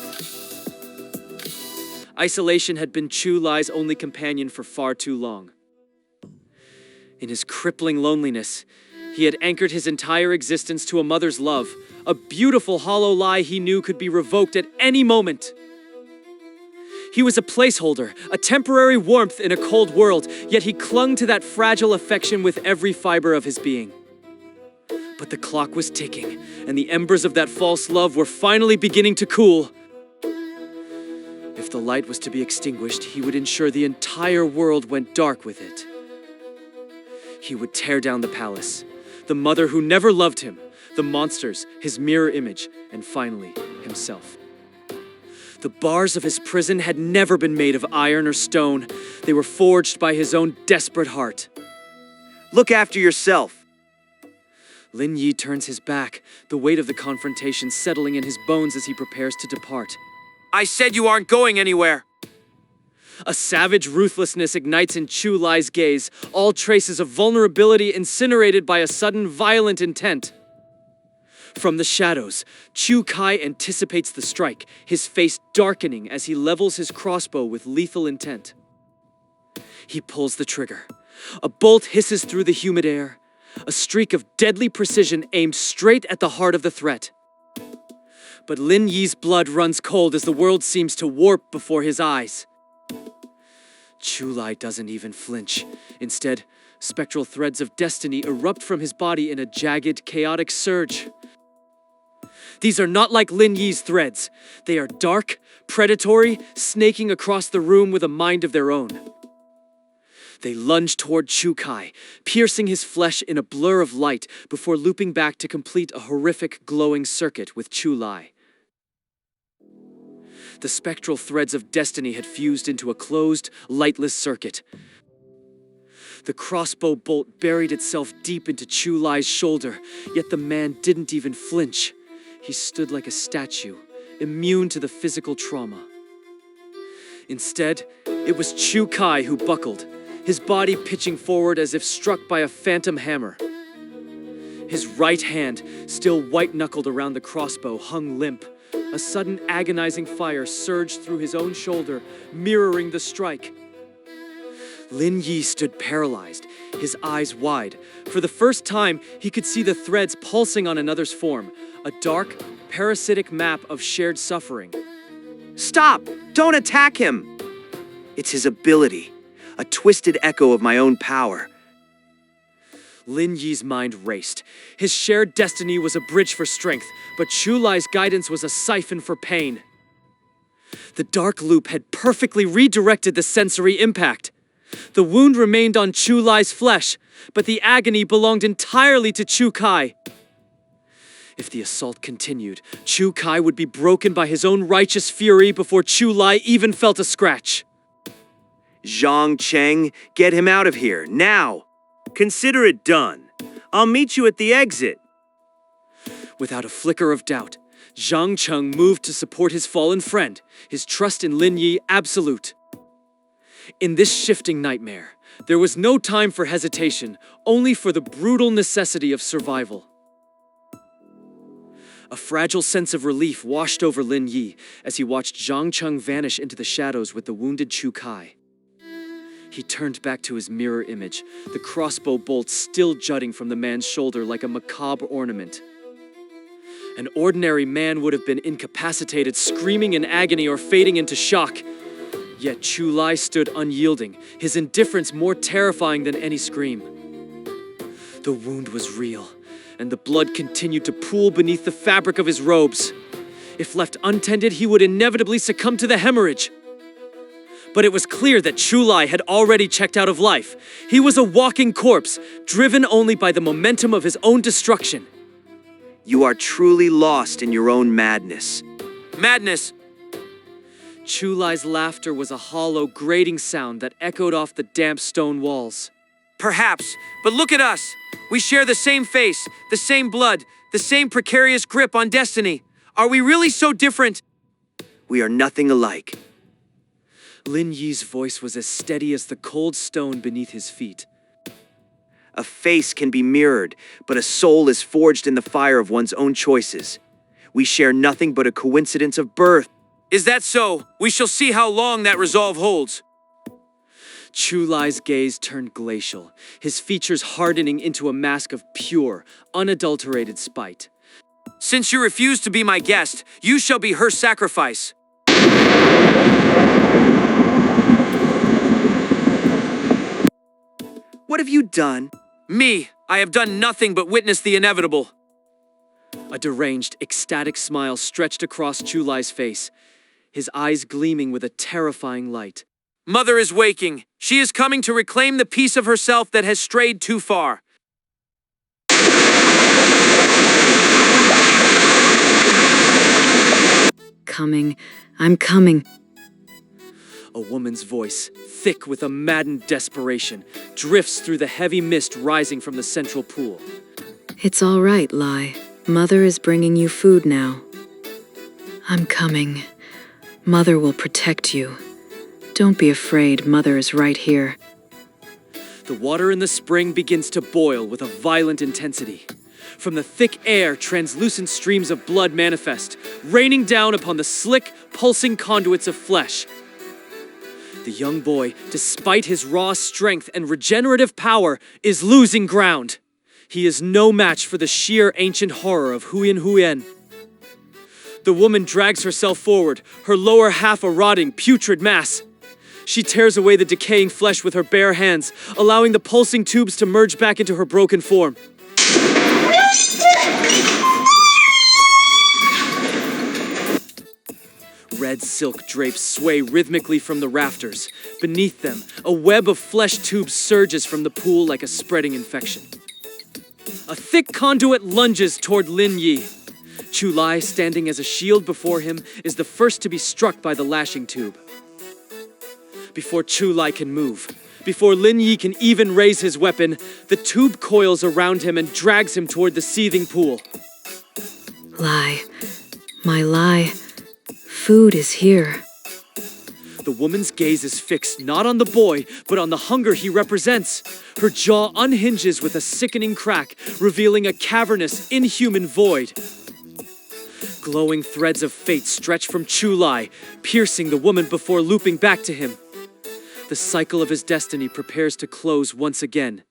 Isolation had been Chu Lai's only companion for far too long. In his crippling loneliness, he had anchored his entire existence to a mother's love, a beautiful hollow lie he knew could be revoked at any moment. He was a placeholder, a temporary warmth in a cold world, yet he clung to that fragile affection with every fiber of his being. But the clock was ticking, and the embers of that false love were finally beginning to cool. If the light was to be extinguished, he would ensure the entire world went dark with it. He would tear down the palace, the mother who never loved him, the monsters, his mirror image, and finally, himself. The bars of his prison had never been made of iron or stone. They were forged by his own desperate heart. Look after yourself. Lin Yi turns his back, the weight of the confrontation settling in his bones as he prepares to depart. I said you aren't going anywhere. A savage ruthlessness ignites in Chu Lai's gaze, all traces of vulnerability incinerated by a sudden violent intent. From the shadows, Chu Kai anticipates the strike, his face darkening as he levels his crossbow with lethal intent. He pulls the trigger. A bolt hisses through the humid air, a streak of deadly precision aimed straight at the heart of the threat. But Lin Yi's blood runs cold as the world seems to warp before his eyes. Chu Lai doesn't even flinch. Instead, spectral threads of destiny erupt from his body in a jagged, chaotic surge. These are not like Lin Yi's threads. They are dark, predatory, snaking across the room with a mind of their own. They lunge toward Chu Kai, piercing his flesh in a blur of light before looping back to complete a horrific glowing circuit with Chu Lai. The spectral threads of destiny had fused into a closed, lightless circuit. The crossbow bolt buried itself deep into Chu Lai's shoulder, yet the man didn't even flinch. He stood like a statue, immune to the physical trauma. Instead, it was Chu Kai who buckled, his body pitching forward as if struck by a phantom hammer. His right hand, still white-knuckled around the crossbow, hung limp. A sudden agonizing fire surged through his own shoulder, mirroring the strike. Lin Yi stood paralyzed, his eyes wide. For the first time, he could see the threads pulsing on another's form, a dark, parasitic map of shared suffering. Stop! Don't attack him! It's his ability, a twisted echo of my own power. Lin Yi's mind raced. His shared destiny was a bridge for strength, but Chu Lai's guidance was a siphon for pain. The dark loop had perfectly redirected the sensory impact. The wound remained on Chu Lai's flesh, but the agony belonged entirely to Chu Kai. If the assault continued, Chu Kai would be broken by his own righteous fury before Chu Lai even felt a scratch. Zhang Cheng, get him out of here, now! Consider it done. I'll meet you at the exit. Without a flicker of doubt, Zhang Cheng moved to support his fallen friend, his trust in Lin Yi absolute. In this shifting nightmare, there was no time for hesitation, only for the brutal necessity of survival. A fragile sense of relief washed over Lin Yi as he watched Zhang Cheng vanish into the shadows with the wounded Chu Kai. He turned back to his mirror image, the crossbow bolt still jutting from the man's shoulder like a macabre ornament. An ordinary man would have been incapacitated, screaming in agony or fading into shock. Yet Chu Lai stood unyielding, his indifference more terrifying than any scream. The wound was real, and the blood continued to pool beneath the fabric of his robes. If left untended, he would inevitably succumb to the hemorrhage. But it was clear that Chu Lai had already checked out of life. He was a walking corpse, driven only by the momentum of his own destruction. You are truly lost in your own madness. Madness! Chu Lai's laughter was a hollow, grating sound that echoed off the damp stone walls. Perhaps, but look at us. We share the same face, the same blood, the same precarious grip on destiny. Are we really so different? We are nothing alike. Lin Yi's voice was as steady as the cold stone beneath his feet. A face can be mirrored, but a soul is forged in the fire of one's own choices. We share nothing but a coincidence of birth. Is that so? We shall see how long that resolve holds. Chu Lai's gaze turned glacial, his features hardening into a mask of pure, unadulterated spite. Since you refuse to be my guest, you shall be her sacrifice. What have you done? Me, I have done nothing but witness the inevitable. A deranged, ecstatic smile stretched across Chu Lai's face, his eyes gleaming with a terrifying light. Mother is waking. She is coming to reclaim the piece of herself that has strayed too far. Coming. I'm coming. A woman's voice, thick with a maddened desperation, drifts through the heavy mist rising from the central pool. It's all right, Lai. Mother is bringing you food now. I'm coming. Mother will protect you. Don't be afraid, Mother is right here. The water in the spring begins to boil with a violent intensity. From the thick air, translucent streams of blood manifest, raining down upon the slick, pulsing conduits of flesh. The young boy, despite his raw strength and regenerative power, is losing ground. He is no match for the sheer ancient horror of Huyan Huyan. The woman drags herself forward, her lower half a rotting, putrid mass. She tears away the decaying flesh with her bare hands, allowing the pulsing tubes to merge back into her broken form. Red silk drapes sway rhythmically from the rafters. Beneath them, a web of flesh tubes surges from the pool like a spreading infection. A thick conduit lunges toward Lin Yi. Chu Lai, standing as a shield before him, is the first to be struck by the lashing tube. Before Chu Lai can move, before Lin Yi can even raise his weapon, the tube coils around him and drags him toward the seething pool. Lai, my Lai, food is here. The woman's gaze is fixed not on the boy, but on the hunger he represents. Her jaw unhinges with a sickening crack, revealing a cavernous, inhuman void. Glowing threads of fate stretch from Chu Lai, piercing the woman before looping back to him. The cycle of his destiny prepares to close once again.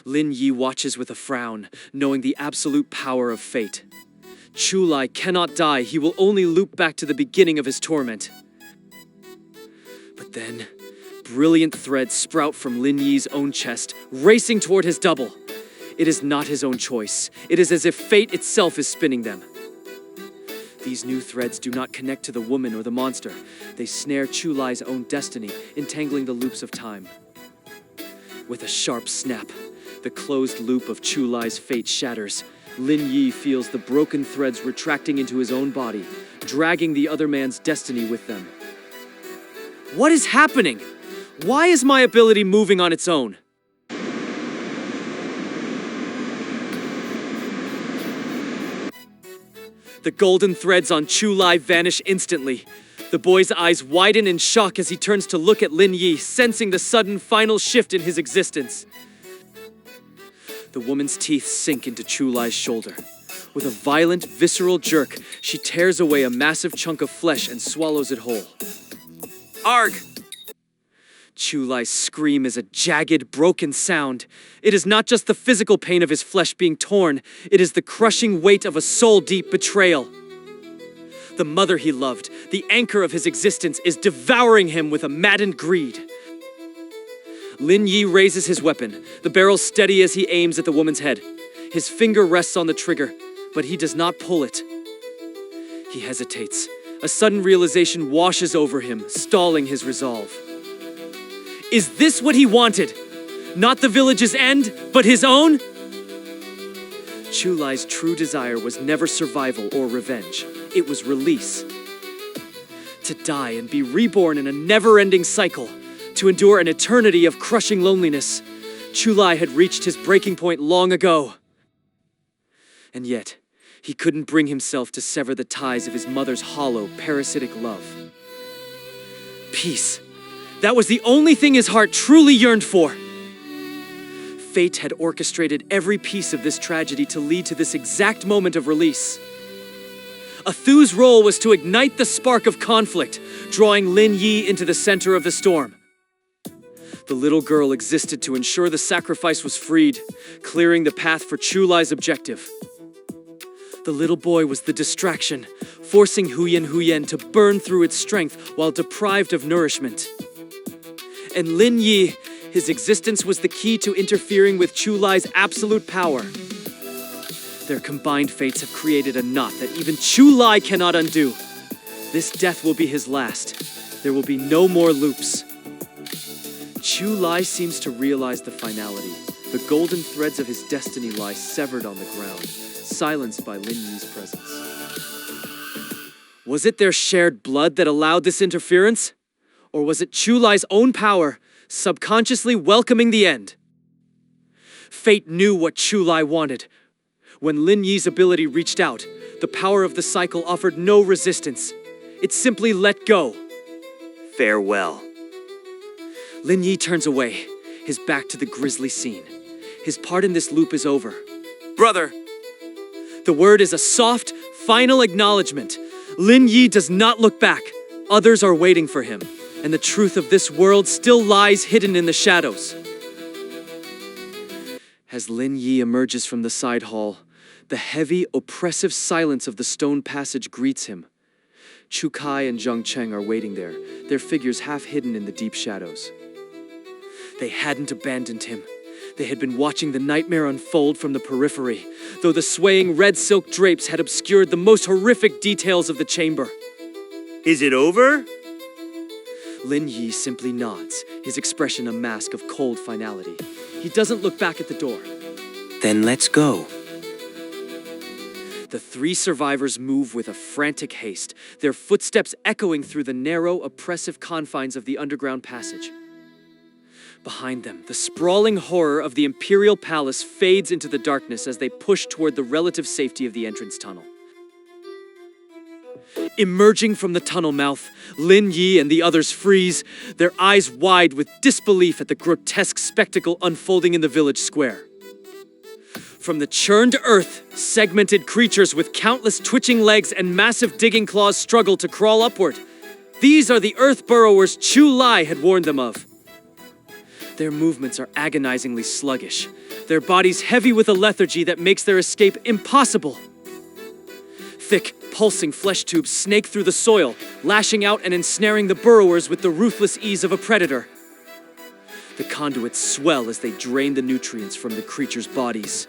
Lin Yi watches with a frown, knowing the absolute power of fate. Chu Lai cannot die, he will only loop back to the beginning of his torment. But then, brilliant threads sprout from Lin Yi's own chest, racing toward his double. It is not his own choice. It is as if fate itself is spinning them. These new threads do not connect to the woman or the monster. They snare Chu Lai's own destiny, entangling the loops of time. With a sharp snap, the closed loop of Chu Lai's fate shatters. Lin Yi feels the broken threads retracting into his own body, dragging the other man's destiny with them. What is happening? Why is my ability moving on its own? The golden threads on Chu Lai vanish instantly. The boy's eyes widen in shock as he turns to look at Lin Yi, sensing the sudden final shift in his existence. The woman's teeth sink into Chu Lai's shoulder. With a violent, visceral jerk, she tears away a massive chunk of flesh and swallows it whole. Arg! Chu Lai's scream is a jagged, broken sound. It is not just the physical pain of his flesh being torn, it is the crushing weight of a soul-deep betrayal. The mother he loved, the anchor of his existence, is devouring him with a maddened greed. Lin Yi raises his weapon, the barrel steady as he aims at the woman's head. His finger rests on the trigger, but he does not pull it. He hesitates. A sudden realization washes over him, stalling his resolve. Is this what he wanted? Not the village's end, but his own? Chu Lai's true desire was never survival or revenge. It was release. To die and be reborn in a never-ending cycle. To endure an eternity of crushing loneliness. Chu Lai had reached his breaking point long ago. And yet, he couldn't bring himself to sever the ties of his mother's hollow, parasitic love. Peace. That was the only thing his heart truly yearned for. Fate had orchestrated every piece of this tragedy to lead to this exact moment of release. Thu's role was to ignite the spark of conflict, drawing Lin Yi into the center of the storm. The little girl existed to ensure the sacrifice was freed, clearing the path for Chu Lai's objective. The little boy was the distraction, forcing Huyan Huyan to burn through its strength while deprived of nourishment. And Lin Yi, his existence was the key to interfering with Chu Lai's absolute power. Their combined fates have created a knot that even Chu Lai cannot undo. This death will be his last. There will be no more loops. Chu Lai seems to realize the finality. The golden threads of his destiny lie severed on the ground, silenced by Lin Yi's presence. Was it their shared blood that allowed this interference? Or was it Chu Lai's own power, subconsciously welcoming the end? Fate knew what Chu Lai wanted. When Lin Yi's ability reached out, the power of the cycle offered no resistance. It simply let go. Farewell. Lin Yi turns away, his back to the grisly scene. His part in this loop is over. Brother, The word is a soft, final acknowledgement. Lin Yi does not look back. Others are waiting for him, and the truth of this world still lies hidden in the shadows. As Lin Yi emerges from the side hall, the heavy, oppressive silence of the stone passage greets him. Chu Kai and Zhang Cheng are waiting there, their figures half hidden in the deep shadows. They hadn't abandoned him. They had been watching the nightmare unfold from the periphery, though the swaying red silk drapes had obscured the most horrific details of the chamber. Is it over? Lin Yi simply nods, his expression a mask of cold finality. He doesn't look back at the door. Then let's go. The three survivors move with a frantic haste, their footsteps echoing through the narrow, oppressive confines of the underground passage. Behind them, the sprawling horror of the Imperial Palace fades into the darkness as they push toward the relative safety of the entrance tunnel. Emerging from the tunnel mouth, Lin Yi and the others freeze, their eyes wide with disbelief at the grotesque spectacle unfolding in the village square. From the churned earth, segmented creatures with countless twitching legs and massive digging claws struggle to crawl upward. These are the earth burrowers Chu Lai had warned them of. Their movements are agonizingly sluggish, their bodies heavy with a lethargy that makes their escape impossible. Thick, pulsing flesh tubes snake through the soil, lashing out and ensnaring the burrowers with the ruthless ease of a predator. The conduits swell as they drain the nutrients from the creatures' bodies.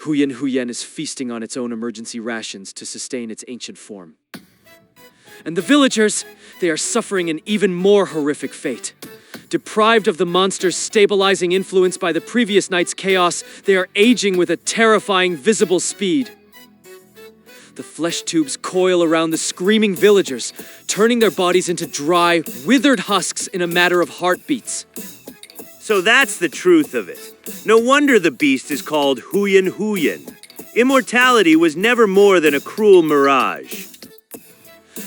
Huyen is feasting on its own emergency rations to sustain its ancient form. And the villagers, they are suffering an even more horrific fate. Deprived of the monster's stabilizing influence by the previous night's chaos, they are aging with a terrifying visible speed. The flesh tubes coil around the screaming villagers, turning their bodies into dry, withered husks in a matter of heartbeats. So that's the truth of it. No wonder the beast is called Huyen. Immortality was never more than a cruel mirage.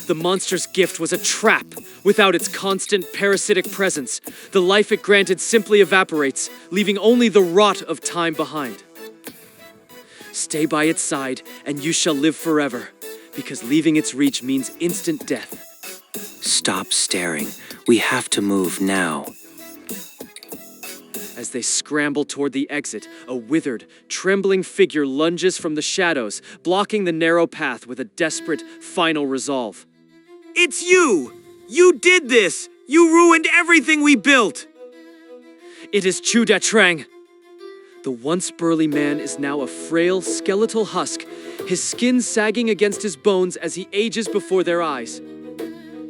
The monster's gift was a trap. Without its constant parasitic presence, the life it granted simply evaporates, leaving only the rot of time behind. Stay by its side, and you shall live forever, because leaving its reach means instant death. Stop staring. We have to move now. As they scramble toward the exit, a withered, trembling figure lunges from the shadows, blocking the narrow path with a desperate, final resolve. it's you! You did this! You ruined everything we built! It is Chu Datrang. The once burly man is now a frail, skeletal husk, his skin sagging against his bones as he ages before their eyes.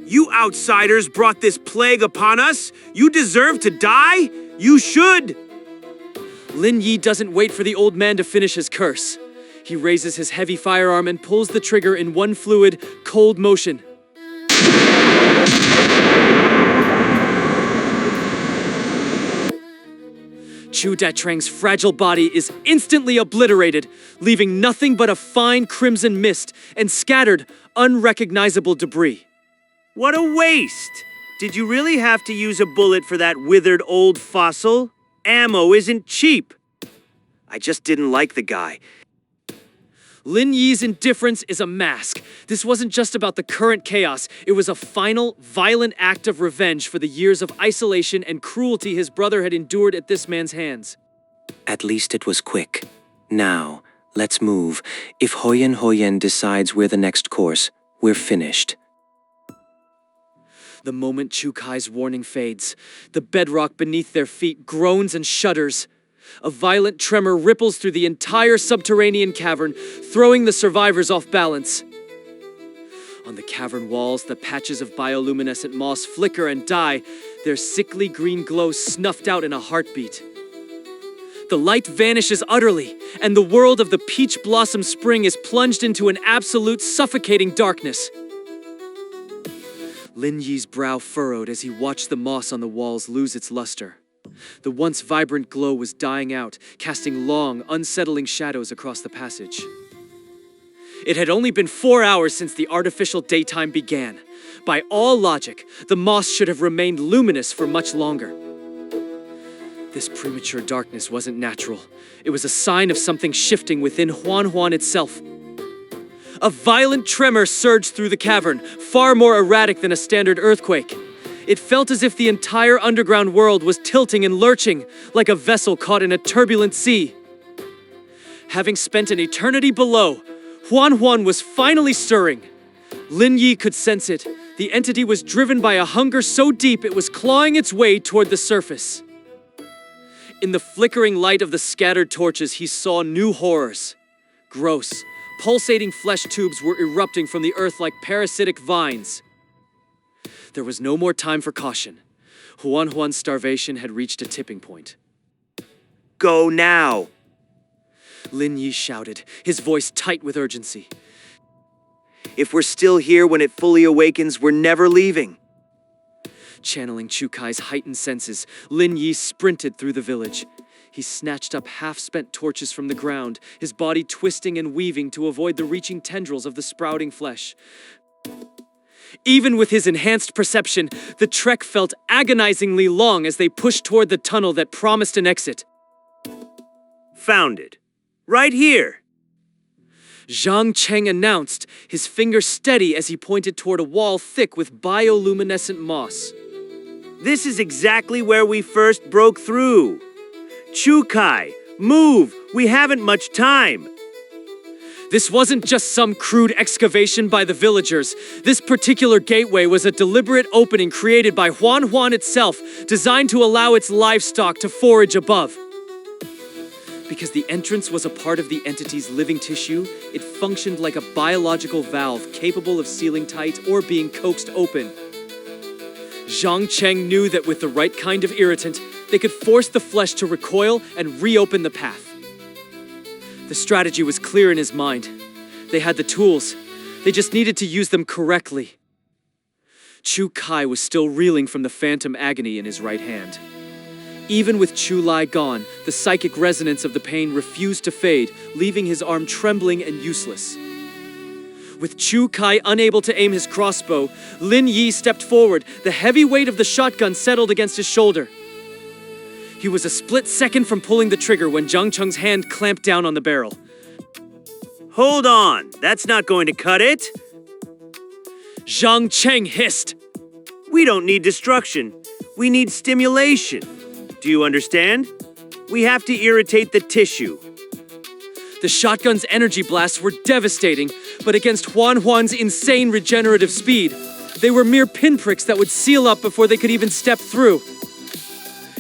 You outsiders brought this plague upon us! You deserve to die! You should! Lin Yi doesn't wait for the old man to finish his curse. He raises his heavy firearm and pulls the trigger in one fluid, cold motion. Chu Datrang's fragile body is instantly obliterated, leaving nothing but a fine crimson mist and scattered, unrecognizable debris. What a waste! Did you really have to use a bullet for that withered old fossil? Ammo isn't cheap. I just didn't like the guy. Lin Yi's indifference is a mask. This wasn't just about the current chaos. It was a final, violent act of revenge for the years of isolation and cruelty his brother had endured at this man's hands. At least it was quick. Now, let's move. If Hoyen decides we're the next course, we're finished. The moment Chu Kai's warning fades, the bedrock beneath their feet groans and shudders. A violent tremor ripples through the entire subterranean cavern, throwing the survivors off balance. On the cavern walls, the patches of bioluminescent moss flicker and die, their sickly green glow snuffed out in a heartbeat. The light vanishes utterly, and the world of the peach blossom spring is plunged into an absolute suffocating darkness. Lin Yi's brow furrowed as he watched the moss on the walls lose its luster. The once vibrant glow was dying out, casting long, unsettling shadows across the passage. It had only been 4 hours since the artificial daytime began. By all logic, the moss should have remained luminous for much longer. This premature darkness wasn't natural. It was a sign of something shifting within Huan itself. A violent tremor surged through the cavern, far more erratic than a standard earthquake. It felt as if the entire underground world was tilting and lurching, like a vessel caught in a turbulent sea. Having spent an eternity below, Huan was finally stirring. Lin Yi could sense it. The entity was driven by a hunger so deep it was clawing its way toward the surface. In the flickering light of the scattered torches, he saw new horrors. Gross, pulsating flesh tubes were erupting from the earth like parasitic vines. There was no more time for caution. Huan's starvation had reached a tipping point. Go now! Lin Yi shouted, his voice tight with urgency. If we're still here when it fully awakens, we're never leaving. Channeling Chukai's heightened senses, Lin Yi sprinted through the village. He snatched up half-spent torches from the ground, his body twisting and weaving to avoid the reaching tendrils of the sprouting flesh. Even with his enhanced perception, the trek felt agonizingly long as they pushed toward the tunnel that promised an exit. Found it. Right here. Zhang Cheng announced, his finger steady as he pointed toward a wall thick with bioluminescent moss. This is exactly where we first broke through. Chukai, move! We haven't much time. This wasn't just some crude excavation by the villagers. This particular gateway was a deliberate opening created by Huan itself, designed to allow its livestock to forage above. Because the entrance was a part of the entity's living tissue, it functioned like a biological valve capable of sealing tight or being coaxed open. Zhang Cheng knew that with the right kind of irritant, they could force the flesh to recoil and reopen the path. The strategy was clear in his mind. They had the tools. They just needed to use them correctly. Chu Kai was still reeling from the phantom agony in his right hand. Even with Chu Lai gone, the psychic resonance of the pain refused to fade, leaving his arm trembling and useless. With Chu Kai unable to aim his crossbow, Lin Yi stepped forward, the heavy weight of the shotgun settled against his shoulder. He was a split second from pulling the trigger when Zhang Cheng's hand clamped down on the barrel. Hold on, that's not going to cut it. Zhang Cheng hissed. We don't need destruction, we need stimulation. Do you understand? We have to irritate the tissue. The shotgun's energy blasts were devastating, but against Huan's insane regenerative speed, they were mere pinpricks that would seal up before they could even step through.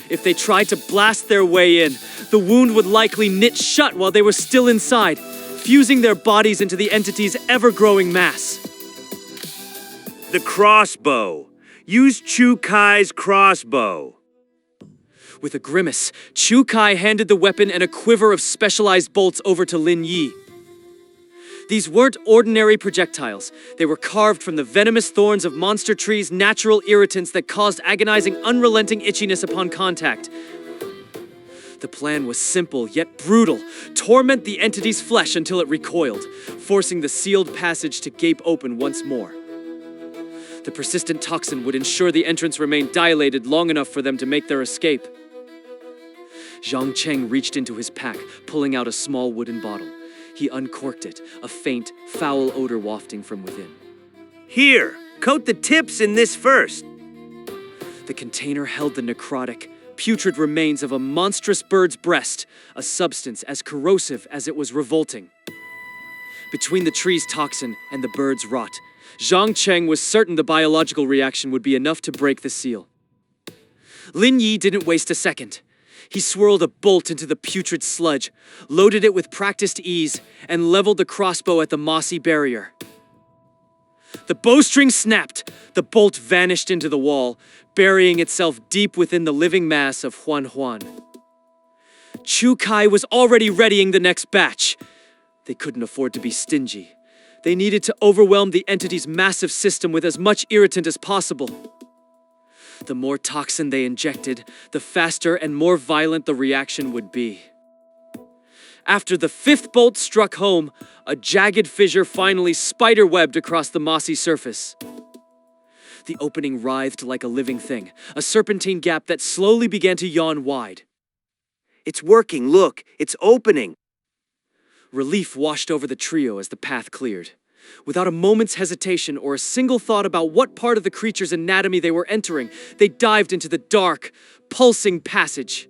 If they tried to blast their way in, the wound would likely knit shut while they were still inside, fusing their bodies into the entity's ever-growing mass. The crossbow. Use Chu Kai's crossbow. With a grimace, Chu Kai handed the weapon and a quiver of specialized bolts over to Lin Yi. These weren't ordinary projectiles. They were carved from the venomous thorns of monster trees' natural irritants that caused agonizing, unrelenting itchiness upon contact. The plan was simple yet brutal. Torment the entity's flesh until it recoiled, forcing the sealed passage to gape open once more. The persistent toxin would ensure the entrance remained dilated long enough for them to make their escape. Zhang Cheng reached into his pack, pulling out a small wooden bottle. He uncorked it, a faint, foul odor wafting from within. Here, coat the tips in this first. The container held the necrotic, putrid remains of a monstrous bird's breast, a substance as corrosive as it was revolting. Between the tree's toxin and the bird's rot, Zhang Cheng was certain the biological reaction would be enough to break the seal. Lin Yi didn't waste a second. He swirled a bolt into the putrid sludge, loaded it with practiced ease, and leveled the crossbow at the mossy barrier. The bowstring snapped, the bolt vanished into the wall, burying itself deep within the living mass of Huan. Chu Kai was already readying the next batch. They couldn't afford to be stingy. They needed to overwhelm the entity's massive system with as much irritant as possible. The more toxin they injected, the faster and more violent the reaction would be. After the fifth bolt struck home, a jagged fissure finally spider-webbed across the mossy surface. The opening writhed like a living thing, a serpentine gap that slowly began to yawn wide. It's working, look, it's opening. Relief washed over the trio as the path cleared. Without a moment's hesitation or a single thought about what part of the creature's anatomy they were entering, they dived into the dark, pulsing passage.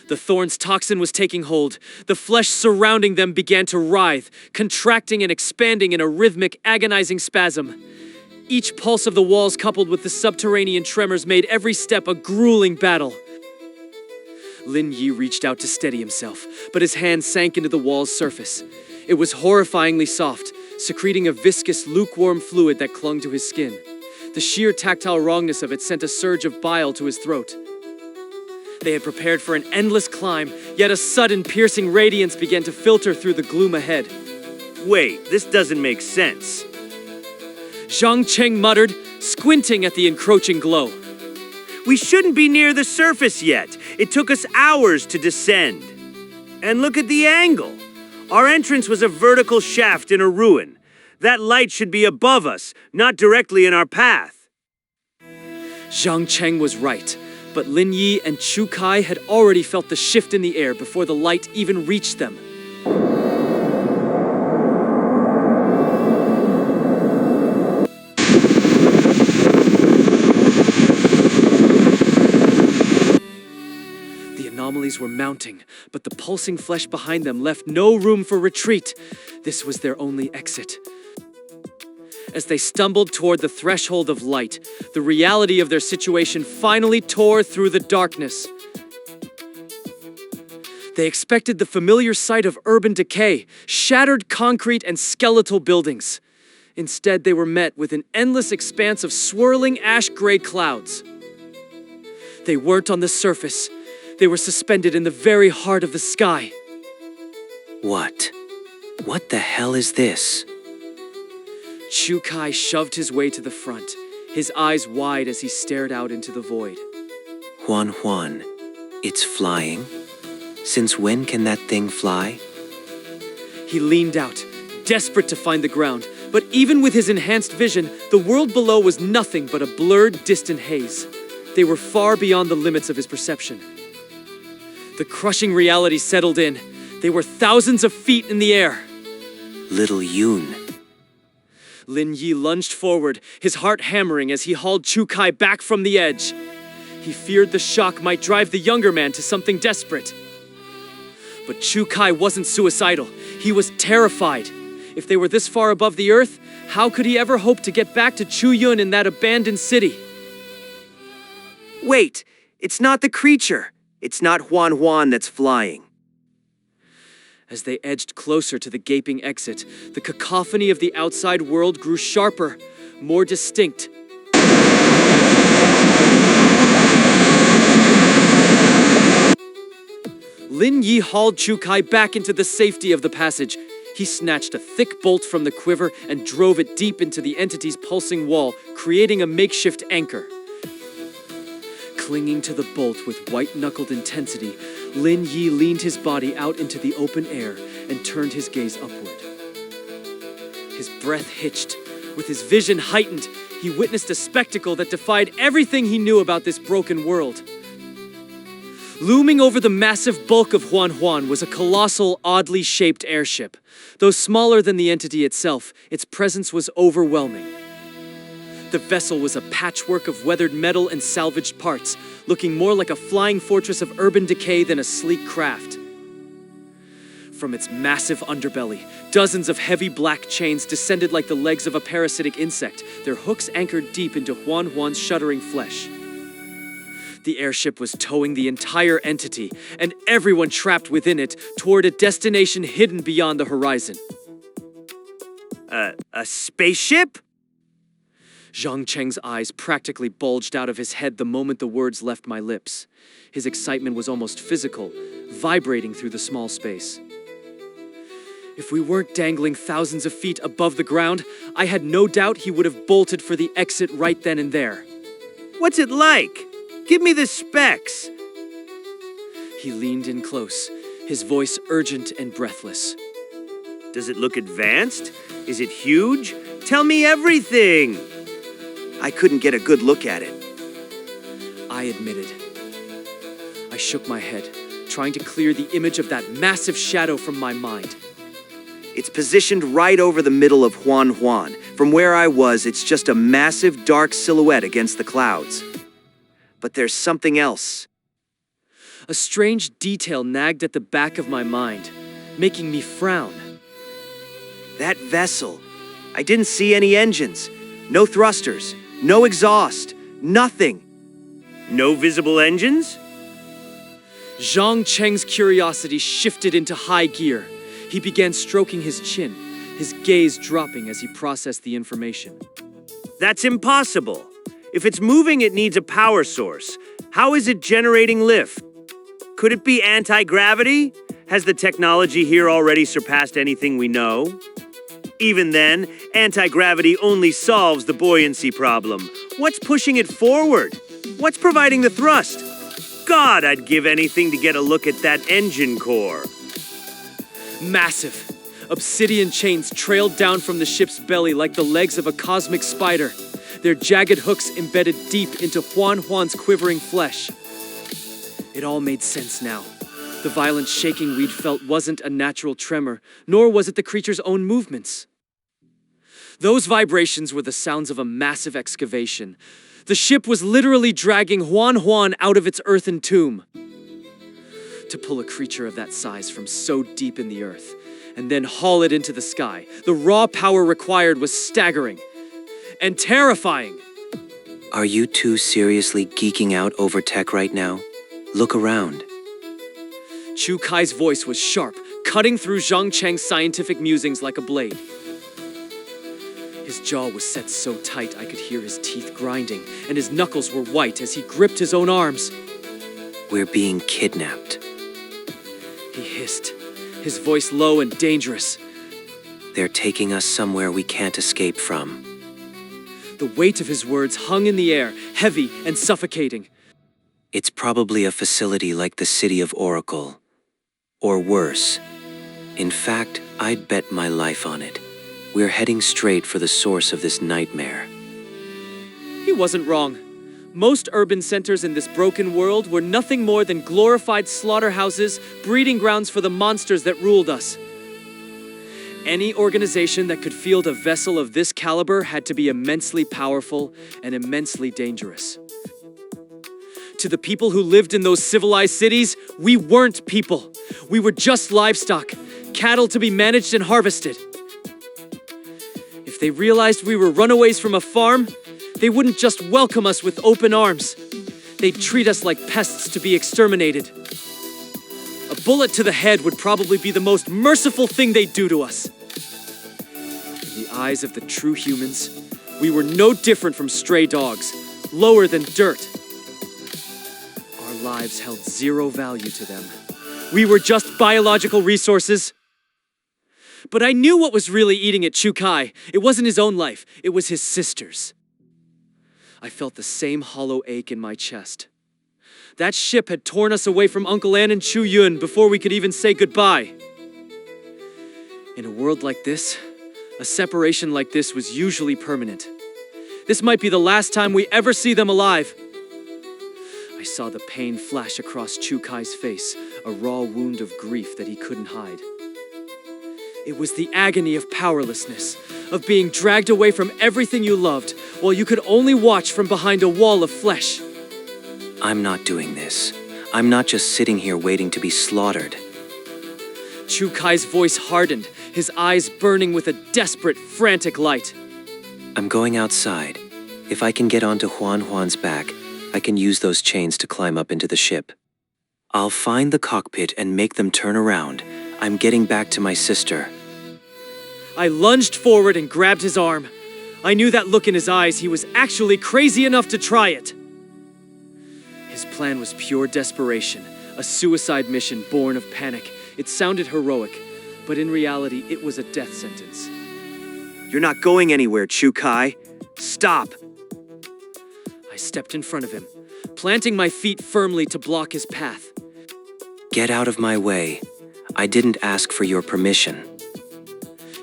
The thorn's toxin was taking hold. The flesh surrounding them began to writhe, contracting and expanding in a rhythmic, agonizing spasm. Each pulse of the walls coupled with the subterranean tremors made every step a grueling battle. Lin Yi reached out to steady himself, but his hand sank into the wall's surface. It was horrifyingly soft, secreting a viscous, lukewarm fluid that clung to his skin. The sheer tactile wrongness of it sent a surge of bile to his throat. They had prepared for an endless climb, yet a sudden piercing radiance began to filter through the gloom ahead. Wait, this doesn't make sense. Zhang Cheng muttered, squinting at the encroaching glow. We shouldn't be near the surface yet. It took us hours to descend. And look at the angle. Our entrance was a vertical shaft in a ruin. That light should be above us, not directly in our path. Zhang Cheng was right, but Lin Yi and Chu Kai had already felt the shift in the air before the light even reached them. The anomalies were mounting, but the pulsing flesh behind them left no room for retreat. This was their only exit. As they stumbled toward the threshold of light, the reality of their situation finally tore through the darkness. They expected the familiar sight of urban decay, shattered concrete and skeletal buildings. Instead, they were met with an endless expanse of swirling ash-gray clouds. They weren't on the surface. They were suspended in the very heart of the sky. What? What the hell is this? Chu Kai shoved his way to the front, his eyes wide as he stared out into the void. Huan, it's flying? Since when can that thing fly? He leaned out, desperate to find the ground, but even with his enhanced vision, the world below was nothing but a blurred, distant haze. They were far beyond the limits of his perception. The crushing reality settled in. They were thousands of feet in the air. Little Yoon. Lin Yi lunged forward, his heart hammering as he hauled Chu Kai back from the edge. He feared the shock might drive the younger man to something desperate. But Chu Kai wasn't suicidal. He was terrified. If they were this far above the earth, how could he ever hope to get back to Chu Yun in that abandoned city? Wait, it's not the creature. It's not Huan that's flying. As they edged closer to the gaping exit, the cacophony of the outside world grew sharper, more distinct. Lin Yi hauled Chu Kai back into the safety of the passage. He snatched a thick bolt from the quiver and drove it deep into the entity's pulsing wall, creating a makeshift anchor. Clinging to the bolt with white-knuckled intensity, Lin Yi leaned his body out into the open air and turned his gaze upward. His breath hitched. With his vision heightened, he witnessed a spectacle that defied everything he knew about this broken world. Looming over the massive bulk of Huan was a colossal, oddly shaped airship. Though smaller than the entity itself, its presence was overwhelming. The vessel was a patchwork of weathered metal and salvaged parts, looking more like a flying fortress of urban decay than a sleek craft. From its massive underbelly, dozens of heavy black chains descended like the legs of a parasitic insect, their hooks anchored deep into Huan's shuddering flesh. The airship was towing the entire entity, and everyone trapped within it, toward a destination hidden beyond the horizon. A spaceship? Zhang Cheng's eyes practically bulged out of his head the moment the words left my lips. His excitement was almost physical, vibrating through the small space. If we weren't dangling thousands of feet above the ground, I had no doubt he would have bolted for the exit right then and there. What's it like? Give me the specs. He leaned in close, his voice urgent and breathless. Does it look advanced? Is it huge? Tell me everything! I couldn't get a good look at it. I admitted. I I shook my head, trying to clear the image of that massive shadow from my mind. It's positioned right over the middle of Huan Huan. From where I was, it's just a massive dark silhouette against the clouds. But there's something else. A strange detail nagged at the back of my mind, making me frown. That vessel. I didn't see any engines, no thrusters, no exhaust, nothing. No visible engines? Zhang Cheng's curiosity shifted into high gear. He began stroking his chin, his gaze dropping as he processed the information. That's impossible. If it's moving, it needs a power source. How is it generating lift? Could it be anti-gravity? Has the technology here already surpassed anything we know? Even then, anti-gravity only solves the buoyancy problem. What's pushing it forward? What's providing the thrust? God, I'd give anything to get a look at that engine core. Massive. Obsidian chains trailed down from the ship's belly like the legs of a cosmic spider, their jagged hooks embedded deep into Huan Huan's quivering flesh. It all made sense now. The violent shaking we'd felt wasn't a natural tremor, nor was it the creature's own movements. Those vibrations were the sounds of a massive excavation. The ship was literally dragging Huan Huan out of its earthen tomb. To pull a creature of that size from so deep in the earth, and then haul it into the sky, the raw power required was staggering and terrifying. Are you two seriously geeking out over tech right now? Look around. Chu Kai's voice was sharp, cutting through Zhang Cheng's scientific musings like a blade. His jaw was set so tight I could hear his teeth grinding, and his knuckles were white as he gripped his own arms. We're being kidnapped. He hissed, his voice low and dangerous. They're taking us somewhere we can't escape from. The weight of his words hung in the air, heavy and suffocating. It's probably a facility like the city of Oracle. Or worse. In fact, I'd bet my life on it. We're heading straight for the source of this nightmare. He wasn't wrong. Most urban centers in this broken world were nothing more than glorified slaughterhouses, breeding grounds for the monsters that ruled us. Any organization that could field a vessel of this caliber had to be immensely powerful and immensely dangerous. To the people who lived in those civilized cities, we weren't people. We were just livestock, cattle to be managed and harvested. If they realized we were runaways from a farm, they wouldn't just welcome us with open arms. They'd treat us like pests to be exterminated. A bullet to the head would probably be the most merciful thing they'd do to us. In the eyes of the true humans, we were no different from stray dogs, lower than dirt. Our lives held zero value to them. We were just biological resources. But I knew what was really eating at Chu Kai. It wasn't his own life, it was his sister's. I felt the same hollow ache in my chest. That ship had torn us away from Uncle An and Chu Yun before we could even say goodbye. In a world like this, a separation like this was usually permanent. This might be the last time we ever see them alive. I saw the pain flash across Chu Kai's face, a raw wound of grief that he couldn't hide. It was the agony of powerlessness, of being dragged away from everything you loved, while you could only watch from behind a wall of flesh. I'm not doing this. I'm not just sitting here waiting to be slaughtered. Chu Kai's voice hardened, his eyes burning with a desperate, frantic light. I'm going outside. If I can get onto Huan Huan's back, I can use those chains to climb up into the ship. I'll find the cockpit and make them turn around. I'm getting back to my sister. I lunged forward and grabbed his arm. I knew that look in his eyes. He was actually crazy enough to try it. His plan was pure desperation, a suicide mission born of panic. It sounded heroic, but in reality, it was a death sentence. You're not going anywhere, Chu Kai. Stop. I stepped in front of him, planting my feet firmly to block his path. Get out of my way. I didn't ask for your permission.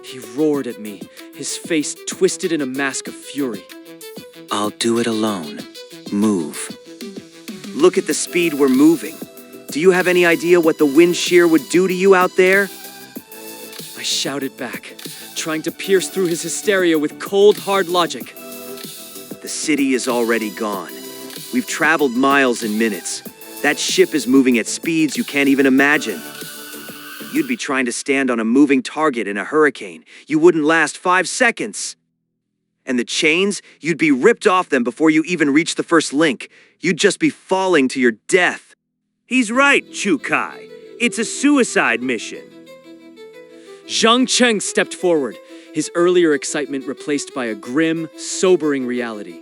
He roared at me, his face twisted in a mask of fury. I'll do it alone. Move. Look at the speed we're moving. Do you have any idea what the wind shear would do to you out there? I shouted back, trying to pierce through his hysteria with cold, hard logic. The city is already gone. We've traveled miles in minutes. That ship is moving at speeds you can't even imagine. You'd be trying to stand on a moving target in a hurricane. You wouldn't last 5 seconds. And the chains, you'd be ripped off them before you even reach the first link. You'd just be falling to your death. He's right, Chu Kai. It's a suicide mission. Zhang Cheng stepped forward, his earlier excitement replaced by a grim, sobering reality.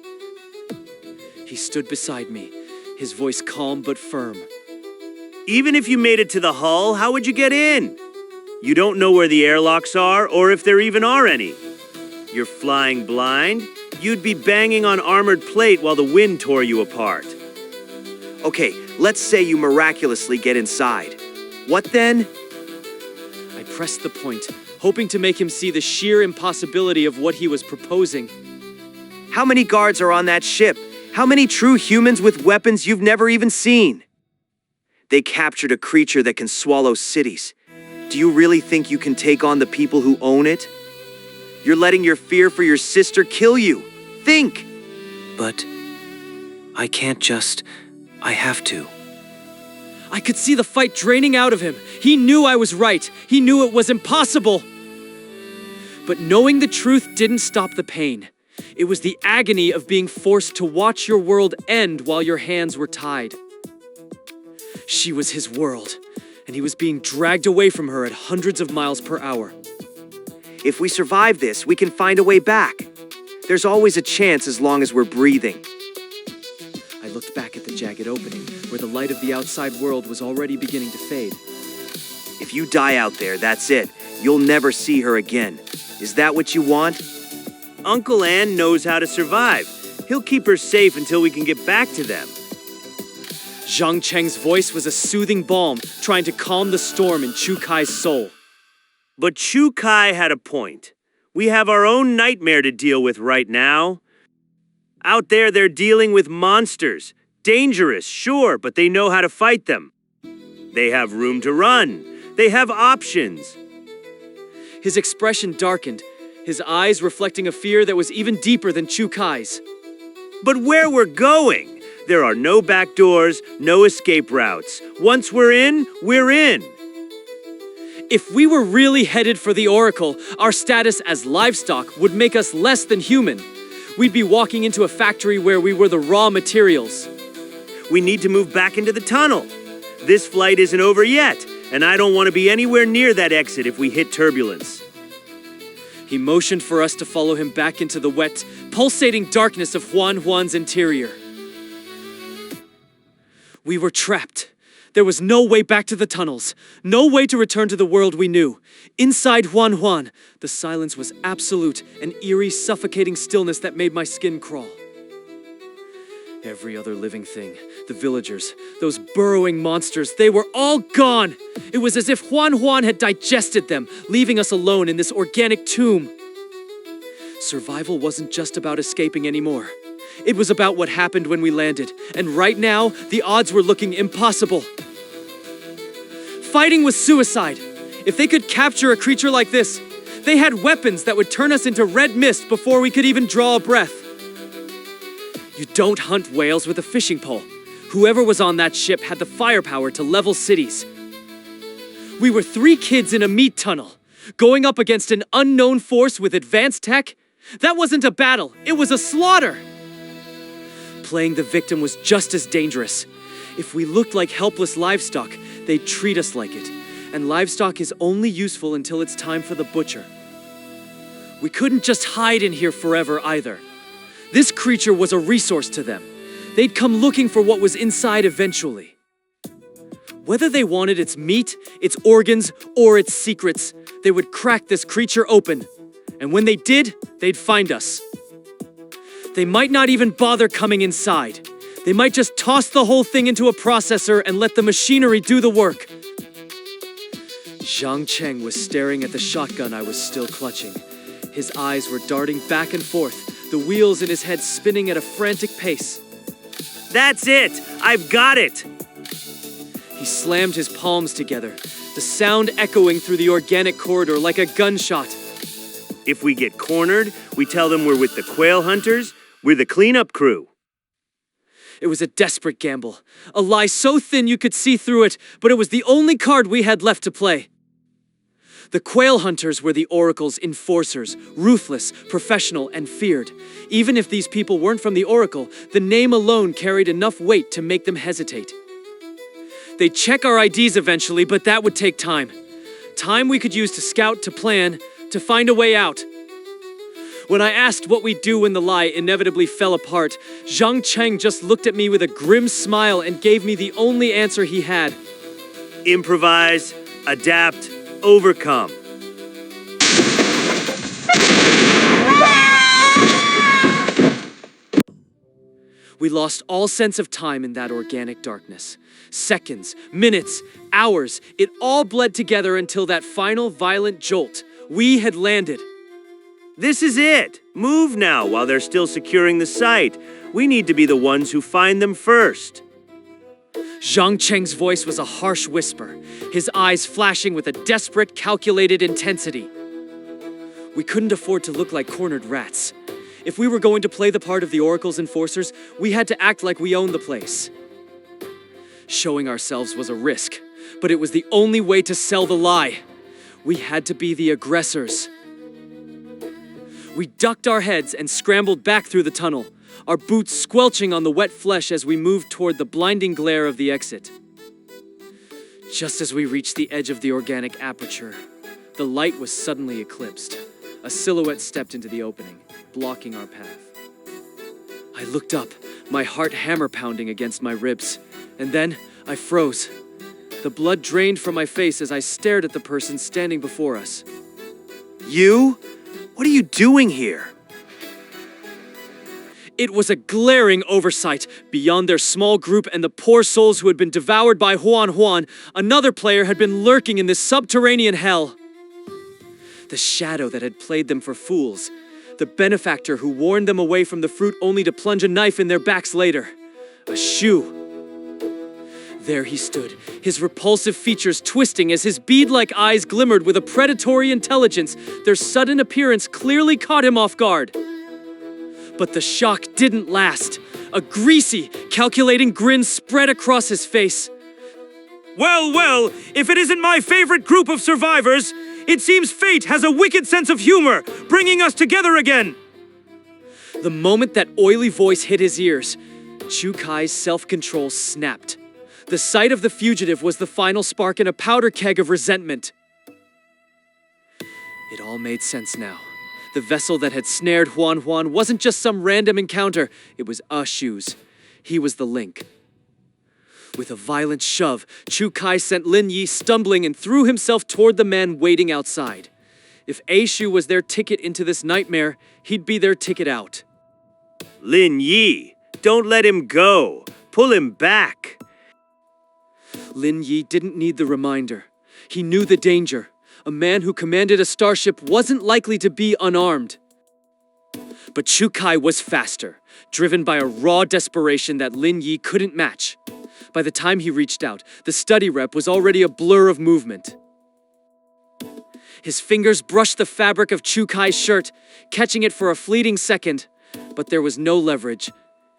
He stood beside me, his voice calm but firm. Even if you made it to the hull, how would you get in? You don't know where the airlocks are, or if there even are any. You're flying blind? You'd be banging on armored plate while the wind tore you apart. Okay, let's say you miraculously get inside. What then? I pressed the point, hoping to make him see the sheer impossibility of what he was proposing. How many guards are on that ship? How many true humans with weapons you've never even seen? They captured a creature that can swallow cities. Do you really think you can take on the people who own it? You're letting your fear for your sister kill you. Think! But I can't just... I have to. I could see the fight draining out of him. He knew I was right. He knew it was impossible. But knowing the truth didn't stop the pain. It was the agony of being forced to watch your world end while your hands were tied. She was his world, and he was being dragged away from her at hundreds of miles per hour. If we survive this, we can find a way back. There's always a chance as long as we're breathing. I looked back at the jagged opening, where the light of the outside world was already beginning to fade. If you die out there, that's it. You'll never see her again. Is that what you want? Uncle Ann knows how to survive. He'll keep her safe until we can get back to them. Zhang Cheng's voice was a soothing balm, trying to calm the storm in Chu Kai's soul. But Chu Kai had a point. We have our own nightmare to deal with right now. Out there, they're dealing with monsters. Dangerous, sure, but they know how to fight them. They have room to run. They have options. His expression darkened, his eyes reflecting a fear that was even deeper than Chu Kai's. But where we're going, there are no back doors, no escape routes. Once we're in, we're in. If we were really headed for the Oracle, our status as livestock would make us less than human. We'd be walking into a factory where we were the raw materials. We need to move back into the tunnel. This flight isn't over yet, and I don't want to be anywhere near that exit if we hit turbulence. He motioned for us to follow him back into the wet, pulsating darkness of Huan's interior. We were trapped. There was no way back to the tunnels, no way to return to the world we knew. Inside Huan, the silence was absolute, an eerie, suffocating stillness that made my skin crawl. Every other living thing, the villagers, those burrowing monsters, they were all gone. It was as if Huan had digested them, leaving us alone in this organic tomb. Survival wasn't just about escaping anymore. It was about what happened when we landed, and right now, the odds were looking impossible. Fighting was suicide. If they could capture a creature like this, they had weapons that would turn us into red mist before we could even draw a breath. You don't hunt whales with a fishing pole. Whoever was on that ship had the firepower to level cities. We were 3 kids in a meat tunnel, going up against an unknown force with advanced tech. That wasn't a battle, it was a slaughter. Playing the victim was just as dangerous. If we looked like helpless livestock, they'd treat us like it. And livestock is only useful until it's time for the butcher. We couldn't just hide in here forever either. This creature was a resource to them. They'd come looking for what was inside eventually. Whether they wanted its meat, its organs, or its secrets, they would crack this creature open. And when they did, they'd find us. They might not even bother coming inside. They might just toss the whole thing into a processor and let the machinery do the work. Zhang Cheng was staring at the shotgun I was still clutching. His eyes were darting back and forth, the wheels in his head spinning at a frantic pace. That's it! I've got it! He He slammed his palms together, the sound echoing through the organic corridor like a gunshot. If we get cornered, we tell them we're with the quail hunters, we're the cleanup crew. It was a desperate gamble, a lie so thin you could see through it, but it was the only card we had left to play. The quail hunters were the Oracle's enforcers, ruthless, professional, and feared. Even if these people weren't from the Oracle, the name alone carried enough weight to make them hesitate. They'd check our IDs eventually, but that would take time. Time we could use to scout, to plan, to find a way out. When I asked what we'd do when the lie inevitably fell apart, Zhang Cheng just looked at me with a grim smile and gave me the only answer he had. Improvise, adapt, overcome. We lost all sense of time in that organic darkness. Seconds, minutes, hours, it all bled together until that final violent jolt. We had landed. This is it. Move now while they're still securing the site. We need to be the ones who find them first. Zhang Cheng's voice was a harsh whisper, his eyes flashing with a desperate, calculated intensity. We couldn't afford to look like cornered rats. If we were going to play the part of the Oracle's enforcers, we had to act like we owned the place. Showing ourselves was a risk, but it was the only way to sell the lie. We had to be the aggressors. We ducked our heads and scrambled back through the tunnel, our boots squelching on the wet flesh as we moved toward the blinding glare of the exit. Just as we reached the edge of the organic aperture, the light was suddenly eclipsed. A silhouette stepped into the opening, blocking our path. I looked up, my heart hammer-pounding against my ribs, and then I froze. The blood drained from my face as I stared at the person standing before us. You? What are you doing here? It was a glaring oversight. Beyond their small group and the poor souls who had been devoured by Huan, another player had been lurking in this subterranean hell. The shadow that had played them for fools. The benefactor who warned them away from the fruit only to plunge a knife in their backs later. A shoe. There he stood, his repulsive features twisting as his bead-like eyes glimmered with a predatory intelligence. Their sudden appearance clearly caught him off guard. But the shock didn't last. A greasy, calculating grin spread across his face. Well, if it isn't my favorite group of survivors, it seems fate has a wicked sense of humor, bringing us together again. The moment that oily voice hit his ears, Chu Kai's self-control snapped. The sight of the fugitive was the final spark in a powder keg of resentment. It all made sense now. The vessel that had snared Huan wasn't just some random encounter, it was A Shu's. He was the link. With a violent shove, Chu Kai sent Lin Yi stumbling and threw himself toward the man waiting outside. If A Shu was their ticket into this nightmare, he'd be their ticket out. Lin Yi, don't let him go. Pull him back. Lin Yi didn't need the reminder. He knew the danger. A man who commanded a starship wasn't likely to be unarmed. But Chu Kai was faster, driven by a raw desperation that Lin Yi couldn't match. By the time he reached out, the study rep was already a blur of movement. His fingers brushed the fabric of Chu Kai's shirt, catching it for a fleeting second, but there was no leverage.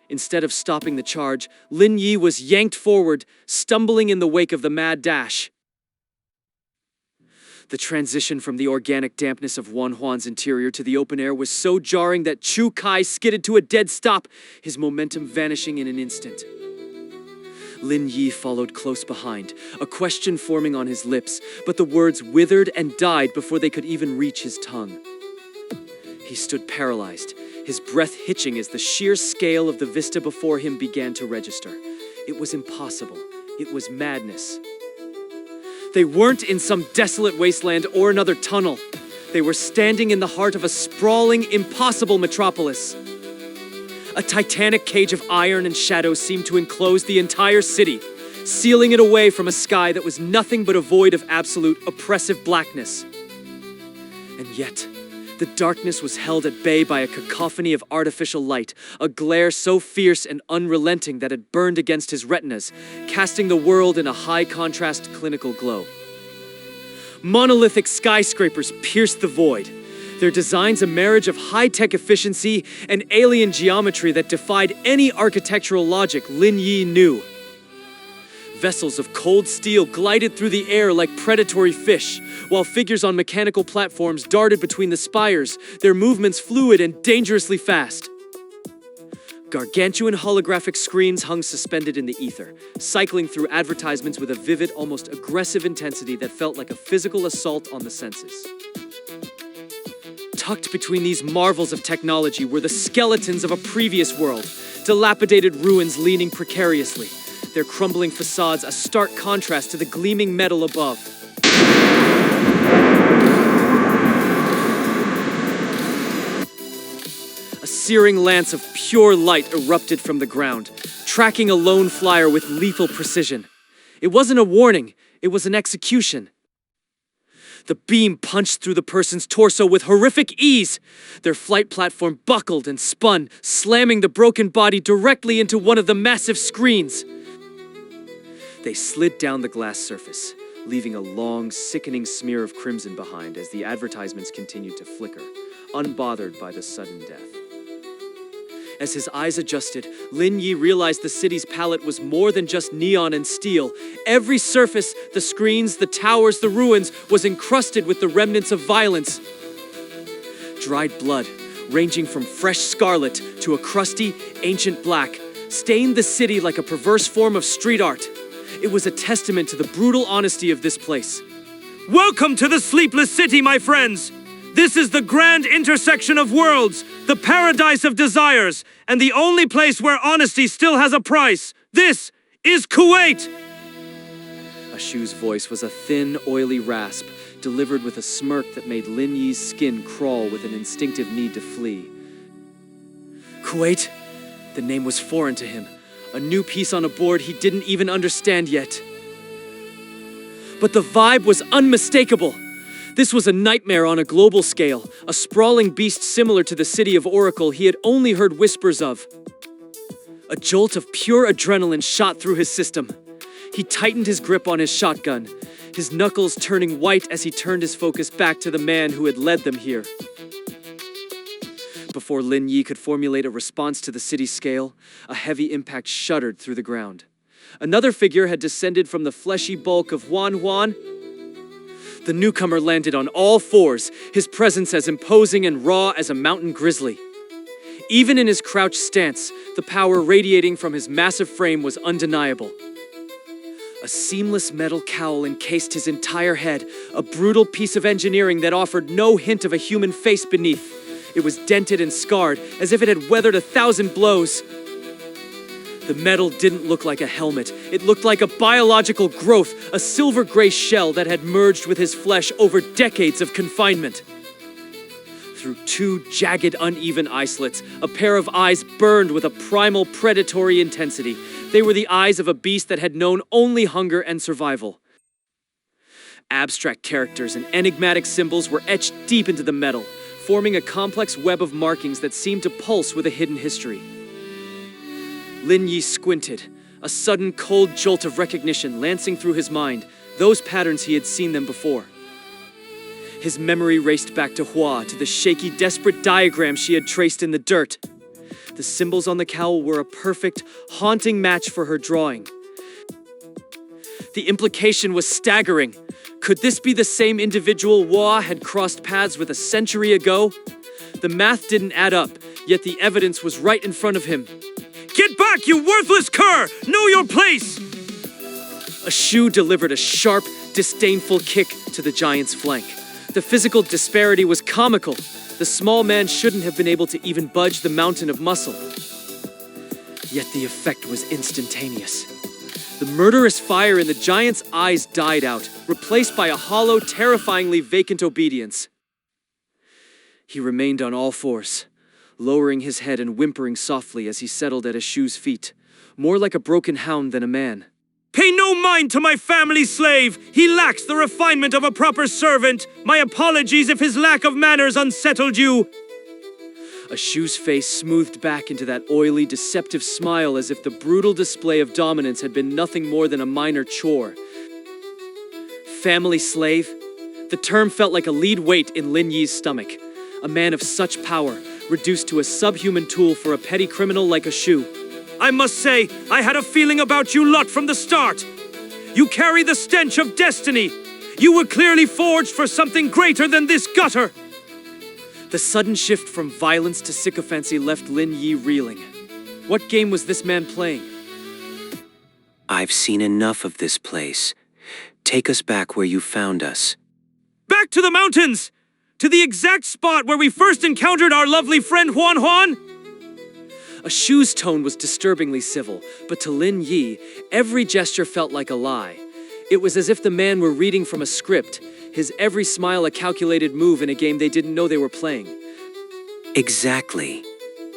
Instead of stopping the charge, Lin Yi was yanked forward, stumbling in the wake of the mad dash. The transition from the organic dampness of Huan's interior to the open air was so jarring that Chu Kai skidded to a dead stop, his momentum vanishing in an instant. Lin Yi followed close behind, a question forming on his lips, but the words withered and died before they could even reach his tongue. He stood paralyzed, his breath hitching as the sheer scale of the vista before him began to register. It was impossible. It was madness. They weren't in some desolate wasteland or another tunnel. They were standing in the heart of a sprawling, impossible metropolis. A titanic cage of iron and shadow seemed to enclose the entire city, sealing it away from a sky that was nothing but a void of absolute, oppressive blackness. And yet, The darkness was held at bay by a cacophony of artificial light, a glare so fierce and unrelenting that it burned against his retinas, casting the world in a high-contrast clinical glow. Monolithic skyscrapers pierced the void, their designs a marriage of high-tech efficiency and alien geometry that defied any architectural logic Lin Yi knew. Vessels of cold steel glided through the air like predatory fish, while figures on mechanical platforms darted between the spires, their movements fluid and dangerously fast. Gargantuan holographic screens hung suspended in the ether, cycling through advertisements with a vivid, almost aggressive intensity that felt like a physical assault on the senses. Tucked between these marvels of technology were the skeletons of a previous world, dilapidated ruins leaning precariously, their crumbling facades a stark contrast to the gleaming metal above. A searing lance of pure light erupted from the ground, tracking a lone flyer with lethal precision. It wasn't a warning, it was an execution. The beam punched through the person's torso with horrific ease. Their flight platform buckled and spun, slamming the broken body directly into one of the massive screens. They slid down the glass surface, leaving a long, sickening smear of crimson behind as the advertisements continued to flicker, unbothered by the sudden death. As his eyes adjusted, Lin Yi realized the city's palette was more than just neon and steel. Every surface, the screens, the towers, the ruins, was encrusted with the remnants of violence. Dried blood, ranging from fresh scarlet to a crusty, ancient black, stained the city like a perverse form of street art. It was a testament to the brutal honesty of this place. Welcome to the Sleepless City, my friends! This is the grand intersection of worlds, the paradise of desires, and the only place where honesty still has a price. This is Kuwait! Ashu's voice was a thin, oily rasp, delivered with a smirk that made Lin Yi's skin crawl with an instinctive need to flee. Kuwait? The name was foreign to him, a new piece on a board he didn't even understand yet. But the vibe was unmistakable. This was a nightmare on a global scale, a sprawling beast similar to the city of Oracle he had only heard whispers of. A jolt of pure adrenaline shot through his system. He tightened his grip on his shotgun, his knuckles turning white as he turned his focus back to the man who had led them here. Before Lin Yi could formulate a response to the city's scale, a heavy impact shuddered through the ground. Another figure had descended from the fleshy bulk of Huan. The newcomer landed on all fours, his presence as imposing and raw as a mountain grizzly. Even in his crouched stance, the power radiating from his massive frame was undeniable. A seamless metal cowl encased his entire head, a brutal piece of engineering that offered no hint of a human face beneath. It was dented and scarred, as if it had weathered 1,000 blows. The metal didn't look like a helmet. It looked like a biological growth, a silver-gray shell that had merged with his flesh over decades of confinement. Through two jagged, uneven eye slits, a pair of eyes burned with a primal, predatory intensity. They were the eyes of a beast that had known only hunger and survival. Abstract characters and enigmatic symbols were etched deep into the metal, forming a complex web of markings that seemed to pulse with a hidden history. Lin Yi squinted, a sudden cold jolt of recognition lancing through his mind, those patterns he had seen them before. His memory raced back to Hua, to the shaky, desperate diagram she had traced in the dirt. The symbols on the cowl were a perfect, haunting match for her drawing. The implication was staggering. Could this be the same individual Hua had crossed paths with a century ago? The math didn't add up, yet the evidence was right in front of him. Get back, you worthless cur! Know your place! Ashu delivered a sharp, disdainful kick to the giant's flank. The physical disparity was comical. The small man shouldn't have been able to even budge the mountain of muscle. Yet the effect was instantaneous. The murderous fire in the giant's eyes died out, replaced by a hollow, terrifyingly vacant obedience. He remained on all fours, lowering his head and whimpering softly as he settled at Ashu's feet, more like a broken hound than a man. Pay no mind to my family slave. He lacks the refinement of a proper servant. My apologies if his lack of manners unsettled you. A shoe's face smoothed back into that oily, deceptive smile as if the brutal display of dominance had been nothing more than a minor chore. Family slave? The term felt like a lead weight in Lin Yi's stomach. A man of such power, reduced to a subhuman tool for a petty criminal like a shoe. I must say, I had a feeling about you lot from the start. You carry the stench of destiny. You were clearly forged for something greater than this gutter. The sudden shift from violence to sycophancy left Lin Yi reeling. What game was this man playing? I've seen enough of this place. Take us back where you found us. Back to the mountains! To the exact spot where we first encountered our lovely friend Huan. A shoe's tone was disturbingly civil, but to Lin Yi, every gesture felt like a lie. It was as if the man were reading from a script, his every smile a calculated move in a game they didn't know they were playing. Exactly.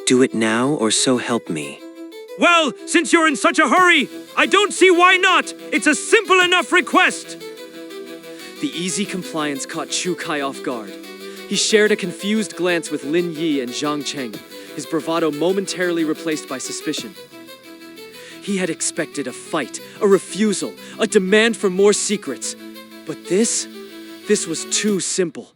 Do it now or so help me. Well, since you're in such a hurry, I don't see why not. It's a simple enough request. The easy compliance caught Chu Kai off guard. He shared a confused glance with Lin Yi and Zhang Cheng, his bravado momentarily replaced by suspicion. He had expected a fight, a refusal, a demand for more secrets. But this was too simple.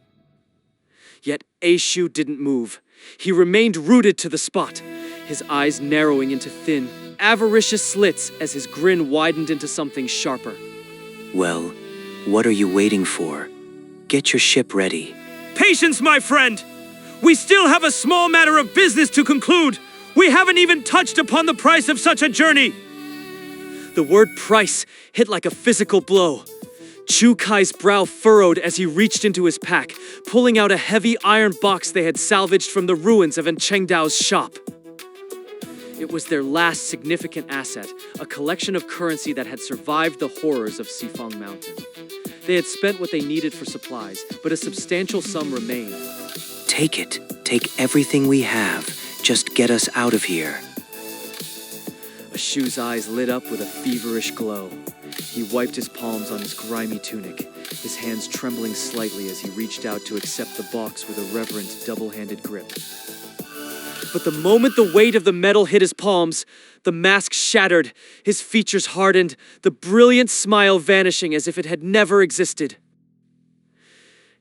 Yet Aishu didn't move. He remained rooted to the spot, his eyes narrowing into thin, avaricious slits as his grin widened into something sharper. Well, what are you waiting for? Get your ship ready. Patience, my friend! We still have a small matter of business to conclude. We haven't even touched upon the price of such a journey. The word price hit like a physical blow. Chu Kai's brow furrowed as he reached into his pack, pulling out a heavy iron box they had salvaged from the ruins of Cheng Dao's shop. It was their last significant asset, a collection of currency that had survived the horrors of Sifang Mountain. They had spent what they needed for supplies, but a substantial sum remained. Take it. Take everything we have. Just get us out of here. Ashu's eyes lit up with a feverish glow. He wiped his palms on his grimy tunic, his hands trembling slightly as he reached out to accept the box with a reverent, double-handed grip. But the moment the weight of the metal hit his palms, the mask shattered, his features hardened, the brilliant smile vanishing as if it had never existed.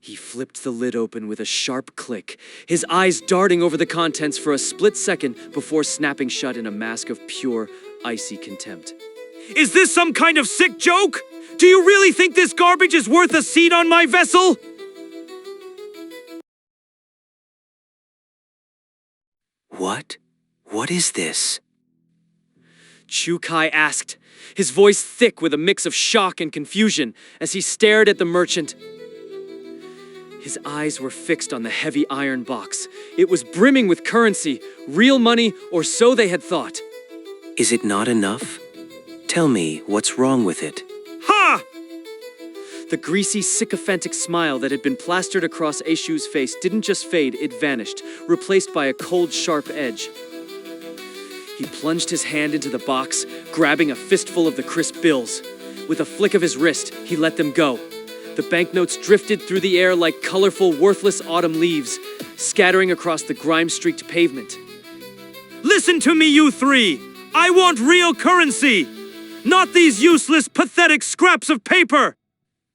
He flipped the lid open with a sharp click, his eyes darting over the contents for a split second before snapping shut in a mask of pure, icy contempt. Is this some kind of sick joke? Do you really think this garbage is worth a seat on my vessel? What? What is this? Chu Kai asked, his voice thick with a mix of shock and confusion as he stared at the merchant. His eyes were fixed on the heavy iron box. It was brimming with currency, real money, or so they had thought. Is it not enough? Tell me, what's wrong with it? Ha! The greasy, sycophantic smile that had been plastered across Aishu's face didn't just fade, it vanished, replaced by a cold, sharp edge. He plunged his hand into the box, grabbing a fistful of the crisp bills. With a flick of his wrist, he let them go. The banknotes drifted through the air like colorful, worthless autumn leaves, scattering across the grime-streaked pavement. Listen to me, you three! I want real currency! Not these useless, pathetic scraps of paper!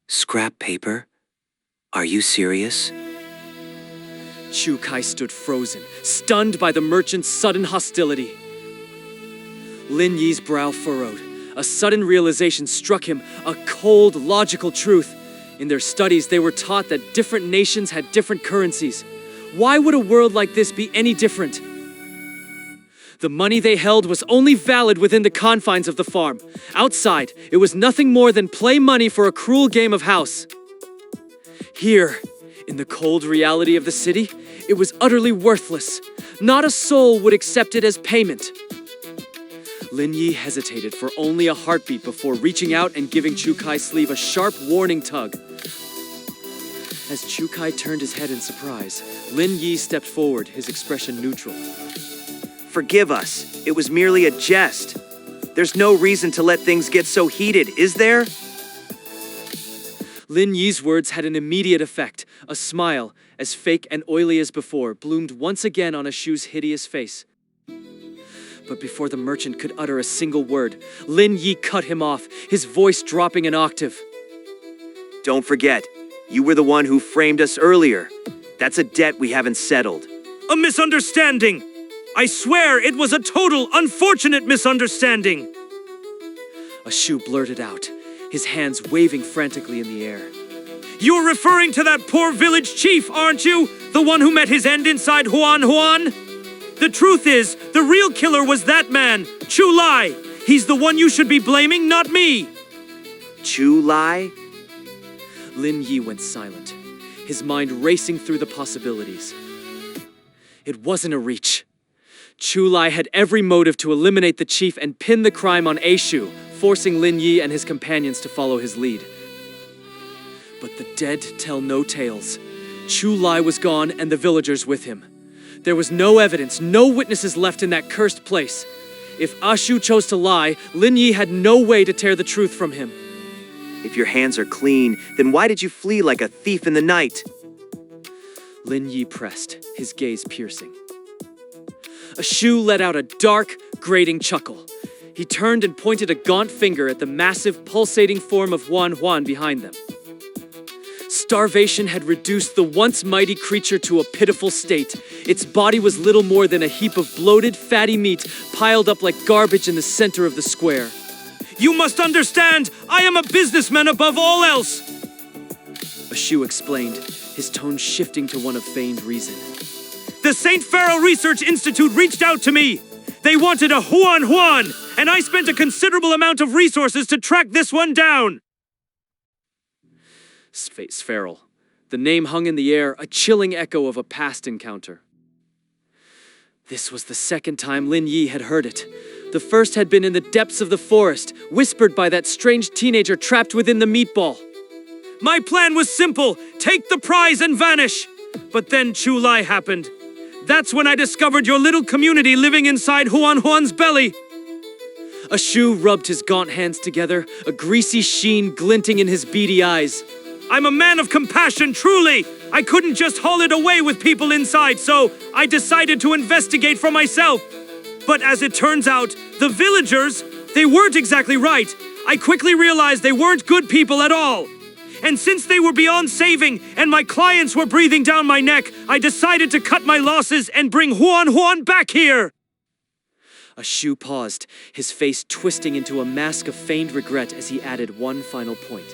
Scrap paper? Are you serious? Chu Kai stood frozen, stunned by the merchant's sudden hostility. Lin Yi's brow furrowed. A sudden realization struck him, a cold, logical truth. In their studies, they were taught that different nations had different currencies. Why would a world like this be any different? The money they held was only valid within the confines of the farm. Outside, it was nothing more than play money for a cruel game of house. Here, in the cold reality of the city, it was utterly worthless. Not a soul would accept it as payment. Lin Yi hesitated for only a heartbeat before reaching out and giving Chu Kai's sleeve a sharp warning tug. As Chu Kai turned his head in surprise, Lin Yi stepped forward, his expression neutral. Forgive us. It was merely a jest. There's no reason to let things get so heated, is there? Lin Yi's words had an immediate effect. A smile, as fake and oily as before, bloomed once again on Ashu's hideous face. But before the merchant could utter a single word, Lin Yi cut him off, his voice dropping an octave. Don't forget, you were the one who framed us earlier. That's a debt we haven't settled. A misunderstanding! I swear it was a total, unfortunate misunderstanding! Ashu blurted out, his hands waving frantically in the air. You're referring to that poor village chief, aren't you? The one who met his end inside Huan? The truth is, the real killer was that man, Chu Lai. He's the one you should be blaming, not me. Chu Lai? Lin Yi went silent, his mind racing through the possibilities. It wasn't a reach. Chu Lai had every motive to eliminate the chief and pin the crime on Ashu, forcing Lin Yi and his companions to follow his lead. But the dead tell no tales. Chu Lai was gone and the villagers with him. There was no evidence, no witnesses left in that cursed place. If Ashu chose to lie, Lin Yi had no way to tear the truth from him. If your hands are clean, then why did you flee like a thief in the night? Lin Yi pressed, his gaze piercing. Ashu let out a dark, grating chuckle. He turned and pointed a gaunt finger at the massive, pulsating form of Huan behind them. Starvation had reduced the once mighty creature to a pitiful state. Its body was little more than a heap of bloated, fatty meat piled up like garbage in the center of the square. You must understand, I am a businessman above all else! Ashu explained, his tone shifting to one of feigned reason. The St. Pharaoh Research Institute reached out to me. They wanted a Huan, and I spent a considerable amount of resources to track this one down. Sphairal. The name hung in the air, a chilling echo of a past encounter. This was the second time Lin Yi had heard it. The first had been in the depths of the forest, whispered by that strange teenager trapped within the meatball. My plan was simple, take the prize and vanish. But then Chu Lai happened. That's when I discovered your little community living inside Huan's belly. Ashu rubbed his gaunt hands together, a greasy sheen glinting in his beady eyes. I'm a man of compassion, truly. I couldn't just haul it away with people inside, so I decided to investigate for myself. But as it turns out, the villagers, they weren't exactly right. I quickly realized they weren't good people at all. And since they were beyond saving and my clients were breathing down my neck, I decided to cut my losses and bring Huan back here. Ashu paused, his face twisting into a mask of feigned regret as he added one final point.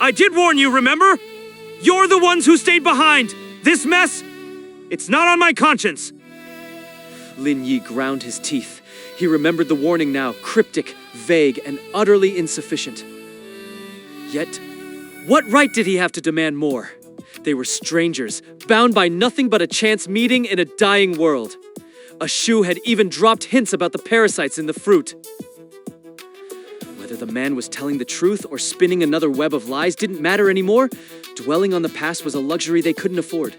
I did warn you, remember? You're the ones who stayed behind. This mess, it's not on my conscience. Lin Yi ground his teeth. He remembered the warning now, cryptic, vague, and utterly insufficient. Yet, what right did he have to demand more? They were strangers, bound by nothing but a chance meeting in a dying world. Ashu had even dropped hints about the parasites in the fruit. Whether the man was telling the truth or spinning another web of lies didn't matter anymore. Dwelling on the past was a luxury they couldn't afford.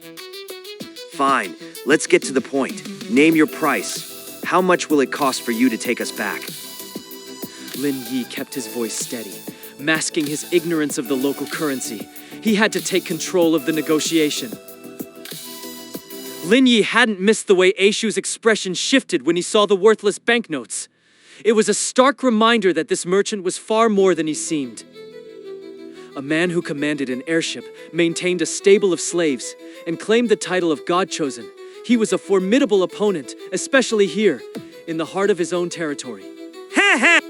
Fine, let's get to the point. Name your price. How much will it cost for you to take us back? Lin Yi kept his voice steady, masking his ignorance of the local currency. He had to take control of the negotiation. Lin Yi hadn't missed the way Ashu's expression shifted when he saw the worthless banknotes. It was a stark reminder that this merchant was far more than he seemed. A man who commanded an airship, maintained a stable of slaves, and claimed the title of God-chosen. He was a formidable opponent, especially here, in the heart of his own territory. Heh.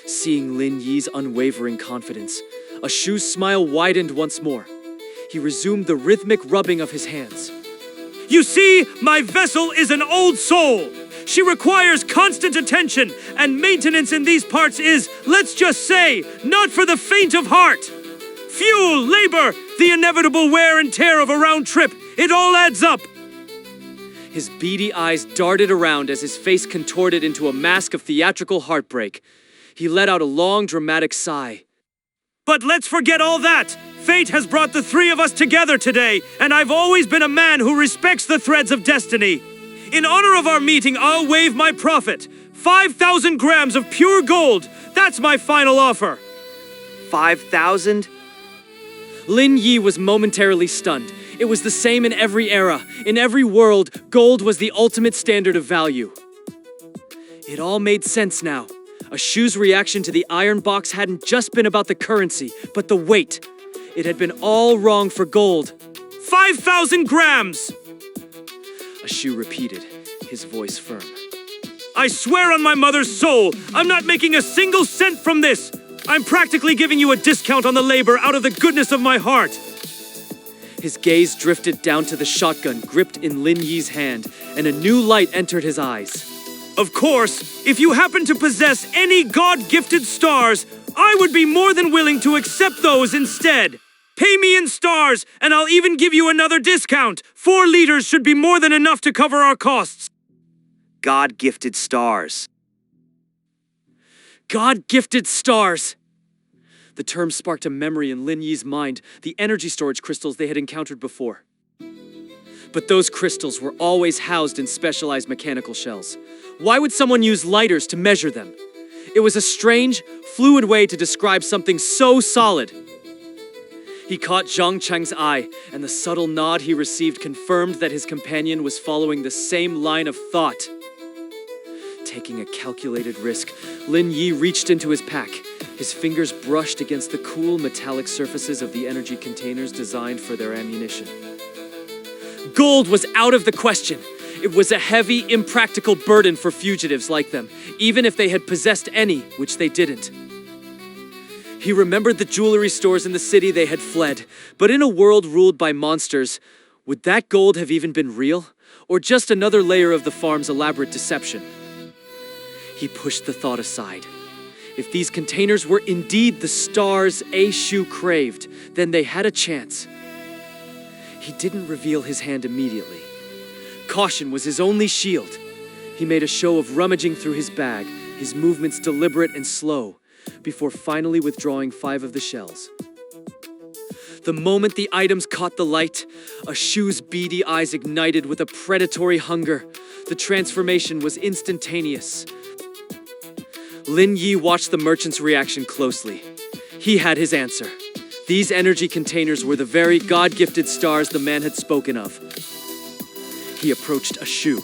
Seeing Lin Yi's unwavering confidence, Ashu's smile widened once more. He resumed the rhythmic rubbing of his hands. You see, my vessel is an old soul. She requires constant attention, and maintenance in these parts is, let's just say, not for the faint of heart. Fuel, labor, the inevitable wear and tear of a round trip, it all adds up. His beady eyes darted around as his face contorted into a mask of theatrical heartbreak. He let out a long, dramatic sigh. But let's forget all that. Fate has brought the three of us together today, and I've always been a man who respects the threads of destiny. In honor of our meeting, I'll waive my profit. 5,000 grams of pure gold. That's my final offer. 5,000? Lin Yi was momentarily stunned. It was the same in every era. In every world, gold was the ultimate standard of value. It all made sense now. A shoe's reaction to the iron box hadn't just been about the currency, but the weight. It had been all wrong for gold. 5,000 grams! A shoe repeated, his voice firm. I swear on my mother's soul, I'm not making a single cent from this. I'm practically giving you a discount on the labor out of the goodness of my heart. His gaze drifted down to the shotgun gripped in Lin Yi's hand, and a new light entered his eyes. Of course, if you happen to possess any God-gifted stars, I would be more than willing to accept those instead. Pay me in stars, and I'll even give you another discount. 4 liters should be more than enough to cover our costs. God-gifted stars. God-gifted stars! The term sparked a memory in Lin Yi's mind, the energy storage crystals they had encountered before. But those crystals were always housed in specialized mechanical shells. Why would someone use lighters to measure them? It was a strange, fluid way to describe something so solid. He caught Zhang Cheng's eye, and the subtle nod he received confirmed that his companion was following the same line of thought. Taking a calculated risk, Lin Yi reached into his pack. His fingers brushed against the cool metallic surfaces of the energy containers designed for their ammunition. Gold was out of the question. It was a heavy, impractical burden for fugitives like them, even if they had possessed any, which they didn't. He remembered the jewelry stores in the city they had fled, but in a world ruled by monsters, would that gold have even been real? Or just another layer of the farm's elaborate deception? He pushed the thought aside. If these containers were indeed the stars A Shu craved, then they had a chance. He didn't reveal his hand immediately. Caution was his only shield. He made a show of rummaging through his bag, his movements deliberate and slow, before finally withdrawing 5 of the shells. The moment the items caught the light, A Shu's beady eyes ignited with a predatory hunger. The transformation was instantaneous. Lin Yi watched the merchant's reaction closely. He had his answer. These energy containers were the very God-gifted stars the man had spoken of. He approached A Shu,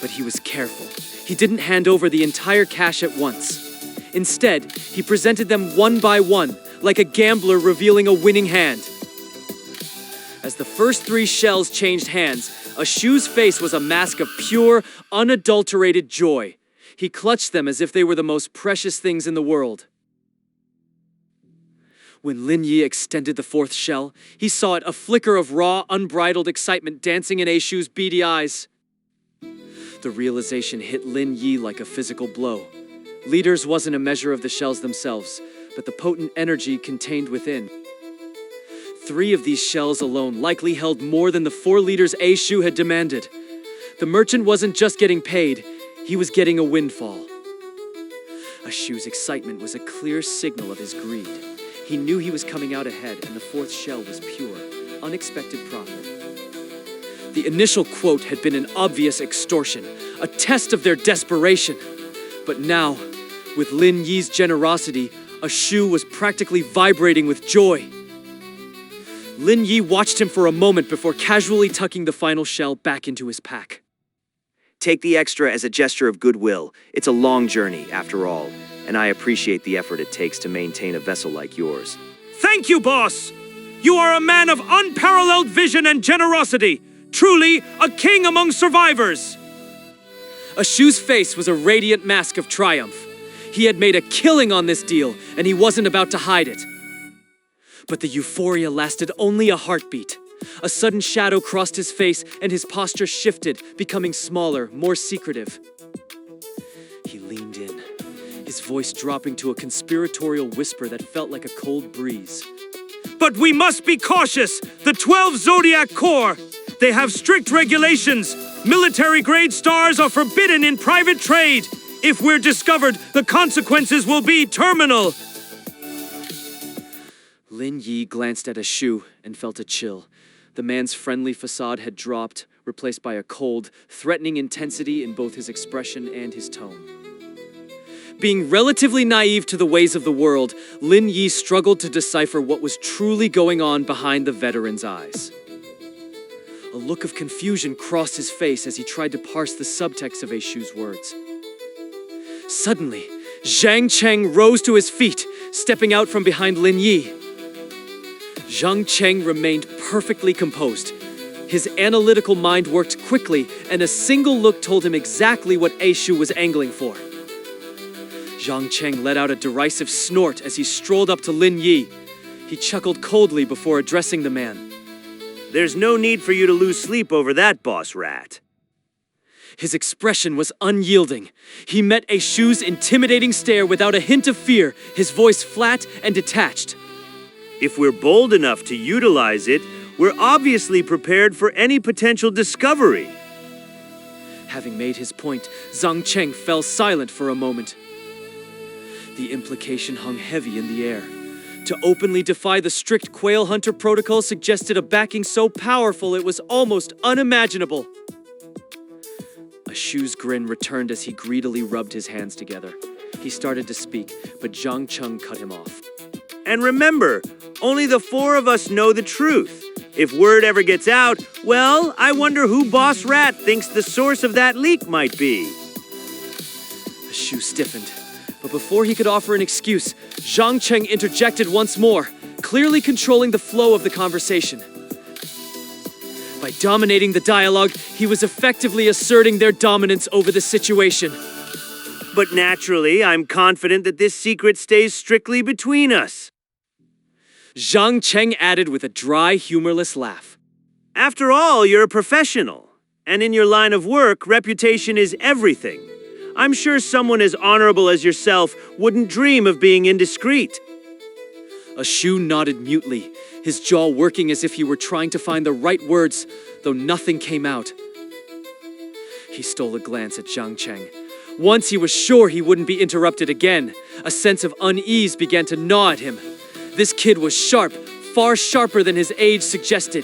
but he was careful. He didn't hand over the entire cash at once. Instead, he presented them one by one, like a gambler revealing a winning hand. As the first 3 shells changed hands, A Shu's face was a mask of pure, unadulterated joy. He clutched them as if they were the most precious things in the world. When Lin Yi extended the 4th shell, he saw it, a flicker of raw, unbridled excitement dancing in A Shu's beady eyes. The realization hit Lin Yi like a physical blow. Liters wasn't a measure of the shells themselves, but the potent energy contained within. 3 of these shells alone likely held more than the 4 liters A Shu had demanded. The merchant wasn't just getting paid, he was getting a windfall. A Shu's excitement was a clear signal of his greed. He knew he was coming out ahead, and the 4th shell was pure, unexpected profit. The initial quote had been an obvious extortion, a test of their desperation. But now, with Lin Yi's generosity, A Shu was practically vibrating with joy. Lin Yi watched him for a moment before casually tucking the final shell back into his pack. Take the extra as a gesture of goodwill. It's a long journey, after all, and I appreciate the effort it takes to maintain a vessel like yours. Thank you, boss! You are a man of unparalleled vision and generosity. Truly, a king among survivors. A Shu's face was a radiant mask of triumph. He had made a killing on this deal, and he wasn't about to hide it. But the euphoria lasted only a heartbeat. A sudden shadow crossed his face, and his posture shifted, becoming smaller, more secretive. He leaned in, his voice dropping to a conspiratorial whisper that felt like a cold breeze. But we must be cautious! The 12 Zodiac Corps! They have strict regulations! Military-grade stars are forbidden in private trade! If we're discovered, the consequences will be terminal! Lin Yi glanced at A Shu and felt a chill. The man's friendly facade had dropped, replaced by a cold, threatening intensity in both his expression and his tone. Being relatively naive to the ways of the world, Lin Yi struggled to decipher what was truly going on behind the veteran's eyes. A look of confusion crossed his face as he tried to parse the subtext of Shu's words. Suddenly, Zhang Cheng rose to his feet, stepping out from behind Lin Yi. Zhang Cheng remained perfectly composed. His analytical mind worked quickly, and a single look told him exactly what Shu was angling for. Zhang Cheng let out a derisive snort as he strolled up to Lin Yi. He chuckled coldly before addressing the man. There's no need for you to lose sleep over that, boss rat. His expression was unyielding. He met Shu's intimidating stare without a hint of fear, his voice flat and detached. If we're bold enough to utilize it, we're obviously prepared for any potential discovery. Having made his point, Zhang Cheng fell silent for a moment. The implication hung heavy in the air. To openly defy the strict quail hunter protocol suggested a backing so powerful it was almost unimaginable. Shu's grin returned as he greedily rubbed his hands together. He started to speak, but Zhang Cheng cut him off. And remember, only the four of us know the truth. If word ever gets out, well, I wonder who Boss Rat thinks the source of that leak might be. Shu stiffened, but before he could offer an excuse, Zhang Cheng interjected once more, clearly controlling the flow of the conversation. By dominating the dialogue, he was effectively asserting their dominance over the situation. But naturally, I'm confident that this secret stays strictly between us. Zhang Cheng added with a dry, humorless laugh. After all, you're a professional. And in your line of work, reputation is everything. I'm sure someone as honorable as yourself wouldn't dream of being indiscreet. Shu nodded mutely, his jaw working as if he were trying to find the right words, though nothing came out. He stole a glance at Zhang Cheng. Once he was sure he wouldn't be interrupted again, a sense of unease began to gnaw at him. This kid was sharp, far sharper than his age suggested.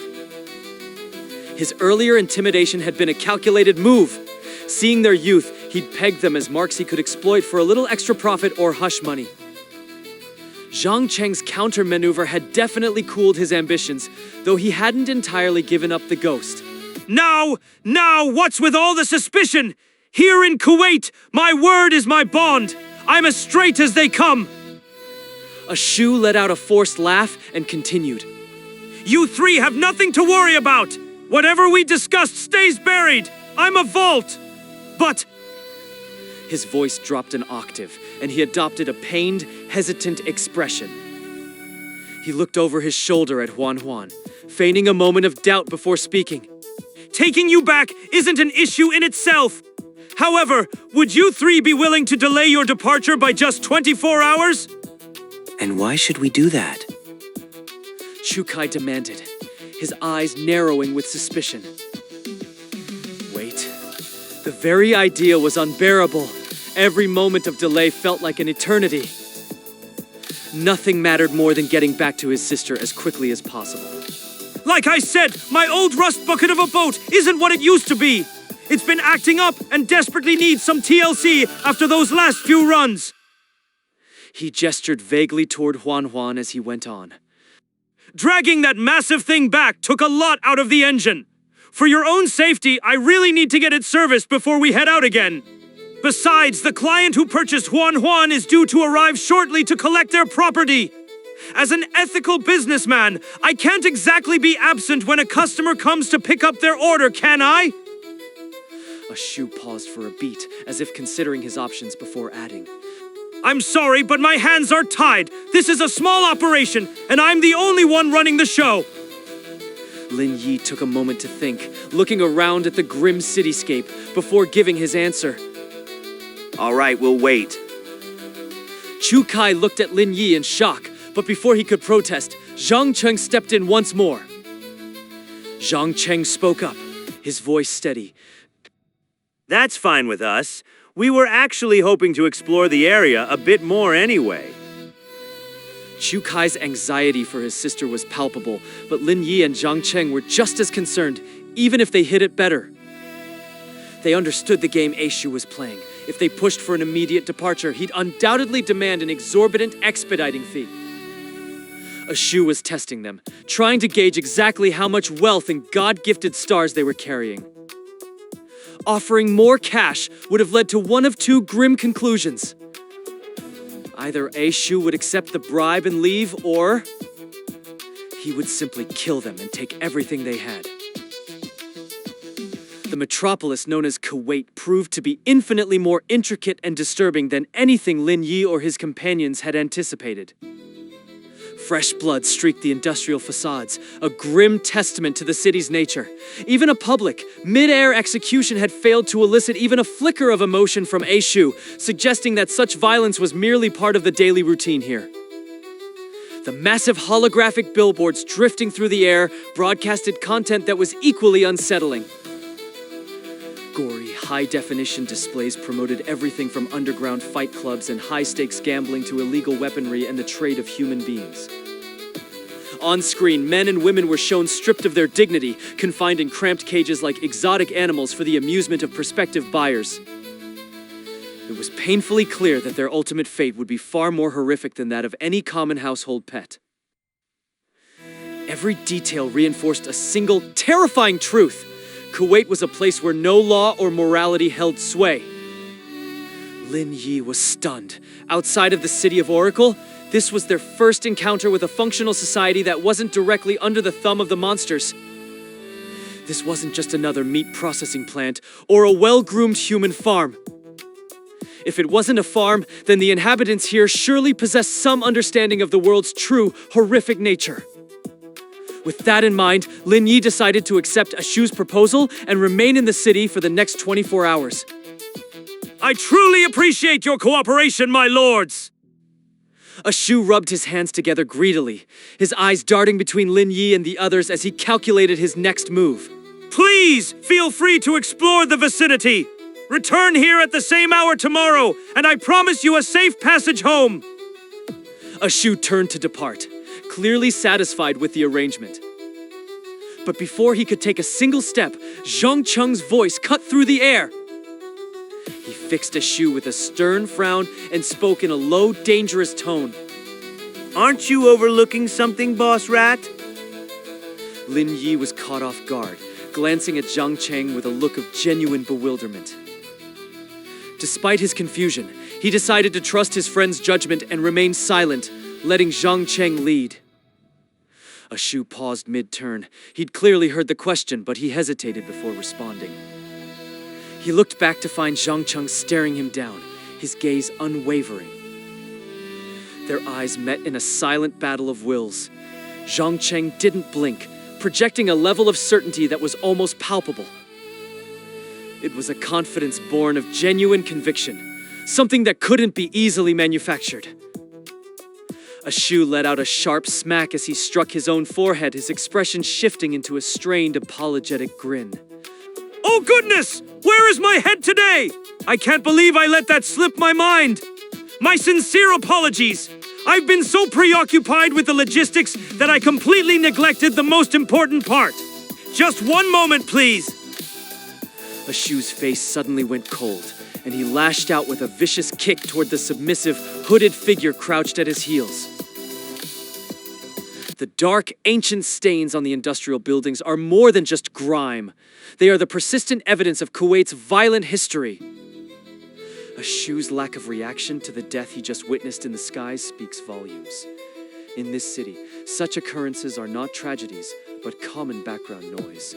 His earlier intimidation had been a calculated move. Seeing their youth, he'd pegged them as marks he could exploit for a little extra profit or hush money. Zhang Cheng's counter-maneuver had definitely cooled his ambitions, though he hadn't entirely given up the ghost. Now, what's with all the suspicion? Here in Kuwait, my word is my bond. I'm as straight as they come. Shu let out a forced laugh and continued. You three have nothing to worry about. Whatever we discussed stays buried. I'm a vault. But... His voice dropped an octave, and he adopted a pained, hesitant expression. He looked over his shoulder at Huan, feigning a moment of doubt before speaking. Taking you back isn't an issue in itself. However, would you three be willing to delay your departure by just 24 hours? And why should we do that? Chukai demanded, his eyes narrowing with suspicion. Wait. The very idea was unbearable. Every moment of delay felt like an eternity. Nothing mattered more than getting back to his sister as quickly as possible. Like I said, my old rust bucket of a boat isn't what it used to be. It's been acting up and desperately needs some TLC after those last few runs. He gestured vaguely toward Huan as he went on. Dragging that massive thing back took a lot out of the engine. For your own safety, I really need to get it serviced before we head out again. Besides, the client who purchased Huan is due to arrive shortly to collect their property. As an ethical businessman, I can't exactly be absent when a customer comes to pick up their order, can I? Shu paused for a beat, as if considering his options before adding. I'm sorry, but my hands are tied. This is a small operation, and I'm the only one running the show. Lin Yi took a moment to think, looking around at the grim cityscape before giving his answer. All right, we'll wait. Chukai looked at Lin Yi in shock, but before he could protest, Zhang Cheng stepped in once more. Zhang Cheng spoke up, his voice steady. That's fine with us. We were actually hoping to explore the area a bit more anyway. Chukai's anxiety for his sister was palpable, but Lin Yi and Zhang Cheng were just as concerned, even if they hid it better. They understood the game Shu was playing, If they pushed for an immediate departure, he'd undoubtedly demand an exorbitant expediting fee. A Shu was testing them, trying to gauge exactly how much wealth and God-gifted stars they were carrying. Offering more cash would have led to one of two grim conclusions. Either A Shu would accept the bribe and leave, or he would simply kill them and take everything they had. The metropolis known as Kuwait proved to be infinitely more intricate and disturbing than anything Lin Yi or his companions had anticipated. Fresh blood streaked the industrial facades, a grim testament to the city's nature. Even a public, mid-air execution had failed to elicit even a flicker of emotion from A Shu, suggesting that such violence was merely part of the daily routine here. The massive holographic billboards drifting through the air broadcasted content that was equally unsettling. Gory, high-definition displays promoted everything from underground fight clubs and high-stakes gambling to illegal weaponry and the trade of human beings. On screen, men and women were shown stripped of their dignity, confined in cramped cages like exotic animals for the amusement of prospective buyers. It was painfully clear that their ultimate fate would be far more horrific than that of any common household pet. Every detail reinforced a single, terrifying truth. Kuwait was a place where no law or morality held sway. Lin Yi was stunned. Outside of the city of Oracle, this was their first encounter with a functional society that wasn't directly under the thumb of the monsters. This wasn't just another meat processing plant or a well-groomed human farm. If it wasn't a farm, then the inhabitants here surely possessed some understanding of the world's true, horrific nature. With that in mind, Lin Yi decided to accept A Shu's proposal and remain in the city for the next 24 hours. I truly appreciate your cooperation, my lords! A Shu rubbed his hands together greedily, his eyes darting between Lin Yi and the others as he calculated his next move. Please feel free to explore the vicinity. Return here at the same hour tomorrow, and I promise you a safe passage home. A Shu turned to depart, clearly satisfied with the arrangement. But before he could take a single step, Zhang Cheng's voice cut through the air. He fixed A Shu with a stern frown and spoke in a low, dangerous tone. Aren't you overlooking something, Boss Rat? Lin Yi was caught off guard, glancing at Zhang Cheng with a look of genuine bewilderment. Despite his confusion, he decided to trust his friend's judgment and remain silent, letting Zhang Cheng lead. A Shu paused mid-turn. He'd clearly heard the question, but he hesitated before responding. He looked back to find Zhang Cheng staring him down, his gaze unwavering. Their eyes met in a silent battle of wills. Zhang Cheng didn't blink, projecting a level of certainty that was almost palpable. It was a confidence born of genuine conviction, something that couldn't be easily manufactured. A Shu let out a sharp smack as he struck his own forehead, his expression shifting into a strained, apologetic grin. Oh goodness! Where is my head today? I can't believe I let that slip my mind. My sincere apologies. I've been so preoccupied with the logistics that I completely neglected the most important part. Just one moment, please. A Shu's face suddenly went cold, and he lashed out with a vicious kick toward the submissive, hooded figure crouched at his heels. The dark, ancient stains on the industrial buildings are more than just grime. They are the persistent evidence of Kuwait's violent history. A Shu's lack of reaction to the death he just witnessed in the skies speaks volumes. In this city, such occurrences are not tragedies, but common background noise.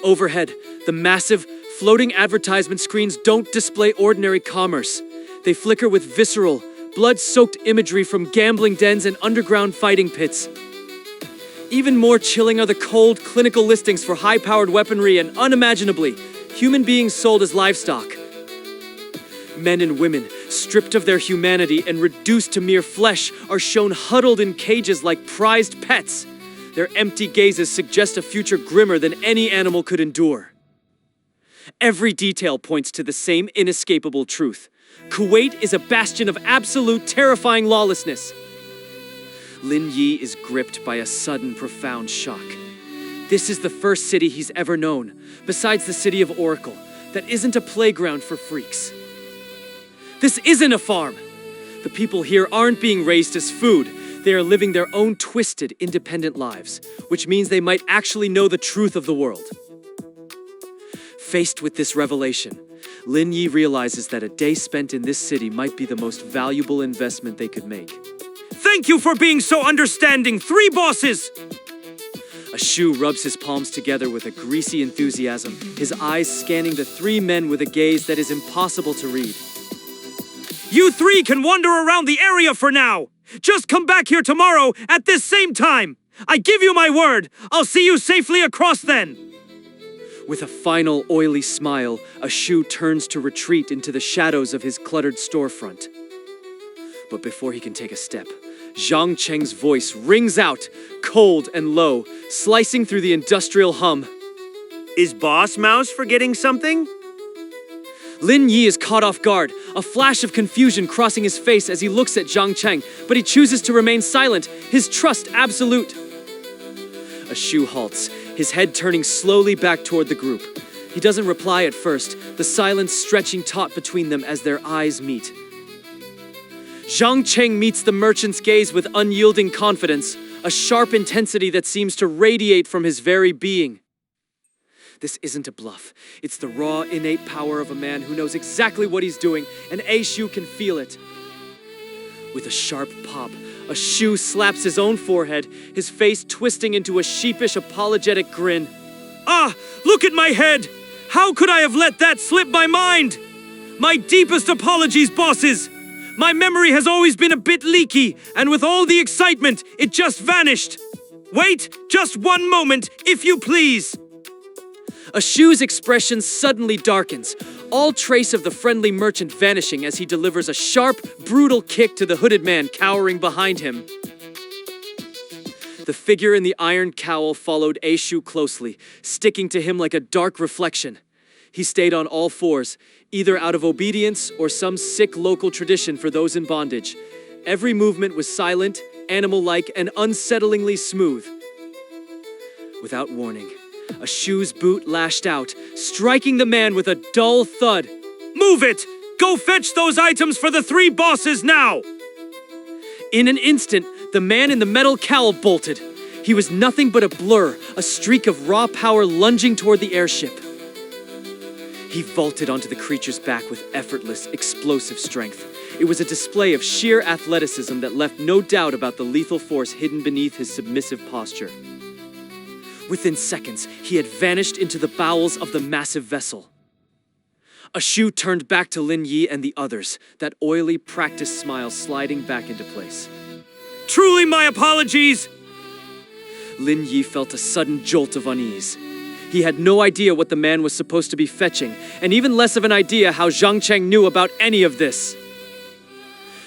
Overhead, the massive, floating advertisement screens don't display ordinary commerce. They flicker with visceral, blood-soaked imagery from gambling dens and underground fighting pits. Even more chilling are the cold, clinical listings for high-powered weaponry and, unimaginably, human beings sold as livestock. Men and women, stripped of their humanity and reduced to mere flesh, are shown huddled in cages like prized pets. Their empty gazes suggest a future grimmer than any animal could endure. Every detail points to the same inescapable truth. Kuwait is a bastion of absolute, terrifying lawlessness. Lin Yi is gripped by a sudden, profound shock. This is the first city he's ever known, besides the city of Oracle, that isn't a playground for freaks. This isn't a farm. The people here aren't being raised as food. They are living their own twisted, independent lives, which means they might actually know the truth of the world. Faced with this revelation, Lin Yi realizes that a day spent in this city might be the most valuable investment they could make. Thank you for being so understanding, three bosses! A Shu rubs his palms together with a greasy enthusiasm, his eyes scanning the three men with a gaze that is impossible to read. You three can wander around the area for now! Just come back here tomorrow at this same time! I give you my word, I'll see you safely across then! With a final oily smile, a Shu turns to retreat into the shadows of his cluttered storefront. But before he can take a step, Zhang Cheng's voice rings out, cold and low, slicing through the industrial hum. Is Boss Mouse forgetting something? Lin Yi is caught off guard, a flash of confusion crossing his face as he looks at Zhang Cheng, but he chooses to remain silent, his trust absolute. A Shu halts, his head turning slowly back toward the group. He doesn't reply at first, the silence stretching taut between them as their eyes meet. Zhang Cheng meets the merchant's gaze with unyielding confidence, a sharp intensity that seems to radiate from his very being. This isn't a bluff. It's the raw, innate power of a man who knows exactly what he's doing, and A Shu can feel it. With a sharp pop, a Shu slaps his own forehead, his face twisting into a sheepish, apologetic grin. Ah, look at my head! How could I have let that slip my mind? My deepest apologies, bosses! My memory has always been a bit leaky, and with all the excitement, it just vanished. Wait, just one moment, if you please. A Shu's expression suddenly darkens, all trace of the friendly merchant vanishing as he delivers a sharp, brutal kick to the hooded man cowering behind him. The figure in the iron cowl followed A Shu closely, sticking to him like a dark reflection. He stayed on all fours, either out of obedience or some sick local tradition for those in bondage. Every movement was silent, animal-like, and unsettlingly smooth. Without warning, a Shu's boot lashed out, striking the man with a dull thud. Move it! Go fetch those items for the three bosses now! In an instant, the man in the metal cowl bolted. He was nothing but a blur, a streak of raw power lunging toward the airship. He vaulted onto the creature's back with effortless, explosive strength. It was a display of sheer athleticism that left no doubt about the lethal force hidden beneath his submissive posture. Within seconds, he had vanished into the bowels of the massive vessel. A Shu turned back to Lin Yi and the others, that oily, practiced smile sliding back into place. Truly my apologies! Lin Yi felt a sudden jolt of unease. He had no idea what the man was supposed to be fetching, and even less of an idea how Zhang Cheng knew about any of this.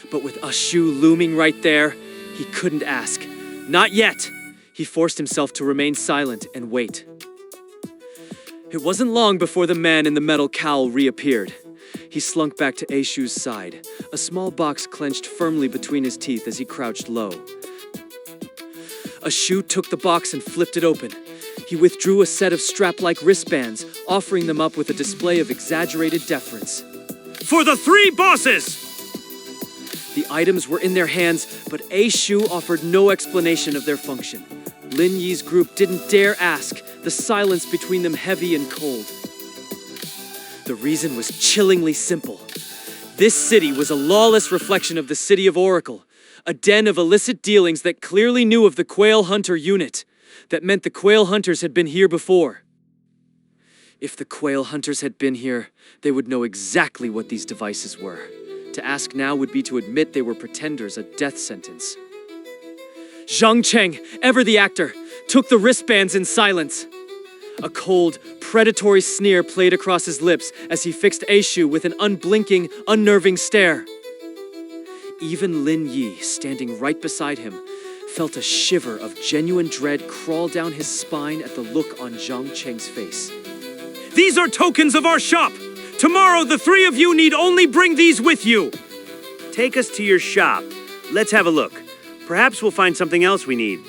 But with a Shu looming right there, he couldn't ask. Not yet! He forced himself to remain silent and wait. It wasn't long before the man in the metal cowl reappeared. He slunk back to A Shu's side, a small box clenched firmly between his teeth as he crouched low. A Shu took the box and flipped it open. He withdrew a set of strap-like wristbands, offering them up with a display of exaggerated deference. For the three bosses! The items were in their hands, but A Shu offered no explanation of their function. Lin Yi's group didn't dare ask, the silence between them heavy and cold. The reason was chillingly simple. This city was a lawless reflection of the city of Oracle, a den of illicit dealings that clearly knew of the Quail Hunter unit. That meant the Quail Hunters had been here before. If the Quail Hunters had been here, they would know exactly what these devices were. To ask now would be to admit they were pretenders, a death sentence. Zhang Cheng, ever the actor, took the wristbands in silence. A cold, predatory sneer played across his lips as he fixed A Shu with an unblinking, unnerving stare. Even Lin Yi, standing right beside him, felt a shiver of genuine dread crawl down his spine at the look on Zhang Cheng's face. These are tokens of our shop! Tomorrow, the three of you need only bring these with you! Take us to your shop. Let's have a look. Perhaps we'll find something else we need.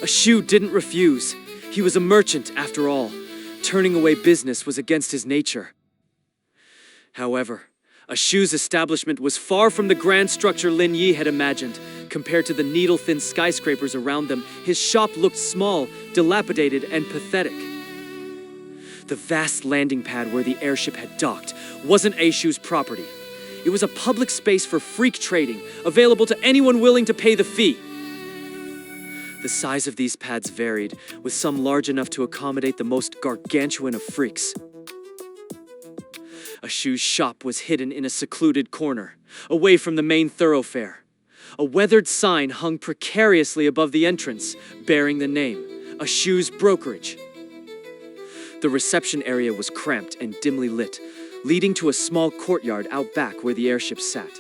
A Shu didn't refuse. He was a merchant, after all. turning away business was against his nature. However, Ashu's establishment was far from the grand structure Lin Yi had imagined. Compared to the needle-thin skyscrapers around them, his shop looked small, dilapidated, and pathetic. The vast landing pad where the airship had docked wasn't Ashu's property. It was a public space for freak trading, available to anyone willing to pay the fee. The size of these pads varied, with some large enough to accommodate the most gargantuan of freaks. Ashu's shop was hidden in a secluded corner, away from the main thoroughfare. A weathered sign hung precariously above the entrance, bearing the name, Ashu's Brokerage. The reception area was cramped and dimly lit, leading to a small courtyard out back where the airship sat.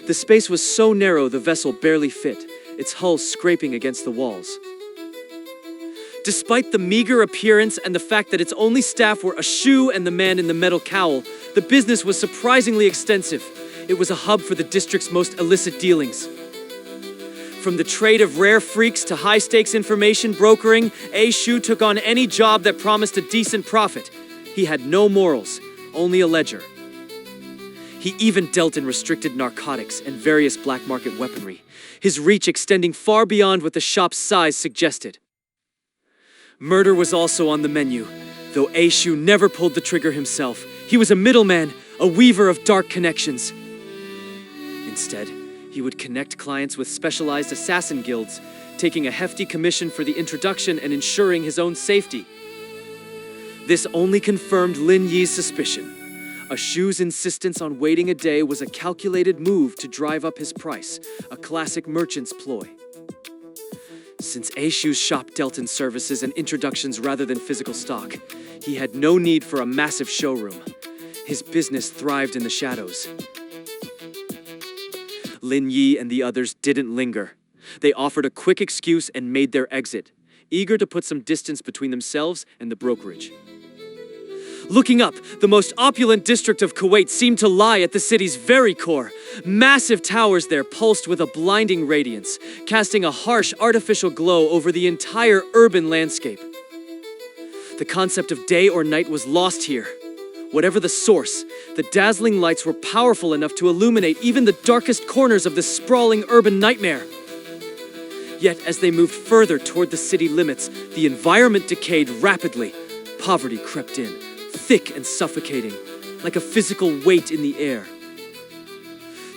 The space was so narrow the vessel barely fit, its hull scraping against the walls. Despite the meager appearance and the fact that its only staff were Ashu and the man in the metal cowl, the business was surprisingly extensive. It was a hub for the district's most illicit dealings. From the trade of rare freaks to high-stakes information brokering, Ashu took on any job that promised a decent profit. He had no morals, only a ledger. He even dealt in restricted narcotics and various black market weaponry, his reach extending far beyond what the shop's size suggested. Murder was also on the menu, though Ashu never pulled the trigger himself. He was a middleman, a weaver of dark connections. Instead, he would connect clients with specialized assassin guilds, taking a hefty commission for the introduction and ensuring his own safety. This only confirmed Lin Yi's suspicion. Ashu's insistence on waiting a day was a calculated move to drive up his price, a classic merchant's ploy. Since Ashu's shop dealt in services and introductions rather than physical stock, he had no need for a massive showroom. His business thrived in the shadows. Lin Yi and the others didn't linger. They offered a quick excuse and made their exit, eager to put some distance between themselves and the brokerage. Looking up, the most opulent district of Kuwait seemed to lie at the city's very core. Massive towers there pulsed with a blinding radiance, casting a harsh artificial glow over the entire urban landscape. The concept of day or night was lost here. Whatever the source, the dazzling lights were powerful enough to illuminate even the darkest corners of this sprawling urban nightmare. Yet, as they moved further toward the city limits, the environment decayed rapidly. Poverty crept in, thick and suffocating, like a physical weight in the air.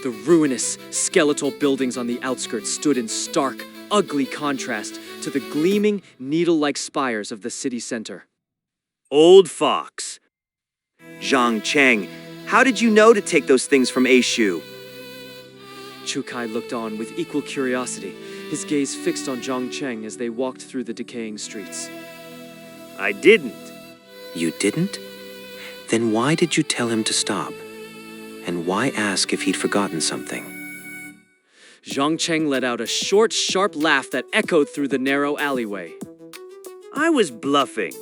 The ruinous, skeletal buildings on the outskirts stood in stark, ugly contrast to the gleaming, needle-like spires of the city center. Old fox. Zhang Cheng, how did you know to take those things from Ashu? Chu Kai looked on with equal curiosity, his gaze fixed on Zhang Cheng as they walked through the decaying streets. I didn't. You didn't? Then why did you tell him to stop? And why ask if he'd forgotten something? Zhang Cheng let out a short, sharp laugh that echoed through the narrow alleyway. I was bluffing.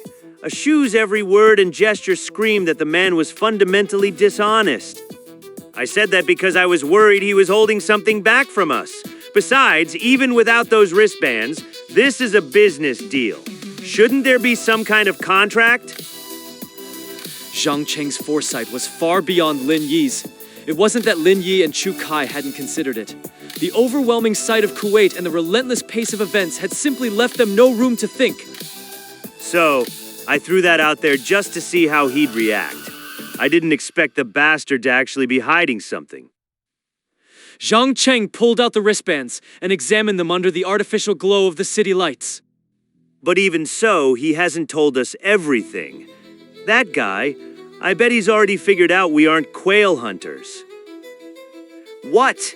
Ashu's every word and gesture screamed that the man was fundamentally dishonest. I said that because I was worried he was holding something back from us. Besides, even without those wristbands, this is a business deal. Shouldn't there be some kind of contract? Zhang Cheng's foresight was far beyond Lin Yi's. It wasn't that Lin Yi and Chu Kai hadn't considered it. The overwhelming sight of Kuwait and the relentless pace of events had simply left them no room to think. So, I threw that out there just to see how he'd react. I didn't expect the bastard to actually be hiding something. Zhang Cheng pulled out the wristbands and examined them under the artificial glow of the city lights. But even so, he hasn't told us everything. That guy, I bet he's already figured out we aren't quail hunters. What?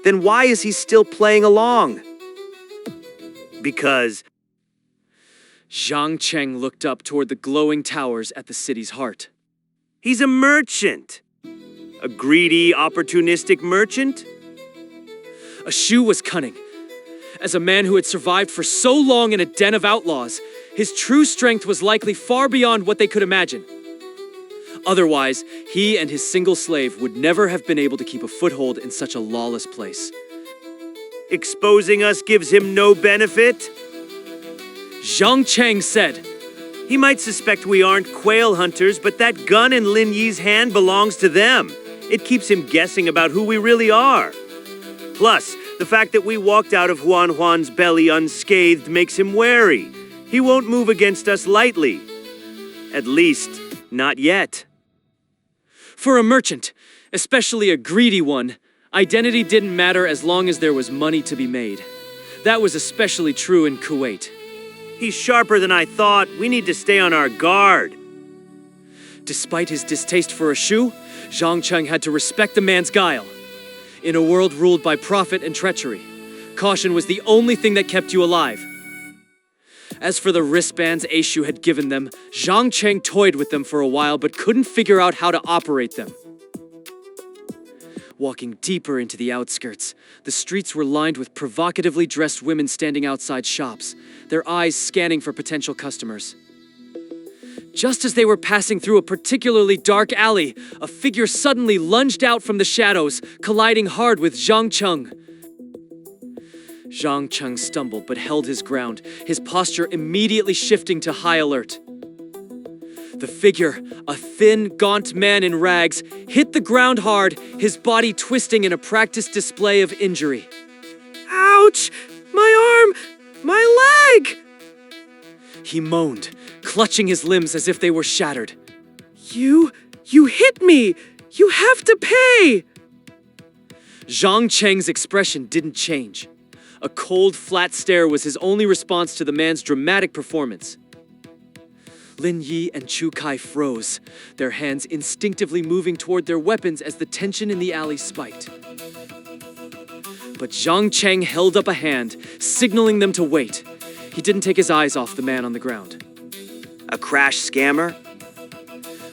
Then why is he still playing along? Because Zhang Cheng looked up toward the glowing towers at the city's heart. he's a merchant. A greedy, opportunistic merchant? Ashu was cunning. As a man who had survived for so long in a den of outlaws, his true strength was likely far beyond what they could imagine. Otherwise, he and his single slave would never have been able to keep a foothold in such a lawless place. Exposing us gives him no benefit? Zhang Cheng said, He might suspect we aren't quail hunters, but that gun in Lin Yi's hand belongs to them. It keeps him guessing about who we really are. Plus, the fact that we walked out of Huan's belly unscathed makes him wary. He won't move against us lightly. At least, not yet. For a merchant, especially a greedy one, identity didn't matter as long as there was money to be made. That was especially true in Kuwait. He's sharper than I thought. We need to stay on our guard. Despite his distaste for a shoe, Zhang Cheng had to respect the man's guile. In a world ruled by profit and treachery, caution was the only thing that kept you alive. As for the wristbands Aishu had given them, Zhang Cheng toyed with them for a while but couldn't figure out how to operate them. Walking deeper into the outskirts, the streets were lined with provocatively dressed women standing outside shops, their eyes scanning for potential customers. Just as they were passing through a particularly dark alley, a figure suddenly lunged out from the shadows, colliding hard with Zhang Cheng. Zhang Cheng stumbled but held his ground, his posture immediately shifting to high alert. The figure, a thin, gaunt man in rags, hit the ground hard, his body twisting in a practiced display of injury. Ouch! My arm! My leg! He moaned, clutching his limbs as if they were shattered. You hit me! You have to pay! Zhang Cheng's expression didn't change. A cold, flat stare was his only response to the man's dramatic performance. Lin Yi and Chu Kai froze, their hands instinctively moving toward their weapons as the tension in the alley spiked. But Zhang Cheng held up a hand, signaling them to wait. He didn't take his eyes off the man on the ground. A crash scammer?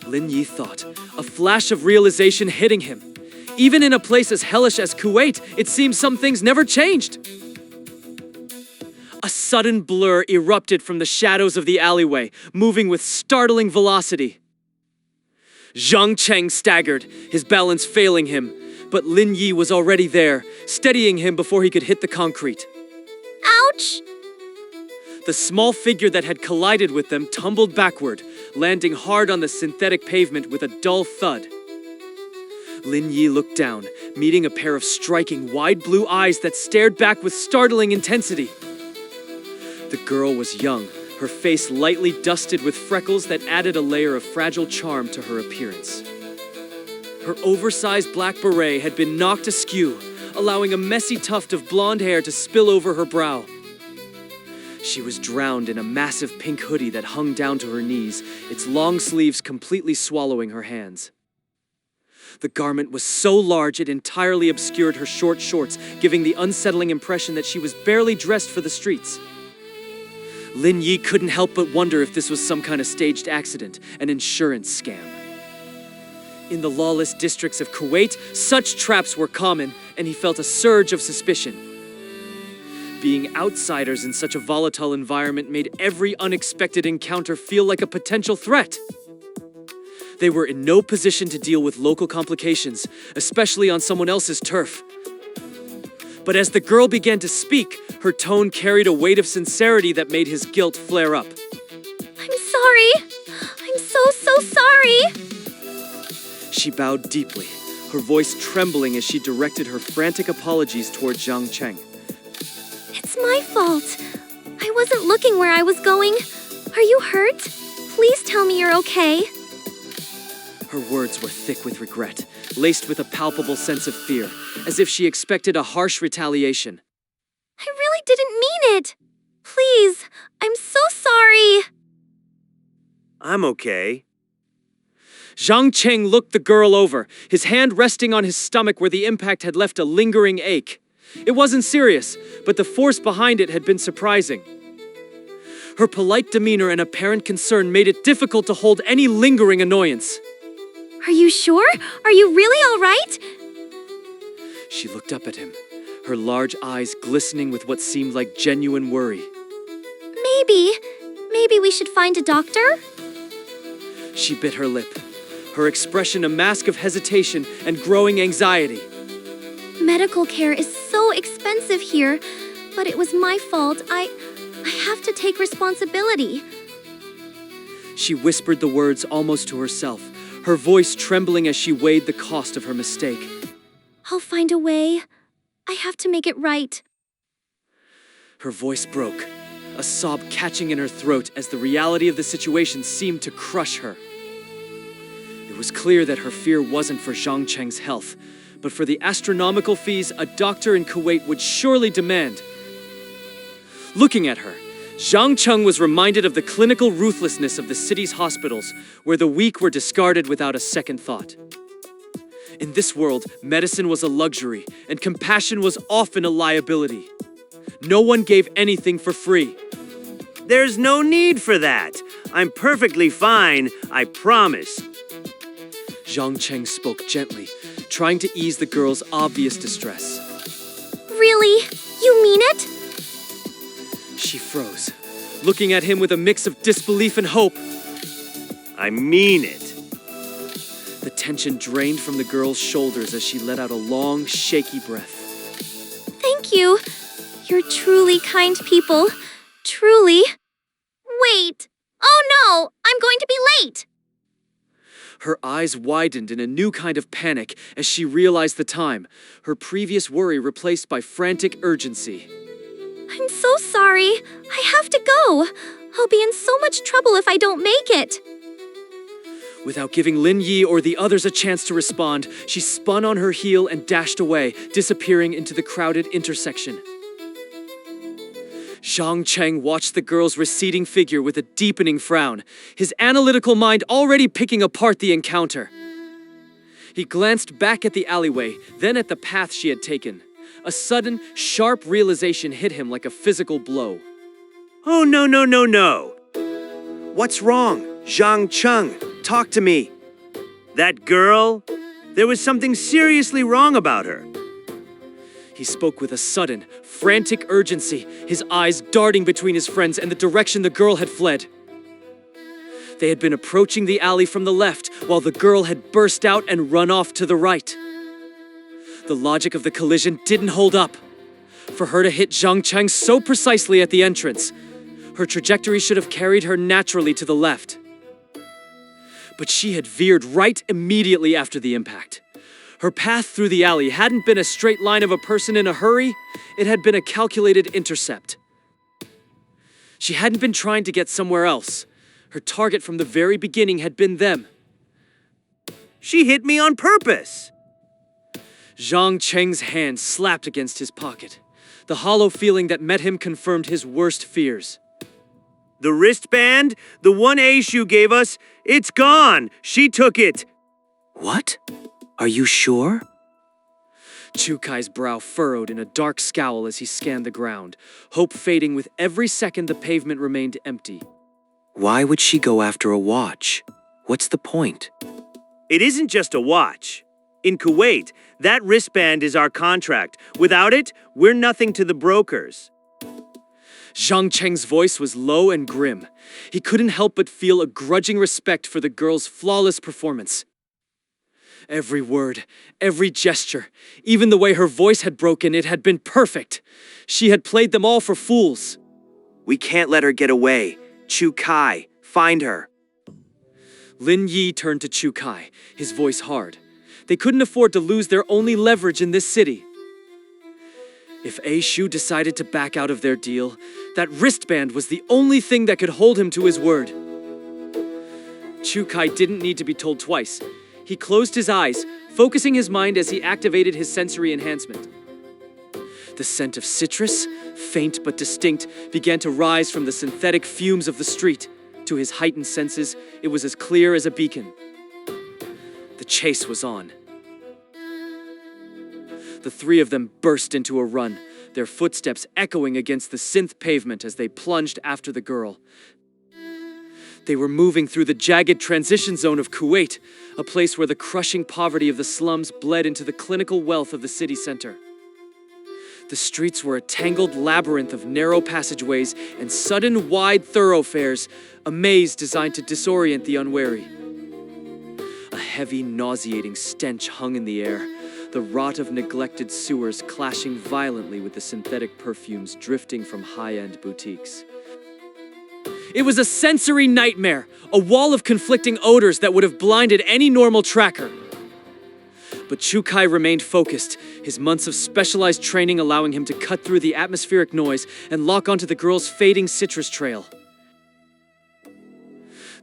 Lin Yi thought, a flash of realization hitting him. Even in a place as hellish as Kuwait, it seems some things never changed. A sudden blur erupted from the shadows of the alleyway, moving with startling velocity. Zhang Cheng staggered, his balance failing him, but Lin Yi was already there, steadying him before he could hit the concrete. Ouch! The small figure that had collided with them tumbled backward, landing hard on the synthetic pavement with a dull thud. Lin Yi looked down, meeting a pair of striking, wide blue eyes that stared back with startling intensity. The girl was young, her face lightly dusted with freckles that added a layer of fragile charm to her appearance. Her oversized black beret had been knocked askew, allowing a messy tuft of blonde hair to spill over her brow. She was drowned in a massive pink hoodie that hung down to her knees, its long sleeves completely swallowing her hands. The garment was so large it entirely obscured her short shorts, giving the unsettling impression that she was barely dressed for the streets. Lin Yi couldn't help but wonder if this was some kind of staged accident, an insurance scam. In the lawless districts of Kuwait, such traps were common, and he felt a surge of suspicion. Being outsiders in such a volatile environment made every unexpected encounter feel like a potential threat. They were in no position to deal with local complications, especially on someone else's turf. But as the girl began to speak, her tone carried a weight of sincerity that made his guilt flare up. I'm sorry. I'm so sorry. She bowed deeply, her voice trembling as she directed her frantic apologies toward Zhang Cheng. It's my fault. I wasn't looking where I was going. Are you hurt? Please tell me you're okay. Her words were thick with regret, laced with a palpable sense of fear, as if she expected a harsh retaliation. I really didn't mean it. Please, I'm so sorry. I'm okay. Zhang Cheng looked the girl over, his hand resting on his stomach where the impact had left a lingering ache. It wasn't serious, but the force behind it had been surprising. Her polite demeanor and apparent concern made it difficult to hold any lingering annoyance. Are you sure? Are you really all right? She looked up at him, her large eyes glistening with what seemed like genuine worry. Maybe we should find a doctor? She bit her lip, her expression a mask of hesitation and growing anxiety. Medical care is so expensive here, but it was my fault. I have to take responsibility. She whispered the words almost to herself, her voice trembling as she weighed the cost of her mistake. I'll find a way. I have to make it right. Her voice broke, a sob catching in her throat as the reality of the situation seemed to crush her. It was clear that her fear wasn't for Zhang Cheng's health, but for the astronomical fees a doctor in Kuwait would surely demand. Looking at her, Zhang Cheng was reminded of the clinical ruthlessness of the city's hospitals, where the weak were discarded without a second thought. In this world, medicine was a luxury, and compassion was often a liability. No one gave anything for free. There's no need for that. I'm perfectly fine, I promise. Zhang Cheng spoke gently, trying to ease the girl's obvious distress. Really? You mean it? She froze, looking at him with a mix of disbelief and hope. I mean it. The tension drained from the girl's shoulders as she let out a long, shaky breath. Thank you. You're truly kind people. Truly. Wait. Oh no! I'm going to be late! Her eyes widened in a new kind of panic as she realized the time, her previous worry replaced by frantic urgency. I'm so sorry. I have to go. I'll be in so much trouble if I don't make it. Without giving Lin Yi or the others a chance to respond, she spun on her heel and dashed away, disappearing into the crowded intersection. Zhang Cheng watched the girl's receding figure with a deepening frown, his analytical mind already picking apart the encounter. He glanced back at the alleyway, then at the path she had taken. A sudden, sharp realization hit him like a physical blow. Oh, no. What's wrong? Zhang Cheng, talk to me. That girl? There was something seriously wrong about her. He spoke with a sudden, frantic urgency, his eyes darting between his friends and the direction the girl had fled. They had been approaching the alley from the left, while the girl had burst out and run off to the right. The logic of the collision didn't hold up. For her to hit Zhang Cheng so precisely at the entrance, her trajectory should have carried her naturally to the left. But she had veered right immediately after the impact. Her path through the alley hadn't been a straight line of a person in a hurry, it had been a calculated intercept. She hadn't been trying to get somewhere else. Her target from the very beginning had been them. She hit me on purpose. Zhang Cheng's hand slapped against his pocket. The hollow feeling that met him confirmed his worst fears. The wristband, the one Aishu gave us, it's gone. She took it. What? Are you sure? Chukai's brow furrowed in a dark scowl as he scanned the ground, hope fading with every second the pavement remained empty. Why would she go after a watch? What's the point? It isn't just a watch. In Kuwait, that wristband is our contract. Without it, we're nothing to the brokers. Zhang Cheng's voice was low and grim. He couldn't help but feel a grudging respect for the girl's flawless performance. Every word, every gesture, even the way her voice had broken, it had been perfect. She had played them all for fools. We can't let her get away. Chu Kai, find her. Lin Yi turned to Chu Kai, his voice hard. They couldn't afford to lose their only leverage in this city. If Aishu decided to back out of their deal, that wristband was the only thing that could hold him to his word. Chu Kai didn't need to be told twice. He closed his eyes, focusing his mind as he activated his sensory enhancement. The scent of citrus, faint but distinct, began to rise from the synthetic fumes of the street. To his heightened senses, it was as clear as a beacon. The chase was on. The three of them burst into a run, their footsteps echoing against the synth pavement as they plunged after the girl. They were moving through the jagged transition zone of Kuwait, a place where the crushing poverty of the slums bled into the clinical wealth of the city center. The streets were a tangled labyrinth of narrow passageways and sudden wide thoroughfares, a maze designed to disorient the unwary. A heavy, nauseating stench hung in the air, the rot of neglected sewers clashing violently with the synthetic perfumes drifting from high-end boutiques. It was a sensory nightmare, a wall of conflicting odors that would have blinded any normal tracker. But Chukai remained focused, his months of specialized training allowing him to cut through the atmospheric noise and lock onto the girl's fading citrus trail.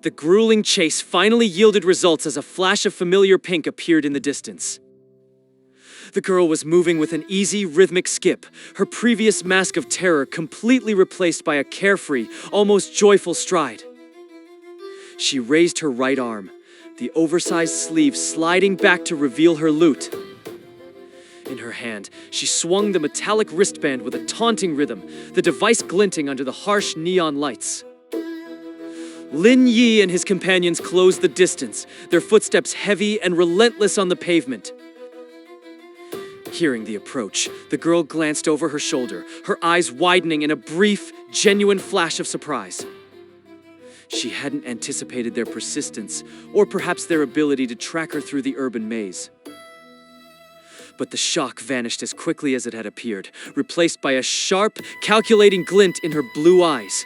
The grueling chase finally yielded results as a flash of familiar pink appeared in the distance. The girl was moving with an easy, rhythmic skip, her previous mask of terror completely replaced by a carefree, almost joyful stride. She raised her right arm, the oversized sleeve sliding back to reveal her loot. In her hand, she swung the metallic wristband with a taunting rhythm, the device glinting under the harsh neon lights. Lin Yi and his companions closed the distance, their footsteps heavy and relentless on the pavement. Hearing the approach, the girl glanced over her shoulder, her eyes widening in a brief, genuine flash of surprise. She hadn't anticipated their persistence, or perhaps their ability to track her through the urban maze. But the shock vanished as quickly as it had appeared, replaced by a sharp, calculating glint in her blue eyes.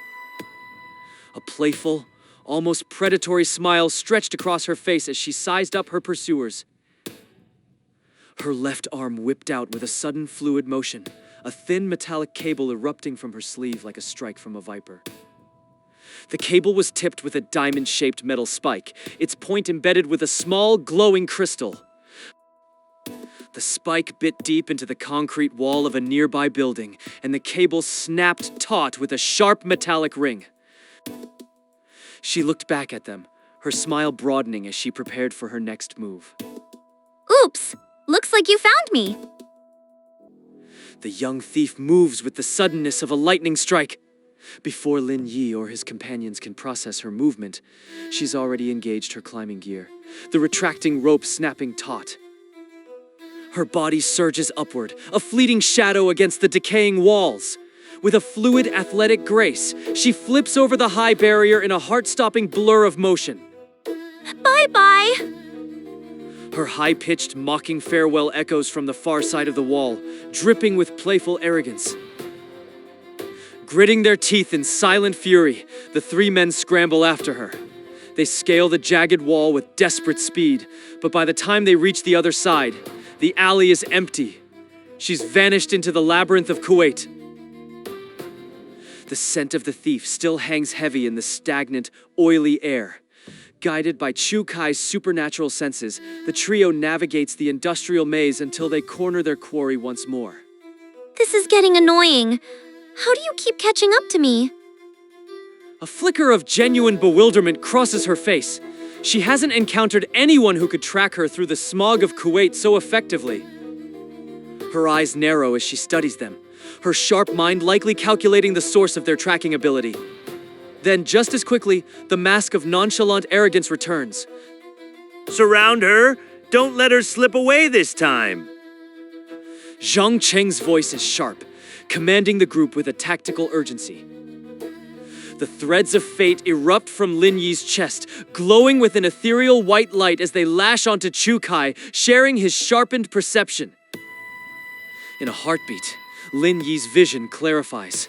A playful, almost predatory smile stretched across her face as she sized up her pursuers. Her left arm whipped out with a sudden fluid motion, a thin metallic cable erupting from her sleeve like a strike from a viper. The cable was tipped with a diamond-shaped metal spike, its point embedded with a small, glowing crystal. The spike bit deep into the concrete wall of a nearby building, and the cable snapped taut with a sharp metallic ring. She looked back at them, her smile broadening as she prepared for her next move. Oops! Looks like you found me! The young thief moves with the suddenness of a lightning strike. Before Lin Yi or his companions can process her movement, she's already engaged her climbing gear, the retracting rope snapping taut. Her body surges upward, a fleeting shadow against the decaying walls. With a fluid, athletic grace, she flips over the high barrier in a heart-stopping blur of motion. Bye-bye! Her high-pitched, mocking farewell echoes from the far side of the wall, dripping with playful arrogance. Gritting their teeth in silent fury, the three men scramble after her. They scale the jagged wall with desperate speed, but by the time they reach the other side, the alley is empty. She's vanished into the labyrinth of Kuwait. The scent of the thief still hangs heavy in the stagnant, oily air. Guided by Chukai's supernatural senses, the trio navigates the industrial maze until they corner their quarry once more. This is getting annoying. How do you keep catching up to me? A flicker of genuine bewilderment crosses her face. She hasn't encountered anyone who could track her through the smog of Kuwait so effectively. Her eyes narrow as she studies them, her sharp mind likely calculating the source of their tracking ability. Then, just as quickly, the mask of nonchalant arrogance returns. Surround her! Don't let her slip away this time! Zhang Cheng's voice is sharp, commanding the group with a tactical urgency. The threads of fate erupt from Lin Yi's chest, glowing with an ethereal white light as they lash onto Chukai, sharing his sharpened perception. In a heartbeat, Lin Yi's vision clarifies.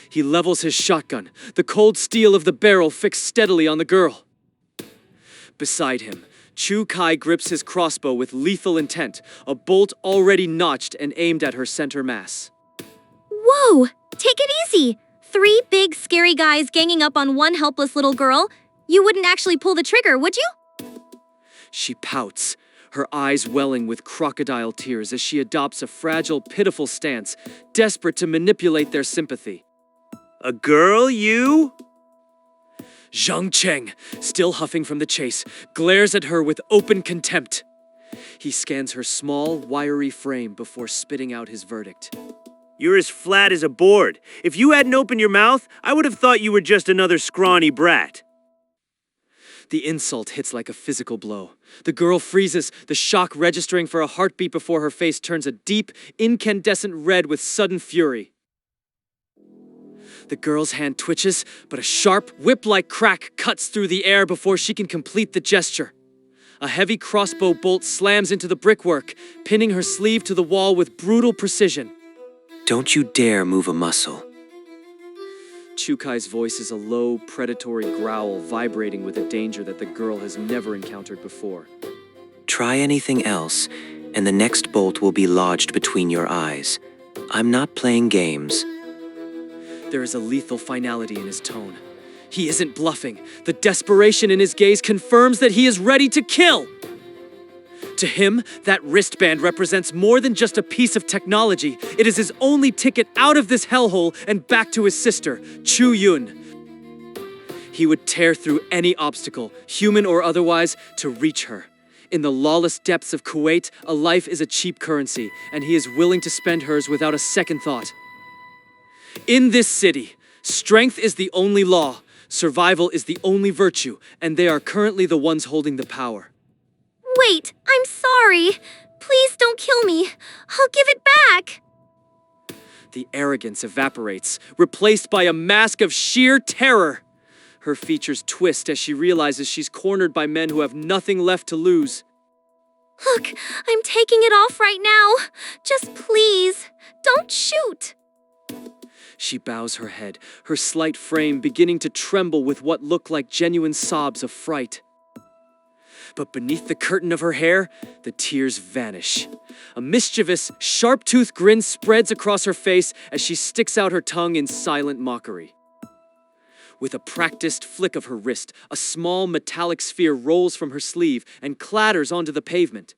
He levels his shotgun, the cold steel of the barrel fixed steadily on the girl. Beside him, Chukai grips his crossbow with lethal intent, a bolt already notched and aimed at her center mass. Whoa! Take it easy! 3 big, scary guys ganging up on one helpless little girl. You wouldn't actually pull the trigger, would you? She pouts, her eyes welling with crocodile tears as she adopts a fragile, pitiful stance, desperate to manipulate their sympathy. A girl, you? Zhang Cheng, still huffing from the chase, glares at her with open contempt. He scans her small, wiry frame before spitting out his verdict. You're as flat as a board. If you hadn't opened your mouth, I would have thought you were just another scrawny brat. The insult hits like a physical blow. The girl freezes, the shock registering for a heartbeat before her face turns a deep, incandescent red with sudden fury. The girl's hand twitches, but a sharp, whip-like crack cuts through the air before she can complete the gesture. A heavy crossbow bolt slams into the brickwork, pinning her sleeve to the wall with brutal precision. Don't you dare move a muscle. Chukai's voice is a low, predatory growl vibrating with a danger that the girl has never encountered before. Try anything else, and the next bolt will be lodged between your eyes. I'm not playing games. There is a lethal finality in his tone. He isn't bluffing. The desperation in his gaze confirms that he is ready to kill. To him, that wristband represents more than just a piece of technology. It is his only ticket out of this hellhole and back to his sister, Chu Yun. He would tear through any obstacle, human or otherwise, to reach her. In the lawless depths of Kuwait, a life is a cheap currency, and he is willing to spend hers without a second thought. In this city, strength is the only law, survival is the only virtue, and they are currently the ones holding the power. Wait, I'm sorry. Please don't kill me. I'll give it back. The arrogance evaporates, replaced by a mask of sheer terror. Her features twist as she realizes she's cornered by men who have nothing left to lose. Look, I'm taking it off right now. Just please, don't shoot. She bows her head, her slight frame beginning to tremble with what look like genuine sobs of fright. But beneath the curtain of her hair, the tears vanish. A mischievous, sharp-toothed grin spreads across her face as she sticks out her tongue in silent mockery. With a practiced flick of her wrist, a small metallic sphere rolls from her sleeve and clatters onto the pavement.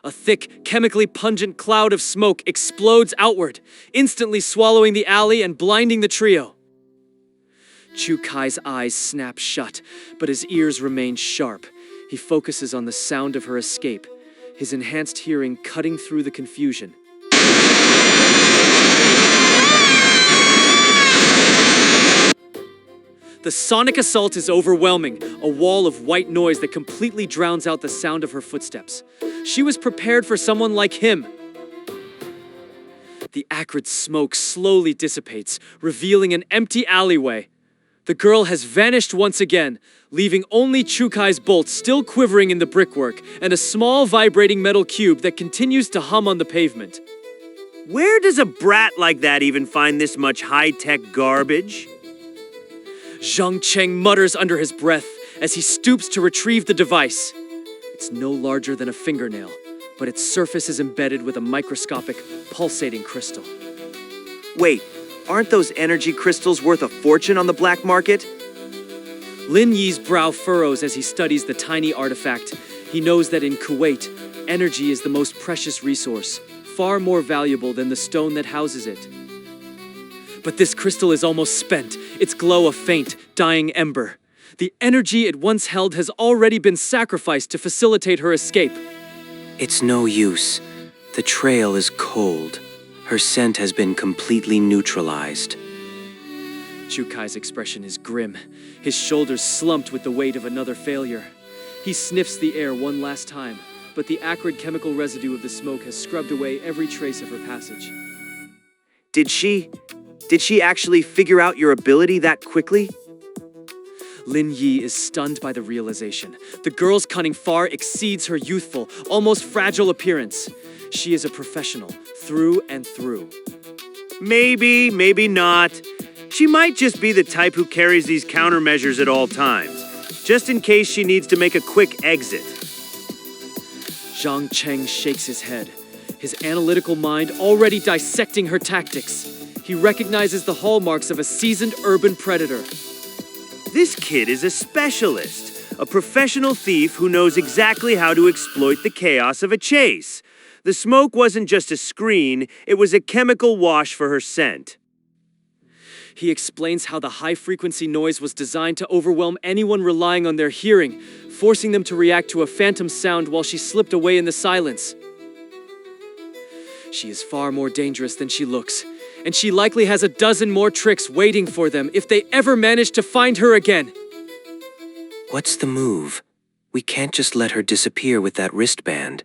A thick, chemically pungent cloud of smoke explodes outward, instantly swallowing the alley and blinding the trio. Chukai's eyes snap shut, but his ears remain sharp. He focuses on the sound of her escape, his enhanced hearing cutting through the confusion. The sonic assault is overwhelming, a wall of white noise that completely drowns out the sound of her footsteps. She was prepared for someone like him. The acrid smoke slowly dissipates, revealing an empty alleyway. The girl has vanished once again, leaving only Chukai's bolt still quivering in the brickwork and a small vibrating metal cube that continues to hum on the pavement. Where does a brat like that even find this much high-tech garbage? Zhang Cheng mutters under his breath as he stoops to retrieve the device. It's no larger than a fingernail, but its surface is embedded with a microscopic, pulsating crystal. Wait, aren't those energy crystals worth a fortune on the black market? Lin Yi's brow furrows as he studies the tiny artifact. He knows that in Kuwait, energy is the most precious resource, far more valuable than the stone that houses it. But this crystal is almost spent, its glow a faint, dying ember. The energy it once held has already been sacrificed to facilitate her escape. It's no use. The trail is cold. Her scent has been completely neutralized. Chukai's expression is grim, his shoulders slumped with the weight of another failure. He sniffs the air one last time, but the acrid chemical residue of the smoke has scrubbed away every trace of her passage. Did she actually figure out your ability that quickly? Lin Yi is stunned by the realization. The girl's cunning far exceeds her youthful, almost fragile appearance. She is a professional, through and through. Maybe, maybe not. She might just be the type who carries these countermeasures at all times, just in case she needs to make a quick exit. Zhang Cheng shakes his head, his analytical mind already dissecting her tactics. He recognizes the hallmarks of a seasoned urban predator. This kid is a specialist, a professional thief who knows exactly how to exploit the chaos of a chase. The smoke wasn't just a screen, it was a chemical wash for her scent. He explains how the high-frequency noise was designed to overwhelm anyone relying on their hearing, forcing them to react to a phantom sound while she slipped away in the silence. She is far more dangerous than she looks, and she likely has a dozen more tricks waiting for them if they ever manage to find her again. What's the move? We can't just let her disappear with that wristband.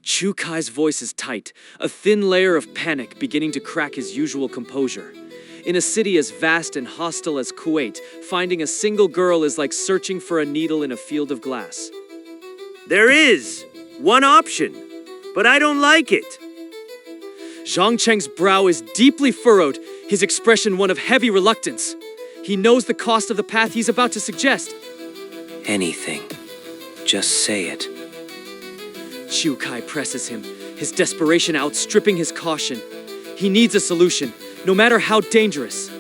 Chukai's voice is tight, a thin layer of panic beginning to crack his usual composure. In a city as vast and hostile as Kuwait, finding a single girl is like searching for a needle in a field of glass. There is one option. but I don't like it. Zhang Cheng's brow is deeply furrowed, his expression one of heavy reluctance. He knows the cost of the path he's about to suggest. Anything. Just say it. Chu Kai presses him, his desperation outstripping his caution. He needs a solution, no matter how dangerous.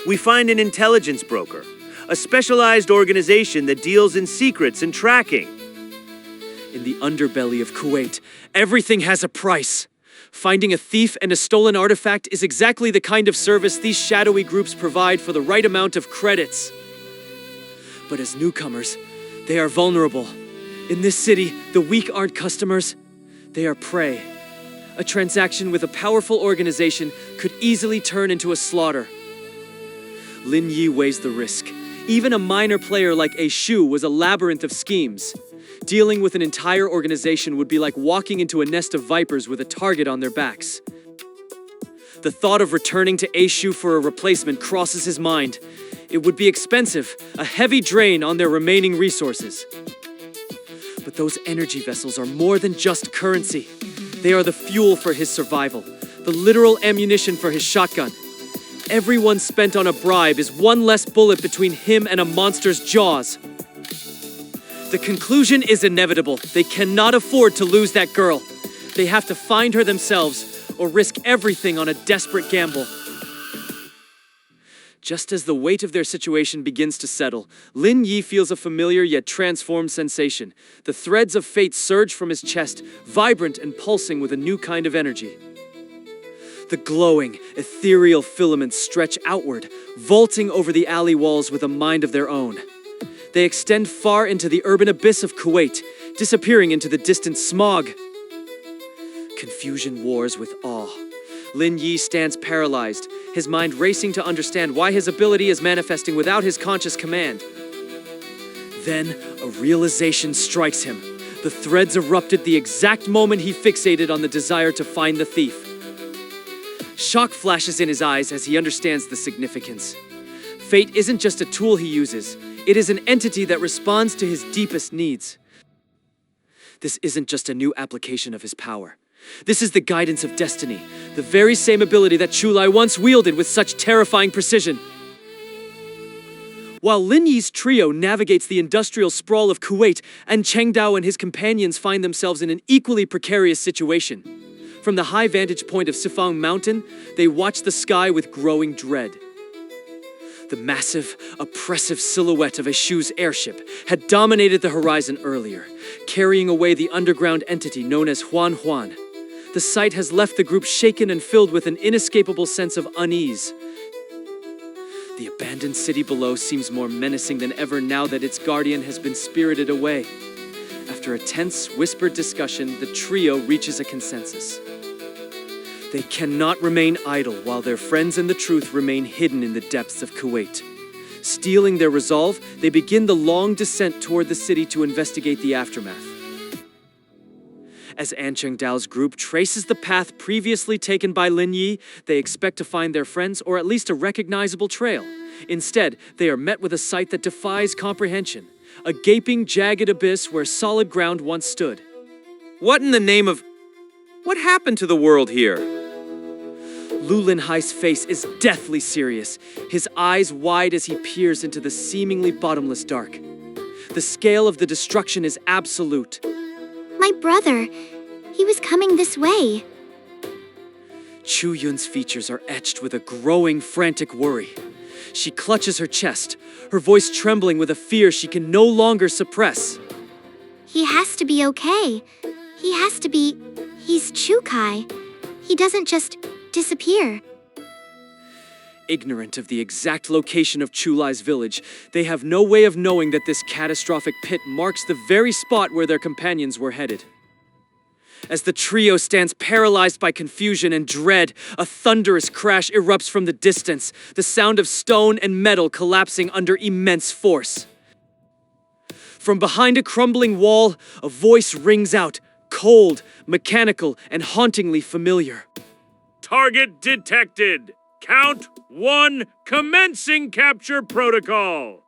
We find an intelligence broker, a specialized organization that deals in secrets and tracking. In the underbelly of Kuwait, everything has a price. Finding a thief and a stolen artifact is exactly the kind of service these shadowy groups provide for the right amount of credits. But as newcomers, they are vulnerable. In this city, the weak aren't customers, they are prey. A transaction with a powerful organization could easily turn into a slaughter. Lin Yi weighs the risk. Even a minor player like A Shu was a labyrinth of schemes. Dealing with an entire organization would be like walking into a nest of vipers with a target on their backs. The thought of returning to A Shu for a replacement crosses his mind. It would be expensive, a heavy drain on their remaining resources. But those energy vessels are more than just currency. They are the fuel for his survival, the literal ammunition for his shotgun. Every one spent on a bribe is one less bullet between him and a monster's jaws. The conclusion is inevitable. They cannot afford to lose that girl. They have to find her themselves or risk everything on a desperate gamble. Just as the weight of their situation begins to settle, Lin Yi feels a familiar yet transformed sensation. The threads of fate surge from his chest, vibrant and pulsing with a new kind of energy. The glowing, ethereal filaments stretch outward, vaulting over the alley walls with a mind of their own. They extend far into the urban abyss of Kuwait, disappearing into the distant smog. Confusion wars with awe. Lin Yi stands paralyzed, his mind racing to understand why his ability is manifesting without his conscious command. Then, a realization strikes him. The threads erupted the exact moment he fixated on the desire to find the thief. Shock flashes in his eyes as he understands the significance. Fate isn't just a tool he uses, it is an entity that responds to his deepest needs. This isn't just a new application of his power. This is the guidance of destiny, the very same ability that Chulai once wielded with such terrifying precision. While Lin Yi's trio navigates the industrial sprawl of Kuwait, and Cheng Dao and his companions find themselves in an equally precarious situation. From the high vantage point of Sifang Mountain, they watch the sky with growing dread. The massive, oppressive silhouette of Eshu's airship had dominated the horizon earlier, carrying away the underground entity known as Huan Huan. The sight has left the group shaken and filled with an inescapable sense of unease. The abandoned city below seems more menacing than ever now that its guardian has been spirited away. After a tense, whispered discussion, the trio reaches a consensus. They cannot remain idle while their friends and the truth remain hidden in the depths of Kuwait. Steeling their resolve, they begin the long descent toward the city to investigate the aftermath. As An Cheng Dao's group traces the path previously taken by Lin Yi, they expect to find their friends or at least a recognizable trail. Instead, they are met with a sight that defies comprehension. A gaping, jagged abyss where solid ground once stood. What in the name of... What happened to the world here? Lu Linhai's face is deathly serious, his eyes wide as he peers into the seemingly bottomless dark. The scale of the destruction is absolute. My brother, he was coming this way. Chu Yun's features are etched with a growing, frantic worry. She clutches her chest, her voice trembling with a fear she can no longer suppress. He has to be okay. He has to be... He's Chu Kai. He doesn't just disappear. Ignorant of the exact location of Chulai's village, they have no way of knowing that this catastrophic pit marks the very spot where their companions were headed. As the trio stands paralyzed by confusion and dread, a thunderous crash erupts from the distance, the sound of stone and metal collapsing under immense force. From behind a crumbling wall, a voice rings out, cold, mechanical, and hauntingly familiar. Target detected. Count 1, commencing capture protocol.